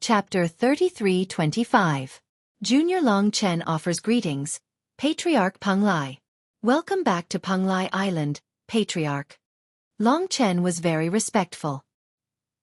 Chapter 33-25. Junior Long Chen offers greetings. Patriarch Peng Lai. Welcome back to Peng Lai Island, Patriarch. Long Chen was very respectful.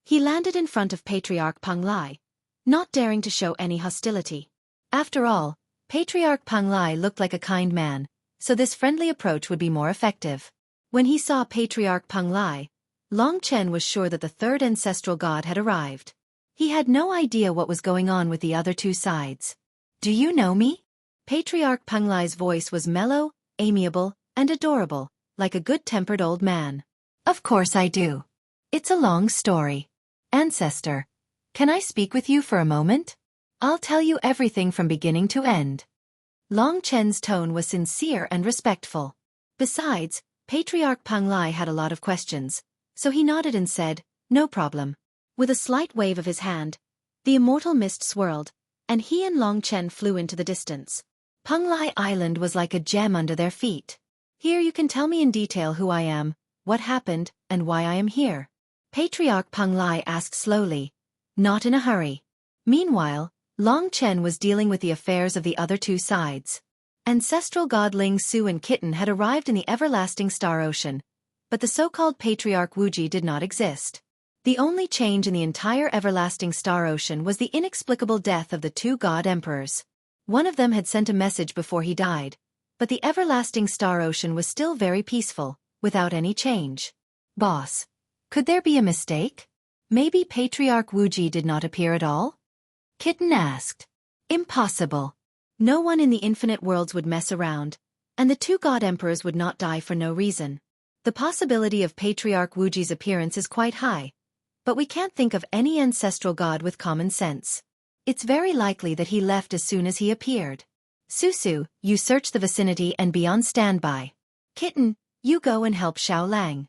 He landed in front of Patriarch Peng Lai, not daring to show any hostility. After all, Patriarch Peng Lai looked like a kind man, so this friendly approach would be more effective. When he saw Patriarch Peng Lai, Long Chen was sure that the third ancestral god had arrived. He had no idea what was going on with the other two sides. "Do you know me?" Patriarch Peng Lai's voice was mellow, amiable, and adorable, like a good-tempered old man. "Of course I do. It's a long story. Ancestor, can I speak with you for a moment? I'll tell you everything from beginning to end." Long Chen's tone was sincere and respectful. Besides, Patriarch Peng Lai had a lot of questions, so he nodded and said, "No problem." With a slight wave of his hand, the immortal mist swirled, and he and Long Chen flew into the distance. Peng Lai Island was like a gem under their feet. "Here you can tell me in detail who I am, what happened, and why I am here," Patriarch Peng Lai asked slowly, not in a hurry. Meanwhile, Long Chen was dealing with the affairs of the other two sides. Ancestral god Ling Su and Kitten had arrived in the everlasting Star Ocean, but the so-called Patriarch Wuji did not exist. The only change in the entire everlasting Star Ocean was the inexplicable death of the two god emperors. One of them had sent a message before he died, but the everlasting Star Ocean was still very peaceful, without any change. "Boss, could there be a mistake? Maybe Patriarch Wuji did not appear at all?" Kitten asked. "Impossible. No one in the infinite worlds would mess around, and the two god emperors would not die for no reason. The possibility of Patriarch Wuji's appearance is quite high, but we can't think of any ancestral god with common sense. It's very likely that he left as soon as he appeared. Susu, you search the vicinity and be on standby. Kitten, you go and help Xiao Lang."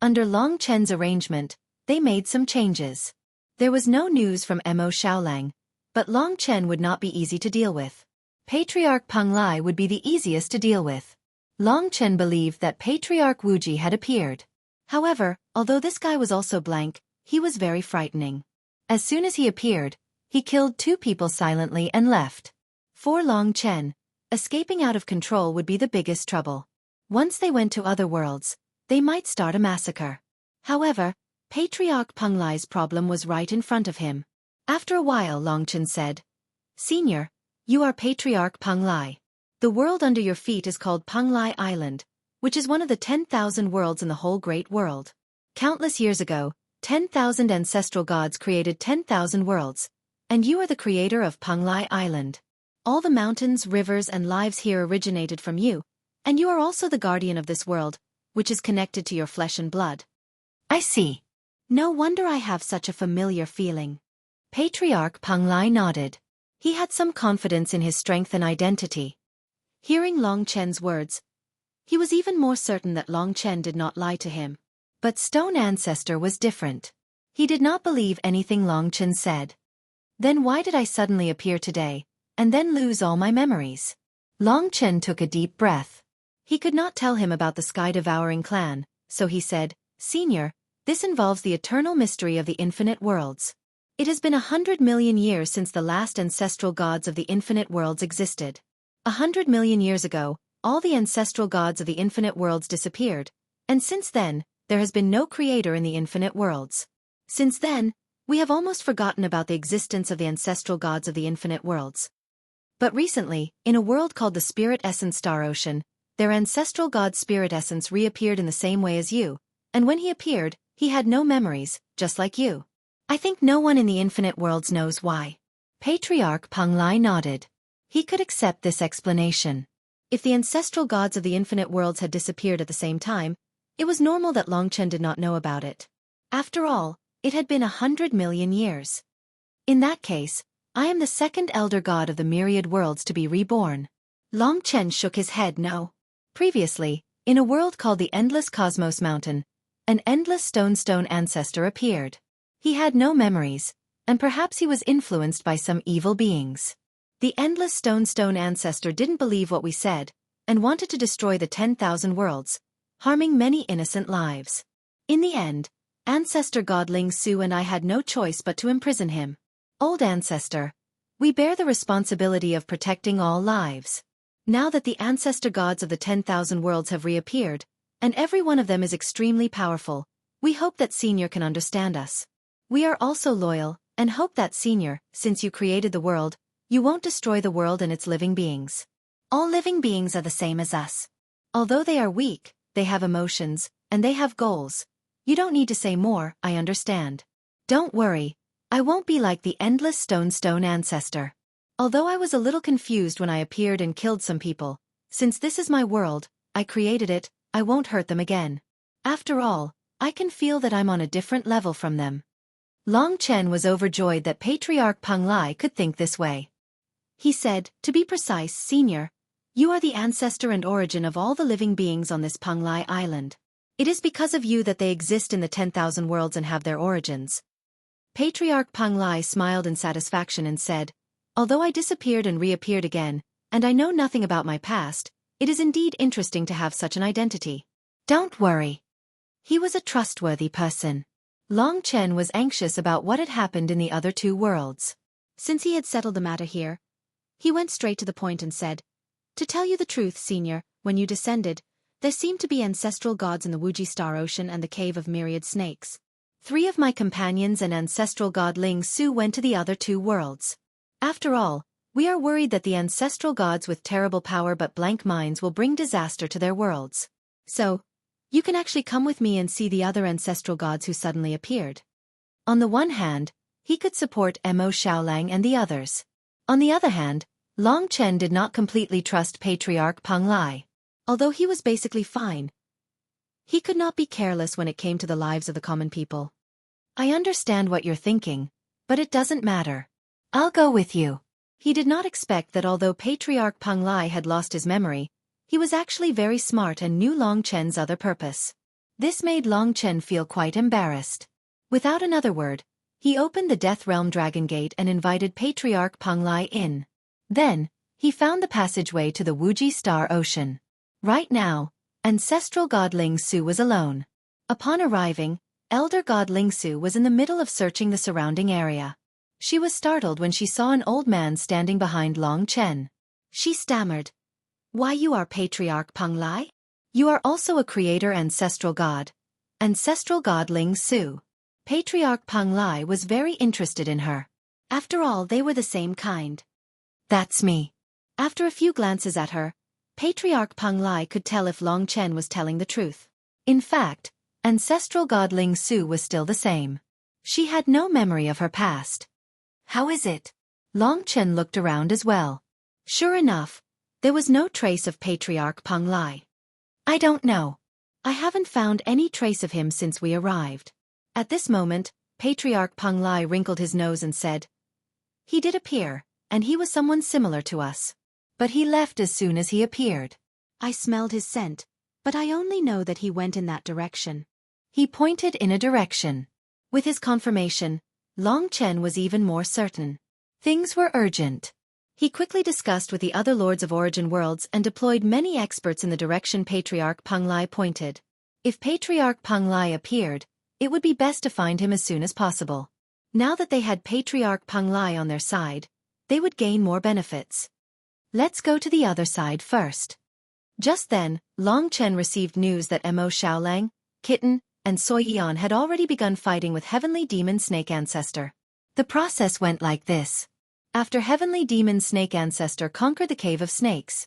Under Long Chen's arrangement, they made some changes. There was no news from Mo Xiaolang, but Long Chen would not be easy to deal with. Patriarch Peng Lai would be the easiest to deal with. Long Chen believed that Patriarch Wuji had appeared. However, although this guy was also blank, he was very frightening. As soon as he appeared, he killed two people silently and left. For Long Chen, escaping out of control would be the biggest trouble. Once they went to other worlds, they might start a massacre. However, Patriarch Peng Lai's problem was right in front of him. After a while, Long Chen said, "Senior, you are Patriarch Peng Lai. The world under your feet is called Peng Lai Island, which is one of the 10,000 worlds in the whole great world. Countless years ago, 10,000 ancestral gods created 10,000 worlds, and you are the creator of Peng Lai Island. All the mountains, rivers, and lives here originated from you, and you are also the guardian of this world, which is connected to your flesh and blood." "I see. No wonder I have such a familiar feeling." Patriarch Peng Lai nodded. He had some confidence in his strength and identity. Hearing Long Chen's words, he was even more certain that Long Chen did not lie to him. But Stone Ancestor was different. He did not believe anything Long Chen said. "Then why did I suddenly appear today, and then lose all my memories?" Long Chen took a deep breath. He could not tell him about the sky-devouring clan, so he said, "Senior, this involves the eternal mystery of the infinite worlds. It has been 100 million years since the last ancestral gods of the infinite worlds existed. 100 million years ago, all the ancestral gods of the infinite worlds disappeared, and since then, there has been no creator in the infinite worlds. Since then, we have almost forgotten about the existence of the ancestral gods of the infinite worlds. But recently, in a world called the Spirit Essence Star Ocean, their ancestral god Spirit Essence reappeared in the same way as you, and when he appeared, he had no memories, just like you. I think no one in the infinite worlds knows why." Patriarch Peng Lai nodded. He could accept this explanation. If the ancestral gods of the infinite worlds had disappeared at the same time, it was normal that Long Chen did not know about it. After all, it had been 100 million years. "In that case, I am the second elder god of the myriad worlds to be reborn." Long Chen shook his head no. Previously, in a world called the Endless Cosmos Mountain, an endless stone ancestor appeared. He had no memories, and perhaps he was influenced by some evil beings. The endless stone ancestor didn't believe what we said, and wanted to destroy the 10,000 worlds, harming many innocent lives. In the end, ancestor god Ling Su and I had no choice but to imprison him. Old ancestor, we bear the responsibility of protecting all lives. Now that the ancestor gods of the 10,000 worlds have reappeared, and every one of them is extremely powerful, we hope that Senior can understand us. We are also loyal, and hope that Senior, since you created the world, you won't destroy the world and its living beings. All living beings are the same as us. Although they are weak, they have emotions, and they have goals. You don't need to say more, I understand. Don't worry, I won't be like the endless stone ancestor. Although I was a little confused when I appeared and killed some people, since this is my world, I created it, I won't hurt them again. After all, I can feel that I'm on a different level from them. Long Chen was overjoyed that Patriarch Peng Lai could think this way. He said, to be precise, Senior, you are the ancestor and origin of all the living beings on this Peng Lai island. It is because of you that they exist in the 10,000 worlds and have their origins. Patriarch Peng Lai smiled in satisfaction and said, although I disappeared and reappeared again, and I know nothing about my past, it is indeed interesting to have such an identity. Don't worry. He was a trustworthy person. Long Chen was anxious about what had happened in the other two worlds. Since he had settled the matter here, he went straight to the point and said, to tell you the truth, Senior, when you descended, there seemed to be ancestral gods in the Wuji Star Ocean and the Cave of Myriad Snakes. 3 of my companions and ancestral god Ling Su went to the other two worlds. After all, we are worried that the ancestral gods with terrible power but blank minds will bring disaster to their worlds. So, you can actually come with me and see the other ancestral gods who suddenly appeared. On the one hand, he could support Mo Xiaolang and the others. On the other hand, Long Chen did not completely trust Patriarch Peng Lai. Although he was basically fine, he could not be careless when it came to the lives of the common people. I understand what you're thinking, but it doesn't matter. I'll go with you. He did not expect that although Patriarch Peng Lai had lost his memory, he was actually very smart and knew Long Chen's other purpose. This made Long Chen feel quite embarrassed. Without another word, he opened the Death Realm Dragon Gate and invited Patriarch Peng Lai in. Then, he found the passageway to the Wuji Star Ocean. Right now, ancestral god Ling Su was alone. Upon arriving, elder god Ling Su was in the middle of searching the surrounding area. She was startled when she saw an old man standing behind Long Chen. She stammered, why, you are Patriarch Peng Lai? You are also a creator ancestral god. Ancestral god Ling Su. Patriarch Peng Lai was very interested in her. After all, they were the same kind. That's me. After a few glances at her, Patriarch Peng Lai could tell if Long Chen was telling the truth. In fact, ancestral god Ling Su was still the same. She had no memory of her past. How is it? Long Chen looked around as well. Sure enough, there was no trace of Patriarch Peng Lai. I don't know. I haven't found any trace of him since we arrived. At this moment, Patriarch Peng Lai wrinkled his nose and said, he did appear, and he was someone similar to us. But he left as soon as he appeared. I smelled his scent, but I only know that he went in that direction. He pointed in a direction. With his confirmation, Long Chen was even more certain. Things were urgent. He quickly discussed with the other lords of origin worlds and deployed many experts in the direction Patriarch Peng Lai pointed. If Patriarch Peng Lai appeared, it would be best to find him as soon as possible. Now that they had Patriarch Peng Lai on their side, they would gain more benefits. Let's go to the other side first. Just then, Long Chen received news that Mo Xiaolang, Kitten, and Xueqi had already begun fighting with Heavenly Demon Snake Ancestor. The process went like this. After Heavenly Demon Snake Ancestor conquered the Cave of Snakes,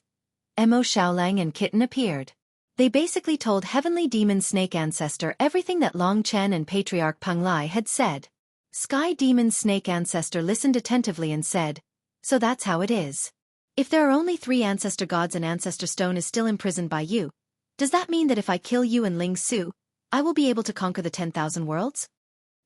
Mo Xiaolang and Kitten appeared. They basically told Heavenly Demon Snake Ancestor everything that Long Chen and Patriarch Peng Lai had said. Sky Demon Snake Ancestor listened attentively and said, so that's how it is. If there are only 3 ancestor gods and Ancestor Stone is still imprisoned by you, does that mean that if I kill you and Ling Su, I will be able to conquer the 10,000 worlds?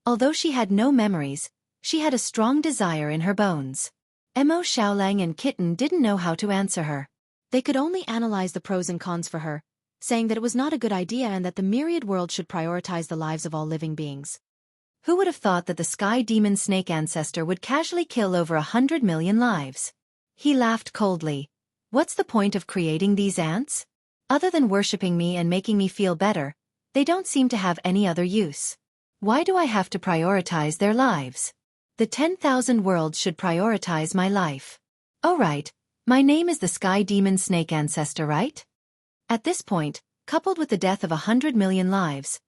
Although she had no memories, she had a strong desire in her bones. Mo Xiaolang and Kitten didn't know how to answer her. They could only analyze the pros and cons for her, saying that it was not a good idea and that the myriad world should prioritize the lives of all living beings. Who would have thought that the Sky Demon Snake Ancestor would casually kill over 100 million lives? He laughed coldly. What's the point of creating these ants? Other than worshipping me and making me feel better, they don't seem to have any other use. Why do I have to prioritize their lives? The 10,000 worlds should prioritize my life. Oh right, my name is the Sky Demon Snake Ancestor, right? At this point, coupled with the death of 100 million lives,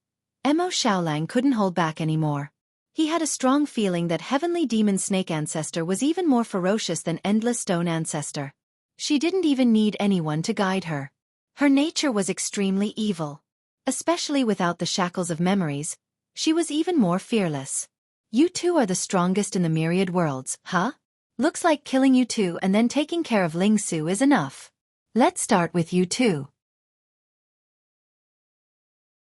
Mo Xiaolang couldn't hold back anymore. He had a strong feeling that Heavenly Demon Snake Ancestor was even more ferocious than Endless Stone Ancestor. She didn't even need anyone to guide her. Her nature was extremely evil. Especially without the shackles of memories, she was even more fearless. You two are the strongest in the myriad worlds, huh? Looks like killing you two and then taking care of Ling Su is enough. Let's start with you two.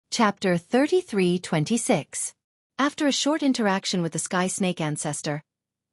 Chapter 33-26. After a short interaction with the Sky Snake Ancestor,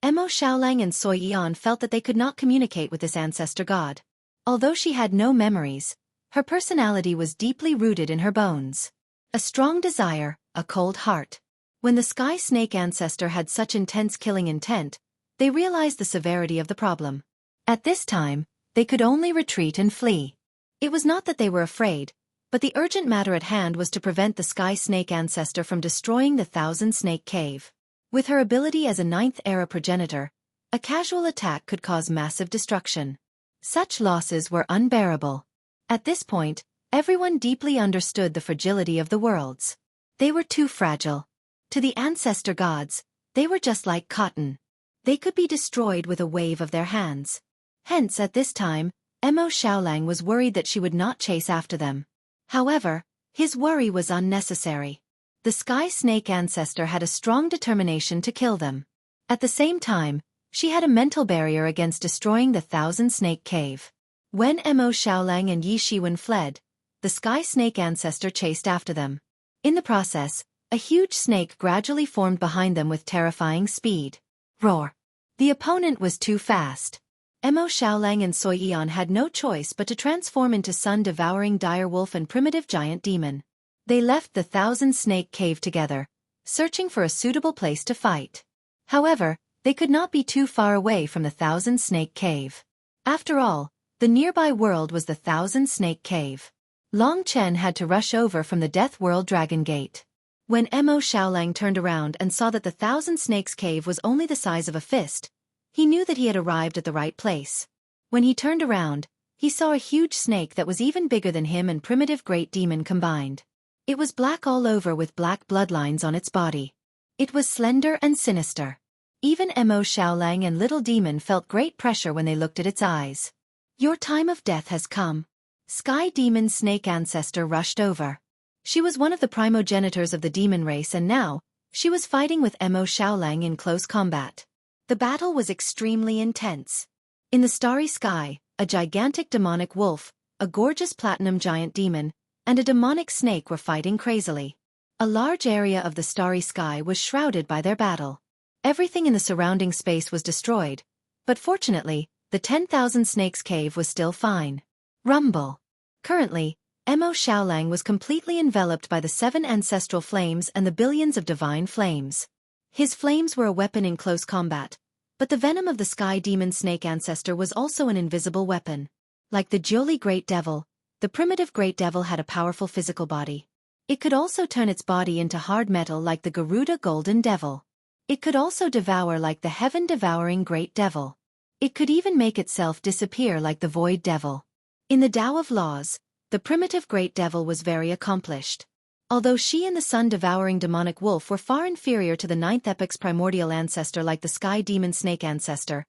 Mo Xiaolang and Xueqi felt that they could not communicate with this ancestor god. Although she had no memories, her personality was deeply rooted in her bones. A strong desire, a cold heart. When the Sky Snake Ancestor had such intense killing intent, they realized the severity of the problem. At this time, they could only retreat and flee. It was not that they were afraid, but the urgent matter at hand was to prevent the Sky Snake Ancestor from destroying the Thousand Snake Cave. With her ability as a ninth-era progenitor, a casual attack could cause massive destruction. Such losses were unbearable. At this point, everyone deeply understood the fragility of the worlds. They were too fragile. To the ancestor gods, they were just like cotton. They could be destroyed with a wave of their hands. Hence, at this time, Mo Xiaolang was worried that she would not chase after them. However, his worry was unnecessary. The Sky Snake Ancestor had a strong determination to kill them. At the same time, she had a mental barrier against destroying the Thousand Snake Cave. When Mo Xiaolang and Yi Shiwen fled, the Sky Snake Ancestor chased after them. In the process, a huge snake gradually formed behind them with terrifying speed. Roar! The opponent was too fast. Mo Xiaolang and Xueqi had no choice but to transform into sun-devouring direwolf and primitive giant demon. They left the Thousand Snake Cave together, searching for a suitable place to fight. However, they could not be too far away from the Thousand Snake Cave. After all, the nearby world was the Thousand Snake Cave. Long Chen had to rush over from the Death World Dragon Gate. When Mo Xiaolang turned around and saw that the Thousand Snakes Cave was only the size of a fist, he knew that he had arrived at the right place. When he turned around, he saw a huge snake that was even bigger than him and primitive great demon combined. It was black all over with black bloodlines on its body. It was slender and sinister. Even Mo Xiaolang and Little Demon felt great pressure when they looked at its eyes. Your time of death has come. Sky Demon Snake Ancestor rushed over. She was one of the primogenitors of the demon race and now, she was fighting with Mo Xiaolang in close combat. The battle was extremely intense. In the starry sky, a gigantic demonic wolf, a gorgeous platinum giant demon, and a demonic snake were fighting crazily. A large area of the starry sky was shrouded by their battle. Everything in the surrounding space was destroyed, but fortunately, the 10,000 Snakes Cave was still fine. Rumble. Currently, Mo Xiaolang was completely enveloped by the 7 ancestral flames and the billions of divine flames. His flames were a weapon in close combat, but the venom of the Sky Demon Snake Ancestor was also an invisible weapon. Like the Jiuli Great Devil, the primitive Great Devil had a powerful physical body. It could also turn its body into hard metal like the Garuda Golden Devil. It could also devour like the heaven-devouring Great Devil. It could even make itself disappear like the Void Devil. In the Tao of Laws, the primitive Great Devil was very accomplished. Although she and the sun-devouring demonic wolf were far inferior to the 9th epoch's primordial ancestor like the Sky Demon Snake Ancestor,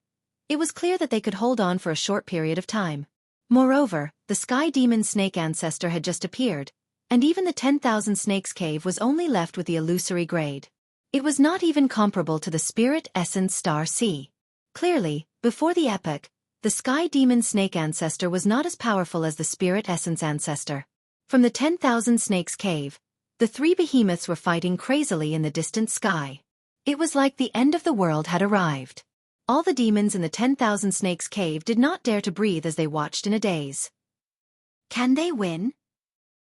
it was clear that they could hold on for a short period of time. Moreover, the Sky Demon Snake Ancestor had just appeared, and even the 10,000 Snakes Cave was only left with the illusory grade. It was not even comparable to the Spirit Essence Star Sea. Clearly, before the epoch, the Sky Demon Snake Ancestor was not as powerful as the Spirit Essence Ancestor. From the 10,000 Snakes Cave, the 3 behemoths were fighting crazily in the distant sky. It was like the end of the world had arrived. All the demons in the 10,000 Snakes Cave did not dare to breathe as they watched in a daze. Can they win?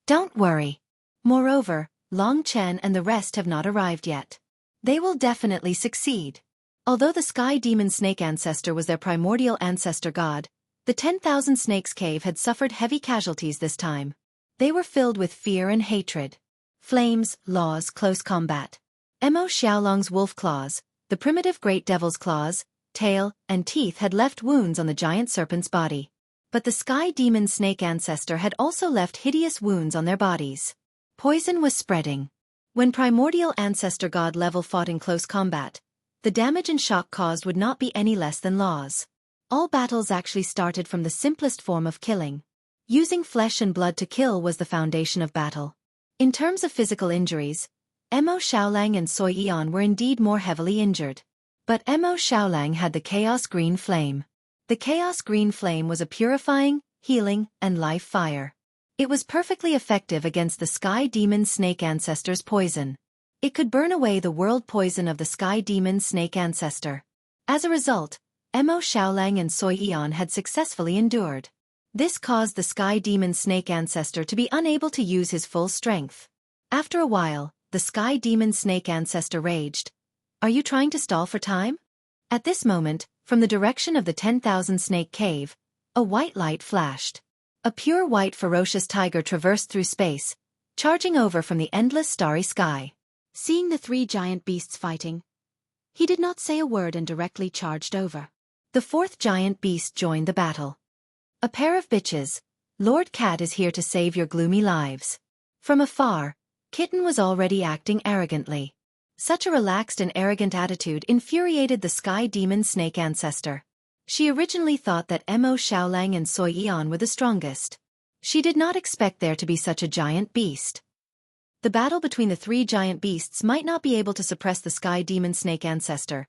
Don't worry. Moreover, Long Chen and the rest have not arrived yet. They will definitely succeed. Although the Sky Demon Snake Ancestor was their primordial ancestor god, the 10,000 Snakes Cave had suffered heavy casualties this time. They were filled with fear and hatred. Flames, laws, close combat. Mo Xiaolang's wolf claws, The primitive great devil's claws, tail, and teeth had left wounds on the giant serpent's body. But the sky demon snake ancestor had also left hideous wounds on their bodies. Poison was spreading. When primordial ancestor god level fought in close combat, the damage and shock caused would not be any less than laws. All battles actually started from the simplest form of killing. Using flesh and blood to kill was the foundation of battle. In terms of physical injuries, Mo Xiaolang and Xueqi were indeed more heavily injured. But Mo Xiaolang had the Chaos Green Flame. The Chaos Green Flame was a purifying, healing, and life fire. It was perfectly effective against the Sky Demon Snake Ancestor's poison. It could burn away the world poison of the Sky Demon Snake Ancestor. As a result, Mo Xiaolang and Xueqi had successfully endured. This caused the Sky Demon Snake Ancestor to be unable to use his full strength. After a while, the Sky Demon Snake Ancestor raged. "Are you trying to stall for time?" At this moment, from the direction of the 10,000 Snake Cave, a white light flashed. A pure white ferocious tiger traversed through space, charging over from the endless starry sky. Seeing the three giant beasts fighting, he did not say a word and directly charged over. The fourth giant beast joined the battle. "A pair of bitches. Lord Cat is here to save your gloomy lives." From afar, Kitten was already acting arrogantly. Such a relaxed and arrogant attitude infuriated the Sky Demon Snake Ancestor. She originally thought that Mo Xiaolang and Xueqi were the strongest. She did not expect there to be such a giant beast. The battle between the three giant beasts might not be able to suppress the Sky Demon Snake Ancestor,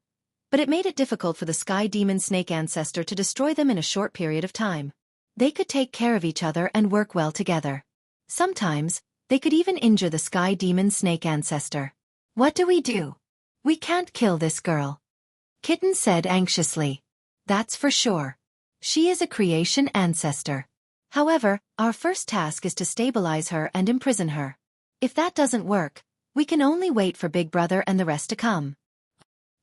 but it made it difficult for the Sky Demon Snake Ancestor to destroy them in a short period of time. They could take care of each other and work well together. Sometimes, they could even injure the Sky Demon Snake Ancestor. "What do? We can't kill this girl," Kitten said anxiously. "That's for sure. She is a creation ancestor. However, our first task is to stabilize her and imprison her. If that doesn't work, we can only wait for Big Brother and the rest to come."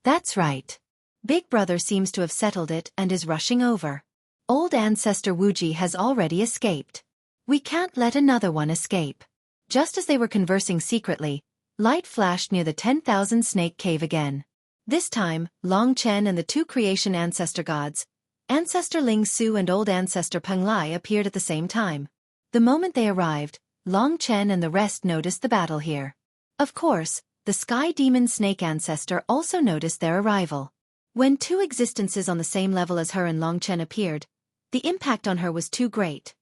"That's right. Big Brother seems to have settled it and is rushing over. Old ancestor Wuji has already escaped. We can't let another one escape." Just as they were conversing secretly, light flashed near the 10,000 Snake Cave again. This time, Long Chen and the two creation ancestor gods, Ancestor Ling Su and Old Ancestor Peng Lai, appeared at the same time. The moment they arrived, Long Chen and the rest noticed the battle here. Of course, the Sky Demon Snake Ancestor also noticed their arrival. When two existences on the same level as her and Long Chen appeared, the impact on her was too great.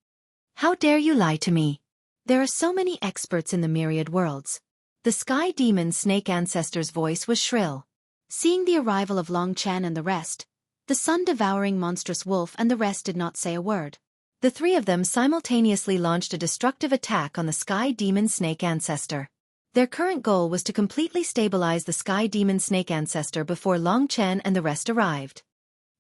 "How dare you lie to me? There are so many experts in the myriad worlds." The Sky Demon Snake Ancestor's voice was shrill. Seeing the arrival of Long Chen and the rest, the sun-devouring monstrous wolf and the rest did not say a word. The three of them simultaneously launched a destructive attack on the Sky Demon Snake Ancestor. Their current goal was to completely stabilize the Sky Demon Snake Ancestor before Long Chen and the rest arrived.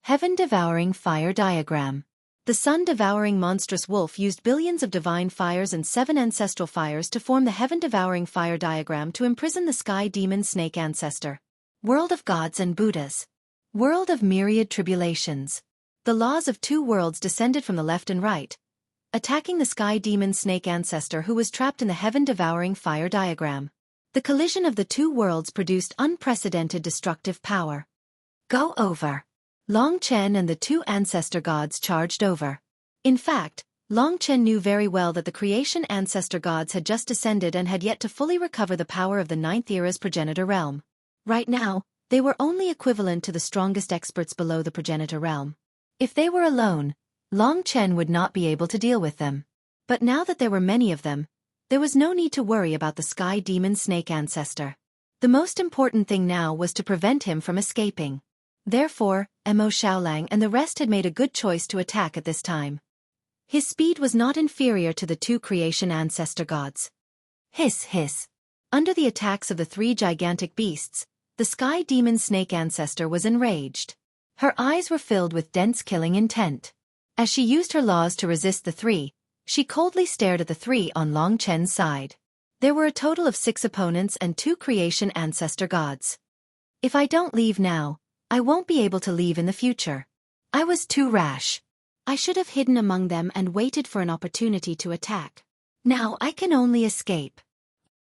Heaven-devouring fire diagram. The sun-devouring monstrous wolf used billions of divine fires and 7 ancestral fires to form the heaven-devouring fire diagram to imprison the Sky Demon Snake Ancestor. World of Gods and Buddhas. World of Myriad Tribulations. The laws of two worlds descended from the left and right, attacking the Sky Demon Snake Ancestor who was trapped in the heaven-devouring fire diagram. The collision of the two worlds produced unprecedented destructive power. "Go over." Long Chen and the two ancestor gods charged over. In fact, Long Chen knew very well that the creation ancestor gods had just descended and had yet to fully recover the power of the 9th era's progenitor realm. Right now, they were only equivalent to the strongest experts below the progenitor realm. If they were alone, Long Chen would not be able to deal with them. But now that there were many of them, there was no need to worry about the Sky Demon Snake Ancestor. The most important thing now was to prevent him from escaping. Therefore, Mo Xiaolang and the rest had made a good choice to attack at this time. His speed was not inferior to the two creation ancestor gods. Hiss hiss. Under the attacks of the three gigantic beasts, the Sky Demon Snake Ancestor was enraged. Her eyes were filled with dense killing intent. As she used her laws to resist the three, she coldly stared at the three on Long Chen's side. There were a total of 6 opponents and 2 creation ancestor gods. "If I don't leave now, I won't be able to leave in the future. I was too rash. I should have hidden among them and waited for an opportunity to attack. Now I can only escape.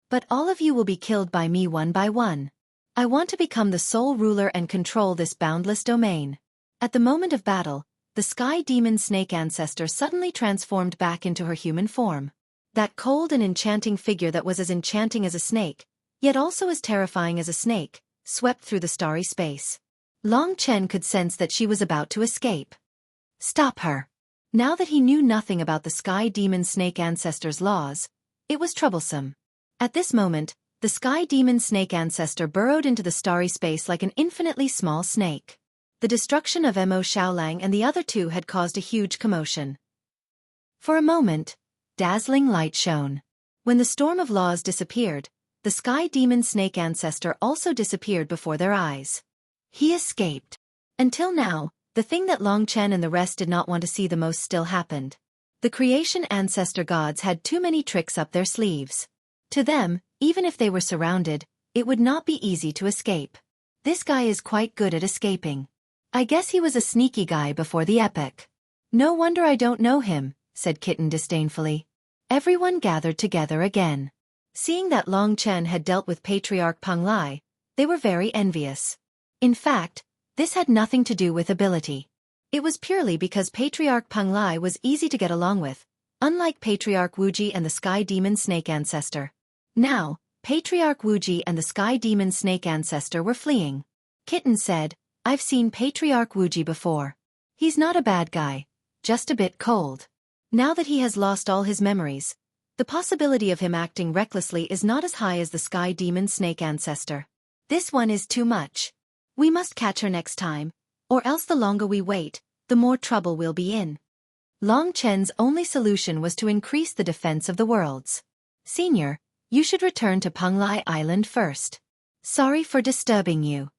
But all of you will be killed by me one by one. I want to become the sole ruler and control this boundless domain. At the moment of battle, the sky demon snake ancestor suddenly transformed back into her human form. That cold and enchanting figure that was as enchanting as a snake, yet also as terrifying as a snake, swept through the starry space. Long Chen could sense that she was about to escape. Stop her. Now that he knew nothing about the sky demon snake ancestor's laws, it was troublesome. At this moment, the sky demon snake ancestor burrowed into the starry space like an infinitely small snake. The destruction of Mo Xiaolang and the other two had caused a huge commotion. For a moment, dazzling light shone. When the storm of laws disappeared, the sky demon snake ancestor also disappeared before their eyes. He escaped. Until now, the thing that Long Chen and the rest did not want to see the most still happened. The creation ancestor gods had too many tricks up their sleeves. To them, even if they were surrounded, it would not be easy to escape. This guy is quite good at escaping. I guess he was a sneaky guy before the epic. No wonder I don't know him, said Kitten disdainfully. Everyone gathered together again. Seeing that Long Chen had dealt with Patriarch Peng Lai, they were very envious. In fact, this had nothing to do with ability. It was purely because Patriarch Peng Lai was easy to get along with, unlike Patriarch Wuji and the Sky Demon Snake Ancestor. Now, Patriarch Wuji and the Sky Demon Snake Ancestor were fleeing. Kitten said, I've seen Patriarch Wuji before. He's not a bad guy, just a bit cold. Now that he has lost all his memories, the possibility of him acting recklessly is not as high as the Sky Demon Snake Ancestor. This one is too much. We must catch her next time, or else the longer we wait, the more trouble we'll be in. Long Chen's only solution was to increase the defense of the worlds. Senior, you should return to Peng Lai Island first. Sorry for disturbing you.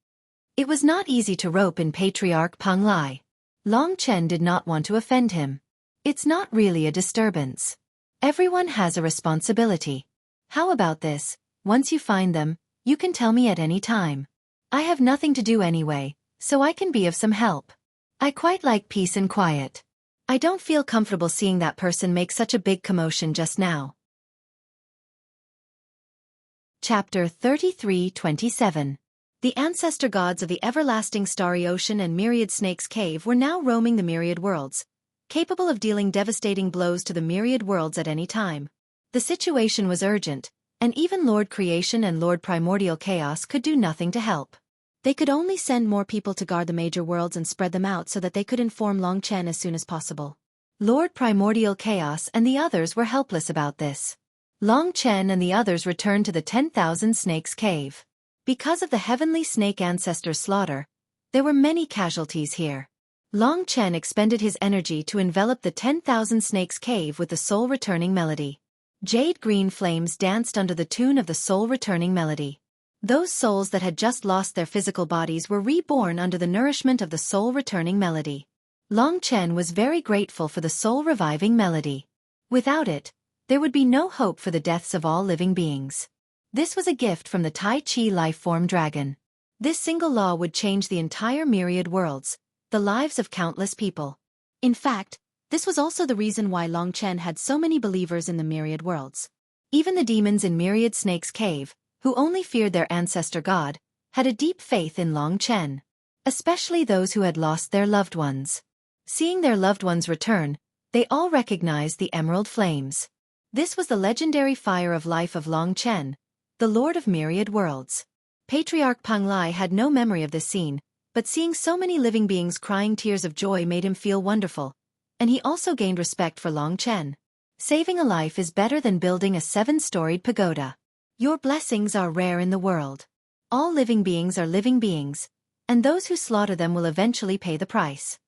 It was not easy to rope in Patriarch Peng Lai. Long Chen did not want to offend him. It's not really a disturbance. Everyone has a responsibility. How about this? Once you find them, you can tell me at any time. I have nothing to do anyway, so I can be of some help. I quite like peace and quiet. I don't feel comfortable seeing that person make such a big commotion just now. Chapter 33-27. The ancestor gods of the everlasting starry ocean and myriad snakes cave were now roaming the myriad worlds, capable of dealing devastating blows to the myriad worlds at any time. The situation was urgent, and even Lord Creation and Lord Primordial Chaos could do nothing to help. They could only send more people to guard the major worlds and spread them out so that they could inform Long Chen as soon as possible. Lord Primordial Chaos and the others were helpless about this. Long Chen and the others returned to the 10,000 Snakes Cave. Because of the heavenly snake ancestor's slaughter, there were many casualties here. Long Chen expended his energy to envelop the 10,000 Snakes Cave with the soul-returning melody. Jade green flames danced under the tune of the soul-returning melody. Those souls that had just lost their physical bodies were reborn under the nourishment of the soul-returning melody. Long Chen was very grateful for the soul-reviving melody. Without it, there would be no hope for the deaths of all living beings. This was a gift from the Tai Chi life-form dragon. This single law would change the entire myriad worlds, the lives of countless people. In fact, this was also the reason why Long Chen had so many believers in the myriad worlds. Even the demons in Myriad Snake's Cave, who only feared their ancestor god, had a deep faith in Long Chen. Especially those who had lost their loved ones. Seeing their loved ones return, they all recognized the emerald flames. This was the legendary fire of life of Long Chen, the Lord of Myriad Worlds. Patriarch Peng Lai had no memory of this scene, but seeing so many living beings crying tears of joy made him feel wonderful, and he also gained respect for Long Chen. Saving a life is better than building a 7-storied pagoda. Your blessings are rare in the world. All living beings are living beings, and those who slaughter them will eventually pay the price.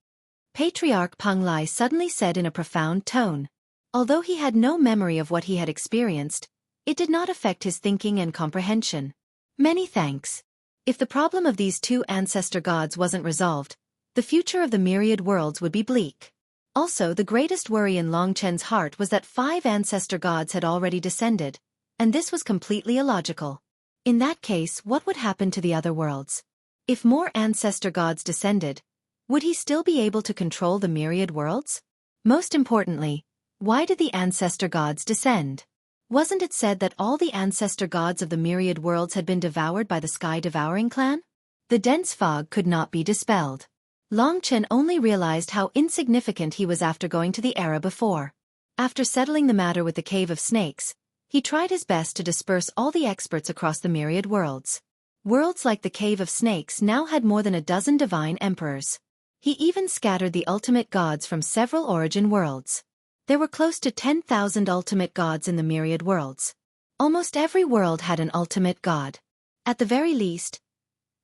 Patriarch Peng Lai suddenly said in a profound tone. Although he had no memory of what he had experienced, it did not affect his thinking and comprehension. Many thanks. If the problem of these two ancestor gods wasn't resolved, the future of the myriad worlds would be bleak. Also, the greatest worry in Long Chen's heart was that 5 ancestor gods had already descended, and this was completely illogical. In that case, what would happen to the other worlds? If more ancestor gods descended, would he still be able to control the myriad worlds? Most importantly, why did the ancestor gods descend? Wasn't it said that all the ancestor gods of the myriad worlds had been devoured by the sky-devouring clan? The dense fog could not be dispelled. Long Chen only realized how insignificant he was after going to the era before. After settling the matter with the Cave of Snakes, he tried his best to disperse all the experts across the myriad worlds. Worlds like the Cave of Snakes now had more than a dozen divine emperors. He even scattered the ultimate gods from several origin worlds. There were close to 10,000 ultimate gods in the myriad worlds. Almost every world had an ultimate god. At the very least,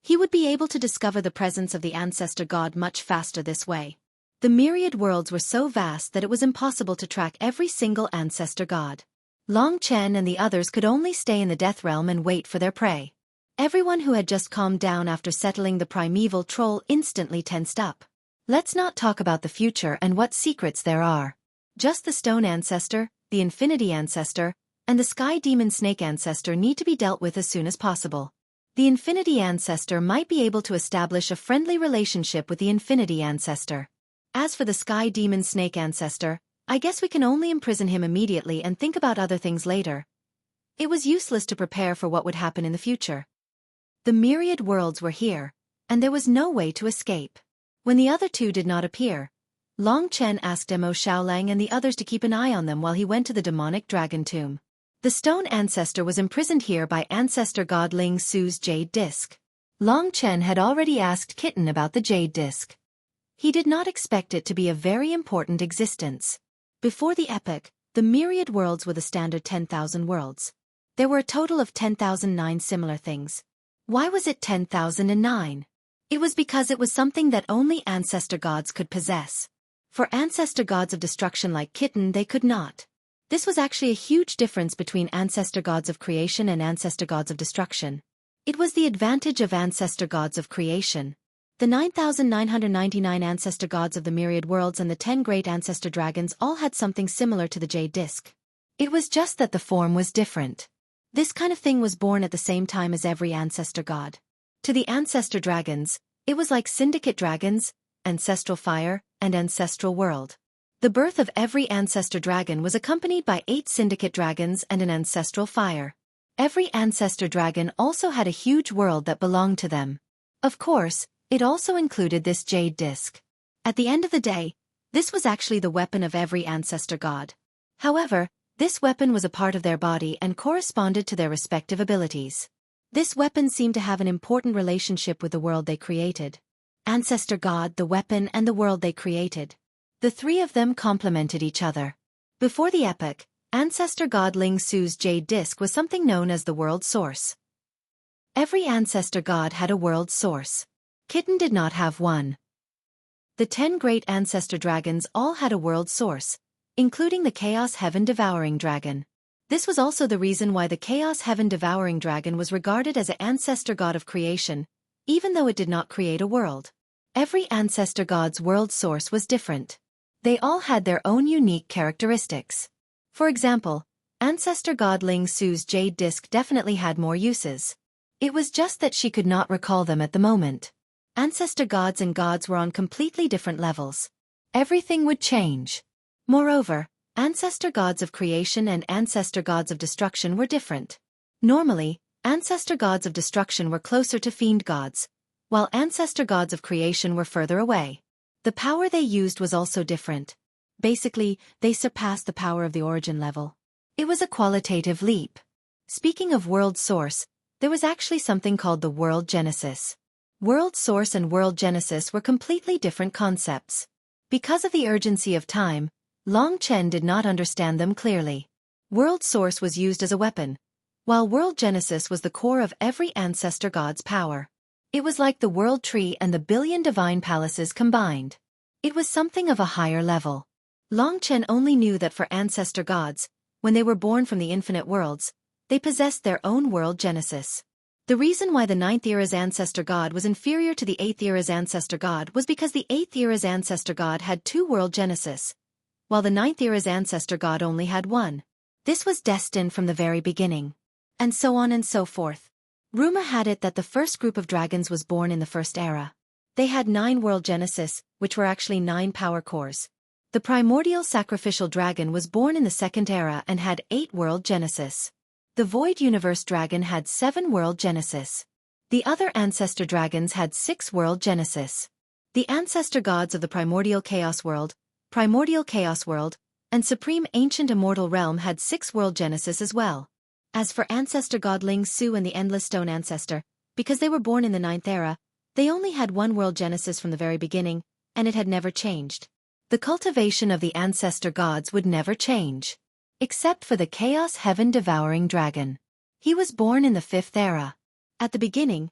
he would be able to discover the presence of the ancestor god much faster this way. The myriad worlds were so vast that it was impossible to track every single ancestor god. Long Chen and the others could only stay in the death realm and wait for their prey. Everyone who had just calmed down after settling the primeval troll instantly tensed up. Let's not talk about the future and what secrets there are. Just the Stone Ancestor, the Infinity Ancestor, and the Sky Demon Snake Ancestor need to be dealt with as soon as possible. The Infinity Ancestor might be able to establish a friendly relationship with the Infinity Ancestor. As for the Sky Demon Snake Ancestor, I guess we can only imprison him immediately and think about other things later. It was useless to prepare for what would happen in the future. The myriad worlds were here, and there was no way to escape. When the other two did not appear, Long Chen asked Mo Xiaolang and the others to keep an eye on them while he went to the demonic dragon tomb. The Stone Ancestor was imprisoned here by ancestor god Ling Su's jade disc. Long Chen had already asked Kitten about the jade disc. He did not expect it to be a very important existence. Before the epoch, the myriad worlds were the standard 10,000 worlds. There were a total of 10,009 similar things. Why was it 10,009? It was because it was something that only ancestor gods could possess. For ancestor gods of destruction like Kitten, they could not. This was actually a huge difference between ancestor gods of creation and ancestor gods of destruction. It was the advantage of ancestor gods of creation. The 9,999 ancestor gods of the myriad worlds and the 10 great ancestor dragons all had something similar to the jade disc. It was just that the form was different. This kind of thing was born at the same time as every ancestor god. To the ancestor dragons, it was like syndicate dragons, ancestral fire, and ancestral world. The birth of every ancestor dragon was accompanied by 8 syndicate dragons and an ancestral fire. Every ancestor dragon also had a huge world that belonged to them. Of course, it also included this jade disc. At the end of the day, this was actually the weapon of every ancestor god. However, this weapon was a part of their body and corresponded to their respective abilities. This weapon seemed to have an important relationship with the world they created. Ancestor God, the weapon, and the world they created. The three of them complemented each other. Before the epoch, ancestor god Ling Su's jade disc was something known as the world source. Every ancestor god had a world source. Kitten did not have one. The 10 great ancestor dragons all had a world source, including the Chaos Heaven Devouring Dragon. This was also the reason why the Chaos Heaven Devouring Dragon was regarded as an ancestor god of creation, even though it did not create a world. Every ancestor god's world source was different. They all had their own unique characteristics. For example, ancestor god Ling Su's jade disc definitely had more uses. It was just that she could not recall them at the moment. Ancestor gods and gods were on completely different levels. Everything would change. Moreover, ancestor gods of creation and ancestor gods of destruction were different. Normally, ancestor gods of destruction were closer to fiend gods, while ancestor gods of creation were further away. The power they used was also different. Basically, they surpassed the power of the origin level. It was a qualitative leap. Speaking of world source, there was actually something called the world genesis. World source and world genesis were completely different concepts. Because of the urgency of time, Long Chen did not understand them clearly. World source was used as a weapon, while world genesis was the core of every ancestor god's power. It was like the world tree and the billion divine palaces combined. It was something of a higher level. Long Chen only knew that for ancestor gods, when they were born from the infinite worlds, they possessed their own world genesis. The reason why the 9th era's ancestor god was inferior to the 8th era's ancestor god was because the 8th era's ancestor god had 2 world genesis, while the 9th era's ancestor god only had 1. This was destined from the very beginning. And so on and so forth. Rumor had it that the first group of dragons was born in the first era. They had 9 world genesis, which were actually 9 power cores. The primordial sacrificial dragon was born in the Second Era and had 8 world genesis. The Void Universe dragon had 7 world genesis. The other ancestor dragons had 6 world genesis. The ancestor gods of the primordial chaos world, and supreme ancient immortal realm had 6 world genesis as well. As for ancestor god Ling Su and the Endless Stone ancestor, because they were born in the 9th era, they only had 1 world genesis from the very beginning, and it had never changed. The cultivation of the ancestor gods would never change. Except for the Chaos Heaven-devouring dragon. He was born in the 5th era. At the beginning,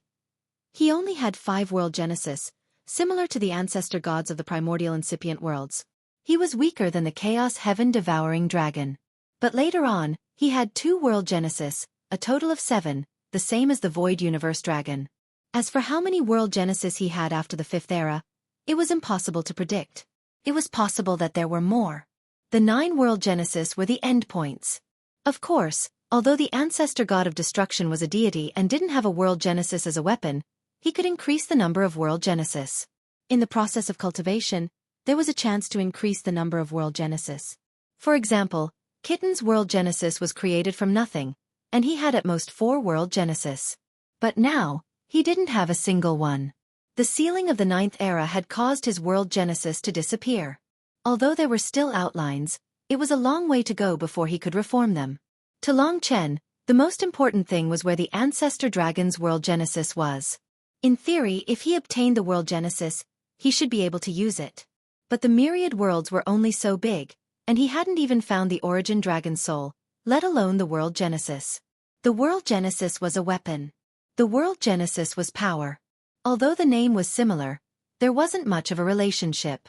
he only had 5 world genesis, similar to the ancestor gods of the primordial incipient worlds. He was weaker than the Chaos Heaven-devouring dragon. But later on, he had 2 world genesis, a total of 7, the same as the Void Universe dragon. As for how many world genesis he had after the 5th era, it was impossible to predict. It was possible that there were more. The 9 world genesis were the endpoints. Of course, although the ancestor god of destruction was a deity and didn't have a world genesis as a weapon, he could increase the number of world genesis. In the process of cultivation, there was a chance to increase the number of world genesis. For example, Kitten's world genesis was created from nothing, and he had at most 4 world genesis. But now, he didn't have a single one. The sealing of the 9th era had caused his world genesis to disappear. Although there were still outlines, it was a long way to go before he could reform them. To Long Chen, the most important thing was where the ancestor dragon's world genesis was. In theory, if he obtained the world genesis, he should be able to use it. But the myriad worlds were only so big, and he hadn't even found the origin dragon soul, let alone the world genesis. The world genesis was a weapon. The world genesis was power. Although the name was similar, there wasn't much of a relationship.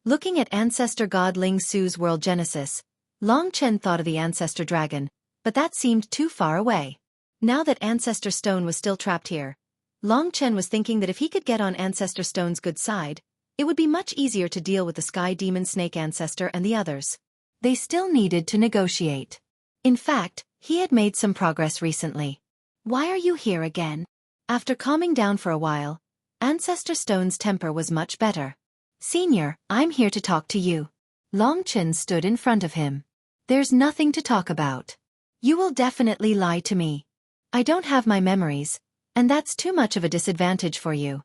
Looking at ancestor god Ling Su's world genesis, Long Chen thought of the ancestor dragon, but that seemed too far away. Now that ancestor stone was still trapped here, Long Chen was thinking that if he could get on ancestor stone's good side, it would be much easier to deal with the sky demon snake ancestor and the others. They still needed to negotiate. In fact, he had made some progress recently. Why are you here again? After calming down for a while, ancestor stone's temper was much better. Senior, I'm here to talk to you. Long Chen stood in front of him. There's nothing to talk about. You will definitely lie to me. I don't have my memories, and that's too much of a disadvantage for you.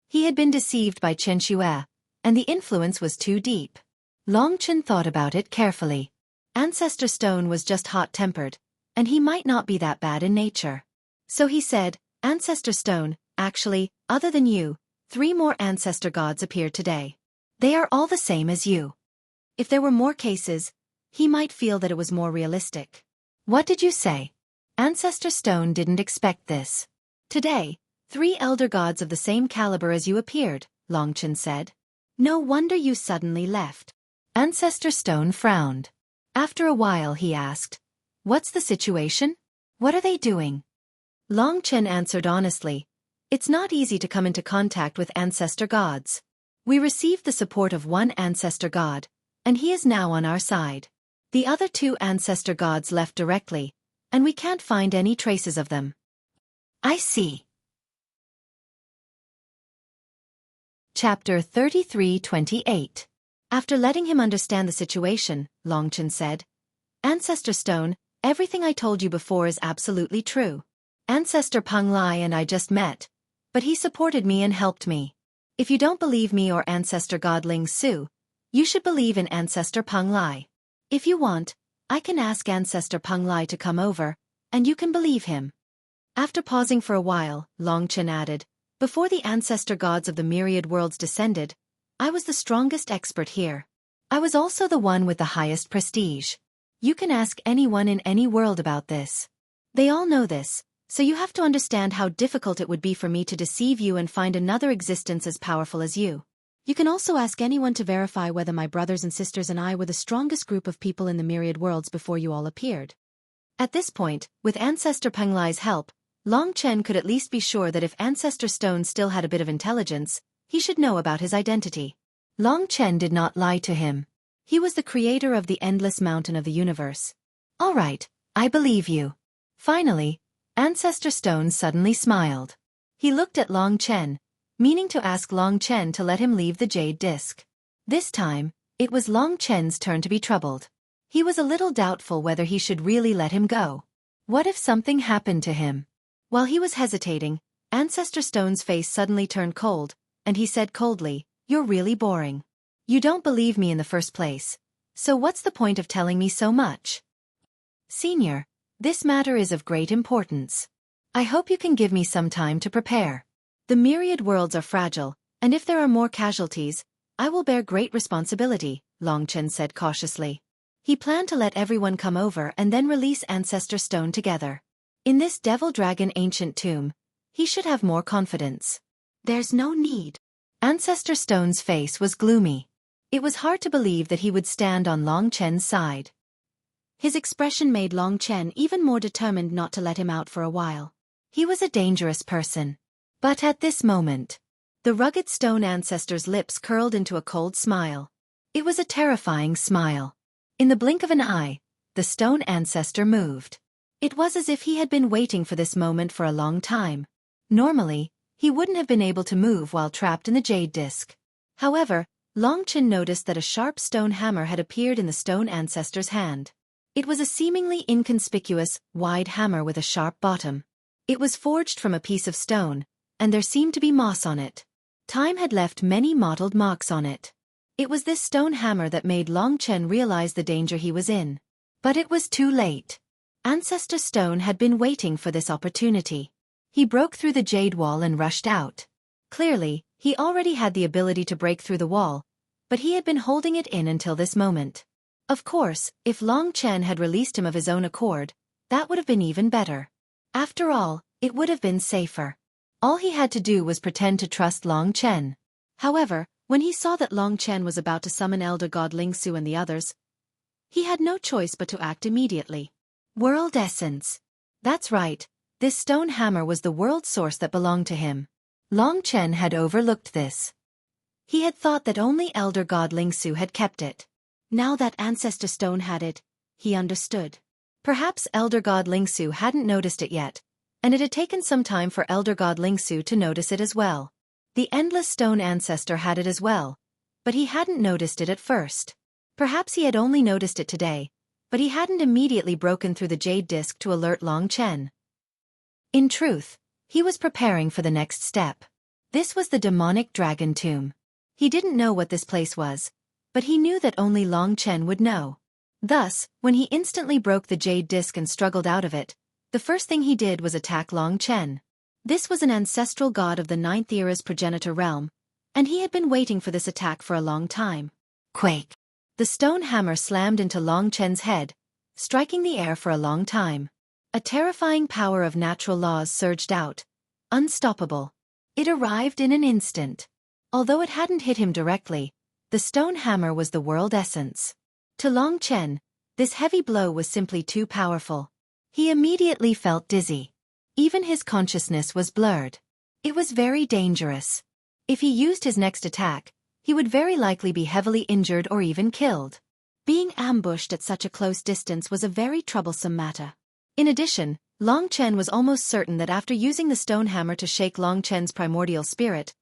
He had been deceived by Chen Xue, and the influence was too deep. Long Chen thought about it carefully. Ancestor stone was just hot-tempered, and he might not be that bad in nature. So he said, Ancestor stone, actually, other than you, 3 more ancestor gods appeared today. They are all the same as you. If there were more cases, he might feel that it was more realistic. What did you say? Ancestor stone didn't expect this. Today, 3 elder gods of the same caliber as you appeared, Long Chen said. No wonder you suddenly left. Ancestor stone frowned. After a while he asked, what's the situation? What are they doing? Long Chen answered honestly, it's not easy to come into contact with ancestor gods. We received the support of 1 ancestor god, and he is now on our side. The other 2 ancestor gods left directly, and we can't find any traces of them. I see. Chapter 33-28. After letting him understand the situation, Long Chen said, Ancestor Stone, everything I told you before is absolutely true. Ancestor Peng Lai and I just met, but he supported me and helped me. If you don't believe me or Ancestor God Ling Su, you should believe in Ancestor Peng Lai. If you want, I can ask Ancestor Peng Lai to come over, and you can believe him. After pausing for a while, Long Chen added, before the ancestor gods of the myriad worlds descended, I was the strongest expert here. I was also the one with the highest prestige. You can ask anyone in any world about this. They all know this. So you have to understand how difficult it would be for me to deceive you and find another existence as powerful as you. You can also ask anyone to verify whether my brothers and sisters and I were the strongest group of people in the myriad worlds before you all appeared. At this point, with Ancestor Peng Lai's help, Long Chen could at least be sure that if Ancestor Stone still had a bit of intelligence, he should know about his identity. Long Chen did not lie to him. He was the creator of the endless mountain of the universe. All right, I believe you. Finally, Ancestor Stone suddenly smiled. He looked at Long Chen, meaning to ask Long Chen to let him leave the jade disc. This time, It was Long Chen's turn to be troubled. He was a little doubtful whether he should really let him go. What if something happened to him? While he was hesitating, Ancestor Stone's face suddenly turned cold, and he said coldly, "You're really boring. You don't believe me in the first place. So what's the point of telling me so much? Senior, this matter is of great importance. I hope you can give me some time to prepare. The myriad worlds are fragile, and if there are more casualties, I will bear great responsibility," Long Chen said cautiously. He planned to let everyone come over and then release Ancestor Stone together. In this devil-dragon ancient tomb, he should have more confidence. There's no need. Ancestor Stone's face was gloomy. It was hard to believe that he would stand on Long Chen's side. His expression made Long Chen even more determined not to let him out for a while. He was a dangerous person. But at this moment, the rugged stone ancestor's lips curled into a cold smile. It was a terrifying smile. In the blink of an eye, the stone ancestor moved. It was as if he had been waiting for this moment for a long time. Normally, he wouldn't have been able to move while trapped in the jade disc. However, Long Chen noticed that a sharp stone hammer had appeared in the stone ancestor's hand. It was a seemingly inconspicuous, wide hammer with a sharp bottom. It was forged from a piece of stone, and there seemed to be moss on it. Time had left many mottled marks on it. It was this stone hammer that made Long Chen realize the danger he was in. But it was too late. Ancestor Stone had been waiting for this opportunity. He broke through the jade wall and rushed out. Clearly, he already had the ability to break through the wall, but he had been holding it in until this moment. Of course, if Long Chen had released him of his own accord, that would have been even better. After all, it would have been safer. All he had to do was pretend to trust Long Chen. However, when he saw that Long Chen was about to summon Elder God Ling Su and the others, he had no choice but to act immediately. World Essence. That's right, this stone hammer was the world source that belonged to him. Long Chen had overlooked this. He had thought that only Elder God Ling Su had kept it. Now that Ancestor Stone had it, he understood. Perhaps Elder God Ling Su hadn't noticed it yet, and it had taken some time for Elder God Ling Su to notice it as well. The Endless Stone Ancestor had it as well, but he hadn't noticed it at first. Perhaps he had only noticed it today, but he hadn't immediately broken through the jade disc to alert Long Chen. In truth, he was preparing for the next step. This was the demonic dragon tomb. He didn't know what this place was, but he knew that only Long Chen would know. Thus, when he instantly broke the jade disc and struggled out of it, the first thing he did was attack Long Chen. This was an ancestral god of the Ninth Era's progenitor realm, and he had been waiting for this attack for a long time. Quake! The stone hammer slammed into Long Chen's head, striking the air for a long time. A terrifying power of natural laws surged out. Unstoppable. It arrived in an instant. Although it hadn't hit him directly, the stone hammer was the world essence. To Long Chen, this heavy blow was simply too powerful. He immediately felt dizzy. Even his consciousness was blurred. It was very dangerous. If he used his next attack, he would very likely be heavily injured or even killed. Being ambushed at such a close distance was a very troublesome matter. In addition, Long Chen was almost certain that after using the stone hammer to shake Long Chen's primordial spirit,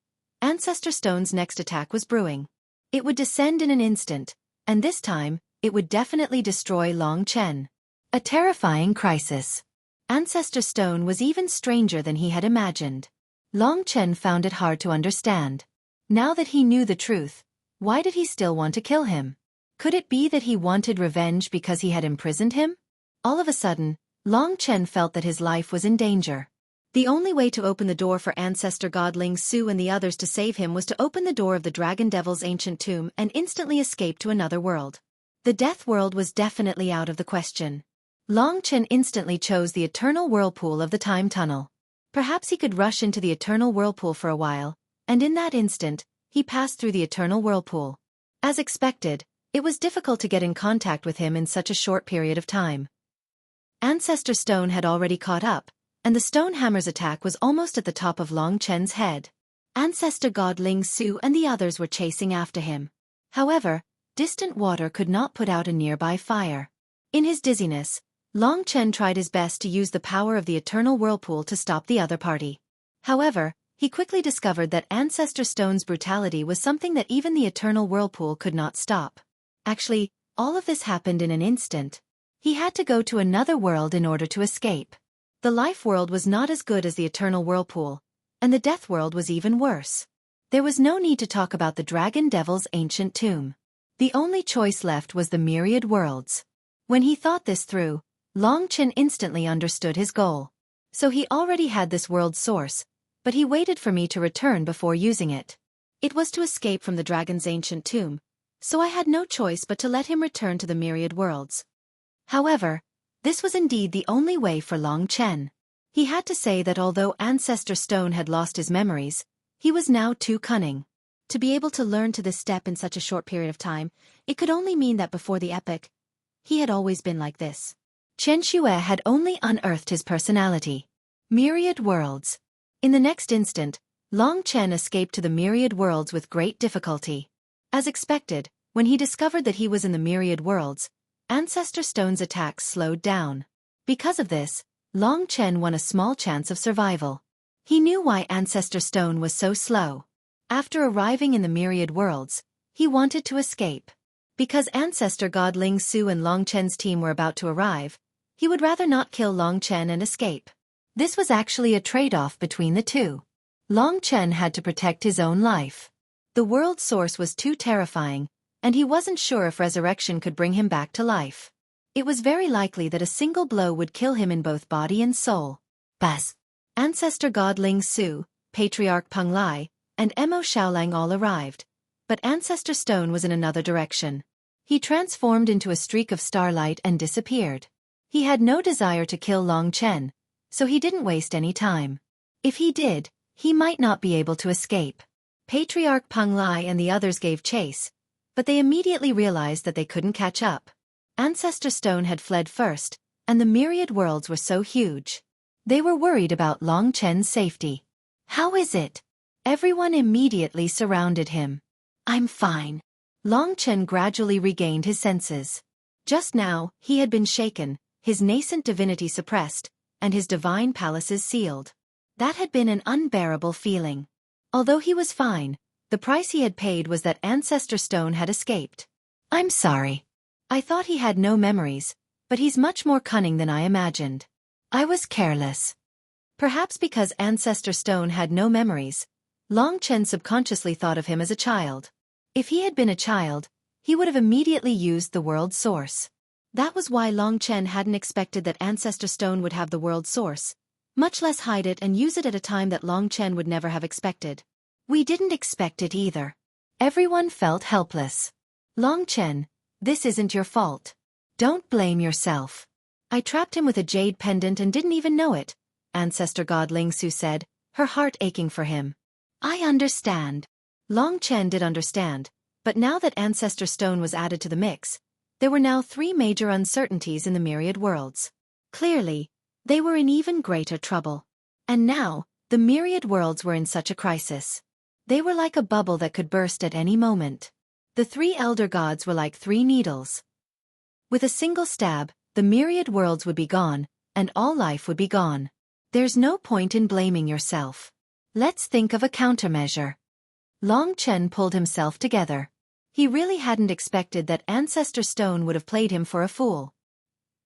Ancestor Stone's next attack was brewing. It would descend in an instant, and this time, it would definitely destroy Long Chen. A terrifying crisis. Ancestor Stone was even stranger than he had imagined. Long Chen found it hard to understand. Now that he knew the truth, why did he still want to kill him? Could it be that he wanted revenge because he had imprisoned him? All of a sudden, Long Chen felt that his life was in danger. The only way to open the door for Ancestor God Ling Su and the others to save him was to open the door of the Dragon Devil's ancient tomb and instantly escape to another world. The Death World was definitely out of the question. Long Chen instantly chose the eternal whirlpool of the time tunnel. Perhaps he could rush into the eternal whirlpool for a while, and in that instant, he passed through the eternal whirlpool. As expected, it was difficult to get in contact with him in such a short period of time. Ancestor Stone had already caught up, and the stone hammer's attack was almost at the top of Long Chen's head. Ancestor God Ling Su and the others were chasing after him. However, distant water could not put out a nearby fire. In his dizziness, Long Chen tried his best to use the power of the eternal whirlpool to stop the other party. However, he quickly discovered that Ancestor Stone's brutality was something that even the eternal whirlpool could not stop. Actually, all of this happened in an instant. He had to go to another world in order to escape. The life world was not as good as the eternal whirlpool, and the death world was even worse. There was no need to talk about the dragon devil's ancient tomb. The only choice left was the myriad worlds. When he thought this through, Long Chen instantly understood his goal. So he already had this world's source, but he waited for me to return before using it. It was to escape from the dragon's ancient tomb, so I had no choice but to let him return to the myriad worlds. However, this was indeed the only way for Long Chen. He had to say that although Ancestor Stone had lost his memories, he was now too cunning. To be able to learn to this step in such a short period of time, it could only mean that before the epic, he had always been like this. Chen Xue had only unearthed his personality. Myriad worlds. In the next instant, Long Chen escaped to the myriad worlds with great difficulty. As expected, when he discovered that he was in the myriad worlds, Ancestor Stone's attacks slowed down. Because of this, Long Chen won a small chance of survival. He knew why Ancestor Stone was so slow. After arriving in the myriad worlds, he wanted to escape. Because Ancestor God Ling Su and Long Chen's team were about to arrive, he would rather not kill Long Chen and escape. This was actually a trade-off between the two. Long Chen had to protect his own life. The world source was too terrifying, and he wasn't sure if resurrection could bring him back to life. It was very likely that a single blow would kill him in both body and soul. Buzz. Ancestor God Ling Su, Patriarch Peng Lai, and Mo Xiaolang all arrived, but Ancestor Stone was in another direction. He transformed into a streak of starlight and disappeared. He had no desire to kill Long Chen, so he didn't waste any time. If he did, he might not be able to escape. Patriarch Peng Lai and the others gave chase, but they immediately realized that they couldn't catch up. Ancestor Stone had fled first, and the myriad worlds were so huge. They were worried about Long Chen's safety. How is it? Everyone immediately surrounded him. I'm fine. Long Chen gradually regained his senses. Just now, he had been shaken, his nascent divinity suppressed, and his divine palaces sealed. That had been an unbearable feeling. Although he was fine, the price he had paid was that Ancestor Stone had escaped. I'm sorry. I thought he had no memories, but he's much more cunning than I imagined. I was careless. Perhaps because Ancestor Stone had no memories, Long Chen subconsciously thought of him as a child. If he had been a child, he would have immediately used the world source. That was why Long Chen hadn't expected that Ancestor Stone would have the world source, much less hide it and use it at a time that Long Chen would never have expected. We didn't expect it either. Everyone felt helpless. Long Chen, this isn't your fault. Don't blame yourself. I trapped him with a jade pendant and didn't even know it, Ancestor God Ling Su said, her heart aching for him. I understand. Long Chen did understand, but now that Ancestor Stone was added to the mix, there were now 3 major uncertainties in the myriad worlds. Clearly, they were in even greater trouble. And now, the myriad worlds were in such a crisis. They were like a bubble that could burst at any moment. The 3 elder gods were like 3 needles. With a single stab, the myriad worlds would be gone, and all life would be gone. There's no point in blaming yourself. Let's think of a countermeasure. Long Chen pulled himself together. He really hadn't expected that Ancestor Stone would have played him for a fool.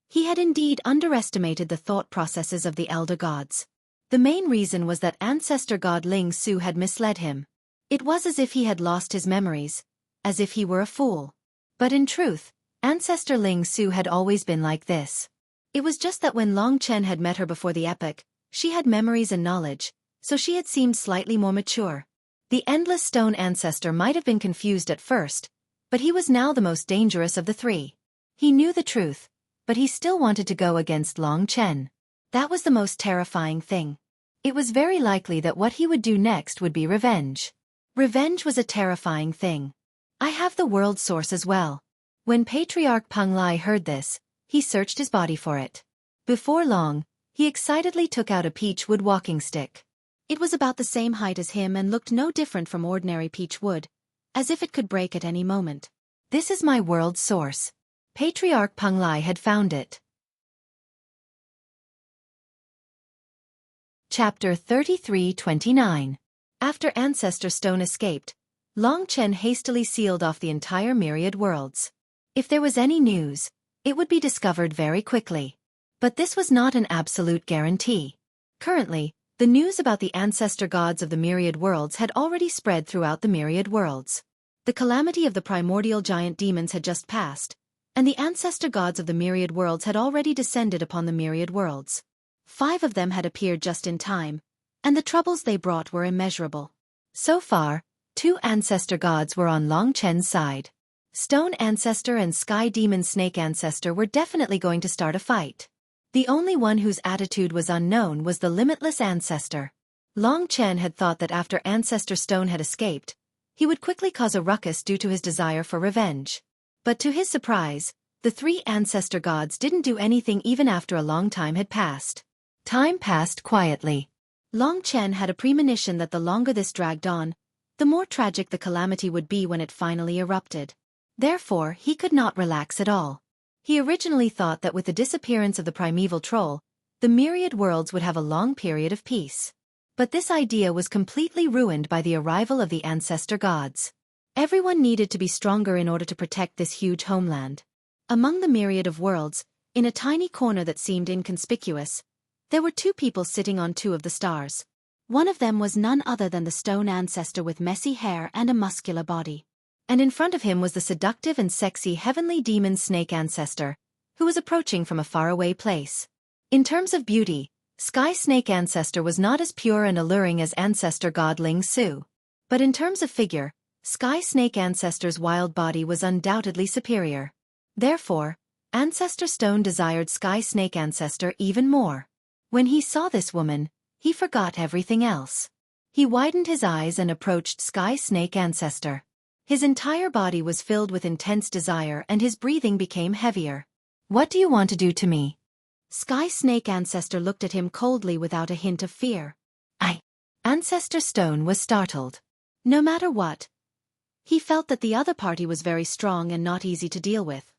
He had indeed underestimated the thought processes of the elder gods. The main reason was that Ancestor God Ling Su had misled him. It was as if he had lost his memories, as if he were a fool. But in truth, Ancestor Ling Su had always been like this. It was just that when Long Chen had met her before the epic, she had memories and knowledge, so she had seemed slightly more mature. The Endless Stone Ancestor might have been confused at first, but he was now the most dangerous of the 3. He knew the truth, but he still wanted to go against Long Chen. That was the most terrifying thing. It was very likely that what he would do next would be revenge. Revenge was a terrifying thing. I have the world source as well. When Patriarch Peng Lai heard this, he searched his body for it. Before long, he excitedly took out a peach wood walking stick. It was about the same height as him and looked no different from ordinary peach wood, as if it could break at any moment. This is my world source. Patriarch Peng Lai had found it. Chapter 33-29. After Ancestor Stone escaped, Long Chen hastily sealed off the entire myriad worlds. If there was any news, it would be discovered very quickly. But this was not an absolute guarantee. Currently, the news about the ancestor gods of the myriad worlds had already spread throughout the myriad worlds. The calamity of the primordial giant demons had just passed, and the ancestor gods of the myriad worlds had already descended upon the myriad worlds. 5 of them had appeared just in time, and the troubles they brought were immeasurable. So far, 2 ancestor gods were on Long Chen's side. Stone Ancestor and Sky Demon Snake Ancestor were definitely going to start a fight. The only one whose attitude was unknown was the Limitless Ancestor. Long Chen had thought that after Ancestor Stone had escaped, he would quickly cause a ruckus due to his desire for revenge. But to his surprise, the 3 ancestor gods didn't do anything even after a long time had passed. Time passed quietly. Long Chen had a premonition that the longer this dragged on, the more tragic the calamity would be when it finally erupted. Therefore, he could not relax at all. He originally thought that with the disappearance of the primeval troll, the myriad worlds would have a long period of peace. But this idea was completely ruined by the arrival of the ancestor gods. Everyone needed to be stronger in order to protect this huge homeland. Among the myriad of worlds, in a tiny corner that seemed inconspicuous, there were 2 people sitting on 2 of the stars. One of them was none other than the stone ancestor with messy hair and a muscular body. And in front of him was the seductive and sexy heavenly demon snake ancestor, who was approaching from a faraway place. In terms of beauty, Sky Snake Ancestor was not as pure and alluring as ancestor god Ling Su. But in terms of figure, Sky Snake Ancestor's wild body was undoubtedly superior. Therefore, Ancestor Stone desired Sky Snake Ancestor even more. When he saw this woman, he forgot everything else. He widened his eyes and approached Sky Snake Ancestor. His entire body was filled with intense desire and his breathing became heavier. "What do you want to do to me?" Sky Snake Ancestor looked at him coldly without a hint of fear. Ancestor Stone was startled. No matter what, he felt that the other party was very strong and not easy to deal with.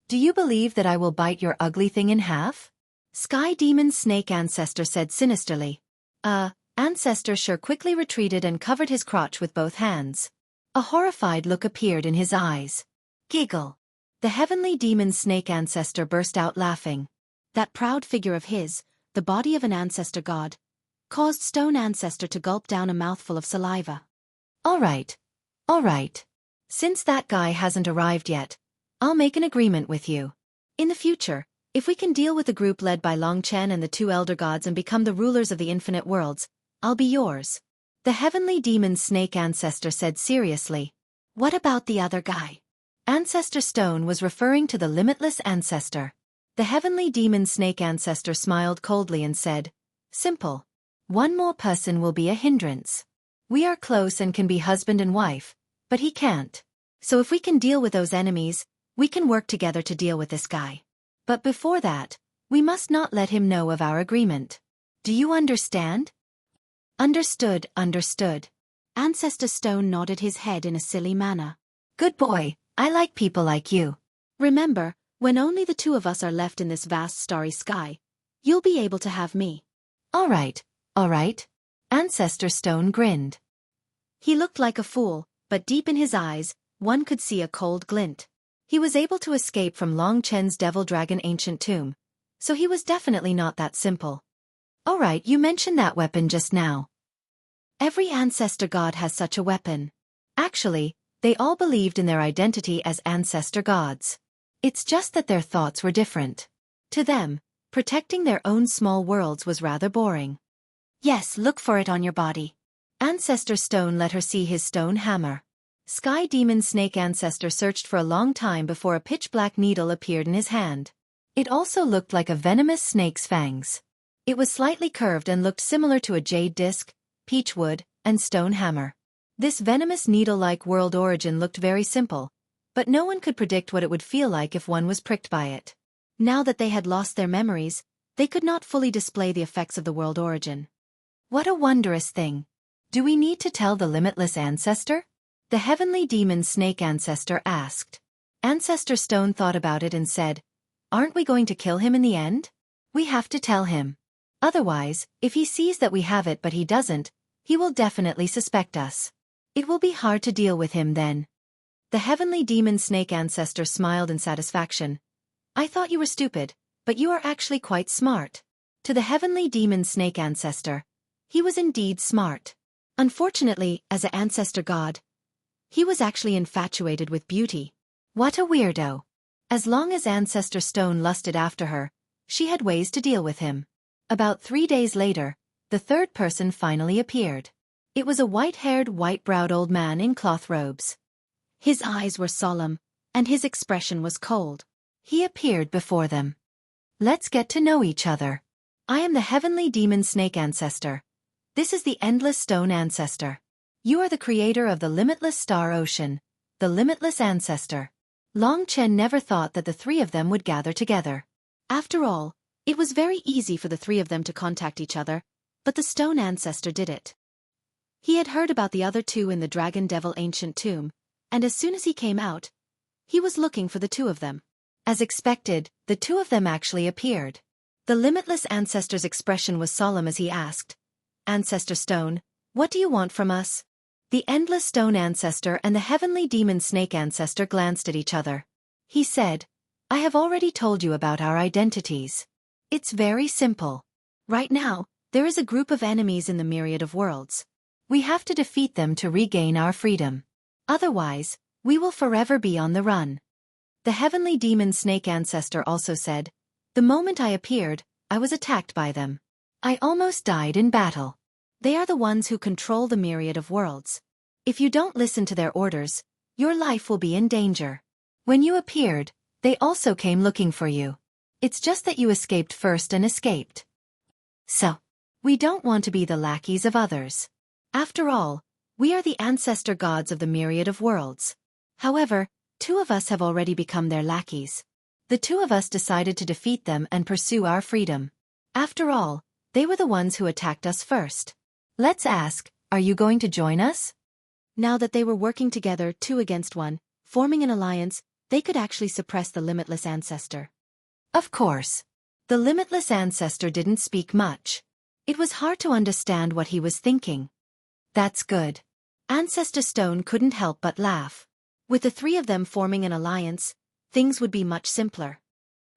"Do you believe that I will bite your ugly thing in half?" Sky Demon Snake Ancestor said sinisterly. Ancestor Sure quickly retreated and covered his crotch with both hands. A horrified look appeared in his eyes. Giggle. The heavenly demon snake ancestor burst out laughing. That proud figure of his, the body of an ancestor god, caused Stone Ancestor to gulp down a mouthful of saliva. All right. Since that guy hasn't arrived yet, I'll make an agreement with you. In the future, if we can deal with the group led by Long Chen and the 2 elder gods and become the rulers of the infinite worlds, I'll be yours. The heavenly demon snake ancestor said seriously. What about the other guy? Ancestor Stone was referring to the limitless ancestor. The heavenly demon snake ancestor smiled coldly and said, Simple. 1 more person will be a hindrance. We are close and can be husband and wife, but he can't. So if we can deal with those enemies, we can work together to deal with this guy. But before that, we must not let him know of our agreement. Do you understand? Understood. Ancestor Stone nodded his head in a silly manner. Good boy, I like people like you. Remember, when only the 2 of us are left in this vast starry sky, you'll be able to have me. All right. Ancestor Stone grinned. He looked like a fool, but deep in his eyes, one could see a cold glint. He was able to escape from Long Chen's Devil Dragon ancient tomb, so he was definitely not that simple. All right, you mentioned that weapon just now. Every ancestor god has such a weapon. Actually, they all believed in their identity as ancestor gods. It's just that their thoughts were different. To them, protecting their own small worlds was rather boring. Yes, look for it on your body. Ancestor Stone let her see his stone hammer. Sky Demon Snake Ancestor searched for a long time before a pitch-black needle appeared in his hand. It also looked like a venomous snake's fangs. It was slightly curved and looked similar to a jade disc, peach wood, and stone hammer. This venomous needle-like world origin looked very simple, but no one could predict what it would feel like if one was pricked by it. Now that they had lost their memories, they could not fully display the effects of the world origin. What a wondrous thing! Do we need to tell the limitless ancestor? The heavenly demon snake ancestor asked. Ancestor Stone thought about it and said, Aren't we going to kill him in the end? We have to tell him. Otherwise, if he sees that we have it but he doesn't, he will definitely suspect us. It will be hard to deal with him then. The heavenly demon snake ancestor smiled in satisfaction. I thought you were stupid, but you are actually quite smart. To the heavenly demon snake ancestor, he was indeed smart. Unfortunately, as an ancestor god, he was actually infatuated with beauty. What a weirdo. As long as Ancestor Stone lusted after her, she had ways to deal with him. About 3 days later, the third person finally appeared. It was a white-haired, white-browed old man in cloth robes. His eyes were solemn, and his expression was cold. He appeared before them. Let's get to know each other. I am the heavenly demon snake ancestor. This is the endless stone ancestor. You are the creator of the limitless star ocean, the limitless ancestor. Long Chen never thought that the three of them would gather together. After all, it was very easy for the three of them to contact each other, but the stone ancestor did it. He had heard about the other two in the Dragon Devil ancient tomb, and as soon as he came out, he was looking for the two of them. As expected, the two of them actually appeared. The limitless ancestor's expression was solemn as he asked, Ancestor Stone, what do you want from us? The endless stone ancestor and the heavenly demon snake ancestor glanced at each other. He said, I have already told you about our identities. It's very simple. Right now, there is a group of enemies in the myriad of worlds. We have to defeat them to regain our freedom. Otherwise, we will forever be on the run. The heavenly demon snake ancestor also said, the moment I appeared, I was attacked by them. I almost died in battle. They are the ones who control the myriad of worlds. If you don't listen to their orders, your life will be in danger. When you appeared, they also came looking for you. It's just that you escaped first and escaped. So, we don't want to be the lackeys of others. After all, we are the ancestor gods of the myriad of worlds. However, 2 of us have already become their lackeys. The 2 of us decided to defeat them and pursue our freedom. After all, they were the ones who attacked us first. Let's ask, are you going to join us? Now that they were working together 2 against 1, forming an alliance, they could actually suppress the limitless ancestor. Of course. The limitless ancestor didn't speak much. It was hard to understand what he was thinking. That's good. Ancestor Stone couldn't help but laugh. With the 3 of them forming an alliance, things would be much simpler.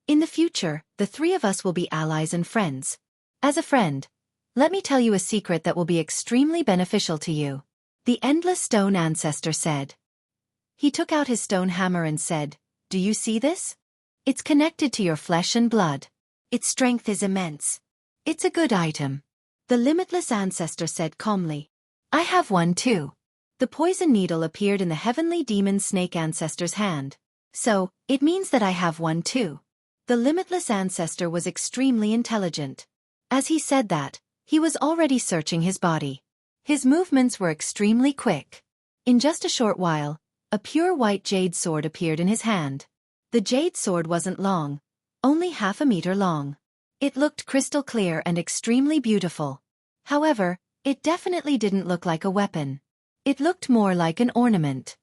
In the future, the 3 of us will be allies and friends. As a friend, let me tell you a secret that will be extremely beneficial to you. The endless stone ancestor said. He took out his stone hammer and said, do you see this? It's connected to your flesh and blood. Its strength is immense. It's a good item. The limitless ancestor said calmly. I have one too. The poison needle appeared in the heavenly demon snake ancestor's hand. So, it means that I have one too. The limitless ancestor was extremely intelligent. As he said that, he was already searching his body. His movements were extremely quick. In just a short while, a pure white jade sword appeared in his hand. The jade sword wasn't long, only half a meter long. It looked crystal clear and extremely beautiful. However, it definitely didn't look like a weapon. It looked more like an ornament.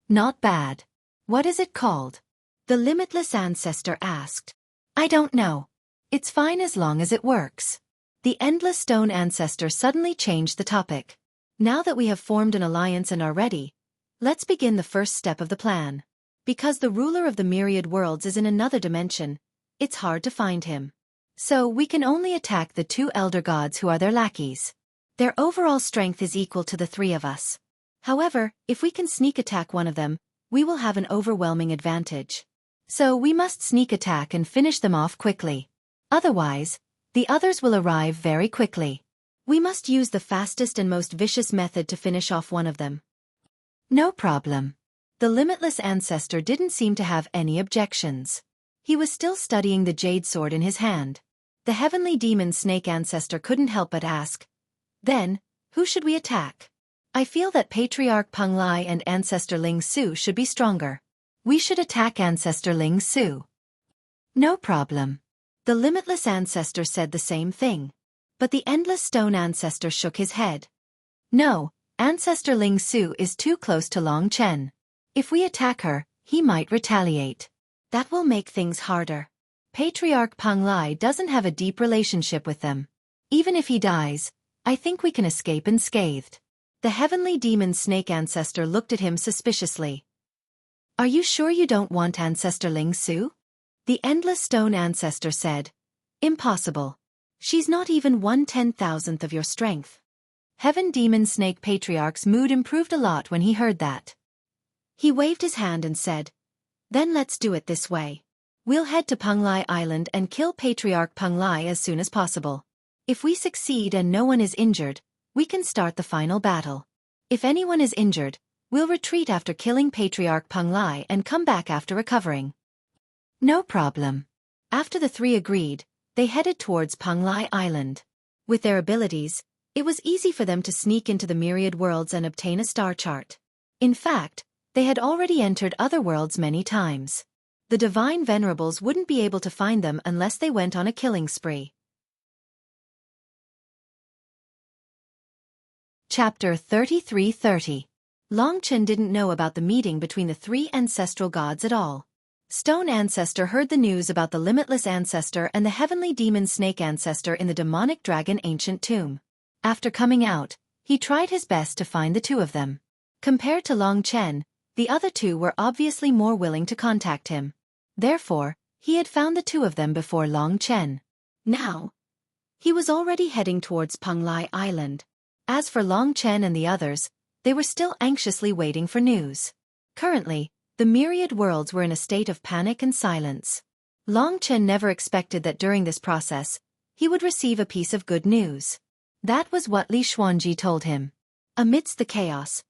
Not bad. What is it called? The limitless ancestor asked. I don't know. It's fine as long as it works. The endless stone ancestor suddenly changed the topic. Now that we have formed an alliance and are ready, let's begin the first step of the plan. Because the ruler of the myriad worlds is in another dimension, it's hard to find him. So we can only attack the 2 elder gods who are their lackeys. Their overall strength is equal to the 3 of us. However, if we can sneak attack one of them, we will have an overwhelming advantage. So we must sneak attack and finish them off quickly. Otherwise, the others will arrive very quickly. We must use the fastest and most vicious method to finish off one of them. No problem. The limitless ancestor didn't seem to have any objections. He was still studying the jade sword in his hand. The heavenly demon snake ancestor couldn't help but ask, then, who should we attack? I feel that Patriarch Peng Lai and Ancestor Ling Su should be stronger. We should attack Ancestor Ling Su. No problem. The limitless ancestor said the same thing. But the endless stone ancestor shook his head. No, Ancestor Ling Su is too close to Long Chen. If we attack her, he might retaliate. That will make things harder. Patriarch Peng Lai doesn't have a deep relationship with them. Even if he dies, I think we can escape unscathed. The heavenly demon snake ancestor looked at him suspiciously. Are you sure you don't want Ancestor Ling Su? The Endless Stone Ancestor said. Impossible. She's not even 1/10,000th of your strength. Heaven Demon Snake Patriarch's mood improved a lot when he heard that. He waved his hand and said, then let's do it this way. We'll head to Penglai Island and kill Patriarch Penglai as soon as possible. If we succeed and no one is injured, we can start the final battle. If anyone is injured, we'll retreat after killing Patriarch Penglai and come back after recovering. No problem. After the three agreed, they headed towards Penglai Island. With their abilities, it was easy for them to sneak into the myriad worlds and obtain a star chart. In fact, they had already entered other worlds many times. The Divine Venerables wouldn't be able to find them unless they went on a killing spree. Chapter 3330. Long Chen didn't know about the meeting between the three ancestral gods at all. Stone Ancestor heard the news about the Limitless Ancestor and the Heavenly Demon Snake Ancestor in the Demonic Dragon Ancient Tomb. After coming out, he tried his best to find the two of them. Compared to Long Chen, the other two were obviously more willing to contact him. Therefore, he had found the two of them before Long Chen. Now, he was already heading towards Penglai Island. As for Long Chen and the others, they were still anxiously waiting for news. Currently, the myriad worlds were in a state of panic and silence. Long Chen never expected that during this process, he would receive a piece of good news. That was what Li Xuanji told him. Amidst the chaos,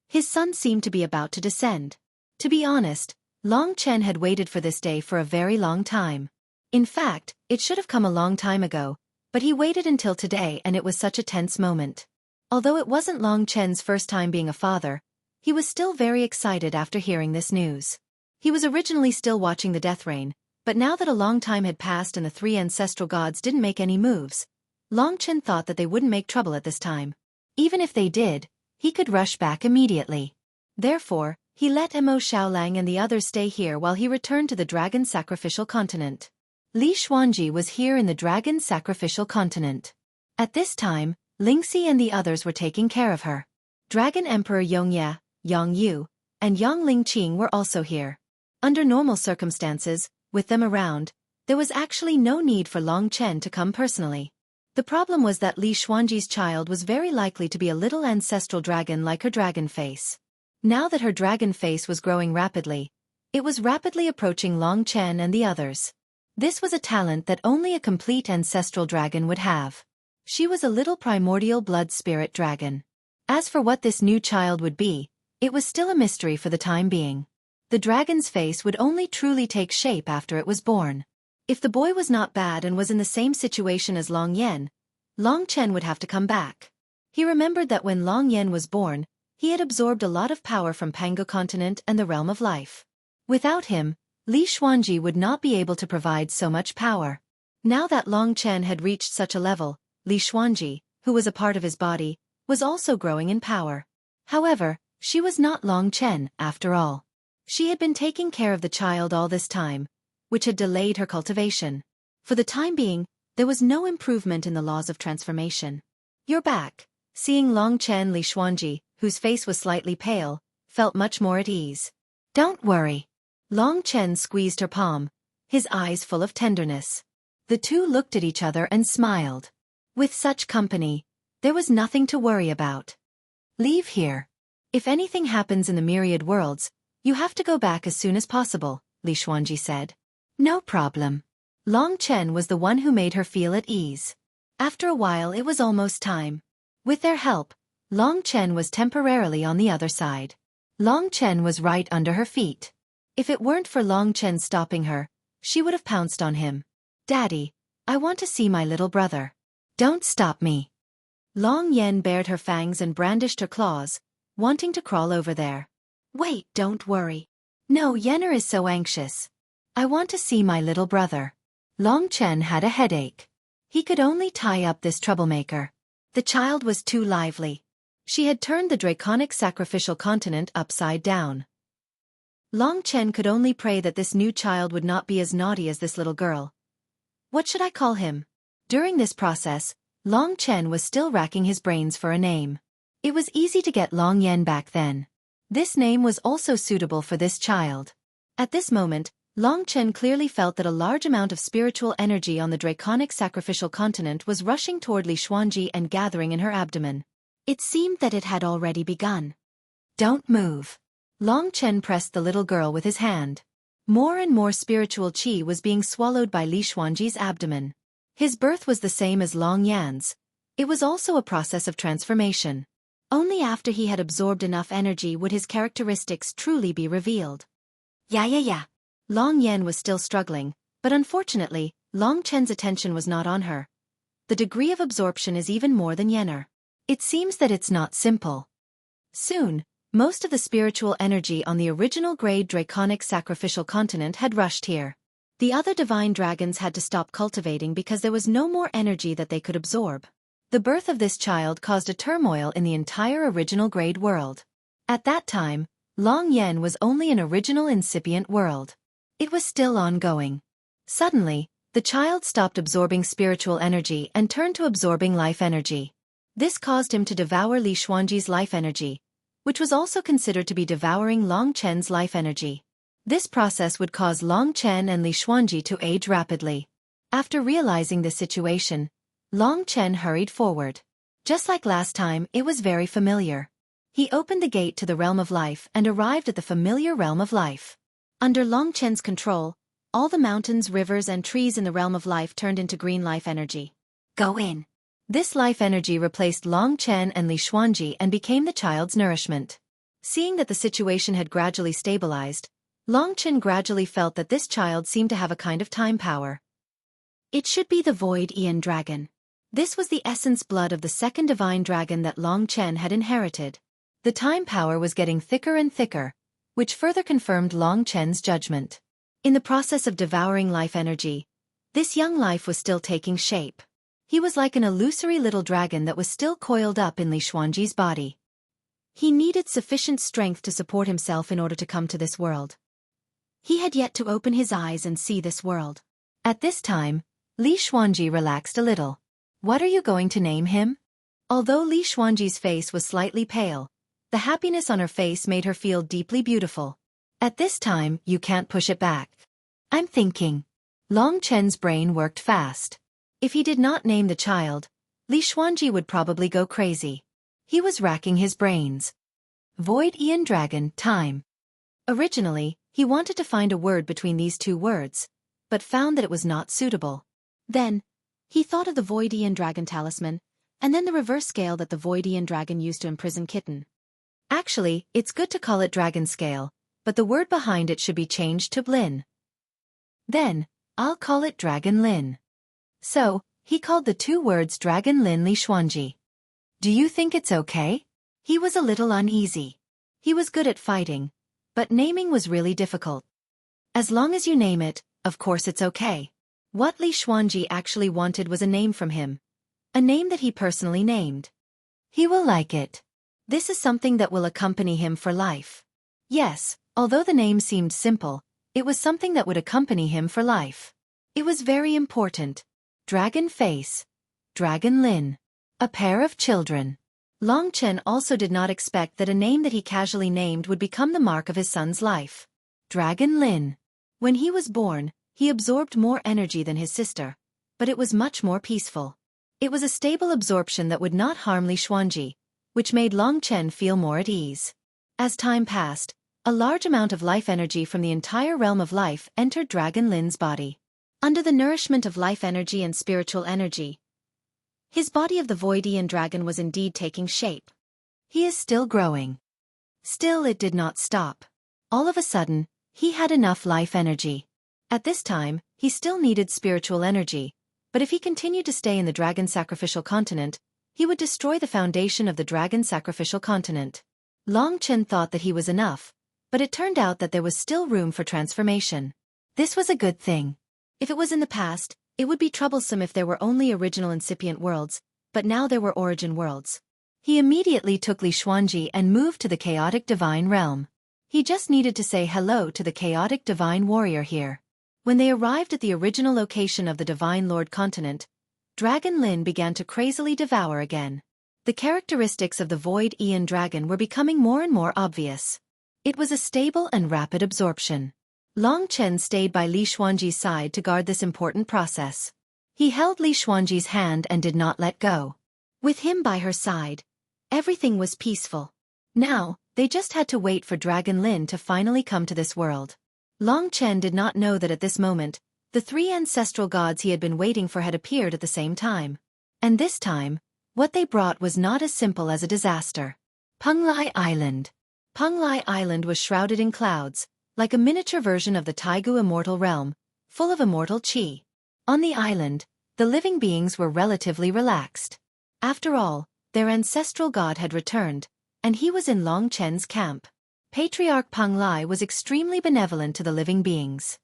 his sun seemed to be about to descend. To be honest, Long Chen had waited for this day for a very long time. In fact, it should have come a long time ago, but he waited until today and it was such a tense moment. Although it wasn't Long Chen's first time being a father, he was still very excited after hearing this news. He was originally still watching the death rain, but now that a long time had passed and the three ancestral gods didn't make any moves, Long Chen thought that they wouldn't make trouble at this time. Even if they did, he could rush back immediately. Therefore, he let Mo Xiaolang and the others stay here while he returned to the Dragon Sacrificial Continent. Li Xuanji was here in the Dragon Sacrificial Continent. At this time, Lingxi and the others were taking care of her. Dragon Emperor Yongye, Yang Yu, and Yang Lingqing were also here. Under normal circumstances, with them around, there was actually no need for Long Chen to come personally. The problem was that Li Xuanji's child was very likely to be a little ancestral dragon like her dragon face. Now that her dragon face was growing rapidly, it was rapidly approaching Long Chen and the others. This was a talent that only a complete ancestral dragon would have. She was a little primordial blood spirit dragon. As for what this new child would be, it was still a mystery for the time being. The dragon's face would only truly take shape after it was born. If the boy was not bad and was in the same situation as Long Yen, Long Chen would have to come back. He remembered that when Long Yen was born, he had absorbed a lot of power from Pango Continent and the Realm of Life. Without him, Li Xuanji would not be able to provide so much power. Now that Long Chen had reached such a level, Li Xuanji, who was a part of his body, was also growing in power. However, she was not Long Chen, after all. She had been taking care of the child all this time, which had delayed her cultivation. For the time being, there was no improvement in the laws of transformation. You're back. Seeing Long Chen, Li Xuanji, whose face was slightly pale, felt much more at ease. Don't worry. Long Chen squeezed her palm, his eyes full of tenderness. The two looked at each other and smiled. With such company, there was nothing to worry about. Leave here. If anything happens in the myriad worlds, you have to go back as soon as possible, Li Xuanji said. No problem. Long Chen was the one who made her feel at ease. After a while it was almost time. With their help, Long Chen was temporarily on the other side. Long Chen was right under her feet. If it weren't for Long Chen stopping her, she would have pounced on him. Daddy, I want to see my little brother. Don't stop me. Long Yen bared her fangs and brandished her claws, wanting to crawl over there. Wait, don't worry. No, Yenner is so anxious. I want to see my little brother. Long Chen had a headache. He could only tie up this troublemaker. The child was too lively. She had turned the draconic sacrificial continent upside down. Long Chen could only pray that this new child would not be as naughty as this little girl. What should I call him? During this process, Long Chen was still racking his brains for a name. It was easy to get Long Yen back then. This name was also suitable for this child. At this moment, Long Chen clearly felt that a large amount of spiritual energy on the draconic sacrificial continent was rushing toward Li Xuanji and gathering in her abdomen. It seemed that it had already begun. Don't move. Long Chen pressed the little girl with his hand. More and more spiritual qi was being swallowed by Li Xuanji's abdomen. His birth was the same as Long Yan's. It was also a process of transformation. Only after he had absorbed enough energy would his characteristics truly be revealed. Yeah. Long Yan was still struggling, but unfortunately, Long Chen's attention was not on her. The degree of absorption is even more than Yener. It seems that it's not simple. Soon, most of the spiritual energy on the original grade draconic sacrificial continent had rushed here. The other divine dragons had to stop cultivating because there was no more energy that they could absorb. The birth of this child caused a turmoil in the entire original grade world. At that time, Long Yan was only an original incipient world. It was still ongoing. Suddenly, the child stopped absorbing spiritual energy and turned to absorbing life energy. This caused him to devour Li Xuanji's life energy, which was also considered to be devouring Long Chen's life energy. This process would cause Long Chen and Li Xuanji to age rapidly. After realizing the situation, Long Chen hurried forward. Just like last time, it was very familiar. He opened the gate to the realm of life and arrived at the familiar realm of life. Under Long Chen's control, all the mountains, rivers, and trees in the realm of life turned into green life energy. Go in. This life energy replaced Long Chen and Li Xuanji and became the child's nourishment. Seeing that the situation had gradually stabilized, Long Chen gradually felt that this child seemed to have a kind of time power. It should be the Void Ian Dragon. This was the essence blood of the second divine dragon that Long Chen had inherited. The time power was getting thicker and thicker, which further confirmed Long Chen's judgment. In the process of devouring life energy, this young life was still taking shape. He was like an illusory little dragon that was still coiled up in Li Xuanji's body. He needed sufficient strength to support himself in order to come to this world. He had yet to open his eyes and see this world. At this time, Li Xuanji relaxed a little. What are you going to name him? Although Li Xuanji's face was slightly pale, the happiness on her face made her feel deeply beautiful. At this time, you can't push it back. I'm thinking. Long Chen's brain worked fast. If he did not name the child, Li Xuanji would probably go crazy. He was racking his brains. Void Ian Dragon, time. Originally, he wanted to find a word between these two words, but found that it was not suitable. Then, he thought of the Void Ian Dragon talisman, and then the reverse scale that the Void Ian Dragon used to imprison kitten. Actually, it's good to call it dragon scale, but the word behind it should be changed to Lin. Then, I'll call it Dragon Lin. So, he called the two words Dragon Lin Li Xuanji. Do you think it's okay? He was a little uneasy. He was good at fighting, but naming was really difficult. As long as you name it, of course it's okay. What Li Xuanji actually wanted was a name from him. A name that he personally named. He will like it. This is something that will accompany him for life. Yes, although the name seemed simple, it was something that would accompany him for life. It was very important. Dragon Face. Dragon Lin. A pair of children. Long Chen also did not expect that a name that he casually named would become the mark of his son's life. Dragon Lin. When he was born, he absorbed more energy than his sister, but it was much more peaceful. It was a stable absorption that would not harm Li Xuanji, which made Long Chen feel more at ease. As time passed, a large amount of life energy from the entire realm of life entered Dragon Lin's body. Under the nourishment of life energy and spiritual energy, his body of the Voidian dragon was indeed taking shape. He is still growing. Still, it did not stop. All of a sudden, he had enough life energy. At this time, he still needed spiritual energy, but if he continued to stay in the dragon sacrificial continent, he would destroy the foundation of the dragon sacrificial continent. Long Chen thought that he was enough, but it turned out that there was still room for transformation. This was a good thing. If it was in the past, it would be troublesome if there were only original incipient worlds, but now there were origin worlds. He immediately took Li Xuanji and moved to the chaotic divine realm. He just needed to say hello to the chaotic divine warrior here. When they arrived at the original location of the Divine Lord continent, Dragon Lin began to crazily devour again. The characteristics of the Void Aeon Dragon were becoming more and more obvious. It was a stable and rapid absorption. Long Chen stayed by Li Xuanji's side to guard this important process. He held Li Xuanji's hand and did not let go. With him by her side, everything was peaceful. Now, they just had to wait for Dragon Lin to finally come to this world. Long Chen did not know that at this moment, the three ancestral gods he had been waiting for had appeared at the same time. And this time, what they brought was not as simple as a disaster. Penglai Island. Penglai Island was shrouded in clouds, like a miniature version of the Taigu immortal realm, full of immortal qi. On the island, the living beings were relatively relaxed. After all, their ancestral god had returned, and he was in Long Chen's camp. Patriarch Penglai was extremely benevolent to the living beings.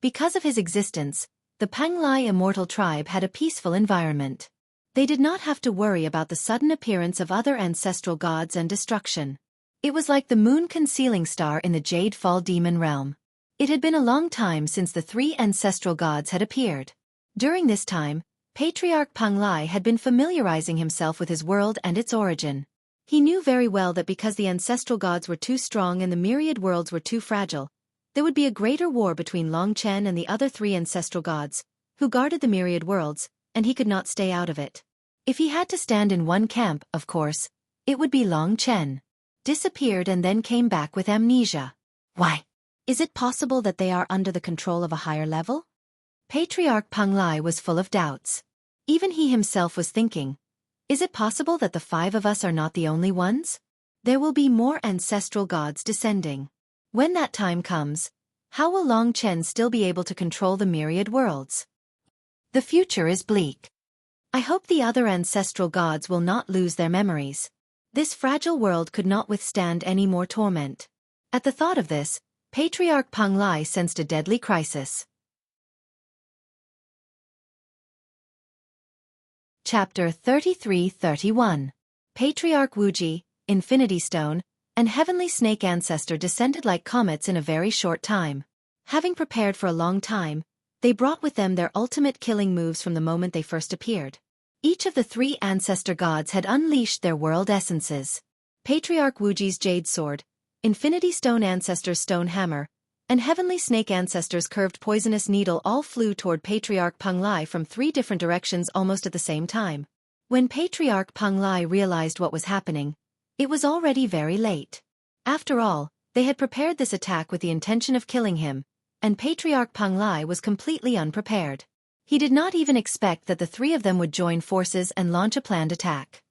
Because of his existence, the Penglai immortal tribe had a peaceful environment. They did not have to worry about the sudden appearance of other ancestral gods and destruction. It was like the moon concealing star in the Jade Fall demon realm. It had been a long time since the three ancestral gods had appeared. During this time, Patriarch Penglai had been familiarizing himself with his world and its origin. He knew very well that because the ancestral gods were too strong and the myriad worlds were too fragile, there would be a greater war between Long Chen and the other three ancestral gods, who guarded the myriad worlds, and he could not stay out of it. If he had to stand in one camp, of course, it would be Long Chen. Disappeared and then came back with amnesia. Why? Is it possible that they are under the control of a higher level? Patriarch Penglai was full of doubts. Even he himself was thinking, is it possible that the five of us are not the only ones? There will be more ancestral gods descending. When that time comes, how will Long Chen still be able to control the myriad worlds? The future is bleak. I hope the other ancestral gods will not lose their memories. This fragile world could not withstand any more torment. At the thought of this, Patriarch Penglai sensed a deadly crisis. Chapter 33-31. Patriarch Wuji, Infinity Stone, and Heavenly Snake Ancestor descended like comets in a very short time. Having prepared for a long time, they brought with them their ultimate killing moves from the moment they first appeared. Each of the three ancestor gods had unleashed their world essences. Patriarch Wuji's Jade Sword, Infinity Stone Ancestor's Stone Hammer, and Heavenly Snake Ancestor's curved poisonous needle all flew toward Patriarch Penglai from three different directions almost at the same time. When Patriarch Penglai realized what was happening, it was already very late. After all, they had prepared this attack with the intention of killing him, and Patriarch Penglai was completely unprepared. He did not even expect that the three of them would join forces and launch a planned attack.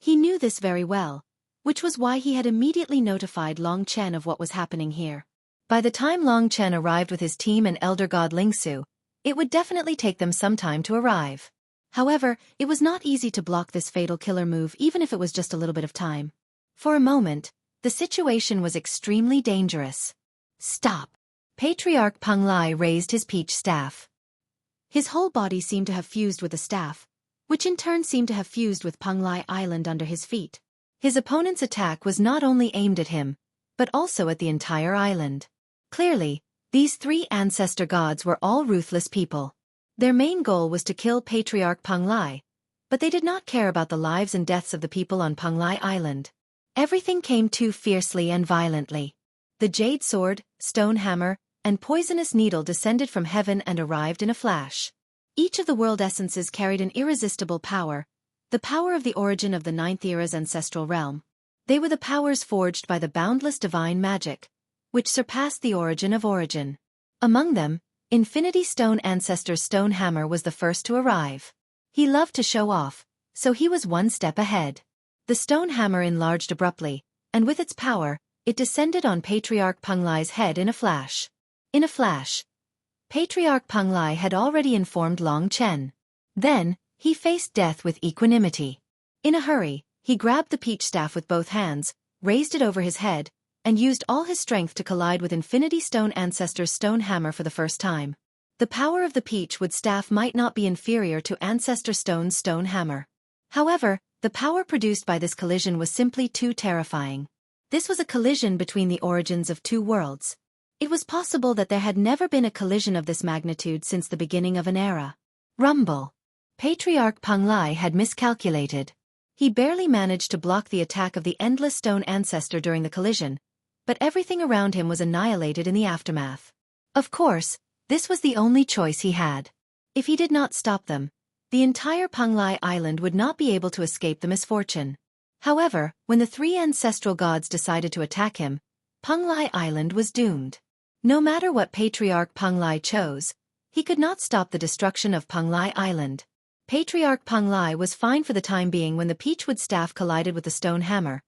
He knew this very well, which was why he had immediately notified Long Chen of what was happening here. By the time Long Chen arrived with his team and Elder God Lingsu, it would definitely take them some time to arrive. However, it was not easy to block this fatal killer move even if it was just a little bit of time. For a moment, the situation was extremely dangerous. Stop! Patriarch Penglai raised his peach staff. His whole body seemed to have fused with the staff, which in turn seemed to have fused with Penglai Island under his feet. His opponent's attack was not only aimed at him, but also at the entire island. Clearly, these three ancestor gods were all ruthless people. Their main goal was to kill Patriarch Penglai, but they did not care about the lives and deaths of the people on Penglai Island. Everything came too fiercely and violently. The Jade Sword, Stone Hammer, and Poisonous Needle descended from heaven and arrived in a flash. Each of the world essences carried an irresistible power, the power of the origin of the Ninth Era's ancestral realm. They were the powers forged by the boundless divine magic, which surpassed the origin of origin. Among them, Infinity Stone Ancestor's Stone Hammer was the first to arrive. He loved to show off, so he was one step ahead. The Stone Hammer enlarged abruptly, and with its power, it descended on Patriarch Penglai's head in a flash. In a flash, Patriarch Penglai had already informed Long Chen. Then, he faced death with equanimity. In a hurry, he grabbed the peach staff with both hands, raised it over his head, and used all his strength to collide with Infinity Stone Ancestor's Stone Hammer for the first time. The power of the peachwood staff might not be inferior to Ancestor Stone's Stone Hammer. However, the power produced by this collision was simply too terrifying. This was a collision between the origins of two worlds. It was possible that there had never been a collision of this magnitude since the beginning of an era. Rumble. Patriarch Penglai had miscalculated. He barely managed to block the attack of the endless stone ancestor during the collision, but everything around him was annihilated in the aftermath. Of course, this was the only choice he had. If he did not stop them, the entire Panglai Island would not be able to escape the misfortune. However, when the three ancestral gods decided to attack him, Panglai Island was doomed. No matter what Patriarch Panglai chose, he could not stop the destruction of Panglai Island. Patriarch Panglai was fine for the time being when the peachwood staff collided with the stone hammer,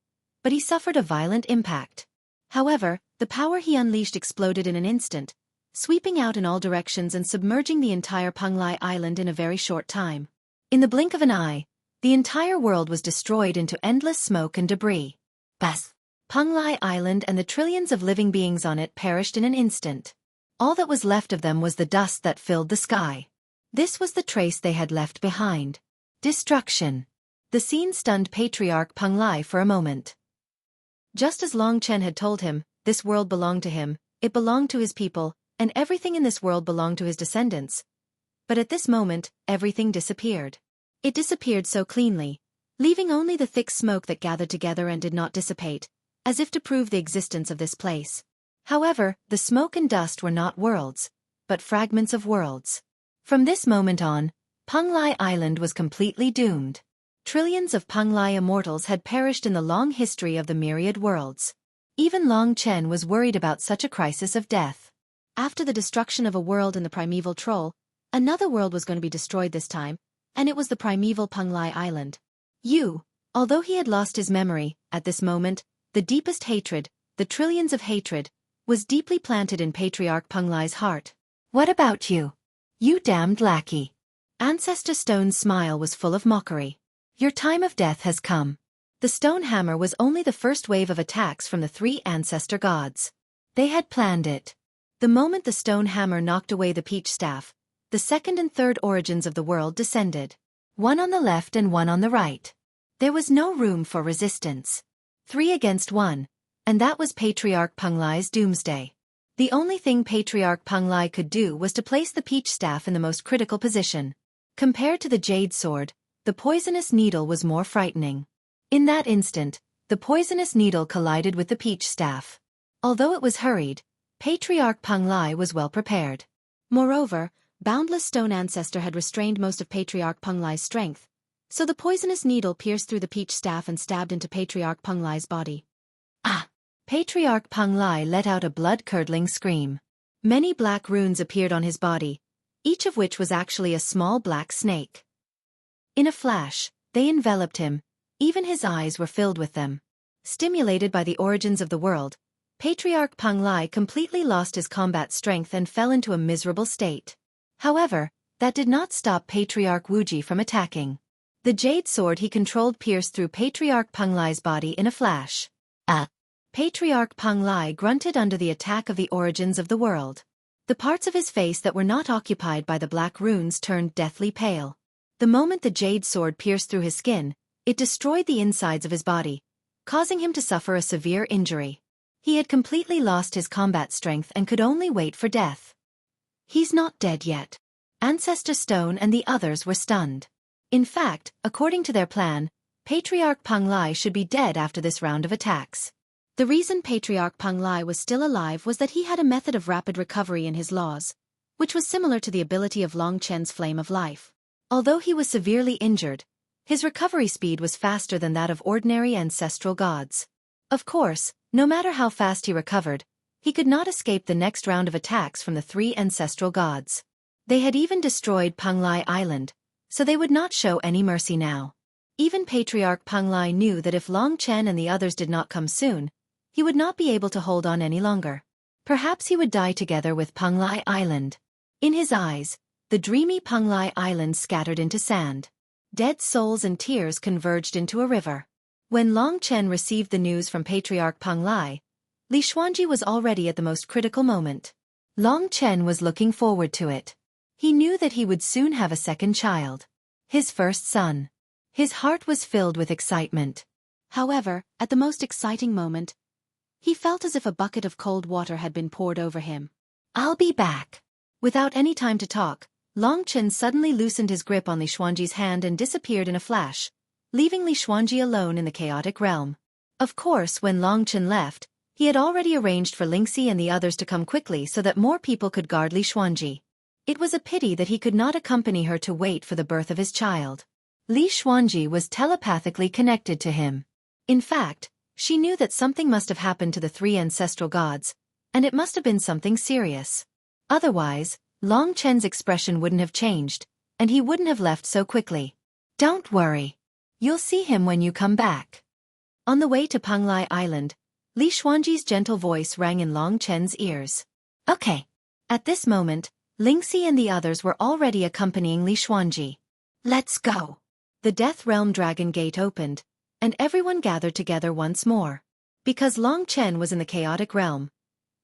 but he suffered a violent impact. However, the power he unleashed exploded in an instant, sweeping out in all directions and submerging the entire Panglai Island in a very short time. In the blink of an eye, the entire world was destroyed into endless smoke and debris. Bas! Panglai Island and the trillions of living beings on it perished in an instant. All that was left of them was the dust that filled the sky. This was the trace they had left behind. Destruction. The scene stunned Patriarch Panglai for a moment. Just as Long Chen had told him, this world belonged to him, it belonged to his people, and everything in this world belonged to his descendants. But at this moment, everything disappeared. It disappeared so cleanly, leaving only the thick smoke that gathered together and did not dissipate, as if to prove the existence of this place. However, the smoke and dust were not worlds, but fragments of worlds. From this moment on, Panglai Island was completely doomed. Trillions of Panglai immortals had perished in the long history of the myriad worlds. Even Long Chen was worried about such a crisis of death. After the destruction of a world in the primeval troll, another world was going to be destroyed this time, and it was the primeval Panglai Island. Although he had lost his memory, at this moment, the deepest hatred, the trillions of hatred, was deeply planted in Patriarch Panglai's heart. What about you? You damned lackey. Ancestor Stone's smile was full of mockery. Your time of death has come. The stone hammer was only the first wave of attacks from the three ancestor gods. They had planned it. The moment the stone hammer knocked away the peach staff, the second and third origins of the world descended. One on the left and one on the right. There was no room for resistance. 3 against 1, and that was Patriarch Panglai's doomsday. The only thing Patriarch Panglai could do was to place the peach staff in the most critical position. Compared to the jade sword, the poisonous needle was more frightening. In that instant, the poisonous needle collided with the peach staff. Although it was hurried, Patriarch Panglai was well prepared. Moreover, Boundless Stone Ancestor had restrained most of Patriarch Panglai's strength, so the poisonous needle pierced through the peach staff and stabbed into Patriarch Panglai's body. Ah! Patriarch Panglai let out a blood-curdling scream. Many black runes appeared on his body, each of which was actually a small black snake. In a flash, they enveloped him, even his eyes were filled with them. Stimulated by the origins of the world, Patriarch Panglai completely lost his combat strength and fell into a miserable state. However, that did not stop Patriarch Wuji from attacking. The jade sword he controlled pierced through Patriarch Panglai's body in a flash. Patriarch Panglai grunted under the attack of the origins of the world. The parts of his face that were not occupied by the black runes turned deathly pale. The moment the jade sword pierced through his skin, it destroyed the insides of his body, causing him to suffer a severe injury. He had completely lost his combat strength and could only wait for death. He's not dead yet. Ancestor Stone and the others were stunned. In fact, according to their plan, Patriarch Panglai should be dead after this round of attacks. The reason Patriarch Panglai was still alive was that he had a method of rapid recovery in his laws, which was similar to the ability of Long Chen's Flame of Life. Although he was severely injured, his recovery speed was faster than that of ordinary ancestral gods. Of course, no matter how fast he recovered, he could not escape the next round of attacks from the three ancestral gods. They had even destroyed Panglai Island, so they would not show any mercy now. Even Patriarch Panglai knew that if Long Chen and the others did not come soon, he would not be able to hold on any longer. Perhaps he would die together with Panglai Island. In his eyes, the dreamy Panglai Island scattered into sand. Dead souls and tears converged into a river. When Long Chen received the news from Patriarch Panglai, Li Xuanji was already at the most critical moment. Long Chen was looking forward to it. He knew that he would soon have a second child. His first son. His heart was filled with excitement. However, at the most exciting moment, he felt as if a bucket of cold water had been poured over him. I'll be back. Without any time to talk, Long Chen suddenly loosened his grip on Li Xuanji's hand and disappeared in a flash, leaving Li Xuanji alone in the chaotic realm. Of course, when Long Chen left, he had already arranged for Lingxi and the others to come quickly so that more people could guard Li Xuanji. It was a pity that he could not accompany her to wait for the birth of his child. Li Xuanji was telepathically connected to him. In fact, she knew that something must have happened to the three ancestral gods, and it must have been something serious. Otherwise, Long Chen's expression wouldn't have changed, and he wouldn't have left so quickly. Don't worry. You'll see him when you come back. On the way to Panglai Island, Li Xuanji's gentle voice rang in Long Chen's ears. Okay. At this moment, Lingxi and the others were already accompanying Li Xuanji. Let's go. The Death Realm Dragon Gate opened, and everyone gathered together once more. Because Long Chen was in the chaotic realm,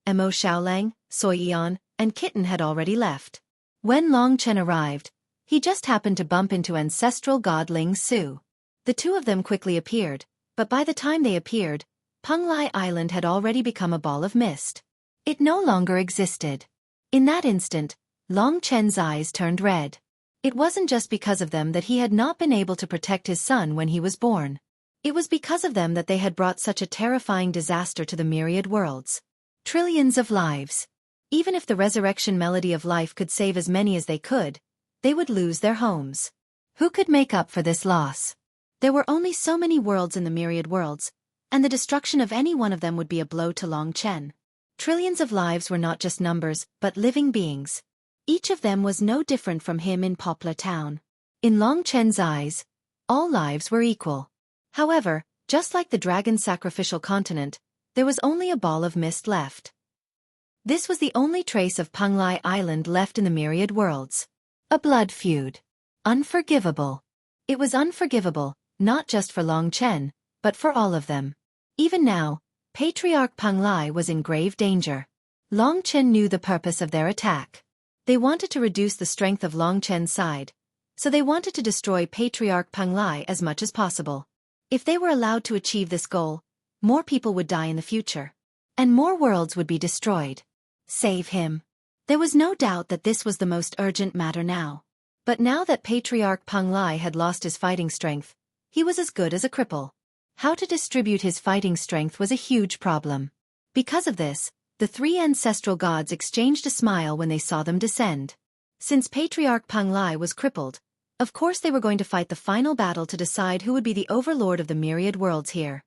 Mo Xiaolang, Xueqi, and Kitten had already left. When Long Chen arrived, he just happened to bump into ancestral god Ling Su. The two of them quickly appeared, but by the time they appeared, Panglai Island had already become a ball of mist. It no longer existed. In that instant, Long Chen's eyes turned red. It wasn't just because of them that he had not been able to protect his son when he was born. It was because of them that they had brought such a terrifying disaster to the myriad worlds. Trillions of lives. Even if the resurrection melody of life could save as many as they would lose their homes. Who could make up for this loss? There were only so many worlds in the myriad worlds, and the destruction of any one of them would be a blow to Long Chen. Trillions of lives were not just numbers, but living beings. Each of them was no different from him in Poplar Town. In Long Chen's eyes, all lives were equal. However, just like the dragon sacrificial continent, there was only a ball of mist left. This was the only trace of Panglai Island left in the myriad worlds. A blood feud. Unforgivable. It was unforgivable, not just for Long Chen, but for all of them. Even now, Patriarch Panglai was in grave danger. Long Chen knew the purpose of their attack. They wanted to reduce the strength of Long Chen's side, so they wanted to destroy Patriarch Panglai as much as possible. If they were allowed to achieve this goal, more people would die in the future, and more worlds would be destroyed. Save him. There was no doubt that this was the most urgent matter now. But now that Patriarch Panglai had lost his fighting strength, he was as good as a cripple. How to distribute his fighting strength was a huge problem. Because of this, the three ancestral gods exchanged a smile when they saw them descend. Since Patriarch Panglai was crippled, of course they were going to fight the final battle to decide who would be the overlord of the myriad worlds here.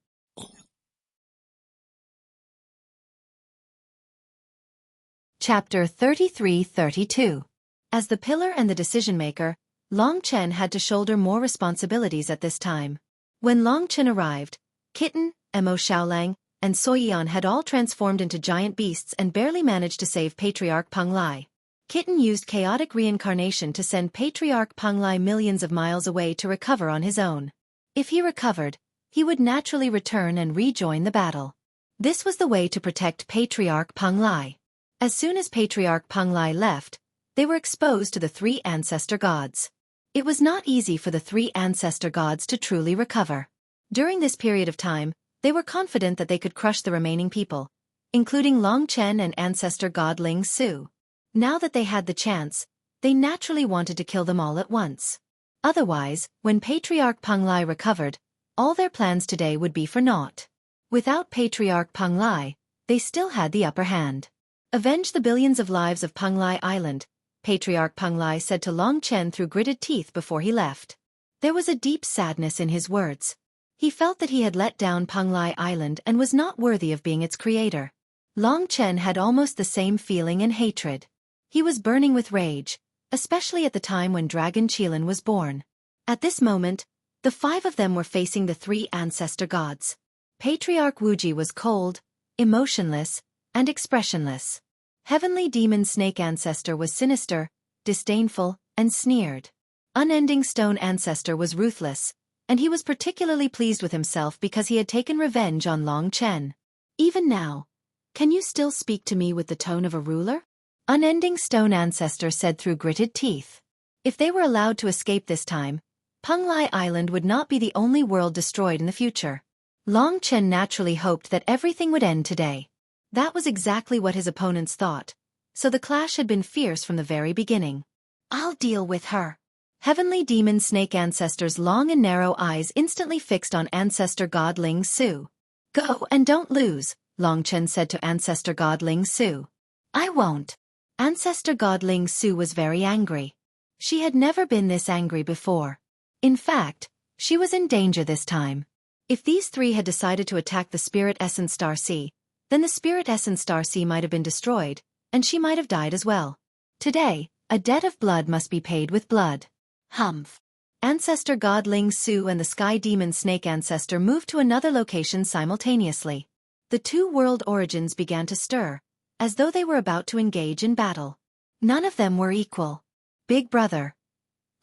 Chapter 33-32. As the pillar and the decision-maker, Long Chen had to shoulder more responsibilities at this time. When Long Chen arrived, Kitten, Mo Xiaolang, and Xueqi had all transformed into giant beasts and barely managed to save Patriarch Panglai. Kitten used chaotic reincarnation to send Patriarch Panglai millions of miles away to recover on his own. If he recovered, he would naturally return and rejoin the battle. This was the way to protect Patriarch Panglai. As soon as Patriarch Panglai left, they were exposed to the three ancestor gods. It was not easy for the three ancestor gods to truly recover. During this period of time, they were confident that they could crush the remaining people, including Long Chen and ancestor god Ling Su. Now that they had the chance, they naturally wanted to kill them all at once. Otherwise, when Patriarch Panglai recovered, all their plans today would be for naught. Without Patriarch Panglai, they still had the upper hand. Avenge the billions of lives of Panglai Island, Patriarch Panglai said to Long Chen through gritted teeth before he left. There was a deep sadness in his words. He felt that he had let down Panglai Island and was not worthy of being its creator. Long Chen had almost the same feeling and hatred. He was burning with rage, especially at the time when Dragon Qilin was born. At this moment, the five of them were facing the three ancestor gods. Patriarch Wuji was cold, emotionless, and expressionless. Heavenly Demon Snake Ancestor was sinister, disdainful, and sneered. Unending Stone Ancestor was ruthless, and he was particularly pleased with himself because he had taken revenge on Long Chen. Even now, can you still speak to me with the tone of a ruler? Unending Stone Ancestor said through gritted teeth. If they were allowed to escape this time, Panglai Island would not be the only world destroyed in the future. Long Chen naturally hoped that everything would end today. That was exactly what his opponents thought, so the clash had been fierce from the very beginning. I'll deal with her. Heavenly demon snake ancestor's long and narrow eyes instantly fixed on ancestor god Ling Su. Go and don't lose, Long Chen said to ancestor god Ling Su. I won't. Ancestor god Ling Su was very angry. She had never been this angry before. In fact, she was in danger this time. If these three had decided to attack the Spirit Essence Star Sea, then the Spirit Essence Star Sea might have been destroyed, and she might have died as well. Today, a debt of blood must be paid with blood. Humph. Ancestor god Ling Su and the Sky Demon Snake Ancestor moved to another location simultaneously. The two world origins began to stir, as though they were about to engage in battle. None of them were equal. Big brother.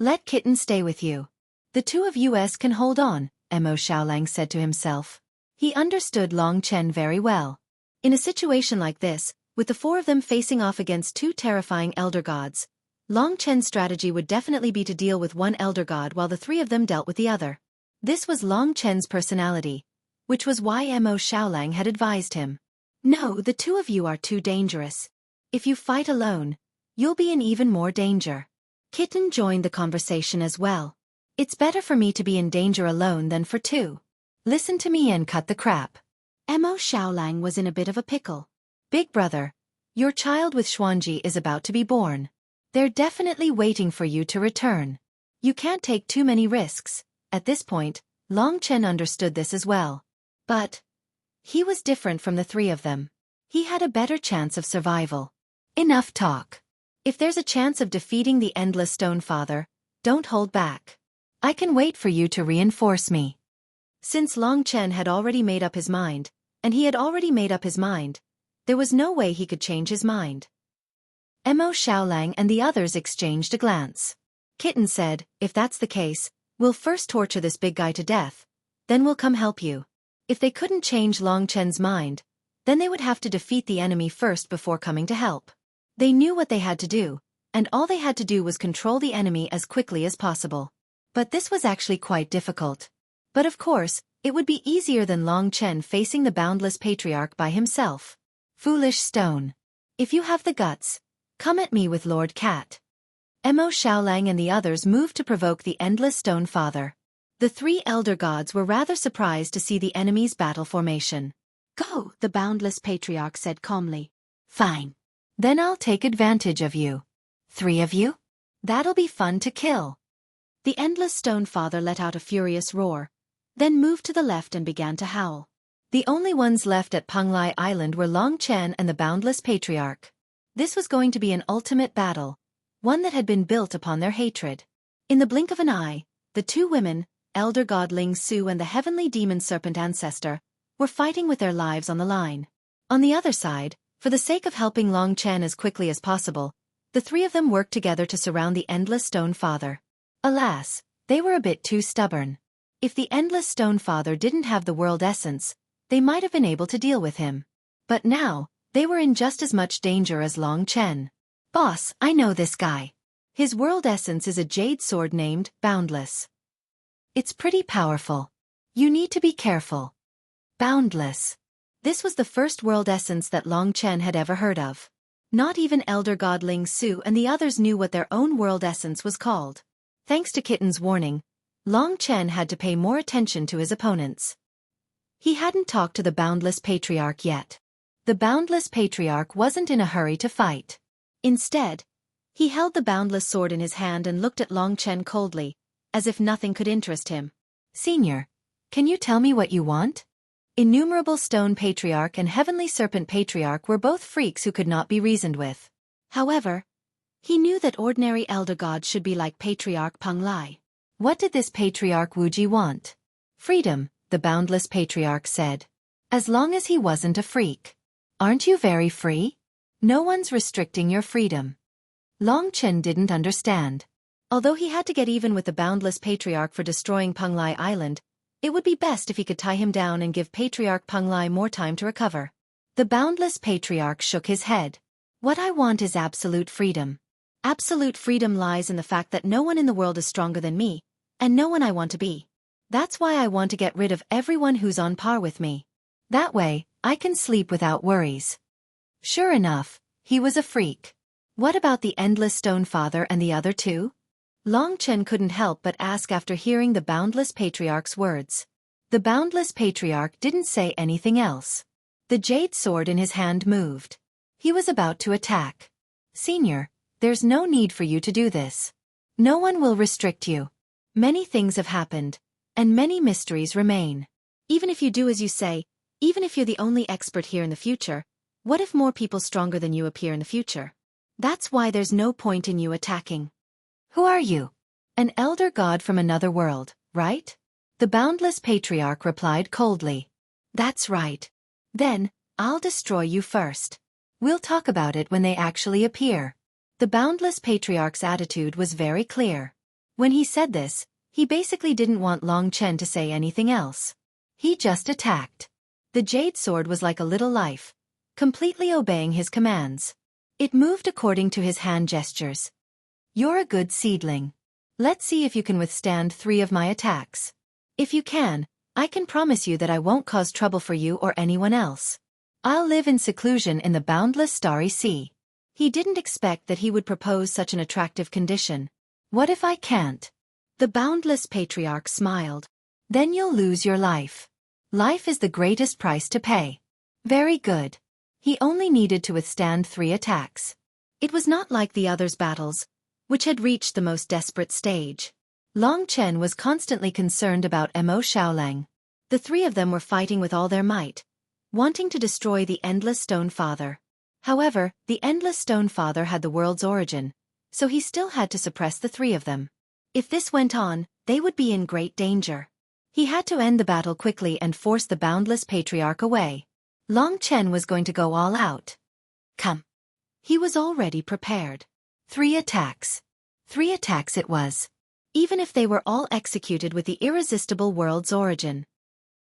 Let Kitten stay with you. The two of us can hold on, Mo Xiaolang said to himself. He understood Long Chen very well. In a situation like this, with the four of them facing off against two terrifying elder gods, Long Chen's strategy would definitely be to deal with one elder god while the three of them dealt with the other. This was Long Chen's personality, which was why Mo Xiaolang had advised him. No, the two of you are too dangerous. If you fight alone, you'll be in even more danger. Kitten joined the conversation as well. It's better for me to be in danger alone than for two. Listen to me and cut the crap. Mo Xiaolang was in a bit of a pickle. Big brother, your child with Xuanji is about to be born. They're definitely waiting for you to return. You can't take too many risks. At this point, Long Chen understood this as well. But he was different from the three of them. He had a better chance of survival. Enough talk. If there's a chance of defeating the Endless Stone Father, don't hold back. I can wait for you to reinforce me. Since Long Chen had already made up his mind, and he had already made up his mind, there was no way he could change his mind. Mo Xiaolang and the others exchanged a glance. Kitten said, if that's the case, we'll first torture this big guy to death, then we'll come help you. If they couldn't change Long Chen's mind, then they would have to defeat the enemy first before coming to help. They knew what they had to do, and all they had to do was control the enemy as quickly as possible. But this was actually quite difficult. But of course, it would be easier than Long Chen facing the boundless patriarch by himself. Foolish stone. If you have the guts, come at me with Lord Cat. Mo Xiaolang and the others moved to provoke the Endless Stone Father. The three elder gods were rather surprised to see the enemy's battle formation. Go, the boundless patriarch said calmly. Fine. Then I'll take advantage of you. Three of you? That'll be fun to kill. The Endless Stone Father let out a furious roar, then moved to the left and began to howl. The only ones left at Panglai Island were Long Chen and the boundless patriarch. This was going to be an ultimate battle, one that had been built upon their hatred. In the blink of an eye, the two women, Elder God Ling Su and the Heavenly Demon Serpent Ancestor, were fighting with their lives on the line. On the other side, for the sake of helping Long Chen as quickly as possible, the three of them worked together to surround the Endless Stone Father. Alas, they were a bit too stubborn. If the Endless Stone Father didn't have the world essence, they might have been able to deal with him. But now, they were in just as much danger as Long Chen. Boss, I know this guy. His world essence is a jade sword named Boundless. It's pretty powerful. You need to be careful. Boundless. This was the first world essence that Long Chen had ever heard of. Not even Elder God Ling Su and the others knew what their own world essence was called. Thanks to Kitten's warning, Long Chen had to pay more attention to his opponents. He hadn't talked to the Boundless Patriarch yet. The Boundless Patriarch wasn't in a hurry to fight. Instead, he held the Boundless Sword in his hand and looked at Long Chen coldly, as if nothing could interest him. Senior, can you tell me what you want? Innumerable Stone Patriarch and Heavenly Serpent Patriarch were both freaks who could not be reasoned with. However, he knew that ordinary elder gods should be like Patriarch Panglai. What did this Patriarch Wuji want? Freedom, the Boundless Patriarch said. As long as he wasn't a freak. Aren't you very free? No one's restricting your freedom. Long Chen didn't understand. Although he had to get even with the Boundless Patriarch for destroying Panglai Island, it would be best if he could tie him down and give Patriarch Panglai more time to recover. The Boundless Patriarch shook his head. What I want is absolute freedom. Absolute freedom lies in the fact that no one in the world is stronger than me, and no one I want to be. That's why I want to get rid of everyone who's on par with me. That way, I can sleep without worries. Sure enough, he was a freak. What about the Endless Stone Father and the other two? Long Chen couldn't help but ask after hearing the Boundless Patriarch's words. The Boundless Patriarch didn't say anything else. The jade sword in his hand moved. He was about to attack. Senior, there's no need for you to do this. No one will restrict you. Many things have happened, and many mysteries remain. Even if you do as you say, even if you're the only expert here in the future, what if more people stronger than you appear in the future? That's why there's no point in you attacking. Who are you? An elder god from another world, right? The Boundless Patriarch replied coldly. That's right. Then, I'll destroy you first. We'll talk about it when they actually appear. The Boundless Patriarch's attitude was very clear. When he said this, he basically didn't want Long Chen to say anything else. He just attacked. The jade sword was like a little life, completely obeying his commands. It moved according to his hand gestures. You're a good seedling. Let's see if you can withstand 3 of my attacks. If you can, I can promise you that I won't cause trouble for you or anyone else. I'll live in seclusion in the boundless starry sea. He didn't expect that he would propose such an attractive condition. What if I can't? The Boundless Patriarch smiled. Then you'll lose your life. Life is the greatest price to pay. Very good. He only needed to withstand 3 attacks. It was not like the others' battles, which had reached the most desperate stage. Long Chen was constantly concerned about Mo Shaolang. The 3 of them were fighting with all their might, wanting to destroy the Endless Stone Father. However, the Endless Stone Father had the world's origin, so he still had to suppress the 3 of them. If this went on, they would be in great danger. He had to end the battle quickly and force the Boundless Patriarch away. Long Chen was going to go all out. Come. He was already prepared. 3 attacks. 3 attacks it was. Even if they were all executed with the irresistible world's origin.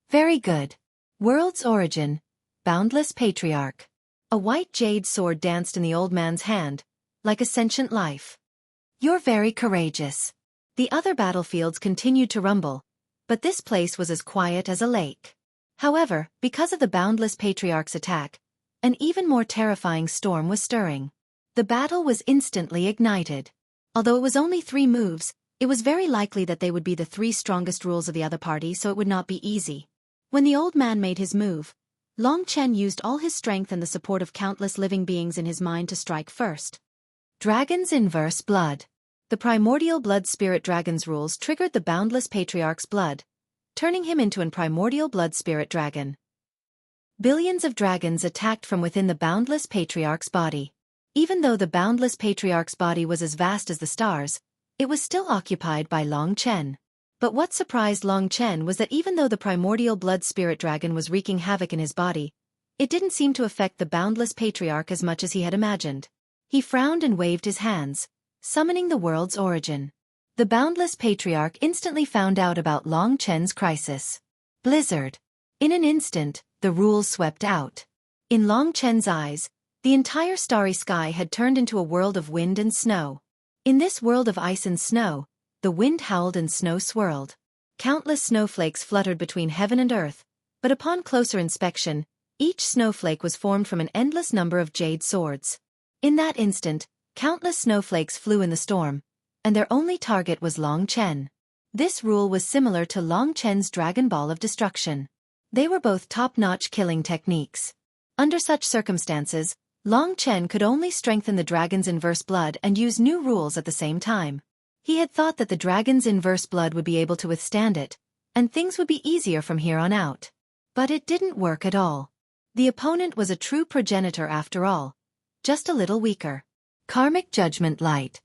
Very good. World's origin, Boundless Patriarch. A white jade sword danced in the old man's hand, like a sentient life. You're very courageous. The other battlefields continued to rumble, but this place was as quiet as a lake. However, because of the Boundless Patriarch's attack, an even more terrifying storm was stirring. The battle was instantly ignited. Although it was only 3 moves, it was very likely that they would be the 3 strongest rules of the other party, so it would not be easy. When the old man made his move, Long Chen used all his strength and the support of countless living beings in his mind to strike first. Dragon's Inverse Blood. The primordial blood spirit dragon's rules triggered the Boundless Patriarch's blood, turning him into an primordial blood spirit dragon. Billions of dragons attacked from within the Boundless Patriarch's body. Even though the Boundless Patriarch's body was as vast as the stars, it was still occupied by Long Chen. But what surprised Long Chen was that even though the primordial blood spirit dragon was wreaking havoc in his body, it didn't seem to affect the Boundless Patriarch as much as he had imagined. He frowned and waved his hands, summoning the world's origin. The Boundless Patriarch instantly found out about Long Chen's crisis. Blizzard. In an instant, the rules swept out. In Long Chen's eyes, the entire starry sky had turned into a world of wind and snow. In this world of ice and snow, the wind howled and snow swirled. Countless snowflakes fluttered between heaven and earth, but upon closer inspection, each snowflake was formed from an endless number of jade swords. In that instant, countless snowflakes flew in the storm, and their only target was Long Chen. This rule was similar to Long Chen's Dragon Ball of Destruction. They were both top-notch killing techniques. Under such circumstances, Long Chen could only strengthen the dragon's inverse blood and use new rules at the same time. He had thought that the dragon's inverse blood would be able to withstand it, and things would be easier from here on out. But it didn't work at all. The opponent was a true progenitor after all, just a little weaker. Karmic Judgment Light.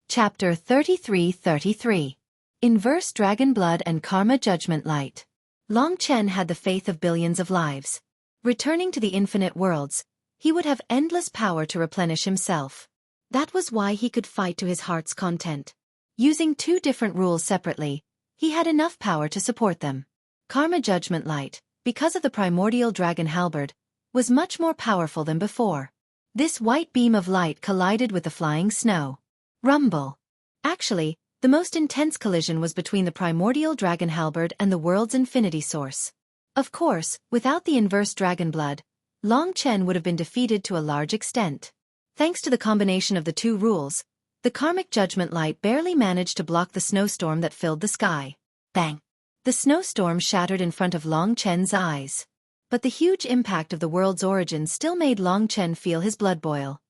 Chapter 33-33. Inverse Dragon Blood and Karma Judgment Light. Long Chen had the faith of billions of lives. Returning to the infinite worlds, he would have endless power to replenish himself. That was why he could fight to his heart's content. Using 2 different rules separately, he had enough power to support them. Karma Judgment Light, because of the primordial dragon halberd, was much more powerful than before. This white beam of light collided with the flying snow. Rumble. Actually, the most intense collision was between the primordial dragon halberd and the world's infinity source. Of course, without the inverse dragon blood, Long Chen would have been defeated to a large extent. Thanks to the combination of the two rules, the karmic judgment light barely managed to block the snowstorm that filled the sky. Bang! The snowstorm shattered in front of Long Chen's eyes. But the huge impact of the world's origin still made Long Chen feel his blood boil.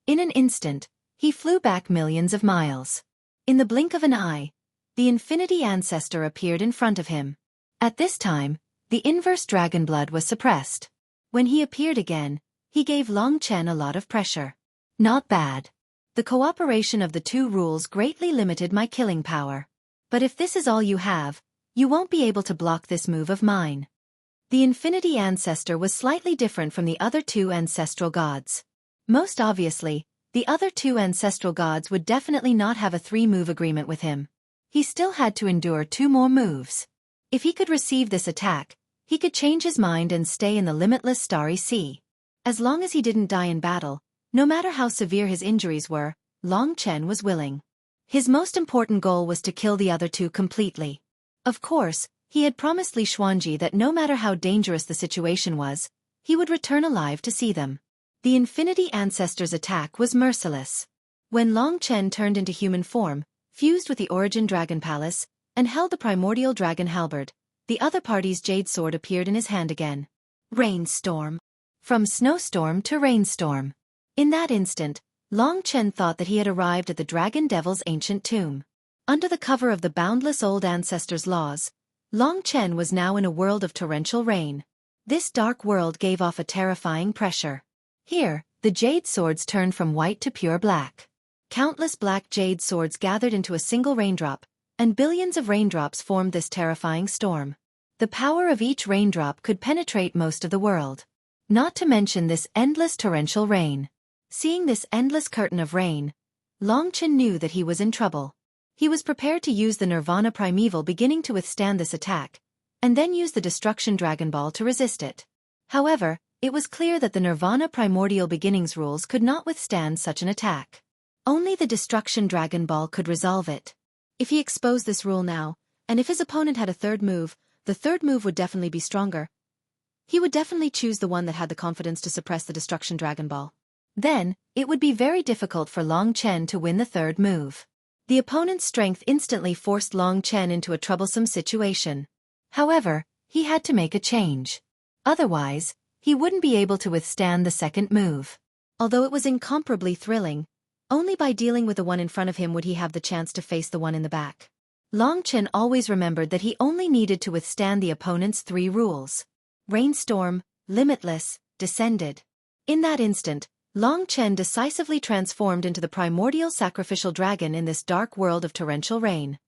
In an instant, he flew back millions of miles. In the blink of an eye, the Infinity Ancestor appeared in front of him. At this time, the inverse dragon blood was suppressed. When he appeared again, he gave Long Chen a lot of pressure. Not bad. The cooperation of the two rules greatly limited my killing power. But if this is all you have, you won't be able to block this move of mine. The Infinity Ancestor was slightly different from the other two ancestral gods. Most obviously, the other two ancestral gods would definitely not have a 3-move agreement with him. He still had to endure 2 more moves. If he could receive this attack, he could change his mind and stay in the limitless starry sea. As long as he didn't die in battle, no matter how severe his injuries were, Long Chen was willing. His most important goal was to kill the other two completely. Of course, he had promised Li Xuanji that no matter how dangerous the situation was, he would return alive to see them. The Infinity Ancestor's attack was merciless. When Long Chen turned into human form, fused with the Origin Dragon Palace, and held the primordial dragon halberd, the other party's jade sword appeared in his hand again. Rainstorm. From snowstorm to rainstorm. In that instant, Long Chen thought that he had arrived at the Dragon Devil's ancient tomb. Under the cover of the boundless old ancestor's laws, Long Chen was now in a world of torrential rain. This dark world gave off a terrifying pressure. Here, the jade swords turned from white to pure black. Countless black jade swords gathered into a single raindrop, and billions of raindrops formed this terrifying storm. The power of each raindrop could penetrate most of the world. Not to mention this endless torrential rain. Seeing this endless curtain of rain, Long Chen knew that he was in trouble. He was prepared to use the Nirvana Primeval beginning to withstand this attack, and then use the Destruction Dragon Ball to resist it. However, it was clear that the Nirvana Primordial Beginnings rules could not withstand such an attack. Only the Destruction Dragon Ball could resolve it. If he exposed this rule now, and if his opponent had a third move, the third move would definitely be stronger. He would definitely choose the one that had the confidence to suppress the Destruction Dragon Ball. Then, it would be very difficult for Long Chen to win the third move. The opponent's strength instantly forced Long Chen into a troublesome situation. However, he had to make a change. Otherwise, he wouldn't be able to withstand the second move. Although it was incomparably thrilling, only by dealing with the one in front of him would he have the chance to face the one in the back. Long Chen always remembered that he only needed to withstand the opponent's 3 rules. Rainstorm, Limitless, Descended. In that instant, Long Chen decisively transformed into the primordial sacrificial dragon in this dark world of torrential rain.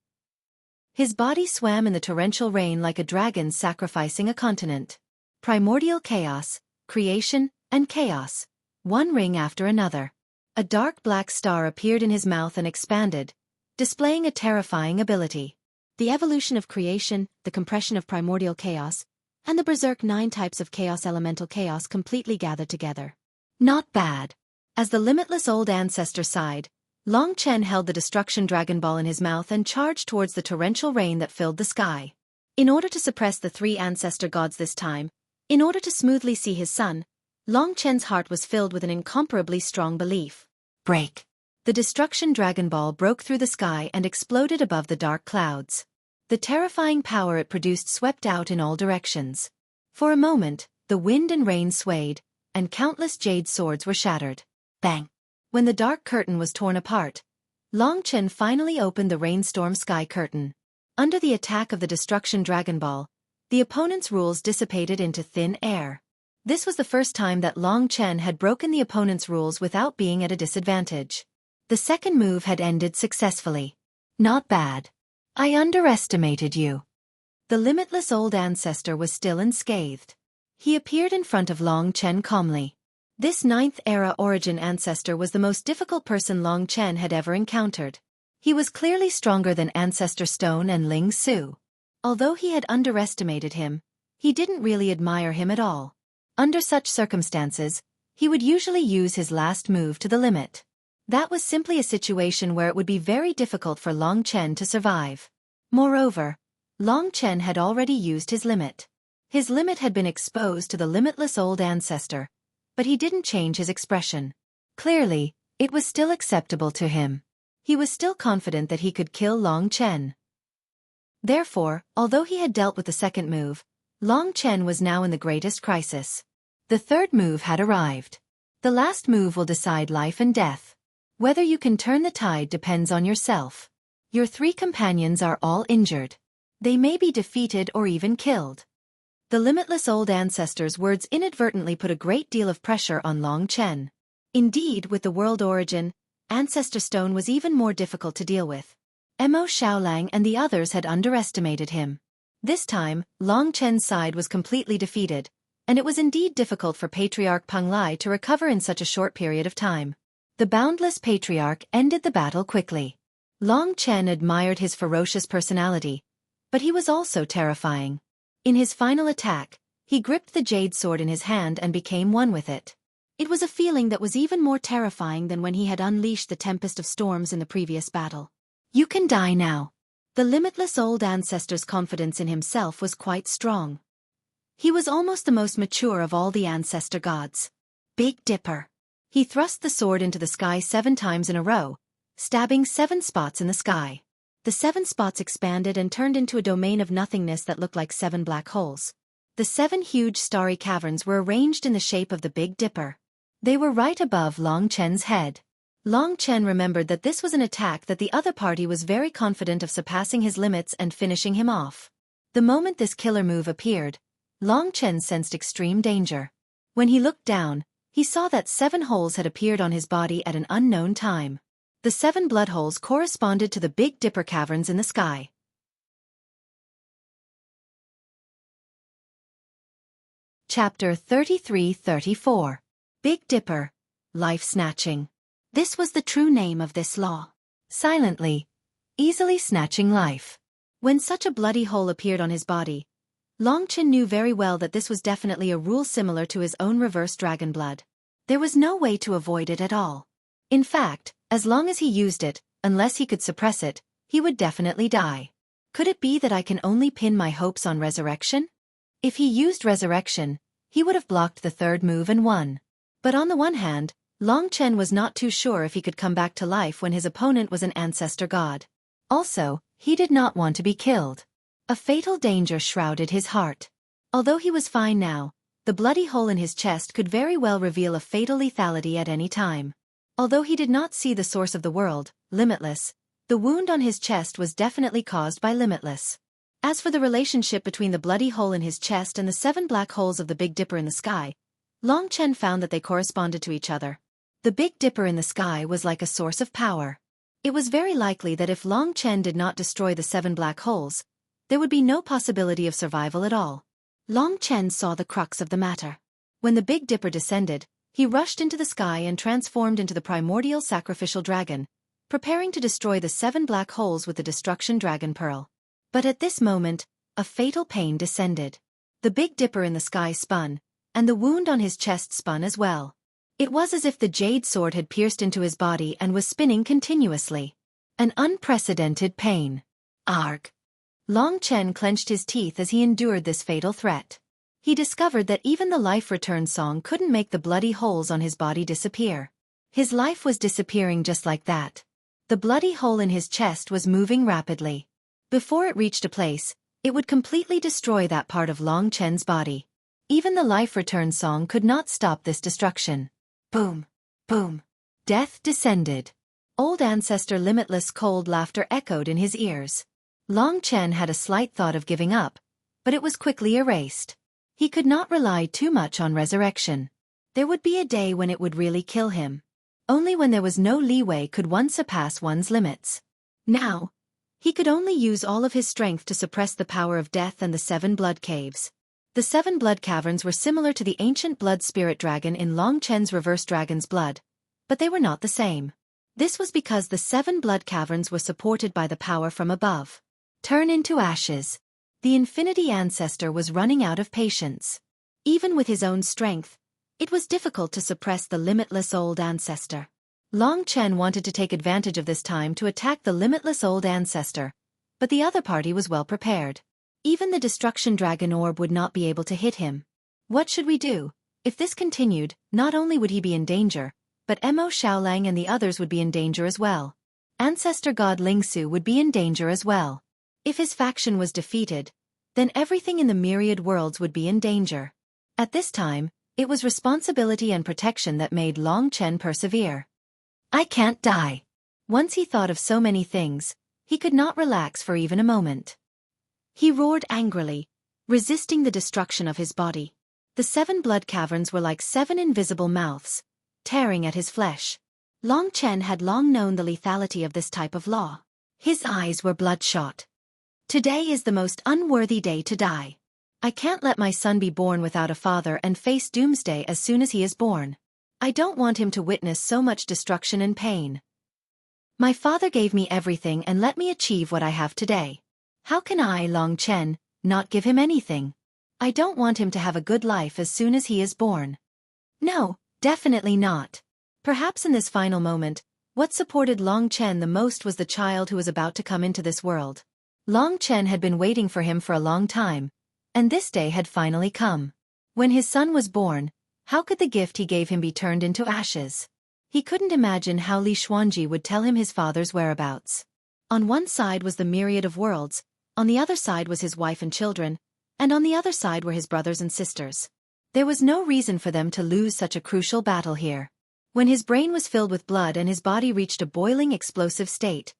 His body swam in the torrential rain like a dragon sacrificing a continent. Primordial chaos, creation, and chaos, one ring after another. A dark black star appeared in his mouth and expanded, displaying a terrifying ability. The evolution of creation, the compression of primordial chaos, and the berserk 9 types of chaos elemental chaos completely gathered together. Not bad. As the limitless old ancestor sighed, Long Chen held the Destruction Dragon Ball in his mouth and charged towards the torrential rain that filled the sky. In order to suppress the 3 ancestor gods this time, in order to smoothly see his son, Long Chen's heart was filled with an incomparably strong belief. Break. The Destruction Dragon Ball broke through the sky and exploded above the dark clouds. The terrifying power it produced swept out in all directions. For a moment, the wind and rain swayed, and countless jade swords were shattered. Bang! When the dark curtain was torn apart, Long Chen finally opened the rainstorm sky curtain. Under the attack of the Destruction Dragon Ball, the opponent's rules dissipated into thin air. This was the first time that Long Chen had broken the opponent's rules without being at a disadvantage. The second move had ended successfully. Not bad. I underestimated you. The limitless old ancestor was still unscathed. He appeared in front of Long Chen calmly. This 9th-era origin ancestor was the most difficult person Long Chen had ever encountered. He was clearly stronger than Ancestor Stone and Ling Su. Although he had underestimated him, he didn't really admire him at all. Under such circumstances, he would usually use his last move to the limit. That was simply a situation where it would be very difficult for Long Chen to survive. Moreover, Long Chen had already used his limit. His limit had been exposed to the limitless old ancestor, but he didn't change his expression. Clearly, it was still acceptable to him. He was still confident that he could kill Long Chen. Therefore, although he had dealt with the second move, Long Chen was now in the greatest crisis. The third move had arrived. The last move will decide life and death. Whether you can turn the tide depends on yourself. Your 3 companions are all injured. They may be defeated or even killed. The limitless old ancestor's words inadvertently put a great deal of pressure on Long Chen. Indeed, with the world origin, Ancestor Stone was even more difficult to deal with. Mo Xiaolang and the others had underestimated him. This time, Long Chen's side was completely defeated, and it was indeed difficult for Patriarch Peng Lai to recover in such a short period of time. The boundless Patriarch ended the battle quickly. Long Chen admired his ferocious personality, but he was also terrifying. In his final attack, he gripped the jade sword in his hand and became one with it. It was a feeling that was even more terrifying than when he had unleashed the tempest of storms in the previous battle. You can die now. The limitless old ancestor's confidence in himself was quite strong. He was almost the most mature of all the ancestor gods. Big Dipper. He thrust the sword into the sky 7 times in a row, stabbing 7 spots in the sky. The 7 spots expanded and turned into a domain of nothingness that looked like 7 black holes. The 7 huge starry caverns were arranged in the shape of the Big Dipper. They were right above Long Chen's head. Long Chen remembered that this was an attack that the other party was very confident of surpassing his limits and finishing him off. The moment this killer move appeared, Long Chen sensed extreme danger. When he looked down, he saw that 7 holes had appeared on his body at an unknown time. The 7 blood holes corresponded to the Big Dipper caverns in the sky. Chapter 33-34. Big Dipper. Life snatching. This was the true name of this law. Silently, easily snatching life. When such a bloody hole appeared on his body, Long Chen knew very well that this was definitely a rule similar to his own reverse dragon blood. There was no way to avoid it at all. In fact, as long as he used it, unless he could suppress it, he would definitely die. Could it be that I can only pin my hopes on resurrection? If he used resurrection, he would have blocked the third move and won. But on the one hand, Long Chen was not too sure if he could come back to life when his opponent was an ancestor god. Also, he did not want to be killed. A fatal danger shrouded his heart. Although he was fine now, the bloody hole in his chest could very well reveal a fatal lethality at any time. Although he did not see the source of the world, Limitless, the wound on his chest was definitely caused by Limitless. As for the relationship between the bloody hole in his chest and the 7 black holes of the Big Dipper in the sky, Long Chen found that they corresponded to each other. The Big Dipper in the sky was like a source of power. It was very likely that if Long Chen did not destroy the 7 black holes, there would be no possibility of survival at all. Long Chen saw the crux of the matter. When the Big Dipper descended, he rushed into the sky and transformed into the primordial sacrificial dragon, preparing to destroy the 7 black holes with the destruction dragon pearl. But at this moment, a fatal pain descended. The Big Dipper in the sky spun, and the wound on his chest spun as well. It was as if the jade sword had pierced into his body and was spinning continuously. An unprecedented pain. Arg! Long Chen clenched his teeth as he endured this fatal threat. He discovered that even the life return song couldn't make the bloody holes on his body disappear. His life was disappearing just like that. The bloody hole in his chest was moving rapidly. Before it reached a place, it would completely destroy that part of Long Chen's body. Even the life return song could not stop this destruction. Boom! Boom! Death descended. Old ancestor Limitless cold laughter echoed in his ears. Long Chen had a slight thought of giving up, but it was quickly erased. He could not rely too much on resurrection. There would be a day when it would really kill him. Only when there was no leeway could one surpass one's limits. Now, he could only use all of his strength to suppress the power of death and the 7 blood caves. The 7 blood caverns were similar to the ancient blood spirit dragon in Long Chen's reverse dragon's blood, but they were not the same. This was because the 7 blood caverns were supported by the power from above. Turn into ashes. The infinity ancestor was running out of patience. Even with his own strength, it was difficult to suppress the limitless old ancestor. Long Chen wanted to take advantage of this time to attack the limitless old ancestor, but the other party was well prepared. Even the destruction dragon orb would not be able to hit him. What should we do? If this continued, not only would he be in danger, but Mo Xiaolang and the others would be in danger as well. Ancestor god Lingsu would be in danger as well. If his faction was defeated, then everything in the myriad worlds would be in danger. At this time, it was responsibility and protection that made Long Chen persevere. I can't die. Once he thought of so many things, he could not relax for even a moment. He roared angrily, resisting the destruction of his body. The 7 blood caverns were like 7 invisible mouths, tearing at his flesh. Long Chen had long known the lethality of this type of law. His eyes were bloodshot. Today is the most unworthy day to die. I can't let my son be born without a father and face doomsday as soon as he is born. I don't want him to witness so much destruction and pain. My father gave me everything and let me achieve what I have today. How can I, Long Chen, not give him anything? I don't want him to have a good life as soon as he is born. No, definitely not. Perhaps in this final moment, what supported Long Chen the most was the child who was about to come into this world. Long Chen had been waiting for him for a long time, and this day had finally come. When his son was born, how could the gift he gave him be turned into ashes? He couldn't imagine how Li Xuanji would tell him his father's whereabouts. On one side was the myriad of worlds, on the other side was his wife and children, and on the other side were his brothers and sisters. There was no reason for them to lose such a crucial battle here. When his brain was filled with blood and his body reached a boiling explosive state,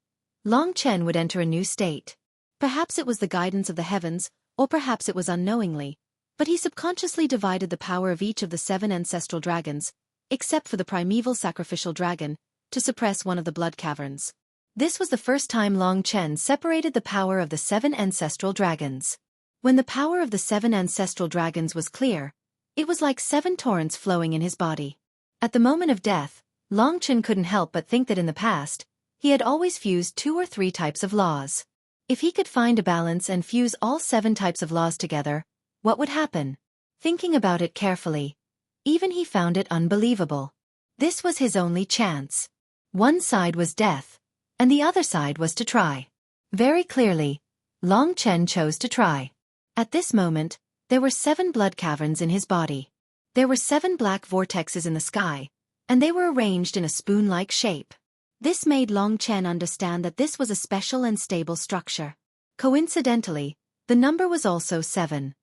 Long Chen would enter a new state. Perhaps it was the guidance of the heavens, or perhaps it was unknowingly, but he subconsciously divided the power of each of the 7 ancestral dragons, except for the primeval sacrificial dragon, to suppress one of the blood caverns. This was the first time Long Chen separated the power of the 7 ancestral dragons. When the power of the 7 ancestral dragons was clear, it was like 7 torrents flowing in his body. At the moment of death, Long Chen couldn't help but think that in the past, he had always fused 2 or 3 types of laws. If he could find a balance and fuse all 7 types of laws together, what would happen? Thinking about it carefully, even he found it unbelievable. This was his only chance. One side was death, and the other side was to try. Very clearly, Long Chen chose to try. At this moment, there were 7 blood caverns in his body. There were 7 black vortexes in the sky, and they were arranged in a spoon-like shape. This made Long Chen understand that this was a special and stable structure. Coincidentally, the number was also 7.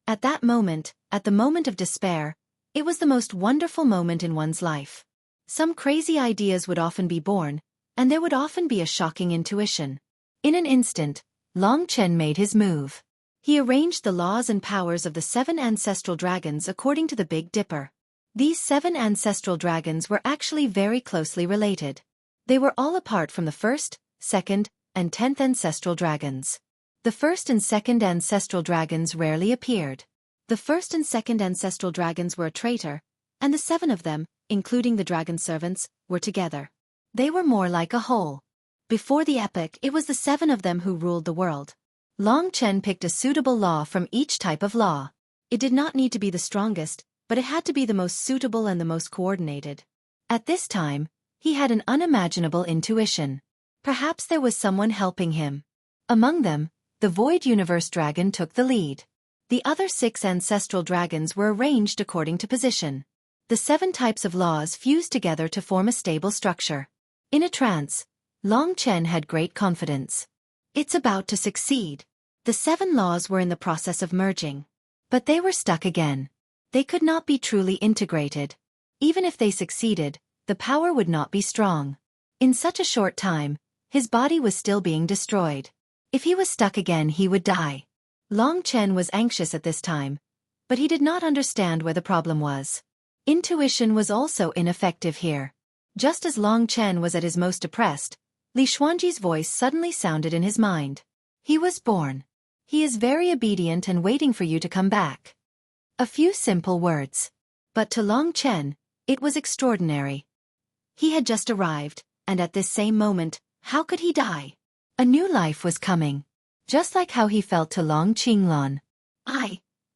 At that moment, at the moment of despair, it was the most wonderful moment in one's life. Some crazy ideas would often be born, and there would often be a shocking intuition. In an instant, Long Chen made his move. He arranged the laws and powers of the 7 ancestral dragons according to the Big Dipper. These 7 ancestral dragons were actually very closely related. They were all apart from the 1st, 2nd, and 10th ancestral dragons. The 1st and 2nd ancestral dragons rarely appeared. The 1st and 2nd ancestral dragons were a traitor, and the 7 of them, including the dragon servants, were together. They were more like a whole. Before the epoch, it was the 7 of them who ruled the world. Long Chen picked a suitable law from each type of law. It did not need to be the strongest, but it had to be the most suitable and the most coordinated. At this time, he had an unimaginable intuition. Perhaps there was someone helping him. Among them, the Void Universe Dragon took the lead. The other 6 ancestral dragons were arranged according to position. The 7 types of laws fused together to form a stable structure. In a trance, Long Chen had great confidence. It's about to succeed. The 7 laws were in the process of merging. But they were stuck again. They could not be truly integrated. Even if they succeeded, the power would not be strong. In such a short time, his body was still being destroyed. If he was stuck again, he would die. Long Chen was anxious at this time, but he did not understand where the problem was. Intuition was also ineffective here. Just as Long Chen was at his most depressed, Li Xuanji's voice suddenly sounded in his mind. He was born. He is very obedient and waiting for you to come back. A few simple words. But to Long Chen, it was extraordinary. He had just arrived, and at this same moment, how could he die? A new life was coming. Just like how he felt to Long Qinglong.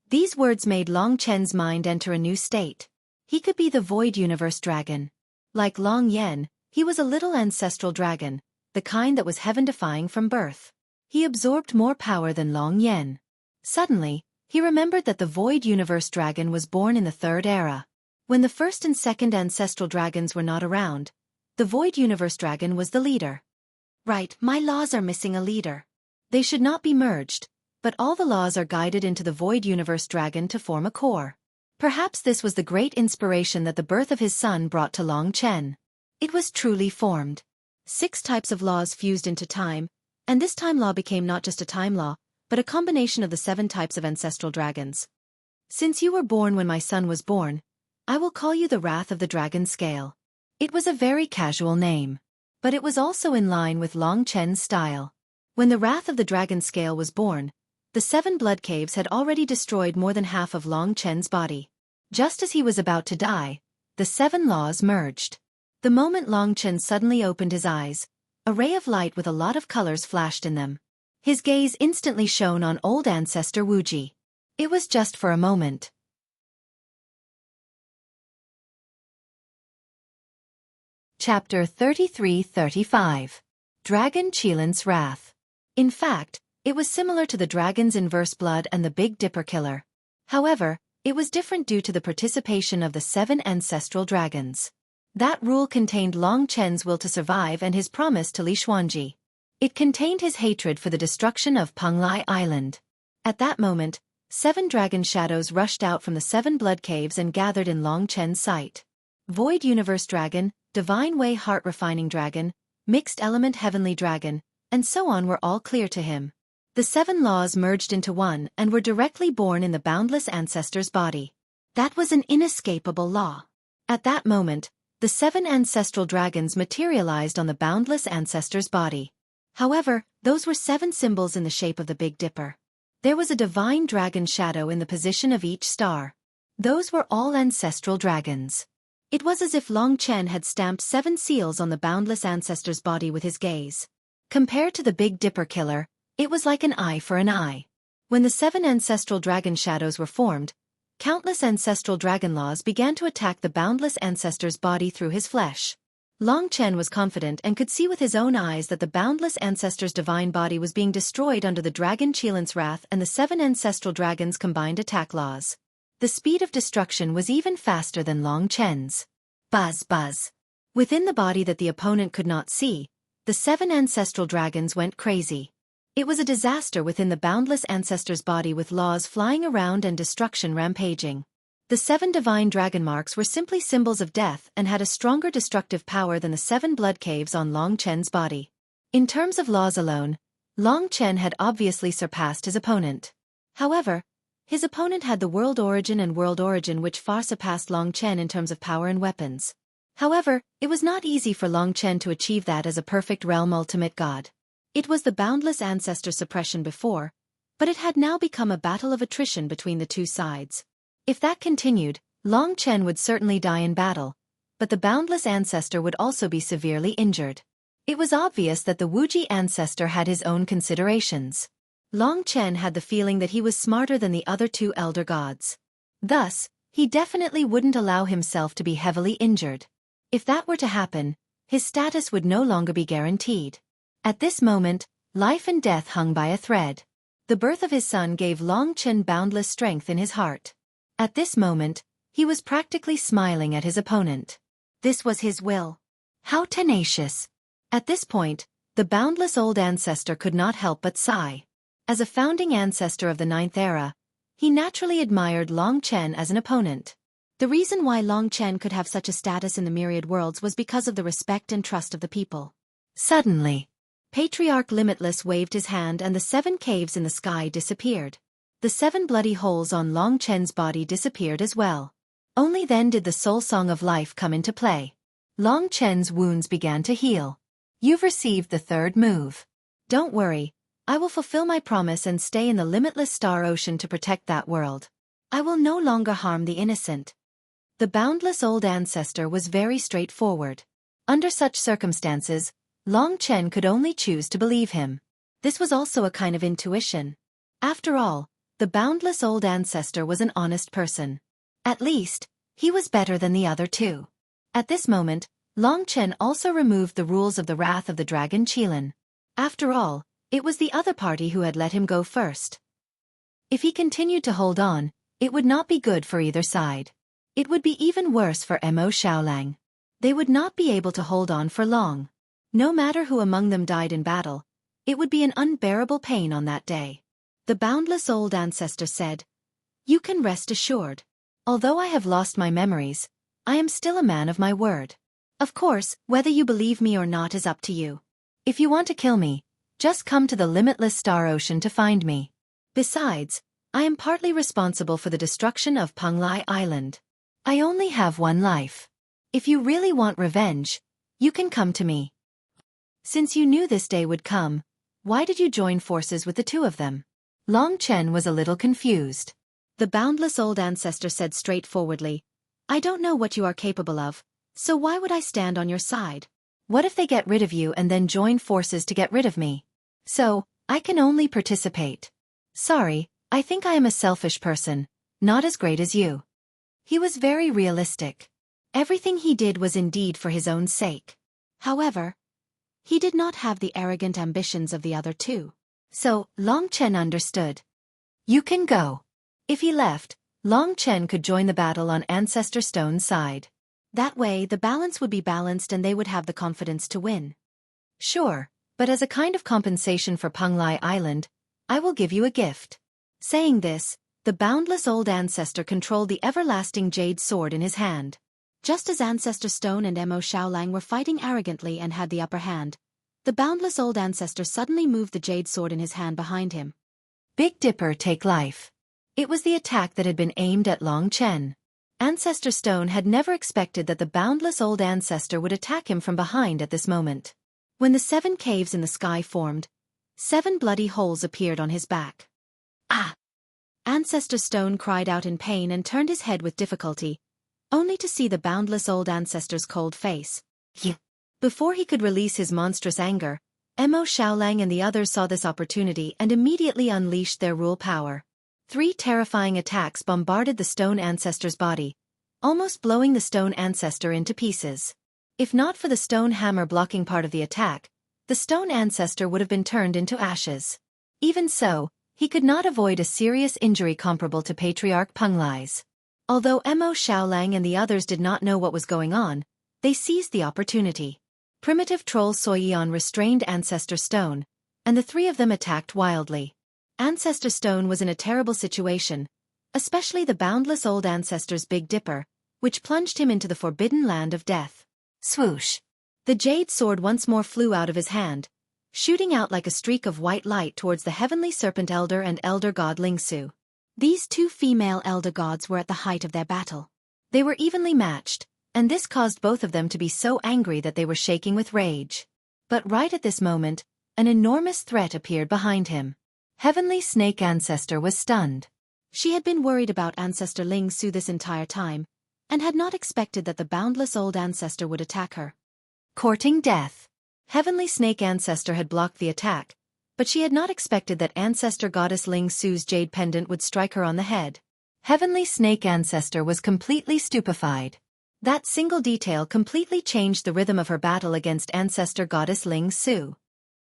These words made Long Chen's mind enter a new state. He could be the Void Universe Dragon. Like Long Yen, he was a little ancestral dragon, the kind that was heaven-defying from birth. He absorbed more power than Long Yen. Suddenly, he remembered that the Void Universe Dragon was born in the 3rd era. When the first and second ancestral dragons were not around, the Void Universe Dragon was the leader. Right, my laws are missing a leader. They should not be merged, but all the laws are guided into the Void Universe Dragon to form a core. Perhaps this was the great inspiration that the birth of his son brought to Long Chen. It was truly formed. 6 types of laws fused into time, and this time law became not just a time law, but a combination of the 7 types of ancestral dragons. Since you were born when my son was born, I will call you the Wrath of the Dragon Scale. It was a very casual name, but it was also in line with Long Chen's style. When the Wrath of the Dragon Scale was born, the 7 blood caves had already destroyed more than half of Long Chen's body. Just as he was about to die, the 7 laws merged. The moment Long Chen suddenly opened his eyes, a ray of light with a lot of colors flashed in them. His gaze instantly shone on old ancestor Wuji. It was just for a moment. Chapter 33-35. Dragon Qilin's Wrath. In fact, it was similar to the Dragon's Inverse Blood and the Big Dipper Killer. However, it was different due to the participation of the 7 ancestral dragons. That rule contained Long Chen's will to survive and his promise to Li Xuanji. It contained his hatred for the destruction of Penglai Island. At that moment, 7 dragon shadows rushed out from the 7 blood caves and gathered in Long Chen's sight. Void Universe Dragon, Divine Way Heart Refining Dragon, Mixed Element Heavenly Dragon, and so on were all clear to him. The 7 laws merged into one and were directly born in the boundless ancestor's body. That was an inescapable law. At that moment, the 7 ancestral dragons materialized on the boundless ancestor's body. However, those were 7 symbols in the shape of the Big Dipper. There was a divine dragon shadow in the position of each star. Those were all ancestral dragons. It was as if Long Chen had stamped 7 seals on the boundless ancestor's body with his gaze. Compared to the Big Dipper Killer, it was like an eye for an eye. When the 7 ancestral dragon shadows were formed, countless ancestral dragon laws began to attack the boundless ancestor's body through his flesh. Long Chen was confident and could see with his own eyes that the boundless ancestor's divine body was being destroyed under the Dragon Qilin's wrath and the 7 ancestral dragons' combined attack laws. The speed of destruction was even faster than Long Chen's. Buzz, buzz. Within the body that the opponent could not see, the 7 ancestral dragons went crazy. It was a disaster within the boundless ancestor's body with laws flying around and destruction rampaging. The 7 divine dragon marks were simply symbols of death and had a stronger destructive power than the 7 blood caves on Long Chen's body. In terms of laws alone, Long Chen had obviously surpassed his opponent. However, his opponent had the world origin which far surpassed Long Chen in terms of power and weapons. However, it was not easy for Long Chen to achieve that as a perfect realm ultimate god. It was the boundless ancestor suppression before, but it had now become a battle of attrition between the 2 sides. If that continued, Long Chen would certainly die in battle, but the boundless ancestor would also be severely injured. It was obvious that the Wuji ancestor had his own considerations. Long Chen had the feeling that he was smarter than the other 2 elder gods. Thus, he definitely wouldn't allow himself to be heavily injured. If that were to happen, his status would no longer be guaranteed. At this moment, life and death hung by a thread. The birth of his son gave Long Chen boundless strength in his heart. At this moment, he was practically smiling at his opponent. This was his will. How tenacious! At this point, the boundless old ancestor could not help but sigh. As a founding ancestor of the 9th era, he naturally admired Long Chen as an opponent. The reason why Long Chen could have such a status in the myriad worlds was because of the respect and trust of the people. Suddenly, Patriarch Limitless waved his hand and the 7 caves in the sky disappeared. The 7 bloody holes on Long Chen's body disappeared as well. Only then did the soul song of life come into play. Long Chen's wounds began to heal. You've received the 3rd move. Don't worry, I will fulfill my promise and stay in the limitless star ocean to protect that world. I will no longer harm the innocent. The boundless old ancestor was very straightforward. Under such circumstances, Long Chen could only choose to believe him. This was also a kind of intuition. After all, the boundless old ancestor was an honest person. At least, he was better than the other 2. At this moment, Long Chen also removed the rules of the wrath of the Dragon Qilin. After all, it was the other party who had let him go first. If he continued to hold on, it would not be good for either side. It would be even worse for Mo Xiaolang. They would not be able to hold on for long. No matter who among them died in battle, it would be an unbearable pain on that day. The boundless old ancestor said, "You can rest assured. Although I have lost my memories, I am still a man of my word. Of course, whether you believe me or not is up to you. If you want to kill me, just come to the limitless star ocean to find me. Besides, I am partly responsible for the destruction of Panglai Island. I only have one life. If you really want revenge, you can come to me." Since you knew this day would come, why did you join forces with the two of them? Long Chen was a little confused. The boundless old ancestor said straightforwardly, "I don't know what you are capable of, so why would I stand on your side? What if they get rid of you and then join forces to get rid of me? So, I can only participate. Sorry, I think I am a selfish person, not as great as you." He was very realistic. Everything he did was indeed for his own sake. However, he did not have the arrogant ambitions of the other two. So, Long Chen understood. You can go. If he left, Long Chen could join the battle on Ancestor Stone's side. That way the balance would be balanced and they would have the confidence to win. Sure, but as a kind of compensation for Panglai Island, I will give you a gift. Saying this, the boundless old ancestor controlled the everlasting jade sword in his hand. Just as Ancestor Stone and Mo Xiaolang were fighting arrogantly and had the upper hand, the boundless old ancestor suddenly moved the jade sword in his hand behind him. Big Dipper, take life. It was the attack that had been aimed at Long Chen. Ancestor Stone had never expected that the boundless old ancestor would attack him from behind at this moment. When the 7 caves in the sky formed, 7 bloody holes appeared on his back. Ah! Ancestor Stone cried out in pain and turned his head with difficulty, only to see the boundless old ancestor's cold face. Yeah. Before he could release his monstrous anger, Mo Xiaolang and the others saw this opportunity and immediately unleashed their rule power. 3 terrifying attacks bombarded the stone ancestor's body, almost blowing the stone ancestor into pieces. If not for the stone hammer blocking part of the attack, the stone ancestor would have been turned into ashes. Even so, he could not avoid a serious injury comparable to Patriarch Penglai's. Although Mo Xiaolang and the others did not know what was going on, they seized the opportunity. Primitive troll Xueqi restrained Ancestor Stone, and the 3 of them attacked wildly. Ancestor Stone was in a terrible situation, especially the boundless old ancestor's Big Dipper, which plunged him into the forbidden land of death. Swoosh! The jade sword once more flew out of his hand, shooting out like a streak of white light towards the heavenly serpent elder and elder god Lingsu. These 2 female elder gods were at the height of their battle. They were evenly matched, and this caused both of them to be so angry that they were shaking with rage. But right at this moment, an enormous threat appeared behind him. Heavenly Snake Ancestor was stunned. She had been worried about Ancestor Lingsu this entire time, and had not expected that the boundless old ancestor would attack her. Courting death. Heavenly Snake Ancestor had blocked the attack, but she had not expected that Ancestor Goddess Lingsu's jade pendant would strike her on the head. Heavenly Snake Ancestor was completely stupefied. That single detail completely changed the rhythm of her battle against Ancestor Goddess Lingsu.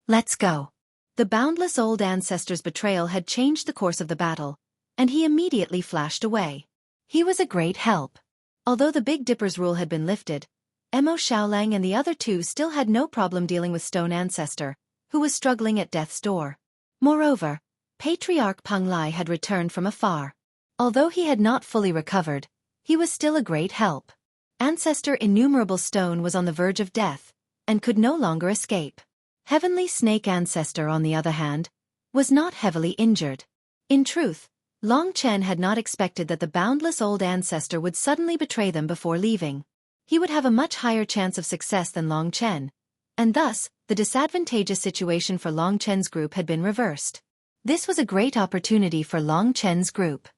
Let's go. The boundless old ancestor's betrayal had changed the course of the battle, and he immediately flashed away. He was a great help. Although the Big Dipper's rule had been lifted, Mo Xiaolang and the other 2 still had no problem dealing with Stone Ancestor, who was struggling at death's door. Moreover, Patriarch Penglai had returned from afar. Although he had not fully recovered, he was still a great help. Ancestor Innumerable Stone was on the verge of death, and could no longer escape. Heavenly Snake Ancestor, on the other hand, was not heavily injured. In truth, Long Chen had not expected that the boundless old ancestor would suddenly betray them before leaving. He would have a much higher chance of success than Long Chen, and thus, the disadvantageous situation for Long Chen's group had been reversed. This was a great opportunity for Long Chen's group.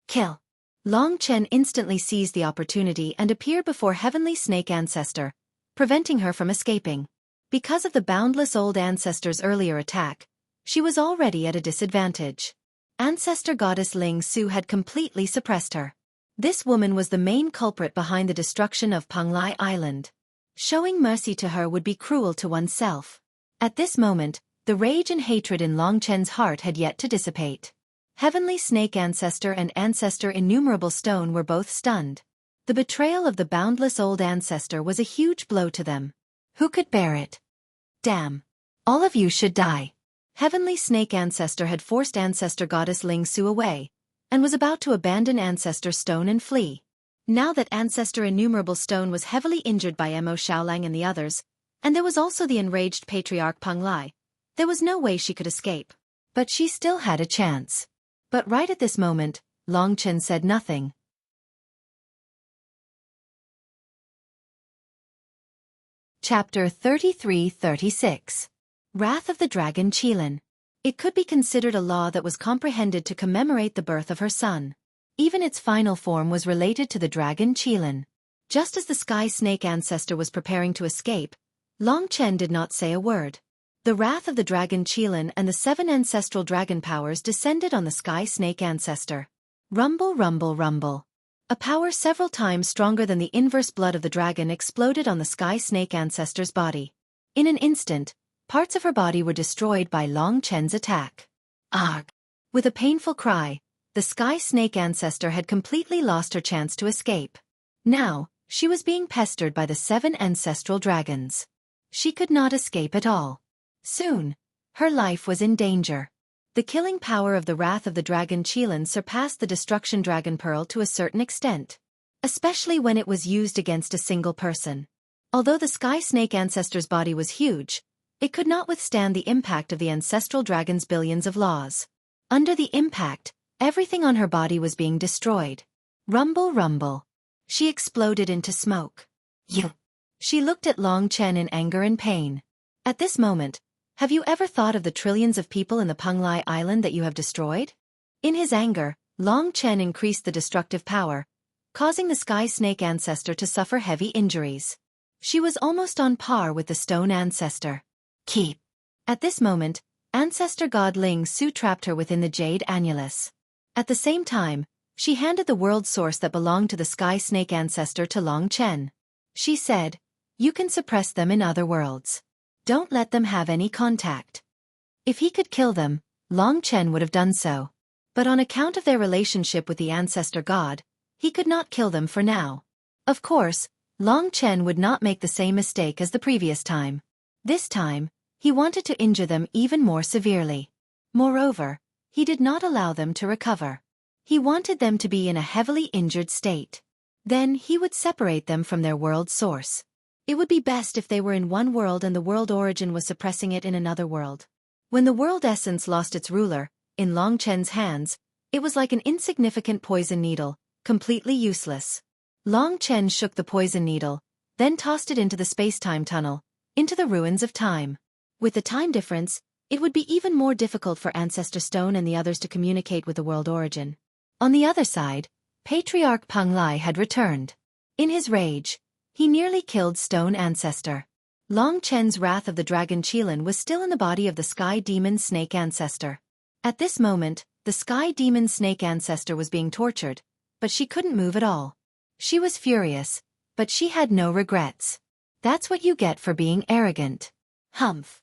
Kill! Long Chen instantly seized the opportunity and appeared before Heavenly Snake Ancestor, preventing her from escaping. Because of the boundless old ancestor's earlier attack, she was already at a disadvantage. Ancestor Goddess Lingsu had completely suppressed her. This woman was the main culprit behind the destruction of Panglai Island. Showing mercy to her would be cruel to oneself. At this moment, the rage and hatred in Long Chen's heart had yet to dissipate. Heavenly Snake Ancestor and Ancestor Innumerable Stone were both stunned. The betrayal of the boundless old ancestor was a huge blow to them. Who could bear it? Damn. All of you should die. Heavenly Snake Ancestor had forced Ancestor Goddess Ling Su away, and was about to abandon Ancestor Stone and flee. Now that Ancestor Innumerable Stone was heavily injured by Mo Xiaolang and the others, and there was also the enraged Patriarch Peng Lai, there was no way she could escape. But she still had a chance. But right at this moment, Long Chen said nothing. Chapter 33-36. Wrath of the Dragon Qilin. It could be considered a law that was comprehended to commemorate the birth of her son. Even its final form was related to the dragon Qilin. Just as the Sky Snake Ancestor was preparing to escape, Long Chen did not say a word. The wrath of the dragon Qilin and the 7 ancestral dragon powers descended on the Sky Snake Ancestor. Rumble, rumble, rumble. A power several times stronger than the inverse blood of the dragon exploded on the Sky Snake Ancestor's body. In an instant, parts of her body were destroyed by Long Chen's attack. Arg! With a painful cry, the Sky Snake Ancestor had completely lost her chance to escape. Now, she was being pestered by the 7 ancestral dragons. She could not escape at all. Soon, her life was in danger. The killing power of the wrath of the dragon Qilin surpassed the destruction dragon pearl to a certain extent, especially when it was used against a single person. Although the Sky Snake Ancestor's body was huge, it could not withstand the impact of the ancestral dragon's billions of laws. Under the impact, everything on her body was being destroyed. Rumble, rumble. She exploded into smoke. You. She looked at Long Chen in anger and pain. At this moment, have you ever thought of the trillions of people in the Penglai Island that you have destroyed? In his anger, Long Chen increased the destructive power, causing the Sky Snake Ancestor to suffer heavy injuries. She was almost on par with the Stone Ancestor. Keep. At this moment, Ancestor God Ling Su trapped her within the Jade Annulus. At the same time, she handed the world source that belonged to the Sky Snake Ancestor to Long Chen. She said, "You can suppress them in other worlds. Don't let them have any contact." If he could kill them, Long Chen would have done so. But on account of their relationship with the Ancestor God, he could not kill them for now. Of course, Long Chen would not make the same mistake as the previous time. This time, he wanted to injure them even more severely. Moreover, he did not allow them to recover. He wanted them to be in a heavily injured state. Then he would separate them from their world source. It would be best if they were in one world and the world origin was suppressing it in another world. When the world essence lost its ruler, in Long Chen's hands, it was like an insignificant poison needle, completely useless. Long Chen shook the poison needle, then tossed it into the space-time tunnel, into the ruins of time. With the time difference, it would be even more difficult for Ancestor Stone and the others to communicate with the world origin. On the other side, Patriarch Peng Lai had returned. In his rage, he nearly killed Stone Ancestor. Long Chen's wrath of the dragon Qilin was still in the body of the Sky Demon Snake Ancestor. At this moment, the Sky Demon Snake Ancestor was being tortured, but she couldn't move at all. She was furious, but she had no regrets. That's what you get for being arrogant. Humph.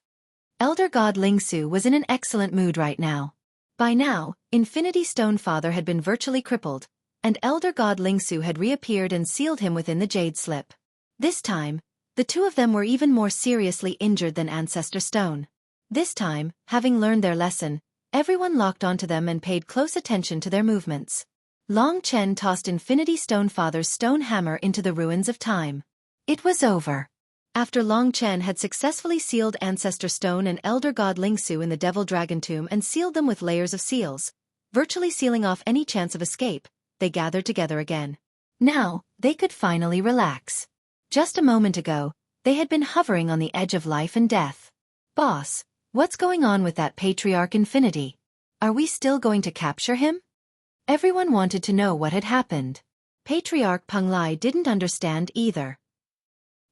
Elder God Ling Su was in an excellent mood right now. By now, Infinity Stone Father had been virtually crippled, and Elder God Ling Su had reappeared and sealed him within the Jade Slip. This time, the two of them were even more seriously injured than Ancestor Stone. This time, having learned their lesson, everyone locked onto them and paid close attention to their movements. Long Chen tossed Infinity Stone Father's stone hammer into the ruins of time. It was over. After Long Chen had successfully sealed Ancestor Stone and Elder God Ling Su in the Devil Dragon Tomb and sealed them with layers of seals, virtually sealing off any chance of escape, they gathered together again. Now, they could finally relax. Just a moment ago, they had been hovering on the edge of life and death. Boss, what's going on with that Patriarch Infinity? Are we still going to capture him? Everyone wanted to know what had happened. Patriarch Peng Lai didn't understand either.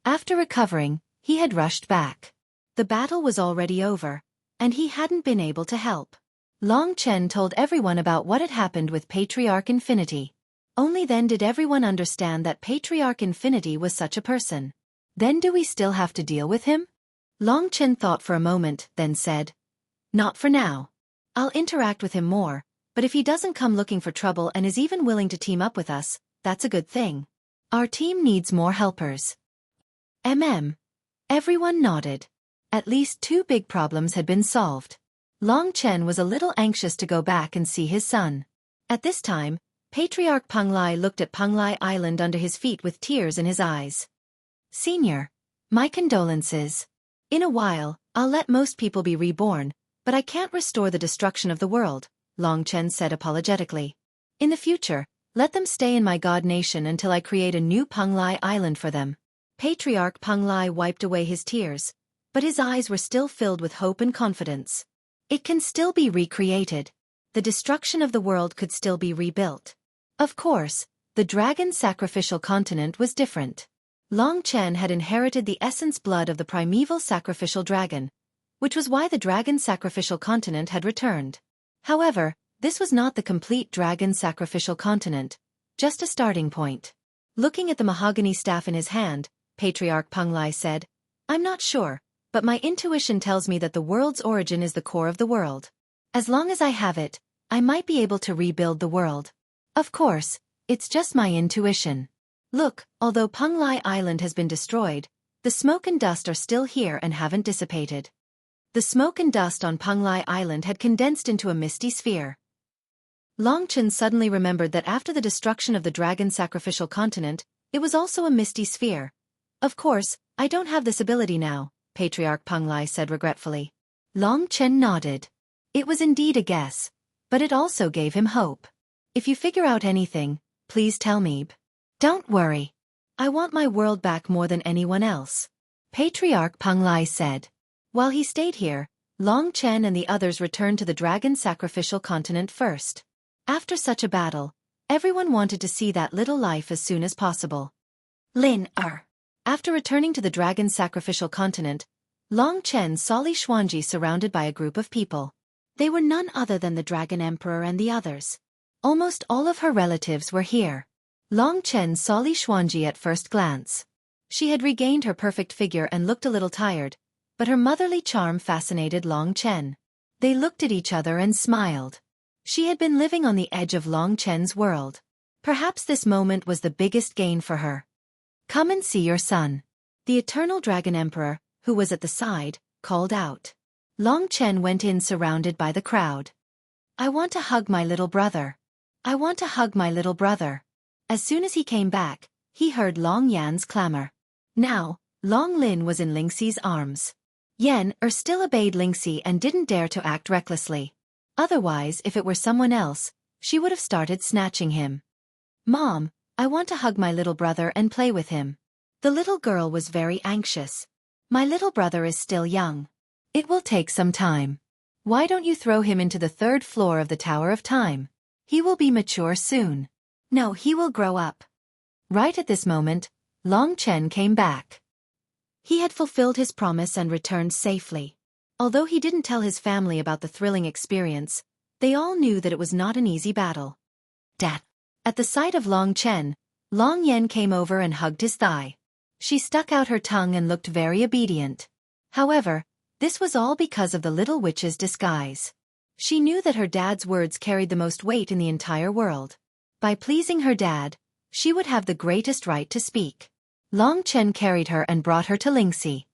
After recovering, he had rushed back. The battle was already over, and he hadn't been able to help. Long Chen told everyone about what had happened with Patriarch Infinity. Only then did everyone understand that Patriarch Infinity was such a person. Then do we still have to deal with him? Long Chen thought for a moment, then said, "Not for now. I'll interact with him more, but if he doesn't come looking for trouble and is even willing to team up with us, that's a good thing." Our team needs more helpers. Everyone nodded. At least 2 big problems had been solved. Long Chen was a little anxious to go back and see his son. At this time, Patriarch Penglai looked at Penglai Island under his feet with tears in his eyes. Senior, my condolences. In a while, I'll let most people be reborn, but I can't restore the destruction of the world, Long Chen said apologetically. In the future, let them stay in my god nation until I create a new Penglai Island for them. Patriarch Penglai wiped away his tears, but his eyes were still filled with hope and confidence. It can still be recreated. The destruction of the world could still be rebuilt. Of course, the dragon sacrificial continent was different. Long Chen had inherited the essence blood of the primeval sacrificial dragon, which was why the dragon sacrificial continent had returned. However, this was not the complete dragon sacrificial continent, just a starting point. Looking at the mahogany staff in his hand, Patriarch Penglai said, I'm not sure, but my intuition tells me that the world's origin is the core of the world. As long as I have it, I might be able to rebuild the world. Of course, it's just my intuition. Look, although Penglai Island has been destroyed, the smoke and dust are still here and haven't dissipated. The smoke and dust on Penglai Island had condensed into a misty sphere. Long Chen suddenly remembered that after the destruction of the dragon sacrificial continent, it was also a misty sphere. Of course, I don't have this ability now, Patriarch Penglai said regretfully. Long Chen nodded. It was indeed a guess, but it also gave him hope. If you figure out anything, please tell me. Don't worry. I want my world back more than anyone else, Patriarch Penglai said. While he stayed here, Long Chen and the others returned to the dragon sacrificial continent first. After such a battle, everyone wanted to see that little life as soon as possible. After returning to the dragon sacrificial continent, Long Chen saw Li Xuanji surrounded by a group of people. They were none other than the Dragon Emperor and the others. Almost all of her relatives were here. Long Chen saw Li Xuanji at first glance. She had regained her perfect figure and looked a little tired, but her motherly charm fascinated Long Chen. They looked at each other and smiled. She had been living on the edge of Long Chen's world. Perhaps this moment was the biggest gain for her. Come and see your son. The Eternal Dragon Emperor, who was at the side, called out. Long Chen went in surrounded by the crowd. I want to hug my little brother. I want to hug my little brother. As soon as he came back, he heard Long Yan's clamor. Now, Long Lin was in Lingxi's arms. Yan still obeyed Lingxi and didn't dare to act recklessly. Otherwise, if it were someone else, she would have started snatching him. Mom, I want to hug my little brother and play with him. The little girl was very anxious. My little brother is still young. It will take some time. Why don't you throw him into the 3rd floor of the Tower of Time? He will be mature soon. No, he will grow up. Right at this moment, Long Chen came back. He had fulfilled his promise and returned safely. Although he didn't tell his family about the thrilling experience, they all knew that it was not an easy battle. Dad. At the sight of Long Chen, Long Yan came over and hugged his thigh. She stuck out her tongue and looked very obedient. However, this was all because of the little witch's disguise. She knew that her dad's words carried the most weight in the entire world. By pleasing her dad, she would have the greatest right to speak. Long Chen carried her and brought her to Lingxi.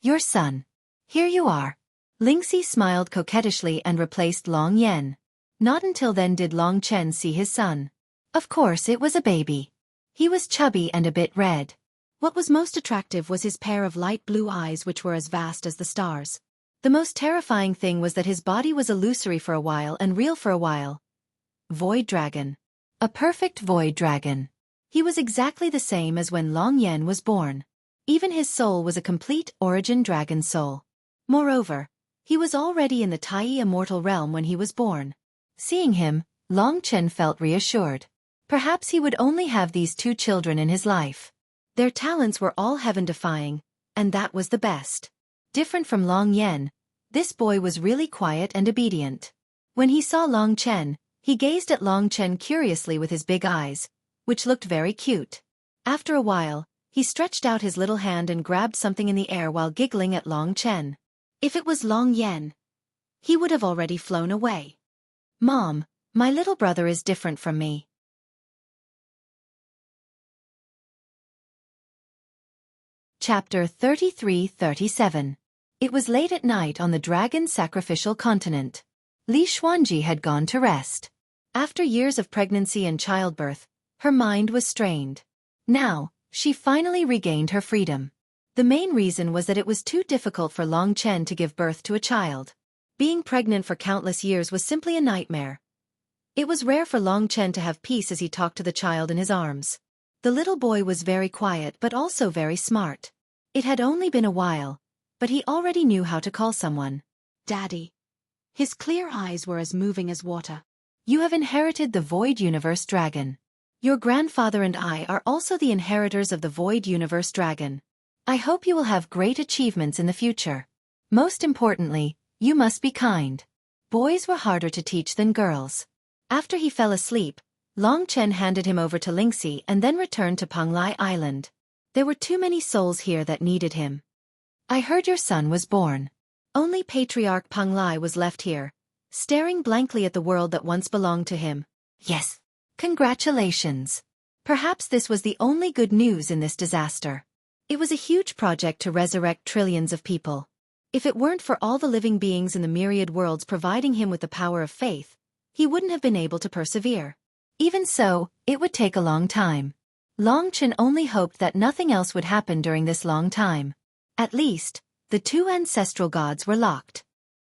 Your son. Here you are. Lingxi smiled coquettishly and replaced Long Yan. Not until then did Long Chen see his son. Of course it was a baby. He was chubby and a bit red. What was most attractive was his pair of light blue eyes which were as vast as the stars. The most terrifying thing was that his body was illusory for a while and real for a while. Void Dragon. A perfect Void Dragon. He was exactly the same as when Long Yan was born. Even his soul was a complete origin dragon soul. Moreover, he was already in the Tai immortal realm when he was born. Seeing him, Long Chen felt reassured. Perhaps he would only have these 2 children in his life. Their talents were all heaven-defying, and that was the best. Different from Long Yan, this boy was really quiet and obedient. When he saw Long Chen, he gazed at Long Chen curiously with his big eyes, which looked very cute. After a while, he stretched out his little hand and grabbed something in the air while giggling at Long Chen. If it was Long Yan, he would have already flown away. Mom, my little brother is different from me. Chapter 33-37. It was late at night on the dragon sacrificial continent. Li Xuanji had gone to rest. After years of pregnancy and childbirth, her mind was strained. Now, she finally regained her freedom. The main reason was that it was too difficult for Long Chen to give birth to a child. Being pregnant for countless years was simply a nightmare. It was rare for Long Chen to have peace as he talked to the child in his arms. The little boy was very quiet but also very smart. It had only been a while, but he already knew how to call someone Daddy. His clear eyes were as moving as water. You have inherited the Void Universe Dragon. Your grandfather and I are also the inheritors of the Void Universe Dragon. I hope you will have great achievements in the future. Most importantly, you must be kind. Boys were harder to teach than girls. After he fell asleep, Long Chen handed him over to Lingxi and then returned to Panglai Island. There were too many souls here that needed him. I heard your son was born. Only Patriarch Panglai was left here, staring blankly at the world that once belonged to him. Yes. Congratulations. Perhaps this was the only good news in this disaster. It was a huge project to resurrect trillions of people. If it weren't for all the living beings in the myriad worlds providing him with the power of faith, he wouldn't have been able to persevere. Even so, it would take a long time. Long Chen only hoped that nothing else would happen during this long time. At least, the two ancestral gods were locked.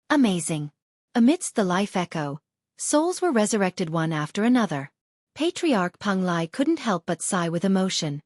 Amazing. Amidst the life echo, souls were resurrected one after another. Patriarch Panglai couldn't help but sigh with emotion.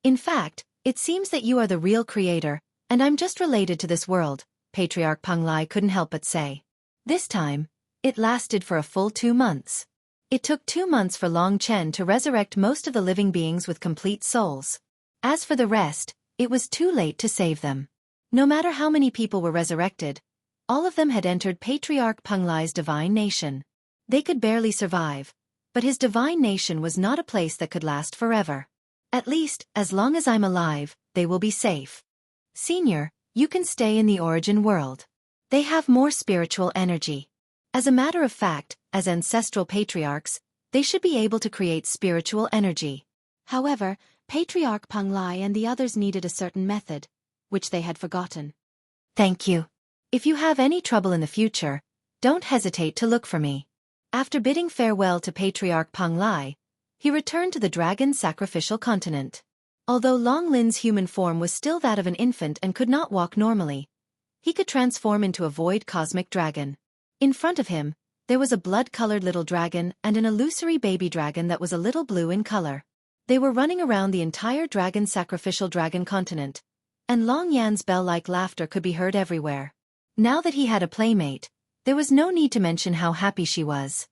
In fact, it seems that you are the real creator, and I'm just related to this world, Patriarch Panglai couldn't help but say. This time, it lasted for a full 2 months. It took 2 months for Long Chen to resurrect most of the living beings with complete souls. As for the rest, it was too late to save them. No matter how many people were resurrected, all of them had entered Patriarch Panglai's divine nation. They could barely survive, but his divine nation was not a place that could last forever. At least, as long as I'm alive, they will be safe. Senior, you can stay in the origin world. They have more spiritual energy. As a matter of fact, as ancestral patriarchs, they should be able to create spiritual energy. However, Patriarch Panglai and the others needed a certain method, which they had forgotten. Thank you. If you have any trouble in the future, don't hesitate to look for me. After bidding farewell to Patriarch Panglai, he returned to the dragon sacrificial continent. Although Long Lin's human form was still that of an infant and could not walk normally, he could transform into a void cosmic dragon. In front of him, there was a blood-colored little dragon and an illusory baby dragon that was a little blue in color. They were running around the entire dragon sacrificial dragon continent, and Long Yan's bell-like laughter could be heard everywhere. Now that he had a playmate, there was no need to mention how happy she was.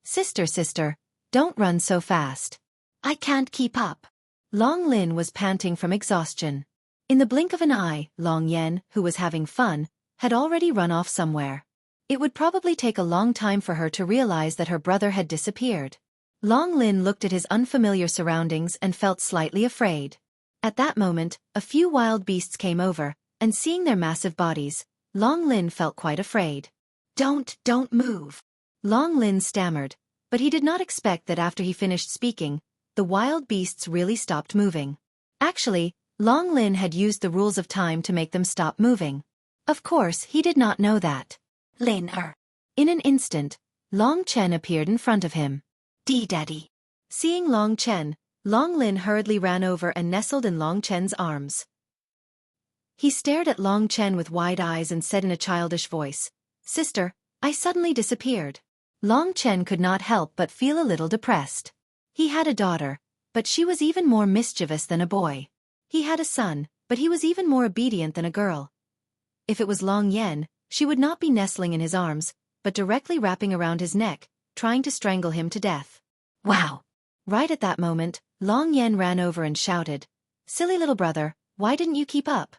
Sister, don't run so fast. I can't keep up. Long Lin was panting from exhaustion. In the blink of an eye, Long Yan, who was having fun, had already run off somewhere. It would probably take a long time for her to realize that her brother had disappeared. Long Lin looked at his unfamiliar surroundings and felt slightly afraid. At that moment, a few wild beasts came over, and seeing their massive bodies, Long Lin felt quite afraid. Don't move. Long Lin stammered, but he did not expect that after he finished speaking, the wild beasts really stopped moving. Actually, Long Lin had used the rules of time to make them stop moving. Of course, he did not know that. Lin-er. In an instant, Long Chen appeared in front of him. Daddy. Seeing Long Chen, Long Lin hurriedly ran over and nestled in Long Chen's arms. He stared at Long Chen with wide eyes and said in a childish voice, Sister, I suddenly disappeared. Long Chen could not help but feel a little depressed. He had a daughter, but she was even more mischievous than a boy. He had a son, but he was even more obedient than a girl. If it was Long Yan, she would not be nestling in his arms, but directly wrapping around his neck, trying to strangle him to death. Wow! Right at that moment, Long Yan ran over and shouted, Silly little brother, why didn't you keep up?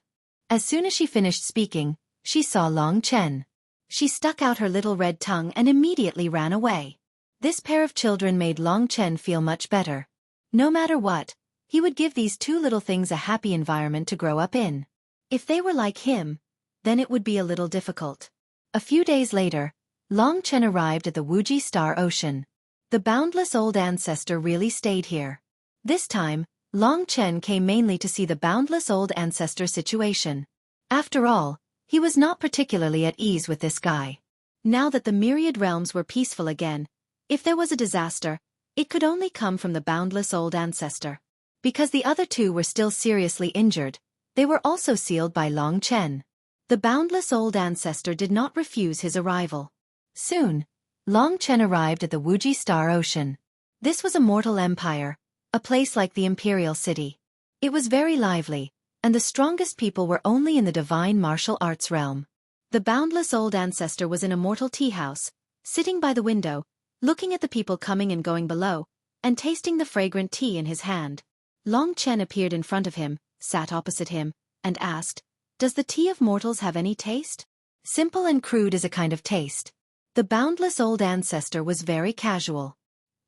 As soon as she finished speaking, she saw Long Chen. She stuck out her little red tongue and immediately ran away. This pair of children made Long Chen feel much better. No matter what, he would give these two little things a happy environment to grow up in. If they were like him, then it would be a little difficult. A few days later, Long Chen arrived at the Wuji Star Ocean. The boundless old ancestor really stayed here. This time, Long Chen came mainly to see the boundless old ancestor situation. After all, he was not particularly at ease with this guy. Now that the myriad realms were peaceful again, if there was a disaster, it could only come from the boundless old ancestor. Because the other two were still seriously injured, they were also sealed by Long Chen. The boundless old ancestor did not refuse his arrival. Soon, Long Chen arrived at the Wuji Star Ocean. This was a mortal empire, a place like the imperial city. It was very lively, and the strongest people were only in the divine martial arts realm. The boundless old ancestor was in a mortal tea house, sitting by the window, looking at the people coming and going below, and tasting the fragrant tea in his hand. Long Chen appeared in front of him, sat opposite him, and asked, "Does the tea of mortals have any taste?" Simple and crude is a kind of taste. The boundless old ancestor was very casual.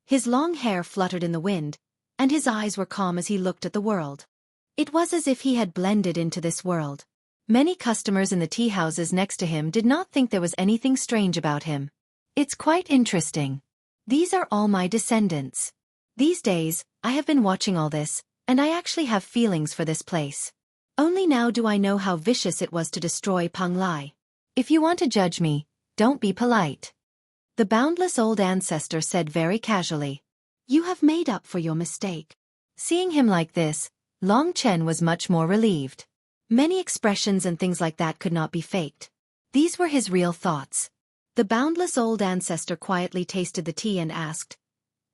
His long hair fluttered in the wind, and his eyes were calm as he looked at the world. It was as if he had blended into this world. Many customers in the tea houses next to him did not think there was anything strange about him. "It's quite interesting. These are all my descendants. These days, I have been watching all this, and I actually have feelings for this place. Only now do I know how vicious it was to destroy Panglai. If you want to judge me, don't be polite." The boundless old ancestor said very casually. "You have made up for your mistake." Seeing him like this, Long Chen was much more relieved. Many expressions and things like that could not be faked. These were his real thoughts. The boundless old ancestor quietly tasted the tea and asked,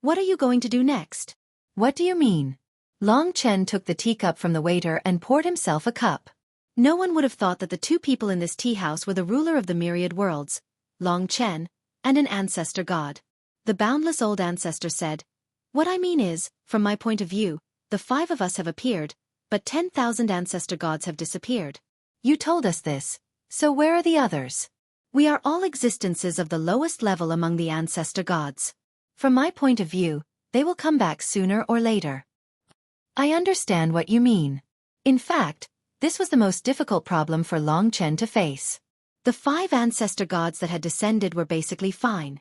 "What are you going to do next?" "What do you mean?" Long Chen took the teacup from the waiter and poured himself a cup. No one would have thought that the two people in this tea house were the ruler of the myriad worlds, Long Chen, and an ancestor god. The boundless old ancestor said, "What I mean is, from my point of view, the 5 of us have appeared, but 10,000 ancestor gods have disappeared. You told us this, so where are the others? We are all existences of the lowest level among the ancestor gods. From my point of view, they will come back sooner or later." I understand what you mean. In fact, this was the most difficult problem for Long Chen to face. The 5 ancestor gods that had descended were basically fine.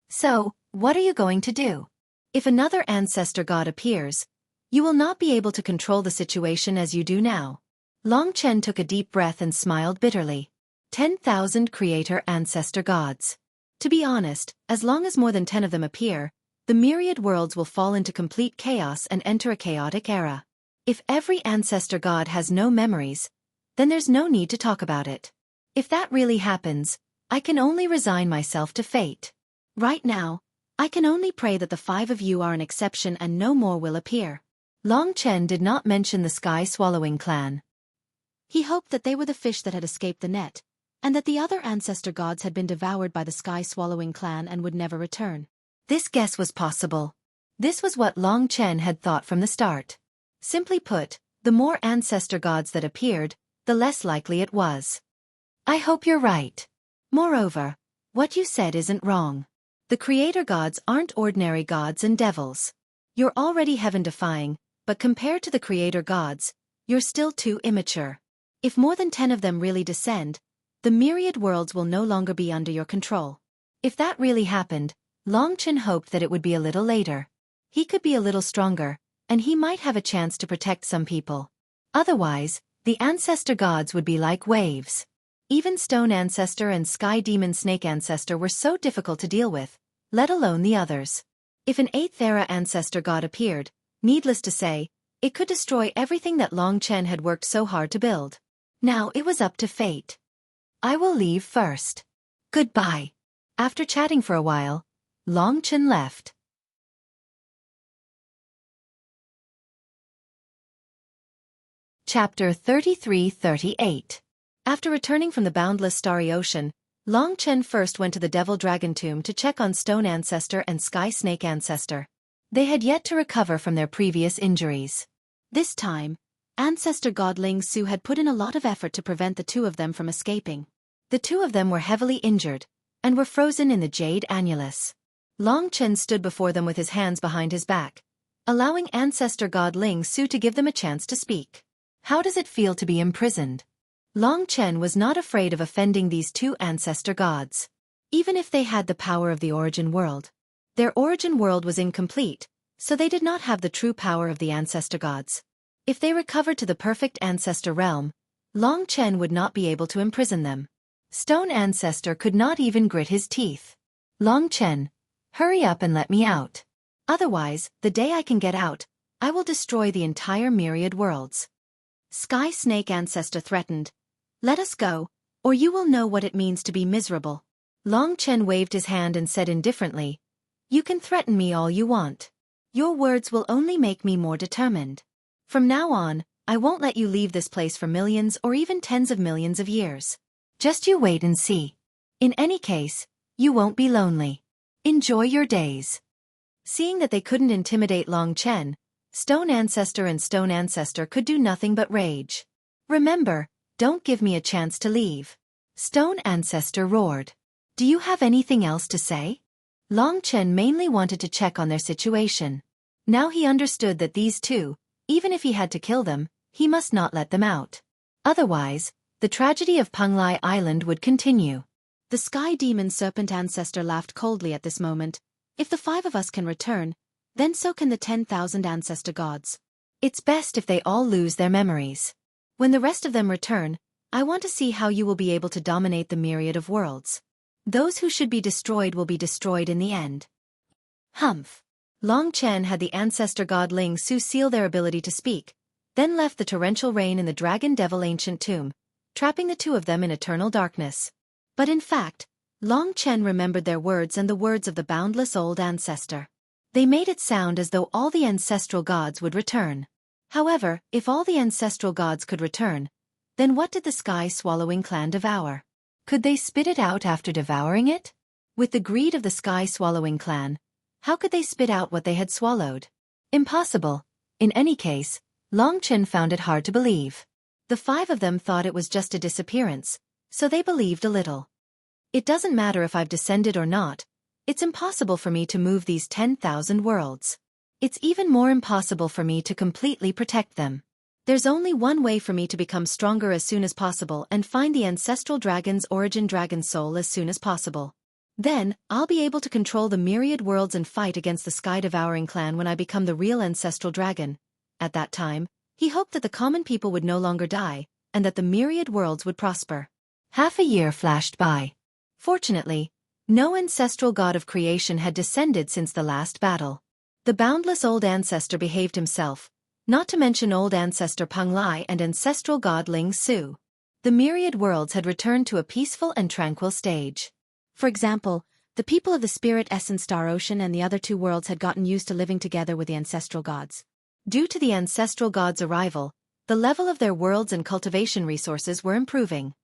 So, what are you going to do? If another ancestor god appears, you will not be able to control the situation as you do now. Long Chen took a deep breath and smiled bitterly. 10,000 creator ancestor gods. To be honest, as long as more than 10 of them appear, the myriad worlds will fall into complete chaos and enter a chaotic era. If every ancestor god has no memories, then there's no need to talk about it. If that really happens, I can only resign myself to fate. Right now, I can only pray that the 5 of you are an exception and no more will appear. Long Chen did not mention the sky-swallowing clan. He hoped that they were the fish that had escaped the net, and that the other ancestor gods had been devoured by the sky-swallowing clan and would never return. This guess was possible. This was what Long Chen had thought from the start. Simply put, the more ancestor gods that appeared, the less likely it was. I hope you're right. Moreover, what you said isn't wrong. The creator gods aren't ordinary gods and devils. You're already heaven-defying, but compared to the creator gods, you're still too immature. If more than 10 of them really descend, the myriad worlds will no longer be under your control. If that really happened, Long Chen hoped that it would be a little later. He could be a little stronger, and he might have a chance to protect some people. Otherwise, the ancestor gods would be like waves. Even Stone Ancestor and Sky Demon Snake Ancestor were so difficult to deal with, let alone the others. If an 8th era ancestor god appeared, needless to say, it could destroy everything that Long Chen had worked so hard to build. Now it was up to fate. I will leave first. Goodbye. After chatting for a while, Long Chen left. Chapter 33-38. After returning from the boundless starry ocean, Long Chen first went to the Devil Dragon Tomb to check on Stone Ancestor and Sky Snake Ancestor. They had yet to recover from their previous injuries. This time, Ancestor God Ling Su had put in a lot of effort to prevent the 2 of them from escaping. The 2 of them were heavily injured, and were frozen in the Jade Annulus. Long Chen stood before them with his hands behind his back, allowing Ancestor God Ling Su to give them a chance to speak. How does it feel to be imprisoned? Long Chen was not afraid of offending these 2 ancestor gods. Even if they had the power of the origin world. Their origin world was incomplete, so they did not have the true power of the ancestor gods. If they recovered to the perfect ancestor realm, Long Chen would not be able to imprison them. Stone Ancestor could not even grit his teeth. Long Chen, hurry up and let me out. Otherwise, the day I can get out, I will destroy the entire myriad worlds. Sky Snake Ancestor threatened, let us go, or you will know what it means to be miserable. Long Chen waved his hand and said indifferently, you can threaten me all you want. Your words will only make me more determined. From now on, I won't let you leave this place for millions or even tens of millions of years. Just you wait and see. In any case, you won't be lonely. Enjoy your days. Seeing that they couldn't intimidate Long Chen, Stone Ancestor and Stone Ancestor could do nothing but rage. Remember, don't give me a chance to leave. Stone Ancestor roared. Do you have anything else to say? Long Chen mainly wanted to check on their situation. Now he understood that these two, even if he had to kill them, he must not let them out. Otherwise, the tragedy of Penglai Island would continue. The Sky Demon Serpent Ancestor laughed coldly at this moment. If the 5 of us can return, then so can the 10,000 ancestor gods. It's best if they all lose their memories. When the rest of them return, I want to see how you will be able to dominate the myriad of worlds. Those who should be destroyed will be destroyed in the end. Humph. Long Chen had the ancestor god Ling Su seal their ability to speak, then left the torrential rain in the Dragon Devil ancient tomb, trapping the 2 of them in eternal darkness. But in fact, Long Chen remembered their words and the words of the boundless old ancestor. They made it sound as though all the ancestral gods would return. However, if all the ancestral gods could return, then what did the sky-swallowing clan devour? Could they spit it out after devouring it? With the greed of the sky-swallowing clan, how could they spit out what they had swallowed? Impossible. In any case, Long Chen found it hard to believe. The 5 of them thought it was just a disappearance, so they believed a little. It doesn't matter if I've descended or not, it's impossible for me to move these 10,000 worlds. It's even more impossible for me to completely protect them. There's only one way for me to become stronger as soon as possible and find the ancestral dragon's origin dragon soul as soon as possible. Then, I'll be able to control the myriad worlds and fight against the sky-devouring clan when I become the real ancestral dragon. At that time, he hoped that the common people would no longer die, and that the myriad worlds would prosper. Half a year flashed by. Fortunately, no ancestral god of creation had descended since the last battle. The boundless old ancestor behaved himself, not to mention old ancestor Penglai and ancestral god Ling Su. The myriad worlds had returned to a peaceful and tranquil stage. For example, the people of the Spirit Essence Star Ocean and the other 2 worlds had gotten used to living together with the ancestral gods. Due to the ancestral gods' arrival, the level of their worlds and cultivation resources were improving.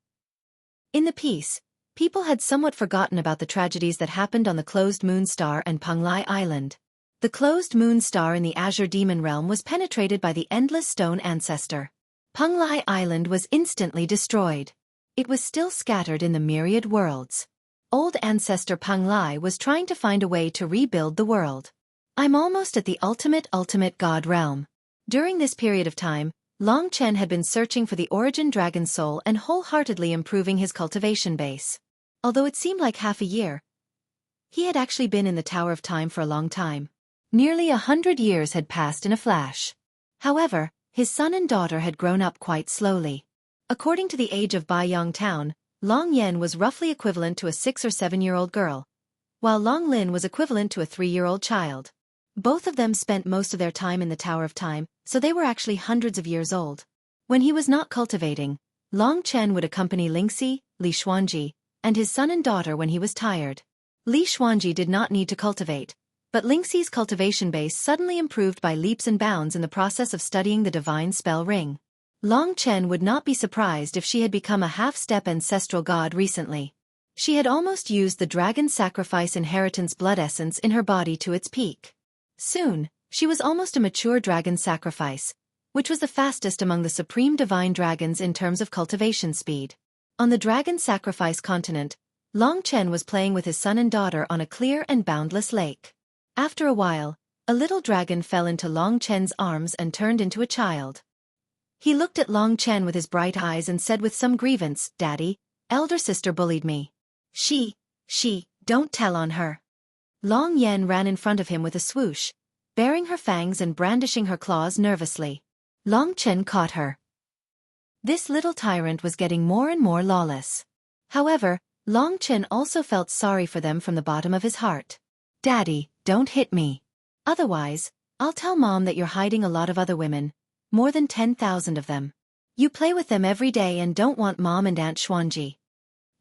In the peace, people had somewhat forgotten about the tragedies that happened on the Closed Moon Star and Penglai Island. The Closed Moon Star in the Azure Demon Realm was penetrated by the Endless Stone Ancestor. Penglai Island was instantly destroyed. It was still scattered in the myriad worlds. Old Ancestor Penglai was trying to find a way to rebuild the world. I'm almost at the ultimate god realm. During this period of time, Long Chen had been searching for the origin dragon soul and wholeheartedly improving his cultivation base. Although it seemed like half a year, he had actually been in the Tower of Time for a long time. Nearly 100 years had passed in a flash. However, his son and daughter had grown up quite slowly. According to the age of Baiyang Town, Long Yen was roughly equivalent to a 6 or 7-year-old girl, while Long Lin was equivalent to a 3-year-old child. Both of them spent most of their time in the Tower of Time, so they were actually hundreds of years old. When he was not cultivating, Long Chen would accompany Lingxi, Li Xuanji, and his son and daughter when he was tired. Li Xuanji did not need to cultivate, but Lingxi's cultivation base suddenly improved by leaps and bounds in the process of studying the divine spell ring. Long Chen would not be surprised if she had become a half-step ancestral god recently. She had almost used the dragon sacrifice inheritance blood essence in her body to its peak. Soon, she was almost a mature dragon sacrifice, which was the fastest among the supreme divine dragons in terms of cultivation speed. On the dragon sacrifice continent, Long Chen was playing with his son and daughter on a clear and boundless lake. After a while, a little dragon fell into Long Chen's arms and turned into a child. He looked at Long Chen with his bright eyes and said with some grievance, "Daddy, elder sister bullied me." She, don't tell on her." Long Yen ran in front of him with a swoosh, baring her fangs and brandishing her claws nervously. Long Chen caught her. This little tyrant was getting more and more lawless. However, Long Chen also felt sorry for them from the bottom of his heart. Daddy, don't hit me. Otherwise, I'll tell Mom that you're hiding a lot of other women, more than 10,000 of them. You play with them every day and don't want Mom and Aunt Xuanji.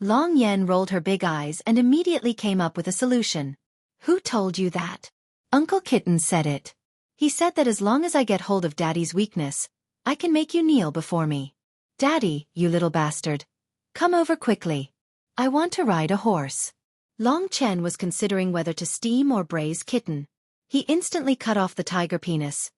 Long Yan rolled her big eyes and immediately came up with a solution. Who told you that? Uncle Kitten said it. He said that as long as I get hold of Daddy's weakness, I can make you kneel before me. Daddy, you little bastard. Come over quickly. I want to ride a horse. Long Chen was considering whether to steam or braise Kitten. He instantly cut off the tiger penis.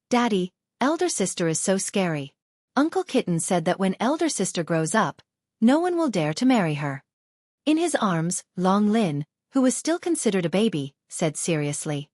Daddy, elder sister is so scary. Uncle Kitten said that when elder sister grows up, no one will dare to marry her. In his arms, Long Lin, who was still considered a baby, said seriously.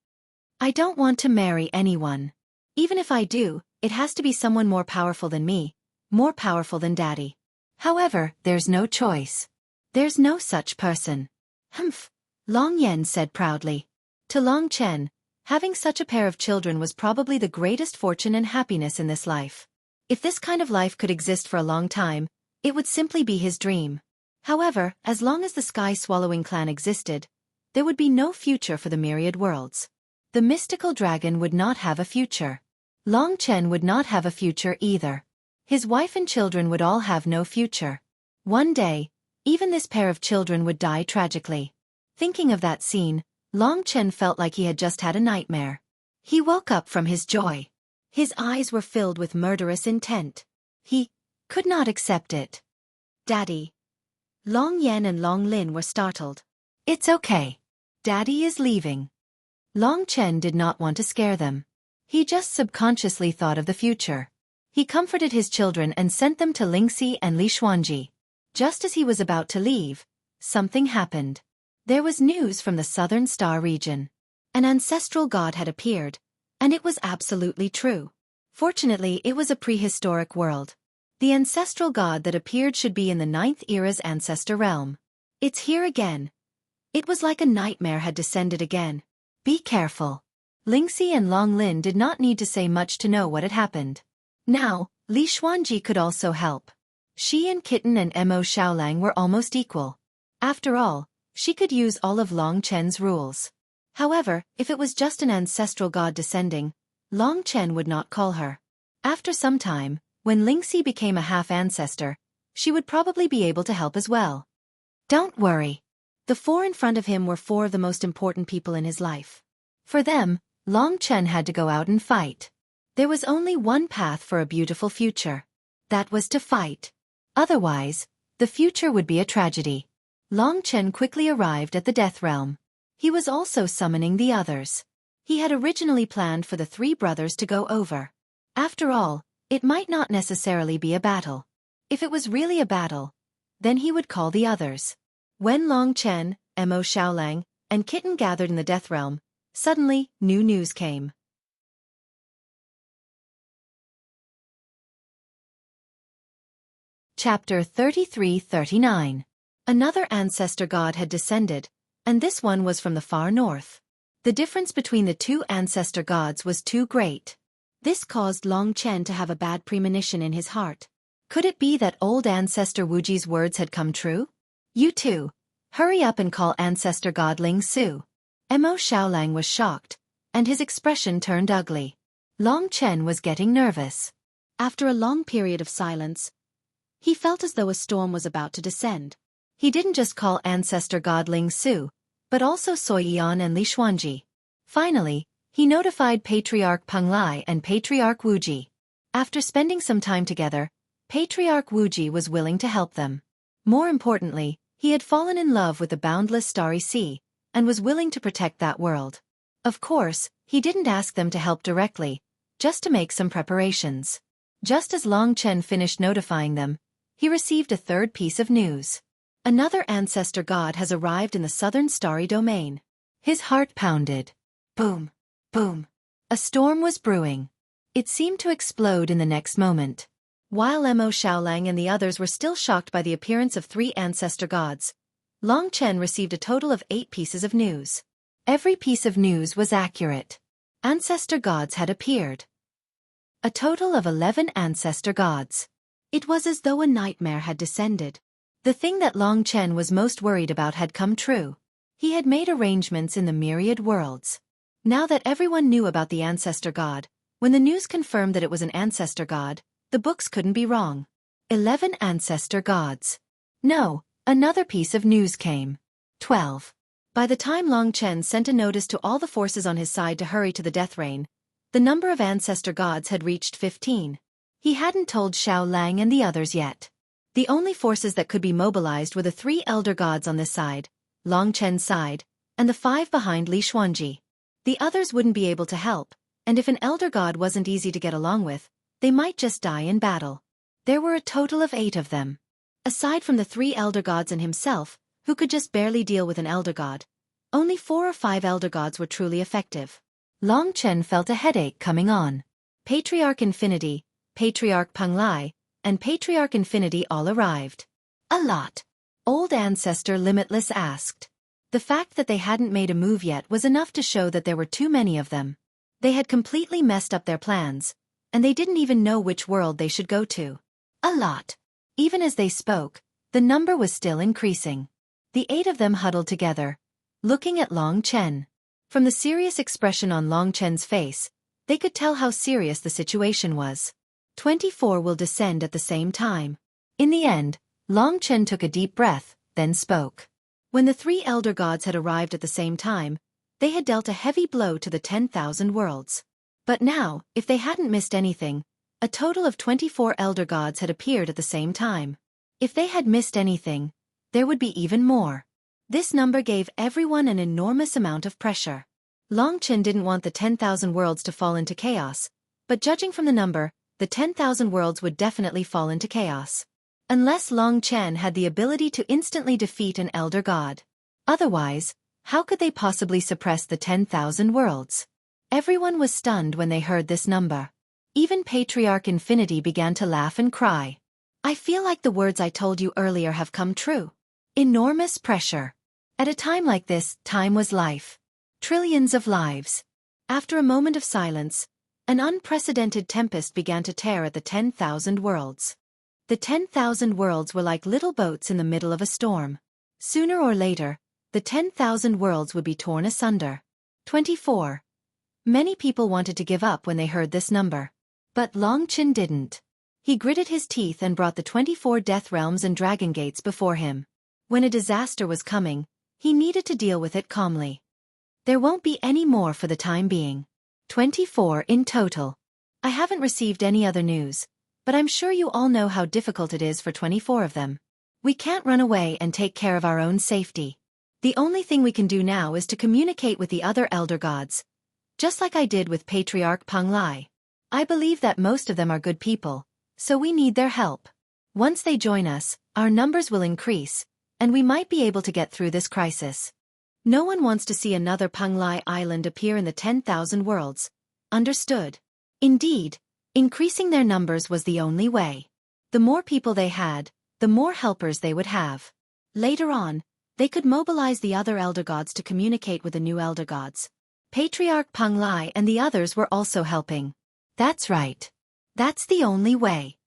I don't want to marry anyone. Even if I do, it has to be someone more powerful than me, more powerful than Daddy. However, there's no choice. There's no such person. Humph, Long Yan said proudly. To Long Chen, having such a pair of children was probably the greatest fortune and happiness in this life. If this kind of life could exist for a long time, it would simply be his dream. However, as long as the sky-swallowing clan existed, there would be no future for the myriad worlds. The mystical dragon would not have a future. Long Chen would not have a future either. His wife and children would all have no future. One day, even this pair of children would die tragically. Thinking of that scene, Long Chen felt like he had just had a nightmare. He woke up from his joy. His eyes were filled with murderous intent. He could not accept it. Daddy. Long Yan and Long Lin were startled. It's okay. Daddy is leaving. Long Chen did not want to scare them. He just subconsciously thought of the future. He comforted his children and sent them to Lingxi and Li Xuanji. Just as he was about to leave, something happened. There was news from the Southern Star region. An ancestral god had appeared, and it was absolutely true. Fortunately, it was a prehistoric world. The ancestral god that appeared should be in the 9th era's ancestor realm. It's here again. It was like a nightmare had descended again. Be careful. Lingxi and Long Lin did not need to say much to know what had happened. Now, Li Xuanji could also help. She and Kitten and Mo Xiaolang were almost equal. After all, she could use all of Long Chen's rules. However, if it was just an ancestral god descending, Long Chen would not call her. After some time, when Lingxi became a half-ancestor, she would probably be able to help as well. Don't worry. The four in front of him were four of the most important people in his life. For them, Long Chen had to go out and fight. There was only one path for a beautiful future. That was to fight. Otherwise, the future would be a tragedy. Long Chen quickly arrived at the Death Realm. He was also summoning the others. He had originally planned for the three brothers to go over. After all, it might not necessarily be a battle. If it was really a battle, then he would call the others. When Long Chen, Mo Xiaolang, and Kitten gathered in the Death Realm, suddenly, new news came. Chapter 33-39. Another ancestor god had descended, and this one was from the far north. The difference between the two ancestor gods was too great. This caused Long Chen to have a bad premonition in his heart. Could it be that old ancestor Wuji's words had come true? You two, hurry up and call ancestor god Ling Su. Mo Xiaolang was shocked, and his expression turned ugly. Long Chen was getting nervous. After a long period of silence, he felt as though a storm was about to descend. He didn't just call ancestor god Ling Su, but also Xueqi and Li Xuanji. Finally, he notified Patriarch Peng Lai and Patriarch Wuji. After spending some time together, Patriarch Wuji was willing to help them. More importantly, he had fallen in love with the boundless starry sea, and was willing to protect that world. Of course, he didn't ask them to help directly, just to make some preparations. Just as Long Chen finished notifying them, he received a third piece of news. Another ancestor god has arrived in the southern starry domain. His heart pounded. Boom, boom. A storm was brewing. It seemed to explode in the next moment. While Mo Xiaolang and the others were still shocked by the appearance of three ancestor gods, Long Chen received a total of 8 pieces of news. Every piece of news was accurate. Ancestor gods had appeared. A total of 11 ancestor gods. It was as though a nightmare had descended. The thing that Long Chen was most worried about had come true. He had made arrangements in the myriad worlds. Now that everyone knew about the ancestor god, when the news confirmed that it was an ancestor god, the books couldn't be wrong. 11 ancestor gods. No, another piece of news came. 12. By the time Long Chen sent a notice to all the forces on his side to hurry to the death rain, the number of ancestor gods had reached 15. He hadn't told Xiao Lang and the others yet. The only forces that could be mobilized were the 3 elder gods on this side, Long Chen's side, and the 5 behind Li Xuanji. The others wouldn't be able to help, and if an elder god wasn't easy to get along with, they might just die in battle. There were a total of 8 of them. Aside from the 3 elder gods and himself, who could just barely deal with an elder god, only 4 or 5 elder gods were truly effective. Long Chen felt a headache coming on. Patriarch Infinity, Patriarch Panglai, and Patriarch Infinity all arrived. A lot. Old Ancestor Limitless asked. The fact that they hadn't made a move yet was enough to show that there were too many of them. They had completely messed up their plans, and they didn't even know which world they should go to. A lot. Even as they spoke, the number was still increasing. The 8 of them huddled together, looking at Long Chen. From the serious expression on Long Chen's face, they could tell how serious the situation was. 24 will descend at the same time. In the end, Long Chen took a deep breath, then spoke. When the 3 elder gods had arrived at the same time, they had dealt a heavy blow to the 10,000 worlds. But now, if they hadn't missed anything, a total of 24 elder gods had appeared at the same time. If they had missed anything, there would be even more. This number gave everyone an enormous amount of pressure. Long Chen didn't want the 10,000 worlds to fall into chaos, but judging from the number, the 10,000 worlds would definitely fall into chaos. Unless Long Chen had the ability to instantly defeat an elder god. Otherwise, how could they possibly suppress the 10,000 worlds? Everyone was stunned when they heard this number. Even Patriarch Infinity began to laugh and cry. I feel like the words I told you earlier have come true. Enormous pressure. At a time like this, time was life. Trillions of lives. After a moment of silence, an unprecedented tempest began to tear at the 10,000 worlds. The 10,000 worlds were like little boats in the middle of a storm. Sooner or later, the 10,000 worlds would be torn asunder. 24. Many people wanted to give up when they heard this number. But Long Chen didn't. He gritted his teeth and brought the 24 death realms and dragon gates before him. When a disaster was coming, he needed to deal with it calmly. There won't be any more for the time being. 24 in total. I haven't received any other news, but I'm sure you all know how difficult it is for 24 of them. We can't run away and take care of our own safety. The only thing we can do now is to communicate with the other elder gods, just like I did with Patriarch Panglai. I believe that most of them are good people, so we need their help. Once they join us, our numbers will increase, and we might be able to get through this crisis. No one wants to see another Panglai Island appear in the 10,000 worlds. Understood? Indeed, increasing their numbers was the only way. The more people they had, the more helpers they would have. Later on, they could mobilize the other elder gods to communicate with the new elder gods. Patriarch Panglai and the others were also helping. That's right. That's the only way.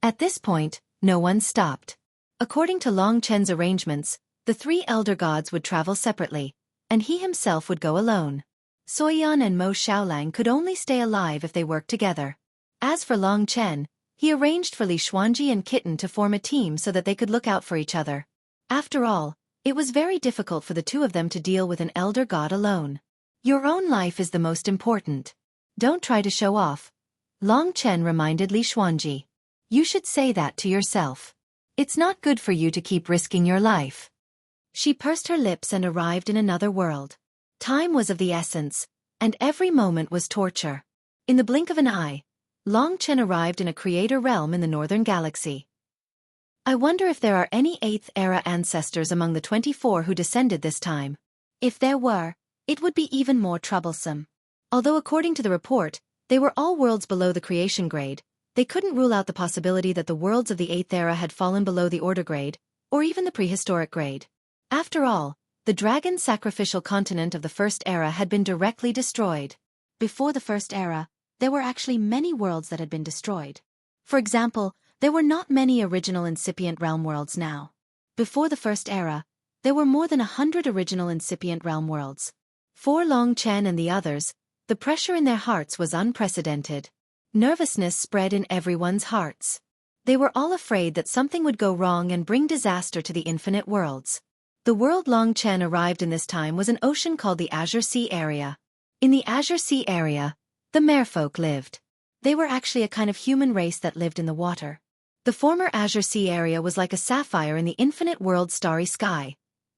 At this point, no one stopped. According to Long Chen's arrangements, the 3 elder gods would travel separately, and he himself would go alone. Soyan and Mo Xiaolang could only stay alive if they worked together. As for Long Chen, he arranged for Li Xuanji and Kitten to form a team so that they could look out for each other. After all, it was very difficult for the 2 of them to deal with an elder god alone. Your own life is the most important. Don't try to show off. Long Chen reminded Li Xuanji. You should say that to yourself. It's not good for you to keep risking your life. She pursed her lips and arrived in another world. Time was of the essence, and every moment was torture. In the blink of an eye, Long Chen arrived in a creator realm in the northern galaxy. I wonder if there are any 8th-era ancestors among the 24 who descended this time. If there were, it would be even more troublesome. Although according to the report, they were all worlds below the creation grade, they couldn't rule out the possibility that the worlds of the 8th era had fallen below the order grade, or even the prehistoric grade. After all, the dragon sacrificial continent of the 1st era had been directly destroyed. Before the First Era, there were actually many worlds that had been destroyed. For example, there were not many original incipient realm worlds now. Before the First Era, there were more than 100 original incipient realm worlds. For Long Chen and the others, the pressure in their hearts was unprecedented. Nervousness spread in everyone's hearts. They were all afraid that something would go wrong and bring disaster to the infinite worlds. The world Long Chen arrived in this time was an ocean called the Azure Sea area. In the Azure Sea area, the merfolk lived. They were actually a kind of human race that lived in the water. The former Azure Sea area was like a sapphire in the infinite world's starry sky,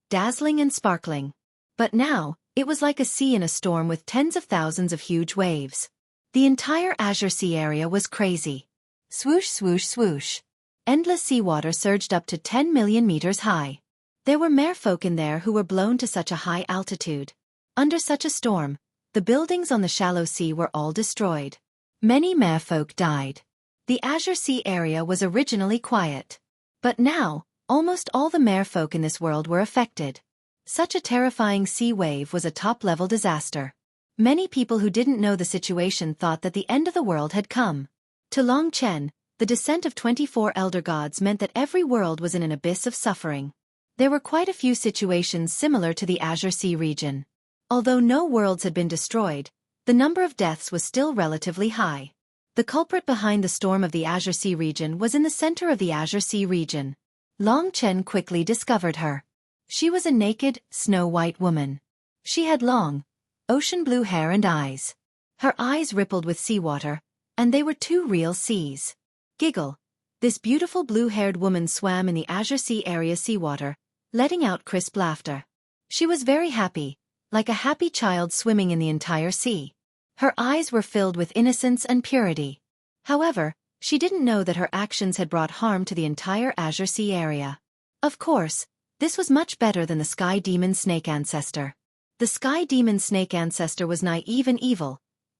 dazzling and sparkling. But now, it was like a sea in a storm with tens of thousands of huge waves. The entire Azure Sea area was crazy. Swoosh, swoosh, swoosh. Endless seawater surged up to 10 million meters high. There were merfolk in there who were blown to such a high altitude. Under such a storm, the buildings on the shallow sea were all destroyed. Many merfolk died. The Azure Sea area was originally quiet. But now, almost all the merfolk in this world were affected. Such a terrifying sea wave was a top-level disaster. Many people who didn't know the situation thought that the end of the world had come. To Long Chen, the descent of 24 elder gods meant that every world was in an abyss of suffering. There were quite a few situations similar to the Azure Sea region. Although no worlds had been destroyed, the number of deaths was still relatively high. The culprit behind the storm of the Azure Sea region was in the center of the Azure Sea region. Long Chen quickly discovered her. She was a naked, snow-white woman. She had long, ocean-blue hair and eyes. Her eyes rippled with seawater, and they were two real seas. Giggle. This beautiful blue-haired woman swam in the Azure Sea area seawater, letting out crisp laughter. She was very happy, like a happy child swimming in the entire sea. Her eyes were filled with innocence and purity. However, she didn't know that her actions had brought harm to the entire Azure Sea area. Of course, this was much better than the Sky Demon Snake Ancestor. The Sky Demon Snake Ancestor was naive and evil,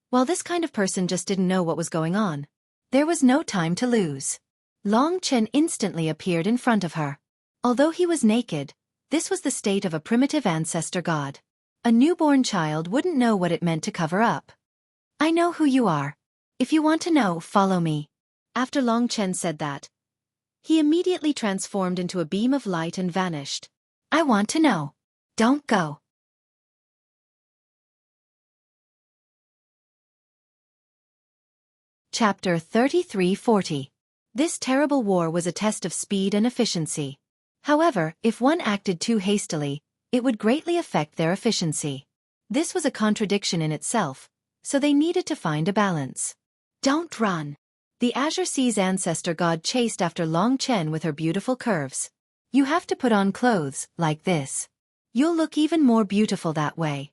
while this kind of person just didn't know what was going on. There was no time to lose. Long Chen instantly appeared in front of her. Although he was naked, this was the state of a primitive ancestor god. A newborn child wouldn't know what it meant to cover up. I know who you are. If you want to know, follow me. After Long Chen said that, he immediately transformed into a beam of light and vanished. I want to know. Don't go. Chapter 3340. This terrible war was a test of speed and efficiency. However, if one acted too hastily, it would greatly affect their efficiency. This was a contradiction in itself, so they needed to find a balance. Don't run. The Azure Sea's ancestor god chased after Long Chen with her beautiful curves. You have to put on clothes like this. You'll look even more beautiful that way.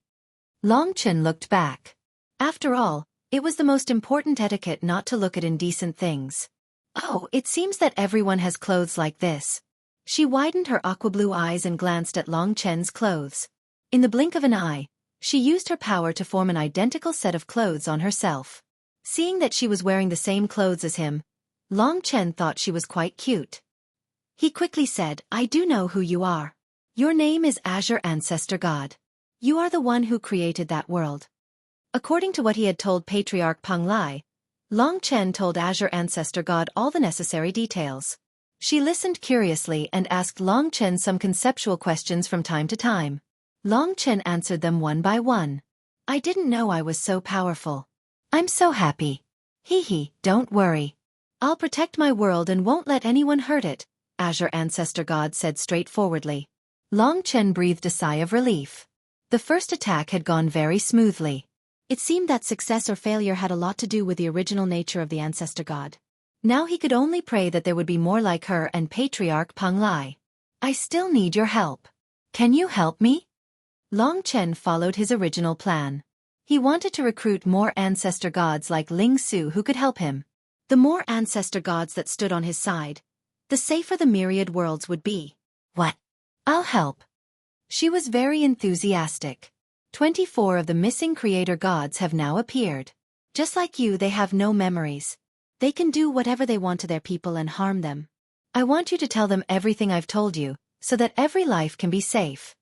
Long Chen looked back. After all, it was the most important etiquette not to look at indecent things. Oh, it seems that everyone has clothes like this. She widened her aqua-blue eyes and glanced at Long Chen's clothes. In the blink of an eye, she used her power to form an identical set of clothes on herself. Seeing that she was wearing the same clothes as him, Long Chen thought she was quite cute. He quickly said, I do know who you are. Your name is Azure Ancestor God. You are the one who created that world. According to what he had told Patriarch Peng Lai, Long Chen told Azure Ancestor God all the necessary details. She listened curiously and asked Long Chen some conceptual questions from time to time. Long Chen answered them one by one. I didn't know I was so powerful. I'm so happy. Hee hee, don't worry. I'll protect my world and won't let anyone hurt it, Azure Ancestor God said straightforwardly. Long Chen breathed a sigh of relief. The first attack had gone very smoothly. It seemed that success or failure had a lot to do with the original nature of the Ancestor God. Now he could only pray that there would be more like her and Patriarch Peng Lai. I still need your help. Can you help me? Long Chen followed his original plan. He wanted to recruit more ancestor gods like Ling Su who could help him. The more ancestor gods that stood on his side, the safer the myriad worlds would be. What? I'll help. She was very enthusiastic. 24 of the missing creator gods have now appeared. Just like you, they have no memories. They can do whatever they want to their people and harm them. I want you to tell them everything I've told you, so that every life can be safe.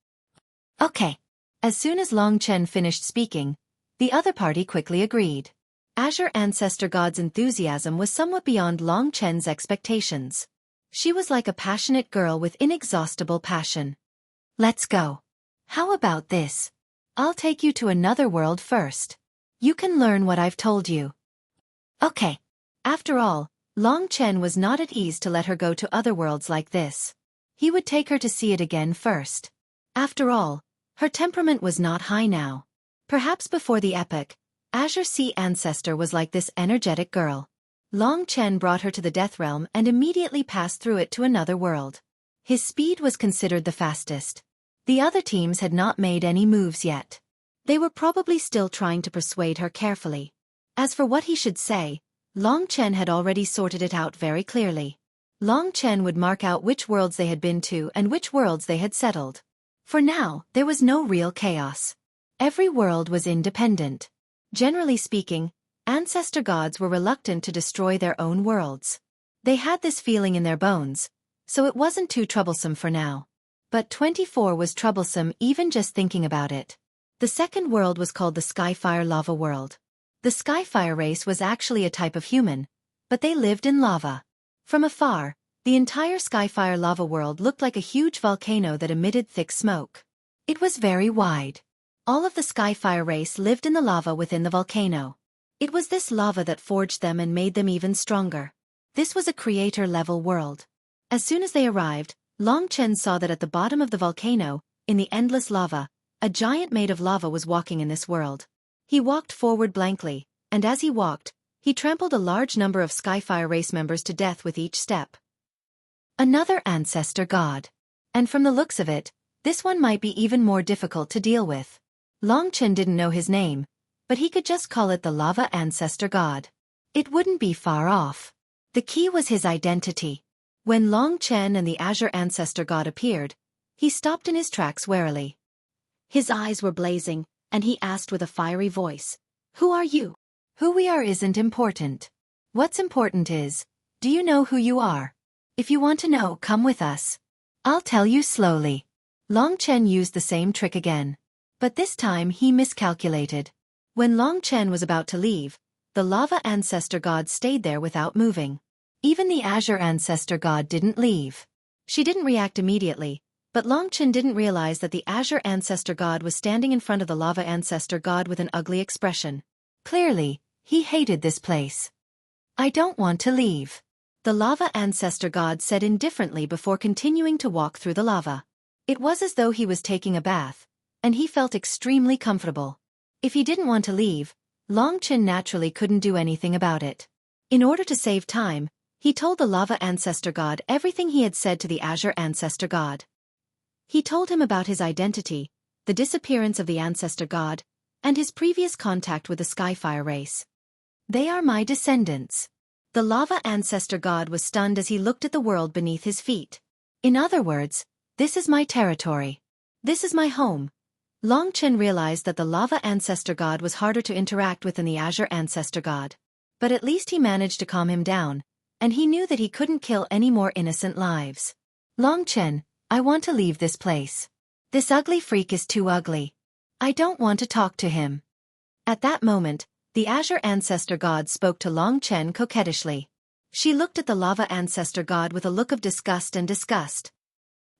Okay. As soon as Long Chen finished speaking, The other party quickly agreed. Azure Ancestor God's enthusiasm was somewhat beyond Long Chen's expectations. She was like a passionate girl with inexhaustible passion. Let's go. How about this? I'll take you to another world first. You can learn what I've told you. Okay. After all, Long Chen was not at ease to let her go to other worlds like this. He would take her to see it again first. After all, her temperament was not high now. Perhaps before the epoch, Azure Sea Ancestor was like this energetic girl. Long Chen brought her to the Death Realm and immediately passed through it to another world. His speed was considered the fastest. The other teams had not made any moves yet. They were probably still trying to persuade her carefully. As for what he should say, Long Chen had already sorted it out very clearly. Long Chen would mark out which worlds they had been to and which worlds they had settled. For now, there was no real chaos. Every world was independent. Generally speaking, ancestor gods were reluctant to destroy their own worlds. They had this feeling in their bones, so it wasn't too troublesome for now. But 24 was troublesome even just thinking about it. The second world was called the Skyfire Lava World. The Skyfire race was actually a type of human, but they lived in lava. From afar, the entire Skyfire Lava World looked like a huge volcano that emitted thick smoke. It was very wide. All of the Skyfire race lived in the lava within the volcano. It was this lava that forged them and made them even stronger. This was a creator-level world. As soon as they arrived, Long Chen saw that at the bottom of the volcano, in the endless lava, a giant made of lava was walking in this world. He walked forward blankly, and as he walked, he trampled a large number of Skyfire race members to death with each step. Another ancestor god. And from the looks of it, this one might be even more difficult to deal with. Long Chen didn't know his name, but he could just call it the Lava Ancestor God. It wouldn't be far off. The key was his identity. When Long Chen and the Azure Ancestor God appeared, he stopped in his tracks warily. His eyes were blazing, and he asked with a fiery voice, "Who are you?" Who we are isn't important. What's important is, do you know who you are? If you want to know, come with us. I'll tell you slowly. Long Chen used the same trick again. But this time he miscalculated. When Long Chen was about to leave, the Lava Ancestor God stayed there without moving. Even the Azure Ancestor God didn't leave. She didn't react immediately, but Long Chen didn't realize that the Azure Ancestor God was standing in front of the Lava Ancestor God with an ugly expression. Clearly, he hated this place. "I don't want to leave," the Lava Ancestor God said indifferently before continuing to walk through the lava. It was as though he was taking a bath, and he felt extremely comfortable. If he didn't want to leave, Long Chen naturally couldn't do anything about it. In order to save time, he told the Lava Ancestor God everything he had said to the Azure Ancestor God. He told him about his identity, the disappearance of the Ancestor God, and his previous contact with the Skyfire race. "They are my descendants." The Lava Ancestor God was stunned as he looked at the world beneath his feet. "In other words, this is my territory. This is my home." Long Chen realized that the Lava Ancestor God was harder to interact with than the Azure Ancestor God. But at least he managed to calm him down, and he knew that he couldn't kill any more innocent lives. "Long Chen, I want to leave this place. This ugly freak is too ugly. I don't want to talk to him." At that moment, the Azure Ancestor God spoke to Long Chen coquettishly. She looked at the Lava Ancestor God with a look of disgust and disgust.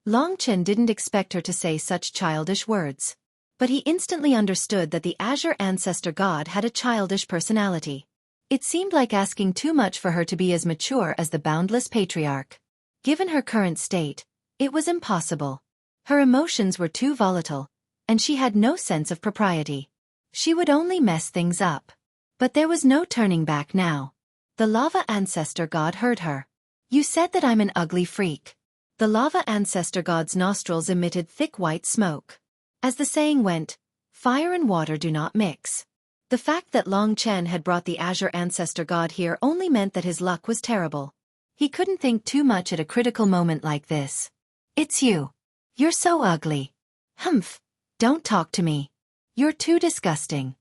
Long Chen didn't expect her to say such childish words. But he instantly understood that the Azure Ancestor God had a childish personality. It seemed like asking too much for her to be as mature as the boundless patriarch. Given her current state, it was impossible. Her emotions were too volatile, and she had no sense of propriety. She would only mess things up. But there was no turning back now. The Lava Ancestor God heard her. "You said that I'm an ugly freak." The Lava Ancestor God's nostrils emitted thick white smoke. As the saying went, fire and water do not mix. The fact that Long Chen had brought the Azure Ancestor God here only meant that his luck was terrible. He couldn't think too much at a critical moment like this. "It's you. You're so ugly. Humph. Don't talk to me. You're too disgusting."